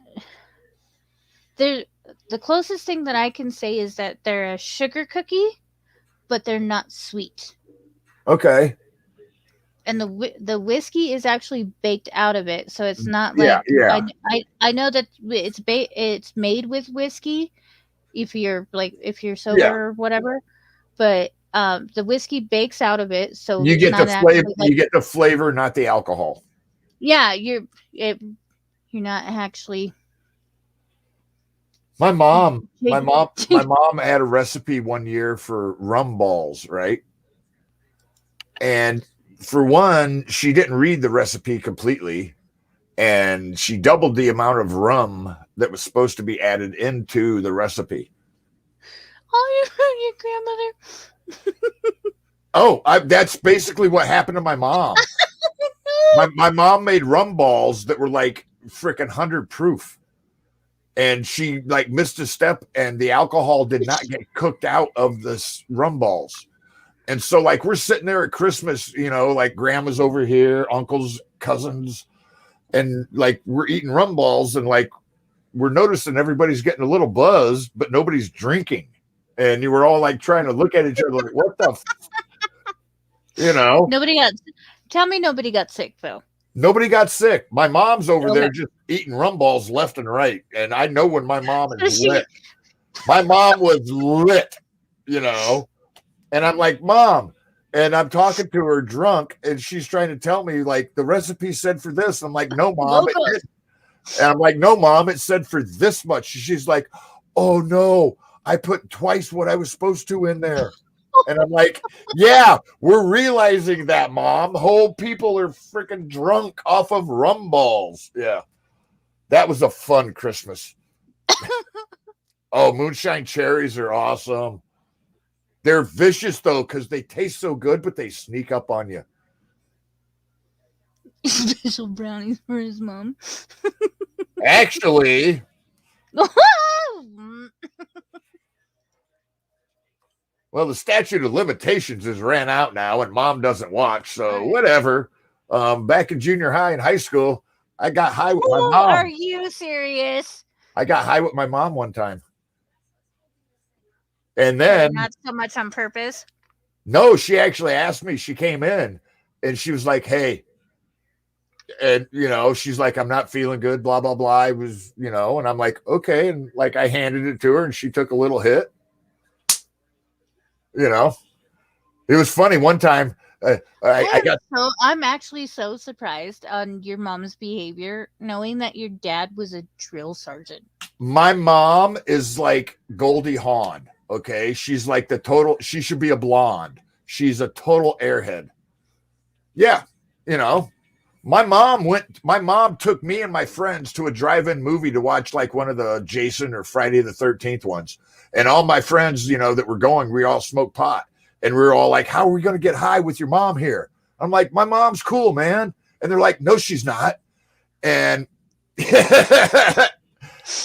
Speaker 3: they're, the closest thing that I can say is that they're a sugar cookie, but they're not sweet.
Speaker 2: Okay.
Speaker 3: And the whiskey is actually baked out of it, so it's not like I know that it's made with whiskey if you're sober or whatever, but the whiskey bakes out of it, so
Speaker 2: you get the flavor. You get the flavor, not the alcohol.
Speaker 3: Yeah, you're not actually.
Speaker 2: My mom had a recipe one year for rum balls, right? And for one, she didn't read the recipe completely, and she doubled the amount of rum that was supposed to be added into the recipe.
Speaker 3: Oh, your grandmother.
Speaker 2: Oh, that's basically what happened to my mom. My mom made rum balls that were like freaking 100 proof. And she like missed a step, and the alcohol did not get cooked out of the rum balls. And so like we're sitting there at Christmas, you know, like grandma's over here, uncles, cousins, and like we're eating rum balls, and like we're noticing everybody's getting a little buzzed, but nobody's drinking. And you were all like trying to look at each other like, what the you know?
Speaker 3: Tell me nobody got sick though.
Speaker 2: Nobody got sick. My mom's over there just eating rum balls left and right. And I know when my mom is lit. My mom was lit, you know. And I'm like, Mom. And I'm talking to her drunk, and she's trying to tell me, like, the recipe said for this. I'm like, no, Mom. And I'm like, no, Mom, it said for this much. She's like, oh, no, I put twice what I was supposed to in there. And I'm like, yeah, we're realizing that, Mom. Whole people are freaking drunk off of rum balls. Yeah. That was a fun Christmas. Oh, moonshine cherries are awesome. They're vicious, though, because they taste so good, but they sneak up on you.
Speaker 3: Special brownies for his mom.
Speaker 2: Actually, well, the statute of limitations has ran out now, and Mom doesn't watch, so whatever. Back in junior high and high school, I got high with my mom.
Speaker 3: Are you serious?
Speaker 2: I got high with my mom one time. And then
Speaker 3: not so much on purpose.
Speaker 2: No, she actually asked me. She came in and she was like, hey, and you know, she's like, I'm not feeling good, blah, blah, blah. I was, you know, and I'm like, okay. And like I handed it to her and she took a little hit. You know, it was funny. One time
Speaker 3: I'm actually so surprised on your mom's behavior, knowing that your dad was a drill sergeant.
Speaker 2: My mom is like Goldie Hawn. Okay. She's like she should be a blonde. She's a total airhead. Yeah. You know, my mom took me and my friends to a drive-in movie to watch like one of the Jason or Friday the 13th ones. And all my friends, you know, that were going, we all smoked pot. And we were all like, how are we going to get high with your mom here? I'm like, my mom's cool, man. And they're like, no, she's not. And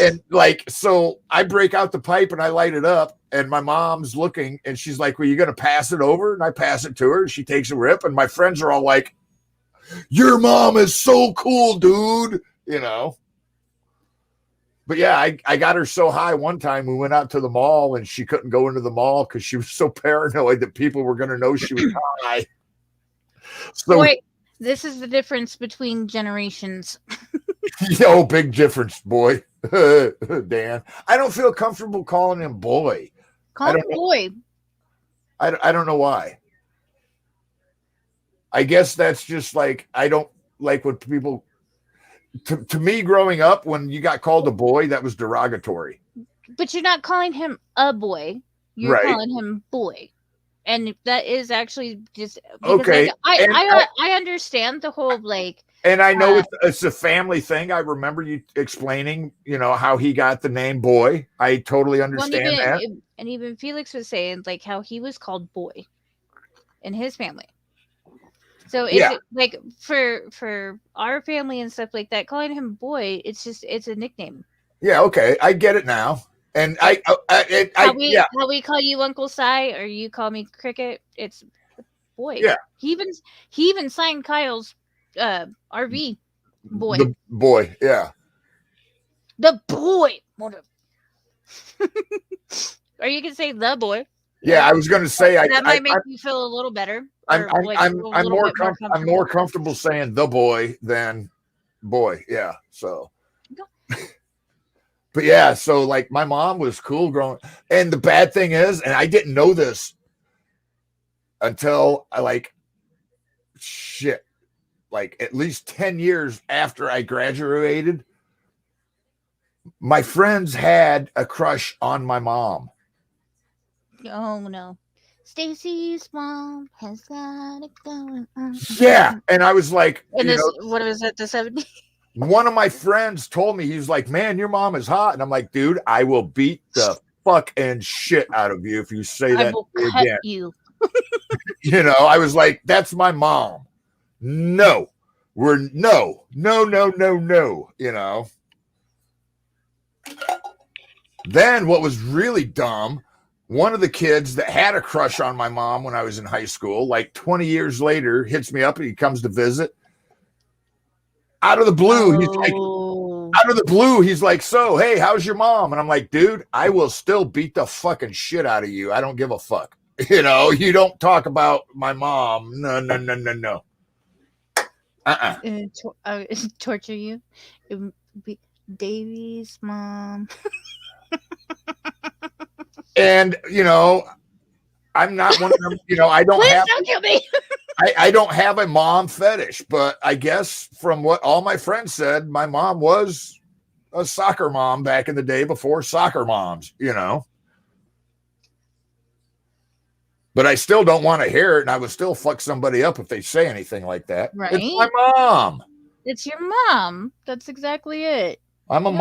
Speaker 2: and like, so I break out the pipe and I light it up, and my mom's looking and she's like, well, you going to pass it over? And I pass it to her and she takes a rip, and my friends are all like, your mom is so cool, dude. You know? But yeah, I got her so high one time. We went out to the mall and she couldn't go into the mall because she was so paranoid that people were going to know she was high. So,
Speaker 3: wait, this is the difference between generations.
Speaker 2: Yo, big difference, boy. Dan, I don't feel comfortable calling him boy.
Speaker 3: Call him boy.
Speaker 2: I don't know why. I guess that's just like, I don't like what people, to me growing up, when you got called a boy, that was derogatory.
Speaker 3: But you're not calling him a boy. You're calling him boy. And that is actually just
Speaker 2: okay.
Speaker 3: Like, I understand the whole like.
Speaker 2: And I know it's a family thing. I remember you explaining, you know, how he got the name boy. I totally understand that.
Speaker 3: And even Felix was saying like how he was called boy in his family. So it's like for our family and stuff like that, calling him boy, it's a nickname.
Speaker 2: Yeah, okay, I get it now. And
Speaker 3: how we call you Uncle Si, or you call me Cricket, it's boy.
Speaker 2: Yeah.
Speaker 3: He even signed Kyle's RV boy.
Speaker 2: The boy, yeah.
Speaker 3: The boy. Or you can say the boy.
Speaker 2: Yeah, I was going to say
Speaker 3: that might make you feel a little better.
Speaker 2: I'm more comfortable saying the boy than boy. Yeah. So, but yeah, so like my mom was cool growing, and the bad thing is, and I didn't know this until I like at least 10 years after I graduated, my friends had a crush on my mom.
Speaker 3: Oh no. Stacy's mom has got it going on.
Speaker 2: Yeah, and I was like,
Speaker 3: what was it, the 70s?
Speaker 2: one of my friends told me, he's like, man, your mom is hot. And I'm like, dude, I will beat the fucking shit out of you if you say
Speaker 3: I
Speaker 2: that
Speaker 3: will
Speaker 2: to me
Speaker 3: cut
Speaker 2: again.
Speaker 3: you.
Speaker 2: You know, I was like, that's my mom. No, no, you know. Then what was really dumb, one of the kids that had a crush on my mom when I was in high school, like 20 years later, hits me up and he comes to visit. Out of the blue, he's like, so, hey, how's your mom? And I'm like, dude, I will still beat the fucking shit out of you. I don't give a fuck. You know, you don't talk about my mom. No.
Speaker 3: Torture you. It would be Davy's mom.
Speaker 2: And, you know, I'm not one of them, you know, I don't
Speaker 3: Please
Speaker 2: have
Speaker 3: don't kill me.
Speaker 2: I don't have a mom fetish, but I guess from what all my friends said, my mom was a soccer mom back in the day before soccer moms, you know. But I still don't want to hear it, and I would still fuck somebody up if they say anything like that.
Speaker 3: Right?
Speaker 2: It's my mom.
Speaker 3: It's your mom. That's exactly it.
Speaker 2: I'm a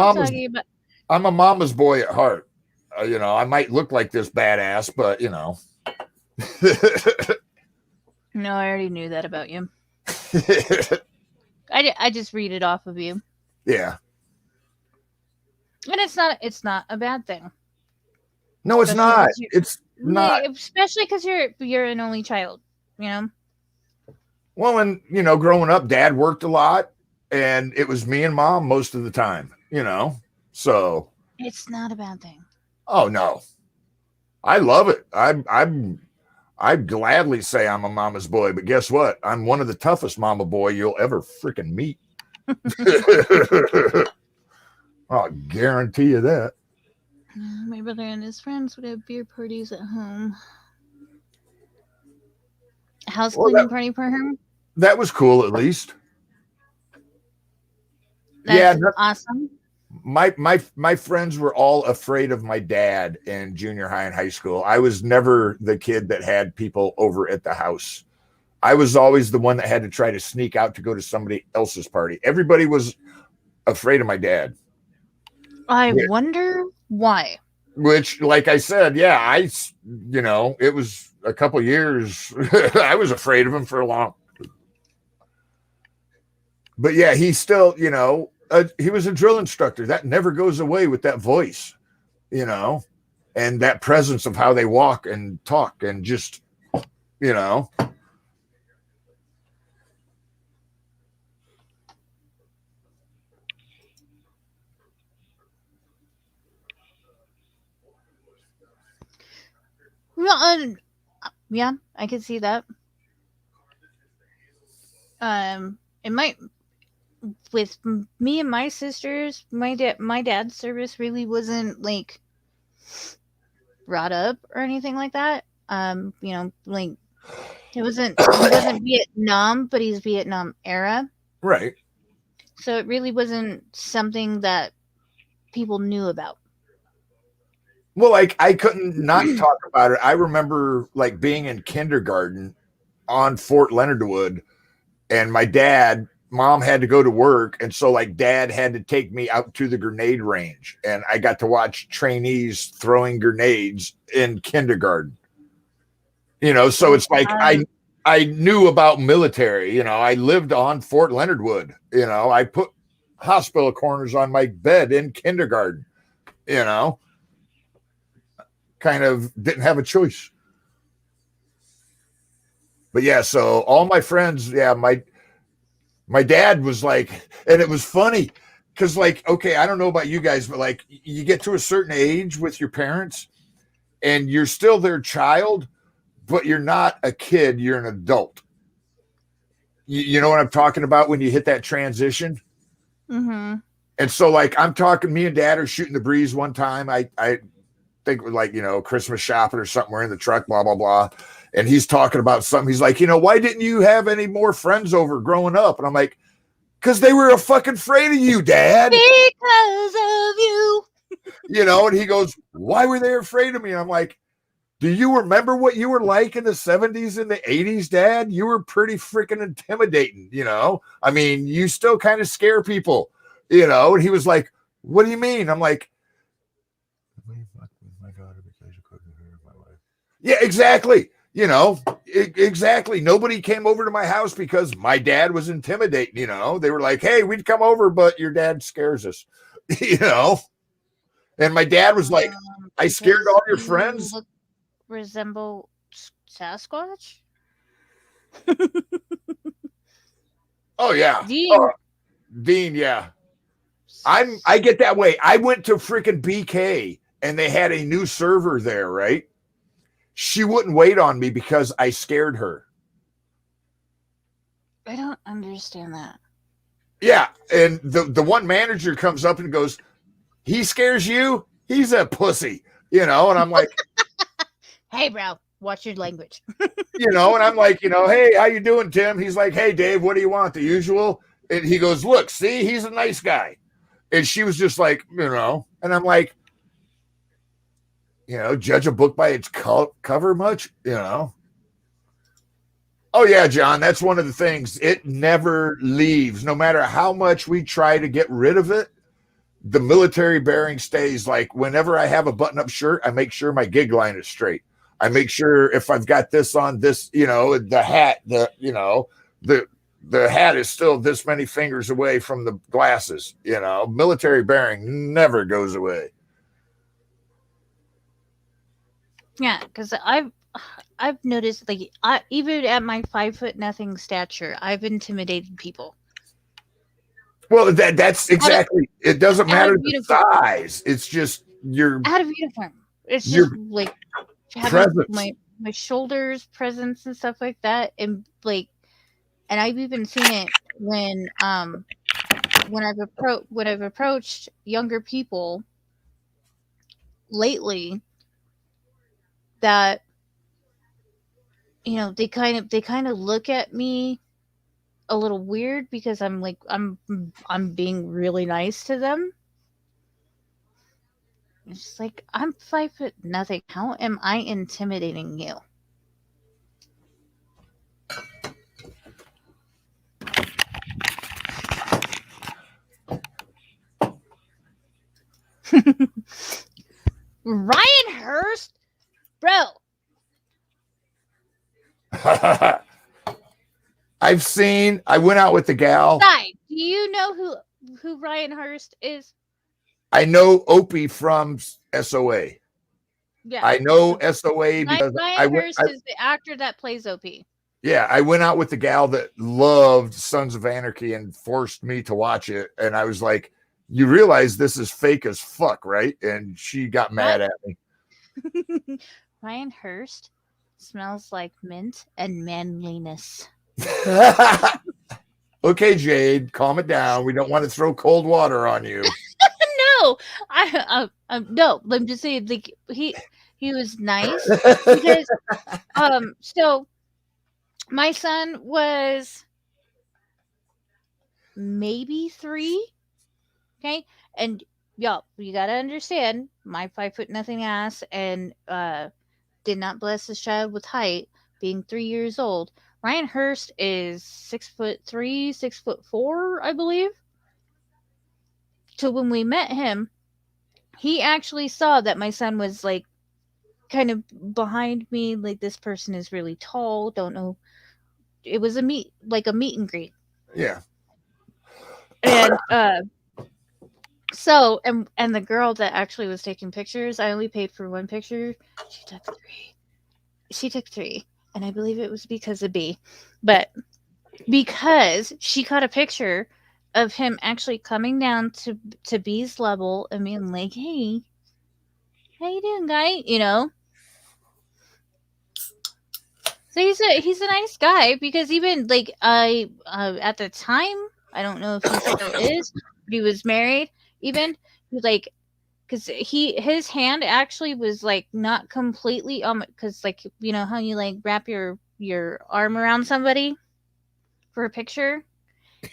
Speaker 2: mama's boy at heart. You know, I might look like this badass, but you know.
Speaker 3: No, I already knew that about you. I just read it off of you.
Speaker 2: Yeah.
Speaker 3: And it's not a bad thing.
Speaker 2: No, it's not. It's not.
Speaker 3: Especially because you're an only child, you know?
Speaker 2: Well, and, you know, growing up, dad worked a lot and it was me and mom most of the time, you know? So.
Speaker 3: It's not a bad thing.
Speaker 2: Oh, no. I love it. I'd gladly say I'm a mama's boy, but guess what? I'm one of the toughest mama boy you'll ever freaking meet. I'll guarantee you that.
Speaker 3: My brother and his friends would have beer parties at home. House cleaning party for him.
Speaker 2: That was cool, at least.
Speaker 3: That's awesome.
Speaker 2: My friends were all afraid of my dad in junior high and high school. I was never the kid that had people over at the house. I was always the one that had to try to sneak out to go to somebody else's party. Everybody was afraid of my dad.
Speaker 3: I wonder why.
Speaker 2: Which, like I said, yeah, you know, it was a couple years. I was afraid of him for a long. But yeah, he still, you know, he was a drill instructor. That never goes away with that voice, you know, and that presence of how they walk and talk and just, you know.
Speaker 3: Well, yeah, I can see that. It might, with me and my sisters, my dad's service really wasn't like brought up or anything like that. You know, like he wasn't Vietnam, but he's Vietnam era.
Speaker 2: Right.
Speaker 3: So it really wasn't something that people knew about.
Speaker 2: Well, like I couldn't not talk about it. I remember like being in kindergarten on Fort Leonard Wood, and mom had to go to work, and so like dad had to take me out to the grenade range, and I got to watch trainees throwing grenades in kindergarten. You know, so it's like I knew about military. You know, I lived on Fort Leonard Wood. You know, I put hospital corners on my bed in kindergarten. You know. Kind of didn't have a choice. But yeah, so all my friends, yeah, my dad was like, and it was funny because like, okay, I don't know about you guys, but like you get to a certain age with your parents and you're still their child, but you're not a kid, you're an adult. You know what I'm talking about when you hit that transition?
Speaker 3: Mm-hmm.
Speaker 2: And so like I'm talking, me and dad are shooting the breeze one time. I think it was like, you know, Christmas shopping or something. We're in the truck, blah, blah, blah. And he's talking about something. He's like, you know, why didn't you have any more friends over growing up? And I'm like, because they were fucking afraid of you, Dad.
Speaker 3: Because of you.
Speaker 2: You know, and he goes, why were they afraid of me? And I'm like, Do you remember what you were like in the 70s and the 80s, Dad? You were pretty freaking intimidating, you know? I mean, you still kind of scare people, you know? And he was like, what do you mean? I'm like, my daughter because you couldn't hear my wife. Yeah, exactly. You know, exactly. Nobody came over to my house because my dad was intimidating, you know? They were like, hey, we'd come over, but your dad scares us, you know? And my dad was like, I scared
Speaker 3: because
Speaker 2: all your
Speaker 3: you
Speaker 2: friends.
Speaker 3: resemble Sasquatch.
Speaker 2: Oh yeah.
Speaker 3: Dean.
Speaker 2: Dean, yeah. I get that way. I went to freaking BK and they had a new server there, right? She wouldn't wait on me because I scared her.
Speaker 3: I don't understand that.
Speaker 2: Yeah, and the one manager comes up and goes, he scares you? He's a pussy, you know? And I'm like,
Speaker 3: hey, bro, watch your language.
Speaker 2: you know, and I'm like, you know, hey, how you doing, Tim? He's like, hey, Dave, what do you want? The usual? And he goes, look, see, he's a nice guy. And she was just like, you know, and I'm like, you know, judge a book by its cover much, you know? Oh, yeah, John, that's one of the things. It never leaves. No matter how much we try to get rid of it, the military bearing stays. Like whenever I have a button-up shirt, I make sure my gig line is straight. I make sure if I've got this on, this, you know, the hat, the hat is still this many fingers away from the glasses, you know. Military bearing never goes away.
Speaker 3: Yeah, because I've noticed, like, even at my 5'0" stature, I've intimidated people.
Speaker 2: Well, that's exactly. It doesn't matter the size. It's just you're
Speaker 3: out of uniform. It's just like having my shoulders, presence, and stuff like that, and like, and I've even seen it when I've approached younger people lately that, you know, they kind of look at me a little weird because I'm like I'm being really nice to them. It's just like, I'm 5'0". How am I intimidating you? Ryan Hurst, bro.
Speaker 2: I went out with the gal.
Speaker 3: Hi, do you know who Ryan Hurst is?
Speaker 2: I know Opie from SOA.
Speaker 3: Yeah.
Speaker 2: I know SOA because
Speaker 3: Ryan Hurst is the actor that plays OP.
Speaker 2: Yeah, I went out with the gal that loved Sons of Anarchy and forced me to watch it. And I was like, you realize this is fake as fuck, right? And she got mad at me.
Speaker 3: Ryan Hurst smells like mint and manliness.
Speaker 2: Okay, Jade, calm it down. We don't want to throw cold water on you.
Speaker 3: No, no. I'm just saying, like, he was nice because so my son was maybe 3, okay, and y'all, you gotta understand, my 5'0" ass and did not bless his child with height, being 3 years old. Ryan Hurst is 6'3", 6'4", I believe. So when we met him, he actually saw that my son was like kind of behind me, like, this person is really tall, don't know. It was a meet and greet.
Speaker 2: Yeah.
Speaker 3: And so and the girl that actually was taking pictures, I only paid for 1 picture. She took 3, and I believe it was because of B. But because she caught a picture of him actually coming down to B's level and being like, hey, how you doing, guy? You know? So he's a nice guy, because even like I at the time, I don't know if he still is, but he was married. Even like, because his hand actually was like not completely because, like, you know how you like wrap your arm around somebody for a picture,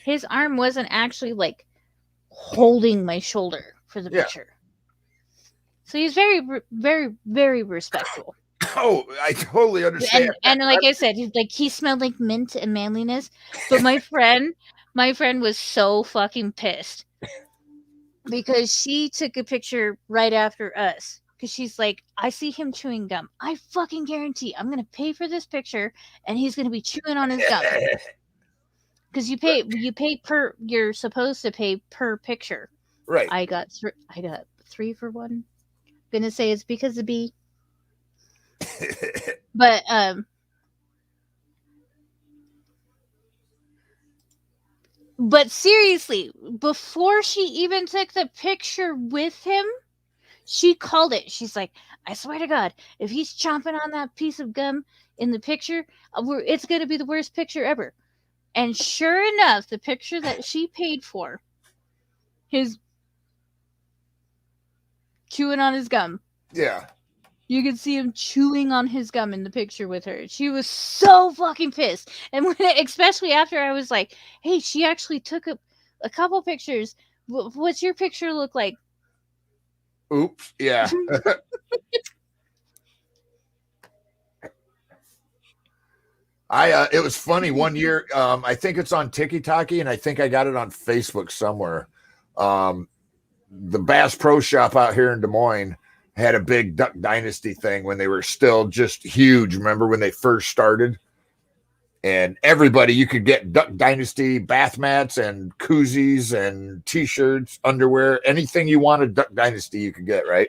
Speaker 3: his arm wasn't actually like holding my shoulder for the picture. So he's very, very, very respectful.
Speaker 2: Oh, I totally understand.
Speaker 3: And like I said, he smelled like mint and manliness. But my friend was so fucking pissed because she took a picture right after us. Because she's like, I see him chewing gum. I fucking guarantee I'm gonna pay for this picture, and he's gonna be chewing on his gum. Because you pay per. You're supposed to pay per picture.
Speaker 2: Right.
Speaker 3: I got 3 for one. Gonna say it's because of B. But seriously, before she even took the picture with him, she called it. She's like, I swear to God, if he's chomping on that piece of gum in the picture, it's gonna be the worst picture ever. And sure enough, the picture that she paid for, his chewing on his gum.
Speaker 2: Yeah.
Speaker 3: You could see him chewing on his gum in the picture with her. She was so fucking pissed. And especially after I was like, hey, she actually took a couple pictures. What's your picture look like?
Speaker 2: Oops. Yeah. It was funny one year. I think it's on TikTok, and I think I got it on Facebook somewhere. The Bass Pro Shop out here in Des Moines had a big Duck Dynasty thing when they were still just huge. Remember when they first started? And everybody, you could get Duck Dynasty bath mats and koozies and T-shirts, underwear, anything you wanted Duck Dynasty you could get, right?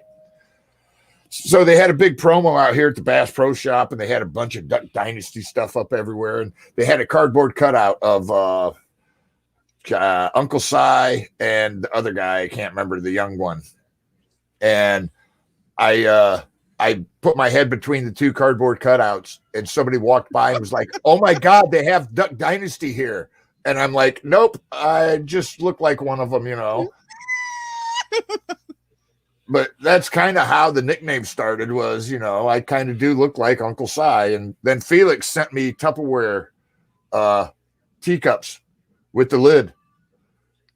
Speaker 2: So they had a big promo out here at the Bass Pro Shop, and they had a bunch of Duck Dynasty stuff up everywhere. And they had a cardboard cutout of Uncle Si and the other guy. I can't remember, the young one. And I put my head between the two cardboard cutouts, and somebody walked by and was like, oh my God, they have Duck Dynasty here. And I'm like, nope, I just look like one of them, you know. But that's kind of how the nickname started, was, you know, I kind of do look like Uncle Si. And then Felix sent me Tupperware teacups with the lid.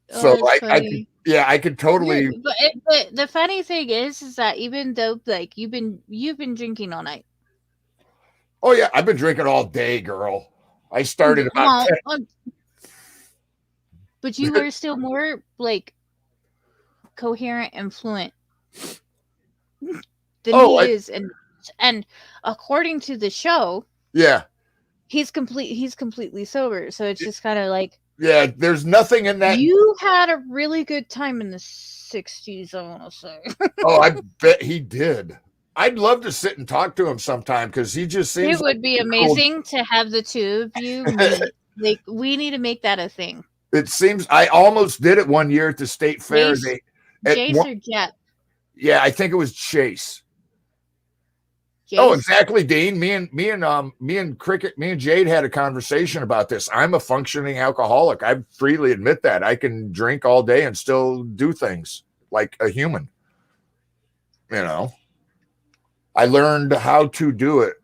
Speaker 2: So I could totally.
Speaker 3: But the funny thing is that even though like you've been drinking all night.
Speaker 2: Oh yeah, I've been drinking all day, girl. I started about 10.
Speaker 3: But you were still more like coherent and fluent than he is, and according to the show,
Speaker 2: yeah,
Speaker 3: he's completely sober. So it's just kind of like,
Speaker 2: yeah, there's nothing in that.
Speaker 3: You had a really good time in the 60s, I want to say.
Speaker 2: Oh, I bet he did. I'd love to sit and talk to him sometime, because he just seems.
Speaker 3: It would be amazing to have the two of you meet. Like, we need to make that a thing.
Speaker 2: It seems I almost did it one year at the state fair.
Speaker 3: Jace or Jet?
Speaker 2: Yeah, I think it was Chase. Jace? Oh, exactly, Dean. Me and Jade had a conversation about this. I'm a functioning alcoholic. I freely admit that. I can drink all day and still do things like a human. You know, I learned how to do it.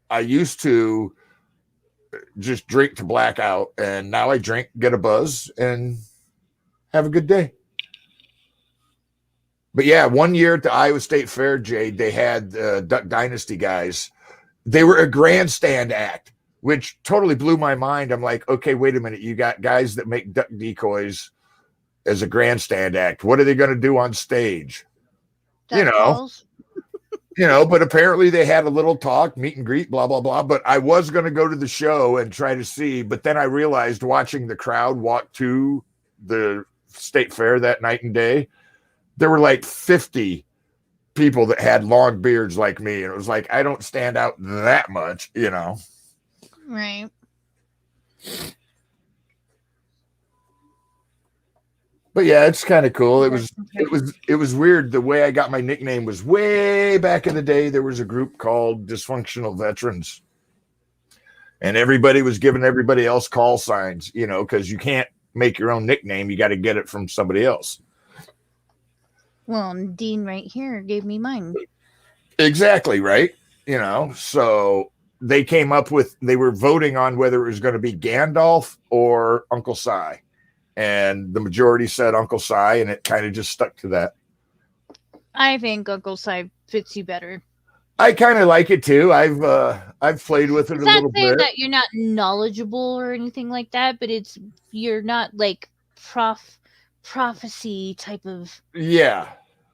Speaker 2: I used to just drink to black out, and now I drink, get a buzz, and have a good day. But yeah, one year at the Iowa State Fair, Jade, they had Duck Dynasty guys. They were a grandstand act, which totally blew my mind. I'm like, okay, wait a minute. You got guys that make duck decoys as a grandstand act. What are they going to do on stage? Duck balls. But apparently they had a little talk, meet and greet, blah, blah, blah. But I was going to go to the show and try to see. But then I realized, watching the crowd walk to the state fair that night and day, there were like 50 people that had long beards like me. And it was like, I don't stand out that much, you know?
Speaker 3: Right.
Speaker 2: But yeah, it's kind of cool. It was weird. The way I got my nickname was way back in the day. There was a group called Dysfunctional Veterans, and everybody was giving everybody else call signs, you know, because you can't make your own nickname. You got to get it from somebody else.
Speaker 3: Well, Dean right here gave me mine.
Speaker 2: Exactly, right? You know, so they came up with, they were voting on whether it was going to be Gandalf or Uncle Si. And the majority said Uncle Si, and it kind of just stuck to that.
Speaker 3: I think Uncle Si fits you better.
Speaker 2: I kind of like it too. I've played with it
Speaker 3: It's
Speaker 2: a
Speaker 3: not
Speaker 2: little
Speaker 3: saying
Speaker 2: bit.
Speaker 3: that you're not knowledgeable or anything like that, but you're not like prophecy type of
Speaker 2: Yeah.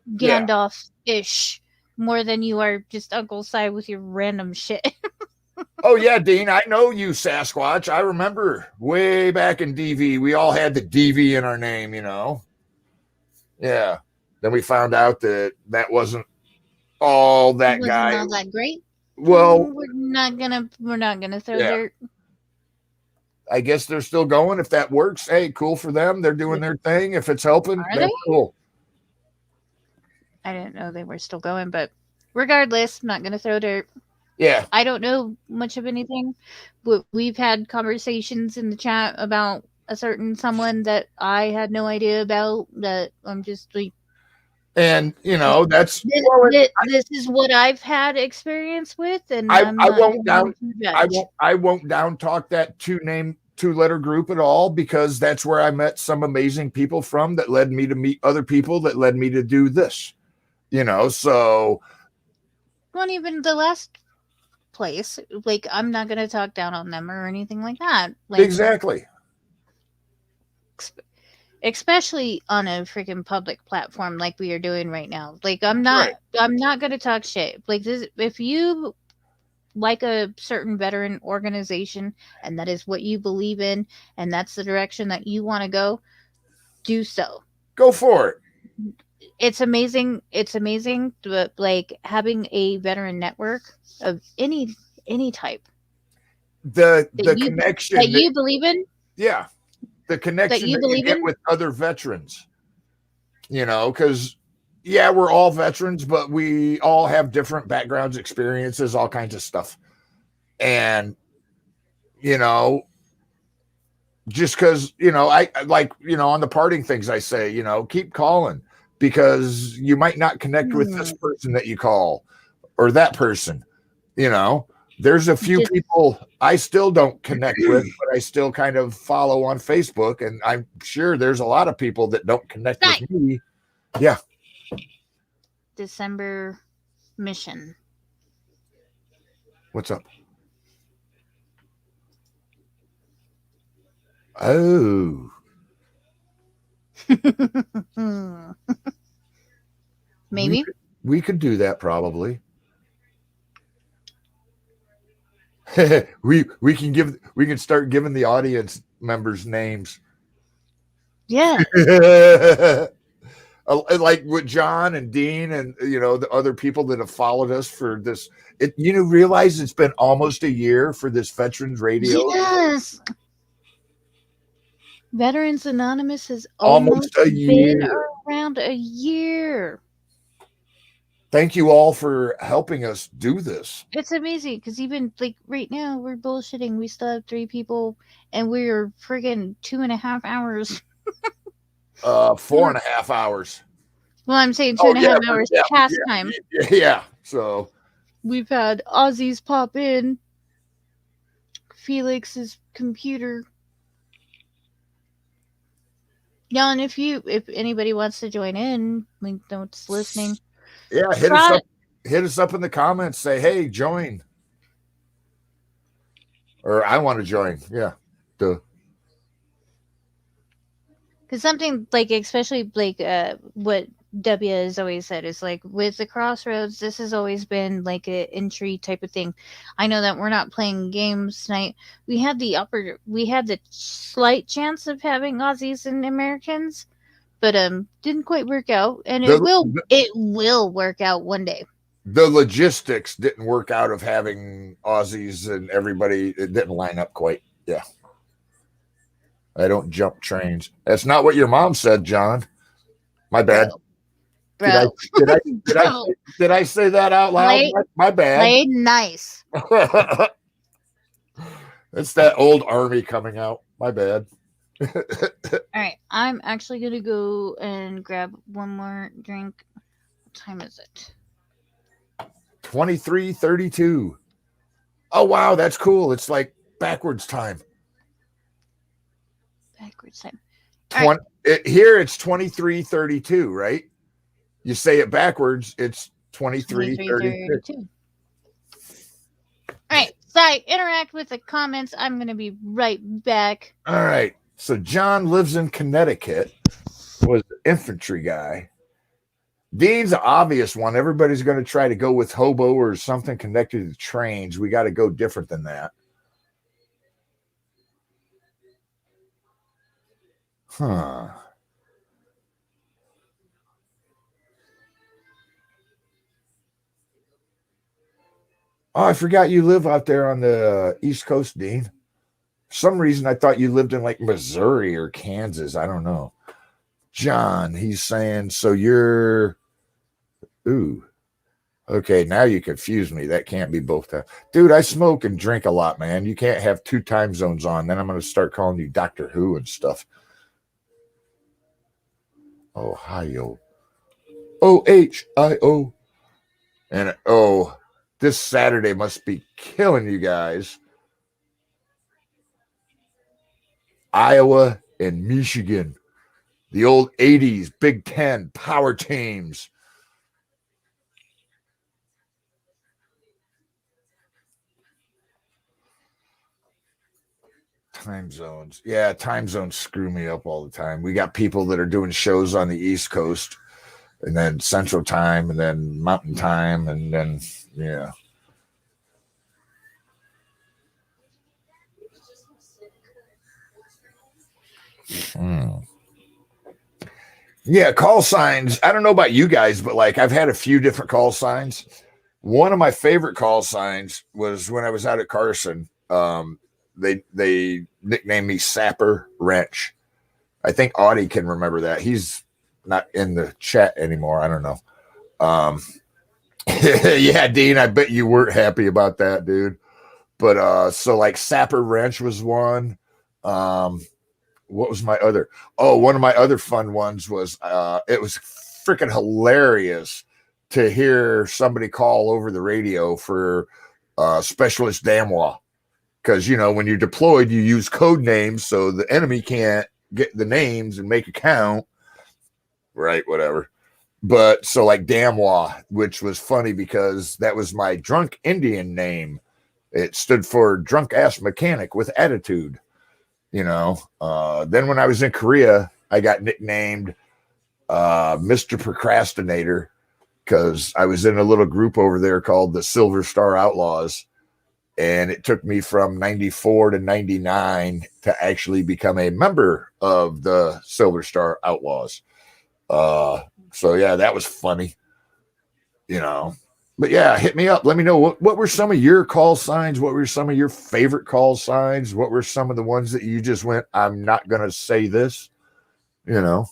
Speaker 2: Yeah.
Speaker 3: Gandalf ish more than you are just Uncle Si with your random shit.
Speaker 2: Oh yeah, Dean, I know you, Sasquatch. I remember way back in DV, we all had the DV in our name, you know. Yeah. Then we found out that wasn't all that
Speaker 3: Wasn't
Speaker 2: guy.
Speaker 3: all that great.
Speaker 2: Well,
Speaker 3: We're not gonna throw
Speaker 2: yeah.
Speaker 3: dirt.
Speaker 2: I guess they're still going. If that works, hey, cool for them. They're doing their thing. If it's helping,
Speaker 3: Are
Speaker 2: that's
Speaker 3: they?
Speaker 2: cool.
Speaker 3: I didn't know they were still going, but regardless, I'm not gonna throw dirt.
Speaker 2: Yeah.
Speaker 3: I don't know much of anything, but we've had conversations in the chat about a certain someone that I had no idea about. That I'm just like,
Speaker 2: And you know, that's
Speaker 3: this is what I've had experience with, and
Speaker 2: I
Speaker 3: I'm not
Speaker 2: won't
Speaker 3: going
Speaker 2: down
Speaker 3: to judge.
Speaker 2: I won't down talk that two letter group at all, because that's where I met some amazing people from that led me to meet other people that led me to do this. You know, so
Speaker 3: Not even the last place. Like, I'm not gonna talk down on them or anything like that. Like,
Speaker 2: exactly.
Speaker 3: especially on a freaking public platform like we are doing right now. Like, I'm not gonna talk shit. Like, this, if you like a certain veteran organization and that is what you believe in and that's the direction that you want to go, do so.
Speaker 2: Go for it.
Speaker 3: It's amazing. It's amazing, but like having a veteran network of any type.
Speaker 2: The connection
Speaker 3: that you believe in.
Speaker 2: Yeah. The connection that you get with other veterans. You know, because yeah, we're all veterans, but we all have different backgrounds, experiences, all kinds of stuff. And, you know, just because, you know, I like, you know, on the parting things I say, you know, keep calling, because you might not connect with this person that you call or that person. You know, there's a few people I still don't connect with, but I still kind of follow on Facebook. And I'm sure there's a lot of people that don't connect with me. Yeah.
Speaker 3: December mission.
Speaker 2: What's up? Oh.
Speaker 3: Maybe.
Speaker 2: We could do that probably. we can start giving the audience members names.
Speaker 3: Yeah.
Speaker 2: Like with John and Dean and, you know, the other people that have followed us for this. You know, realize it's been almost a year for this Veterans Radio.
Speaker 3: Yes. Veterans Anonymous has
Speaker 2: Almost a year.
Speaker 3: been around a year.
Speaker 2: Thank you all for helping us do this.
Speaker 3: It's amazing because even like right now we're bullshitting. We still have 3 people and we're friggin' 2.5 hours.
Speaker 2: 4.5 hours.
Speaker 3: Well, I'm saying 2.5 hours past time.
Speaker 2: Yeah. So
Speaker 3: we've had Ozzy's pop in, Felix's computer. Yeah, and if anybody wants to join in, like that's listening.
Speaker 2: Yeah, hit us up in the comments. Say, hey, join. Or I want to join. Yeah. Duh.
Speaker 3: Because something like, especially like what W has always said is like with the Crossroads, this has always been like an entry type of thing. I know that we're not playing games tonight. We had the slight chance of having Aussies and Americans, but didn't quite work out, and it will work out one day.
Speaker 2: The logistics didn't work out of having Aussies and everybody. It didn't line up quite. Yeah. I don't jump trains. That's not what your mom said, John. My bad.
Speaker 3: Bro.
Speaker 2: Did I say that out loud? My bad.
Speaker 3: Played nice.
Speaker 2: It's that old army coming out. My bad.
Speaker 3: All right. I'm actually going to go and grab one more drink. What time is it?
Speaker 2: 23:32. Oh, wow. That's cool. It's like backwards time.
Speaker 3: Backwards time.
Speaker 2: Here it's 23:32, right? You say it backwards, it's 23:32.
Speaker 3: guy, interact with the comments. I'm going to be right back.
Speaker 2: All right. So John lives in Connecticut, was an infantry guy. Dean's the obvious one. Everybody's going to try to go with hobo or something connected to trains. We got to go different than that. Huh. Oh, I forgot you live out there on the East Coast, Dean. For some reason, I thought you lived in like Missouri or Kansas. I don't know. John, he's saying, so you're, ooh, okay, now you confuse me. That can't be both times. Dude, I smoke and drink a lot, man. You can't have 2 time zones on. Then I'm going to start calling you Doctor Who and stuff. Ohio. Ohio. And this Saturday must be killing you guys. Iowa and Michigan. The old 80s Big Ten power teams. Time zones. Yeah, time zones screw me up all the time. We got people that are doing shows on the East Coast, and then Central Time, and then Mountain Time, and then, yeah. Yeah, call signs. I don't know about you guys, but like I've had a few different call signs. One of my favorite call signs was when I was out at Carson. They nicknamed me Sapper Wrench. I think Audie can remember that. He's not in the chat anymore. I don't know. Yeah, Dean, I bet you weren't happy about that, dude. But so like Sapper Wrench was one. What was my other? Oh, one of my other fun ones was it was freaking hilarious to hear somebody call over the radio for Specialist Damois. Because, you know, when you're deployed, you use code names so the enemy can't get the names and make a count. Right, whatever. But so like Damois, which was funny because that was my drunk Indian name. It stood for drunk ass mechanic with attitude. You know, then when I was in Korea, I got nicknamed Mr. Procrastinator because I was in a little group over there called the Silver Star Outlaws. And it took me from 94 to 99 to actually become a member of the Silver Star Outlaws. So, yeah, that was funny, you know. But, yeah, hit me up. Let me know what were some of your call signs? What were some of your favorite call signs? What were some of the ones that you just went, I'm not going to say this, you know?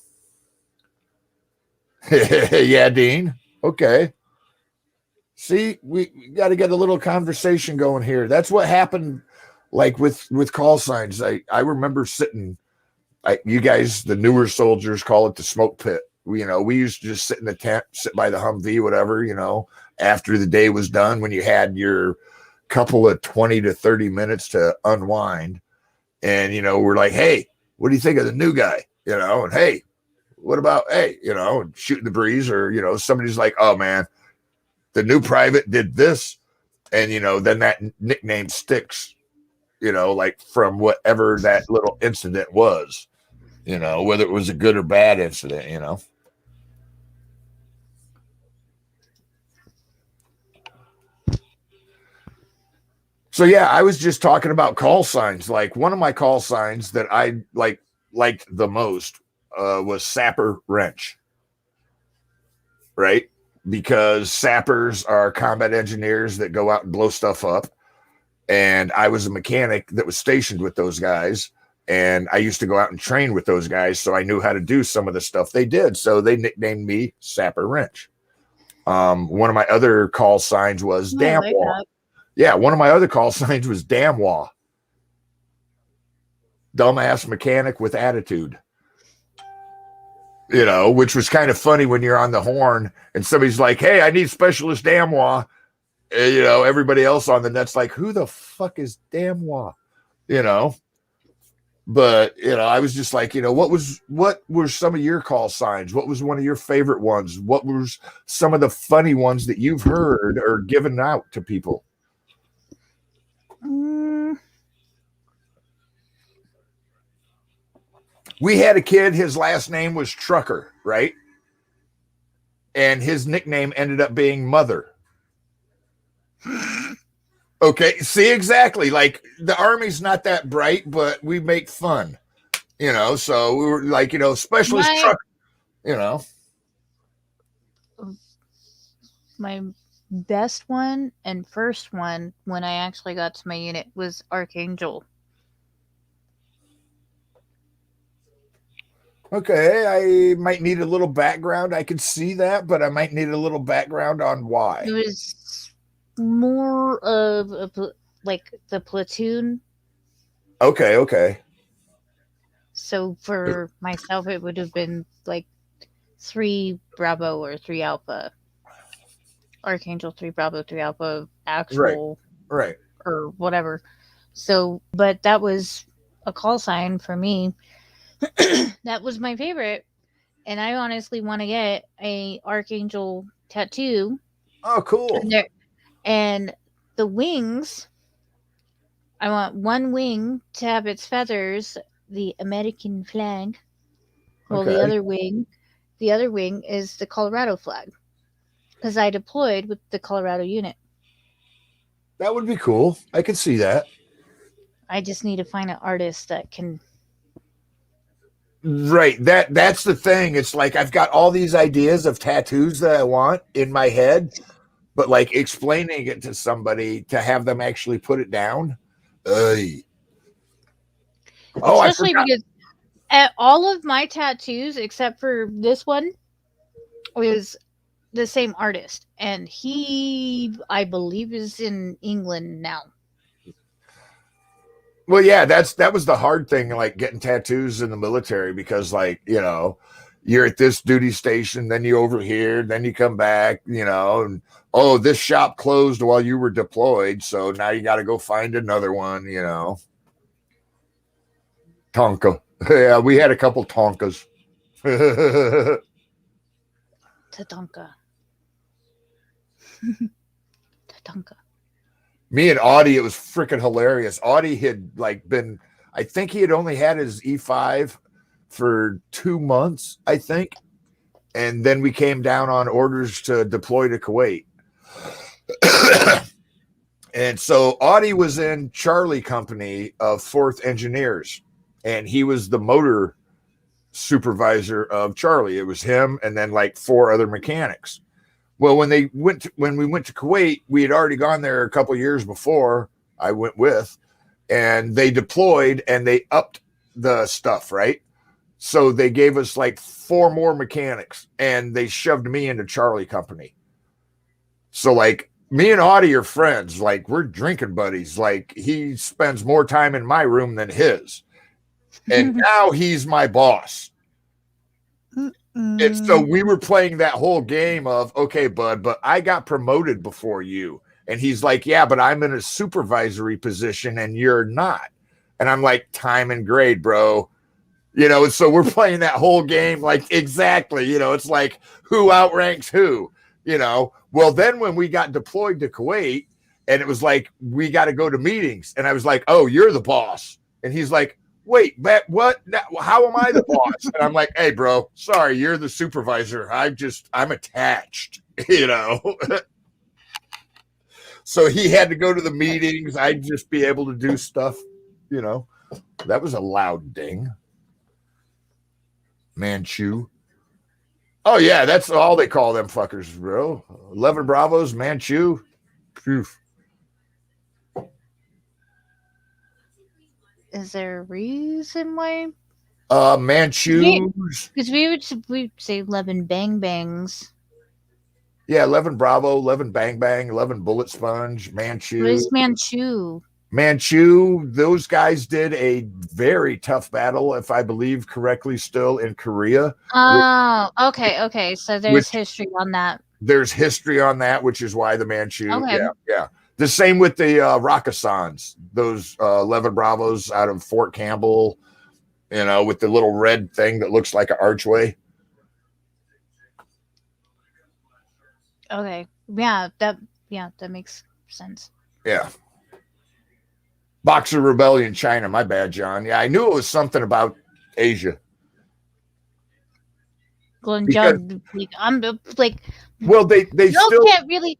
Speaker 2: Yeah, Dean. Okay. See, we got to get a little conversation going here. That's what happened, like with call signs. I remember sitting, you guys, the newer soldiers call it the smoke pit. We used to just sit in the tent, sit by the Humvee, whatever, you know, after the day was done, when you had your couple of 20 to 30 minutes to unwind. And, you know, we're like, hey, what do you think of the new guy? You know, and hey, what about, hey, you know, shooting the breeze, or, you know, somebody's like, oh man, the new private did this. And, you know, then that nickname sticks, you know, like from whatever that little incident was, you know, whether it was a good or bad incident, you know. So, yeah, I was just talking about call signs. Like one of my call signs that I liked the most was Sapper Wrench, right? Because sappers are combat engineers that go out and blow stuff up. And I was a mechanic that was stationed with those guys. And I used to go out and train with those guys. So I knew how to do some of the stuff they did. So they nicknamed me Sapper Wrench. One of my other call signs was Damois. Yeah, one of my other call signs was Damois. Dumbass mechanic with attitude. You know, which was kind of funny when you're on the horn and somebody's like, hey, I need Specialist Damois. And, you know, everybody else on the net's like, who the fuck is Damois? You know, but, you know, I was just like, you know, what were some of your call signs? What was one of your favorite ones? What was some of the funny ones that you've heard or given out to people? We had a kid, his last name was Trucker, right? And his nickname ended up being Mother. Okay, see, exactly. Like, the Army's not that bright, but we make fun, so we were like, specialist
Speaker 3: My
Speaker 2: truck, you know.
Speaker 3: my best one and first one when I actually got to my unit was Archangel.
Speaker 2: Okay, I might need a little background. I could see that, but I might need a little background on
Speaker 3: It
Speaker 2: why.
Speaker 3: was more of like the platoon.
Speaker 2: Okay.
Speaker 3: So for myself, it would have been like 3 Bravo or 3 Alpha. Archangel 3 Bravo 3 Alpha actual
Speaker 2: Right.
Speaker 3: or whatever. So, but that was a call sign for me. That was my favorite, and I honestly want to get a Archangel tattoo.
Speaker 2: Oh, cool.
Speaker 3: And the wings, I want one wing to have its feathers, the American flag. Well,
Speaker 2: Okay.
Speaker 3: the other wing is the Colorado flag, because I deployed with the Colorado unit.
Speaker 2: That would be cool. I could see that.
Speaker 3: I just need to find an artist that can.
Speaker 2: Right. That's the thing. It's like I've got all these ideas of tattoos that I want in my head, but like explaining it to somebody to have them actually put it down. Oh, I
Speaker 3: Especially
Speaker 2: forgot.
Speaker 3: because at all of my tattoos, except for this one, was the same artist, and he, I believe, is in England now.
Speaker 2: Well, yeah, that was the hard thing, like getting tattoos in the military, because like, you're at this duty station, then you over here, then you come back, and this shop closed while you were deployed, so now you got to go find another one, Tonka. Yeah, we had a couple Tonkas.
Speaker 3: Tatanka. Tatanka.
Speaker 2: Me and Audie, it was freaking hilarious. Audie had I think he had only had his E5 for 2 months, I think. And then we came down on orders to deploy to Kuwait. And so Audie was in Charlie Company of 4th Engineers, and he was the motor supervisor of Charlie. It was him and then like 4 other mechanics. Well, when we went to Kuwait, we had already gone there a couple years before. I went with, and they deployed and they upped the stuff, right? So they gave us like 4 more mechanics, and they shoved me into Charlie Company. So like me and Audie are friends. Like, we're drinking buddies. Like, he spends more time in my room than his, and now he's my boss. And so we were playing that whole game of, okay, bud, but I got promoted before you. And he's like, yeah, but I'm in a supervisory position and you're not. And I'm like, time and grade, bro. And so we're playing that whole game like, exactly. It's like, who outranks who? Well, then when we got deployed to Kuwait, and it was like, we got to go to meetings. And I was like, oh, you're the boss. And he's like, wait, what? How am I the boss? And I'm like, hey, bro, sorry, you're the supervisor. I'm attached, So he had to go to the meetings. I'd just be able to do stuff, That was a loud ding. Manchu. Oh, yeah, that's all they call them fuckers, bro. 11 Bravos, Manchu. Poof.
Speaker 3: Is there a reason why?
Speaker 2: Manchus.
Speaker 3: Because we'd say 11 bang bangs.
Speaker 2: Yeah, 11 Bravo, 11 Bang Bang, 11 Bullet Sponge, Manchu.
Speaker 3: What is Manchu?
Speaker 2: Manchu, those guys did a very tough battle, if I believe correctly, still in Korea.
Speaker 3: Oh, okay. So there's history on that.
Speaker 2: There's history on that, which is why the Manchu.
Speaker 3: Okay.
Speaker 2: Yeah. The same with the Rakkasans, those 11 Bravos out of Fort Campbell, with the little red thing that looks like an archway.
Speaker 3: Okay. Yeah, that makes sense.
Speaker 2: Yeah. Boxer Rebellion China, my bad, John. Yeah, I knew it was something about Asia.
Speaker 3: Glenn
Speaker 2: Because-
Speaker 3: John, like, I'm like,
Speaker 2: Well, they
Speaker 3: y'all
Speaker 2: still
Speaker 3: can't really.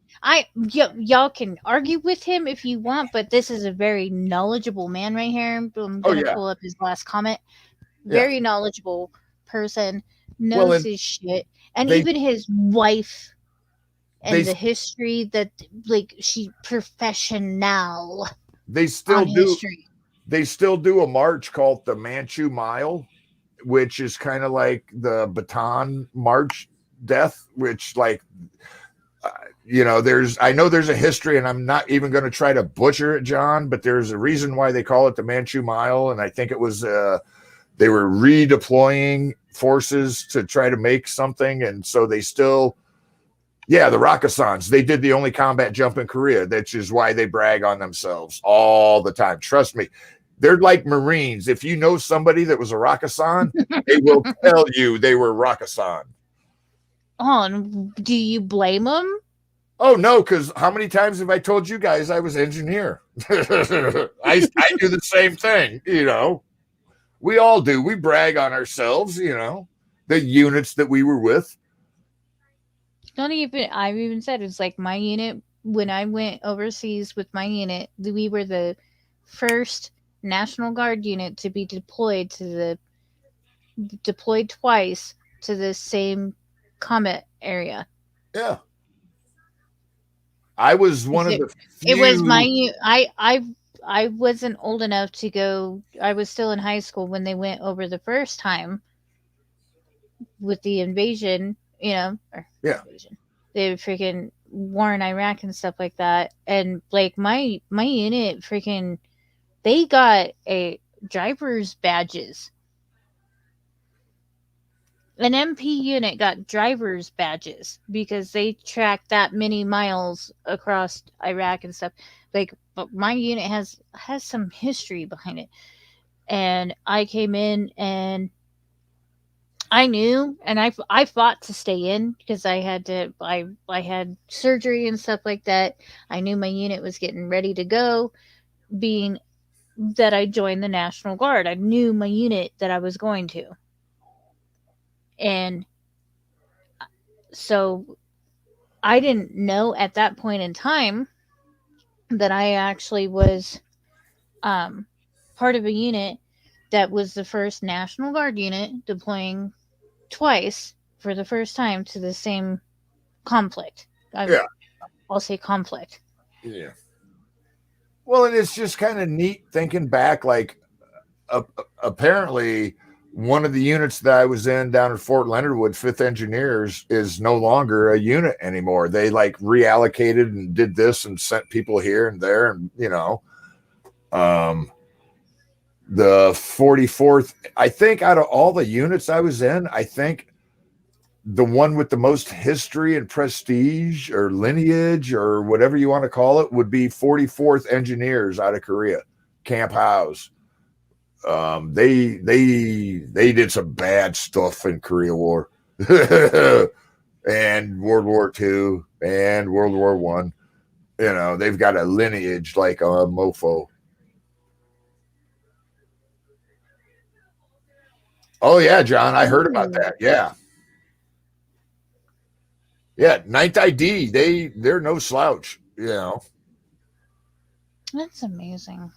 Speaker 3: Y'all can argue with him if you want, but this is a very knowledgeable man right here. I'm gonna
Speaker 2: yeah.
Speaker 3: pull up his last comment.
Speaker 2: Yeah.
Speaker 3: Very knowledgeable person,
Speaker 2: Well,
Speaker 3: knows
Speaker 2: and
Speaker 3: his shit, and
Speaker 2: they-
Speaker 3: even his wife and
Speaker 2: They-
Speaker 3: the history that, like, she professional
Speaker 2: they still
Speaker 3: on
Speaker 2: do
Speaker 3: history.
Speaker 2: they still do a march called the Manchu Mile, which is kind of like the Bataan March death, which like I know there's a history, and I'm not even going to try to butcher it, John, but there's a reason why they call it the Manchu Mile, and I think it was they were redeploying forces to try to make something, and so they still, the Rakkasans, they did the only combat jump in Korea, which is why they brag on themselves all the time. Trust me. They're like Marines. If you know somebody that was a Rakkasan, they will tell you they were Rakkasan.
Speaker 3: Oh, and do you blame him?
Speaker 2: Oh no, because how many times have I told you guys I was engineer? I do the same thing, We all do. We brag on ourselves, the units that we were with.
Speaker 3: I've even said it's like my unit. When I went overseas with my unit, we were the first National Guard unit to be deployed twice to the same combat area.
Speaker 2: Yeah. I was one of the few.
Speaker 3: It was I wasn't old enough to go. I was still in high school when they went over the first time with the invasion,
Speaker 2: Yeah.
Speaker 3: invasion. The freaking war in Iraq and stuff like that. And like my unit freaking, they got a driver's badges. An MP unit got driver's badges because they tracked that many miles across Iraq and stuff. Like, but my unit has some history behind it. And I came in and I knew, and I fought to stay in because I had surgery and stuff like that. I knew my unit was getting ready to go, being that I joined the National Guard. I knew my unit that I was going to. And so I didn't know at that point in time that I actually was part of a unit that was the first National Guard unit deploying twice for the first time to the same conflict. I'll say conflict.
Speaker 2: Yeah. Well, and it's just kind of neat thinking back, like apparently one of the units that I was in down at Fort Leonard Wood, 5th Engineers, is no longer a unit anymore. They like reallocated and did this and sent people here and there. And, the 44th, I think out of all the units I was in, I think the one with the most history and prestige or lineage or whatever you want to call it would be 44th Engineers out of Korea, Camp House. They did some bad stuff in Korea War and World War II and World War One. They've got a lineage like a mofo. Oh yeah, John, I heard about that. Yeah. Yeah, 9th ID, they're no slouch,
Speaker 3: That's amazing.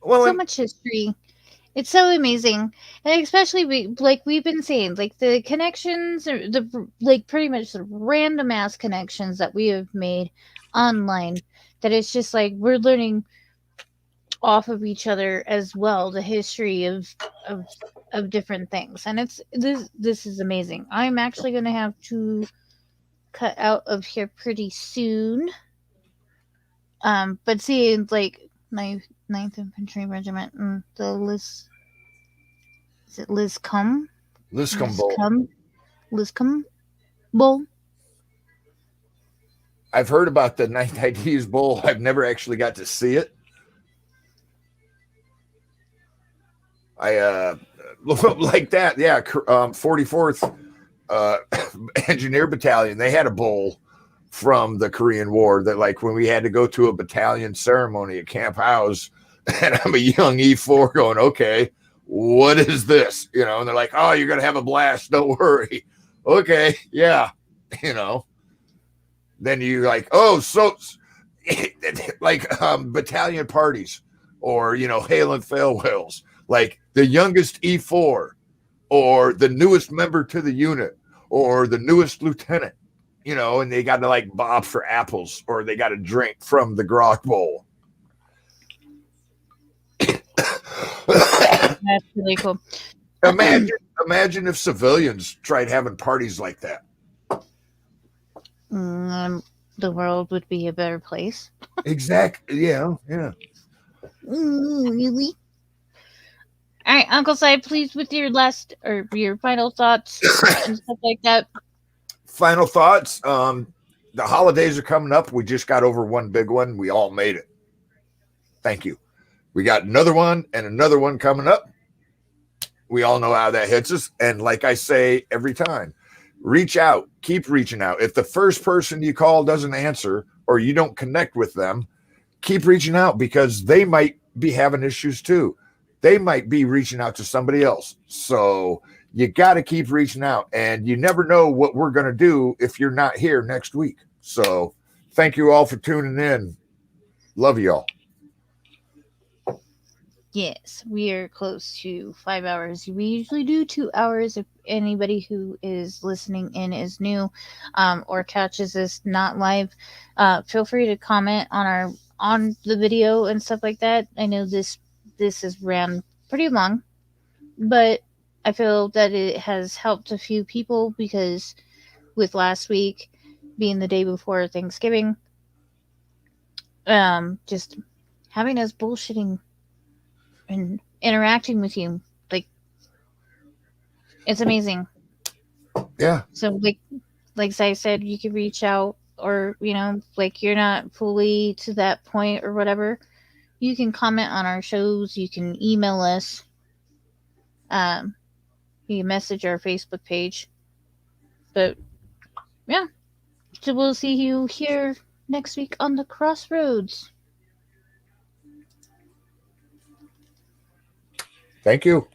Speaker 2: Well,
Speaker 3: So much history. It's so amazing, and especially we've been saying, like the connections, or pretty much the random ass connections that we have made online. That it's just like we're learning off of each other as well, the history of different things, and this is amazing. I'm actually going to have to cut out of here pretty soon. But seeing like my 9th Infantry Regiment and the Liscombe Bull.
Speaker 2: I've heard about the 9th ID's Bull. I've never actually got to see it. I like that, yeah. 44th Engineer Battalion, they had a bull from the Korean War that, like, when we had to go to a battalion ceremony at Camp House, and I'm a young E4 going, okay, what is this? And they're like, oh, you're gonna have a blast, don't worry. okay, yeah, you know. Then you like, oh, so like battalion parties, or hail and fail whales, like the youngest E4, or the newest member to the unit, or the newest lieutenant, and they got to like bob for apples, or they got to drink from the grog bowl.
Speaker 3: That's really cool.
Speaker 2: Imagine if civilians tried having parties like that.
Speaker 3: The world would be a better place.
Speaker 2: Exactly. Yeah.
Speaker 3: Really? All right, Uncle Si, please, with your last or your final thoughts and stuff like that.
Speaker 2: Final thoughts. The holidays are coming up. We just got over one big one. We all made it. Thank you. We got another one and another one coming up. We all know how that hits us. And like I say every time, reach out. Keep reaching out. If the first person you call doesn't answer or you don't connect with them, keep reaching out, because they might be having issues too. They might be reaching out to somebody else. So you got to keep reaching out, and you never know what we're going to do if you're not here next week. So thank you all for tuning in. Love you all.
Speaker 3: Yes, we are close to 5 hours. We usually do 2 hours. If anybody who is listening in is new, or catches us not live, feel free to comment on the video and stuff like that. I know this has ran pretty long, but I feel that it has helped a few people, because with last week being the day before Thanksgiving, just having us bullshitting and interacting with you, like, it's amazing.
Speaker 2: Yeah.
Speaker 3: So like I said, you can reach out, or like you're not fully to that point or whatever, you can comment on our shows, you can email us, you can message our Facebook page. But yeah, so we'll see you here next week on the Crossroads.
Speaker 2: Thank you.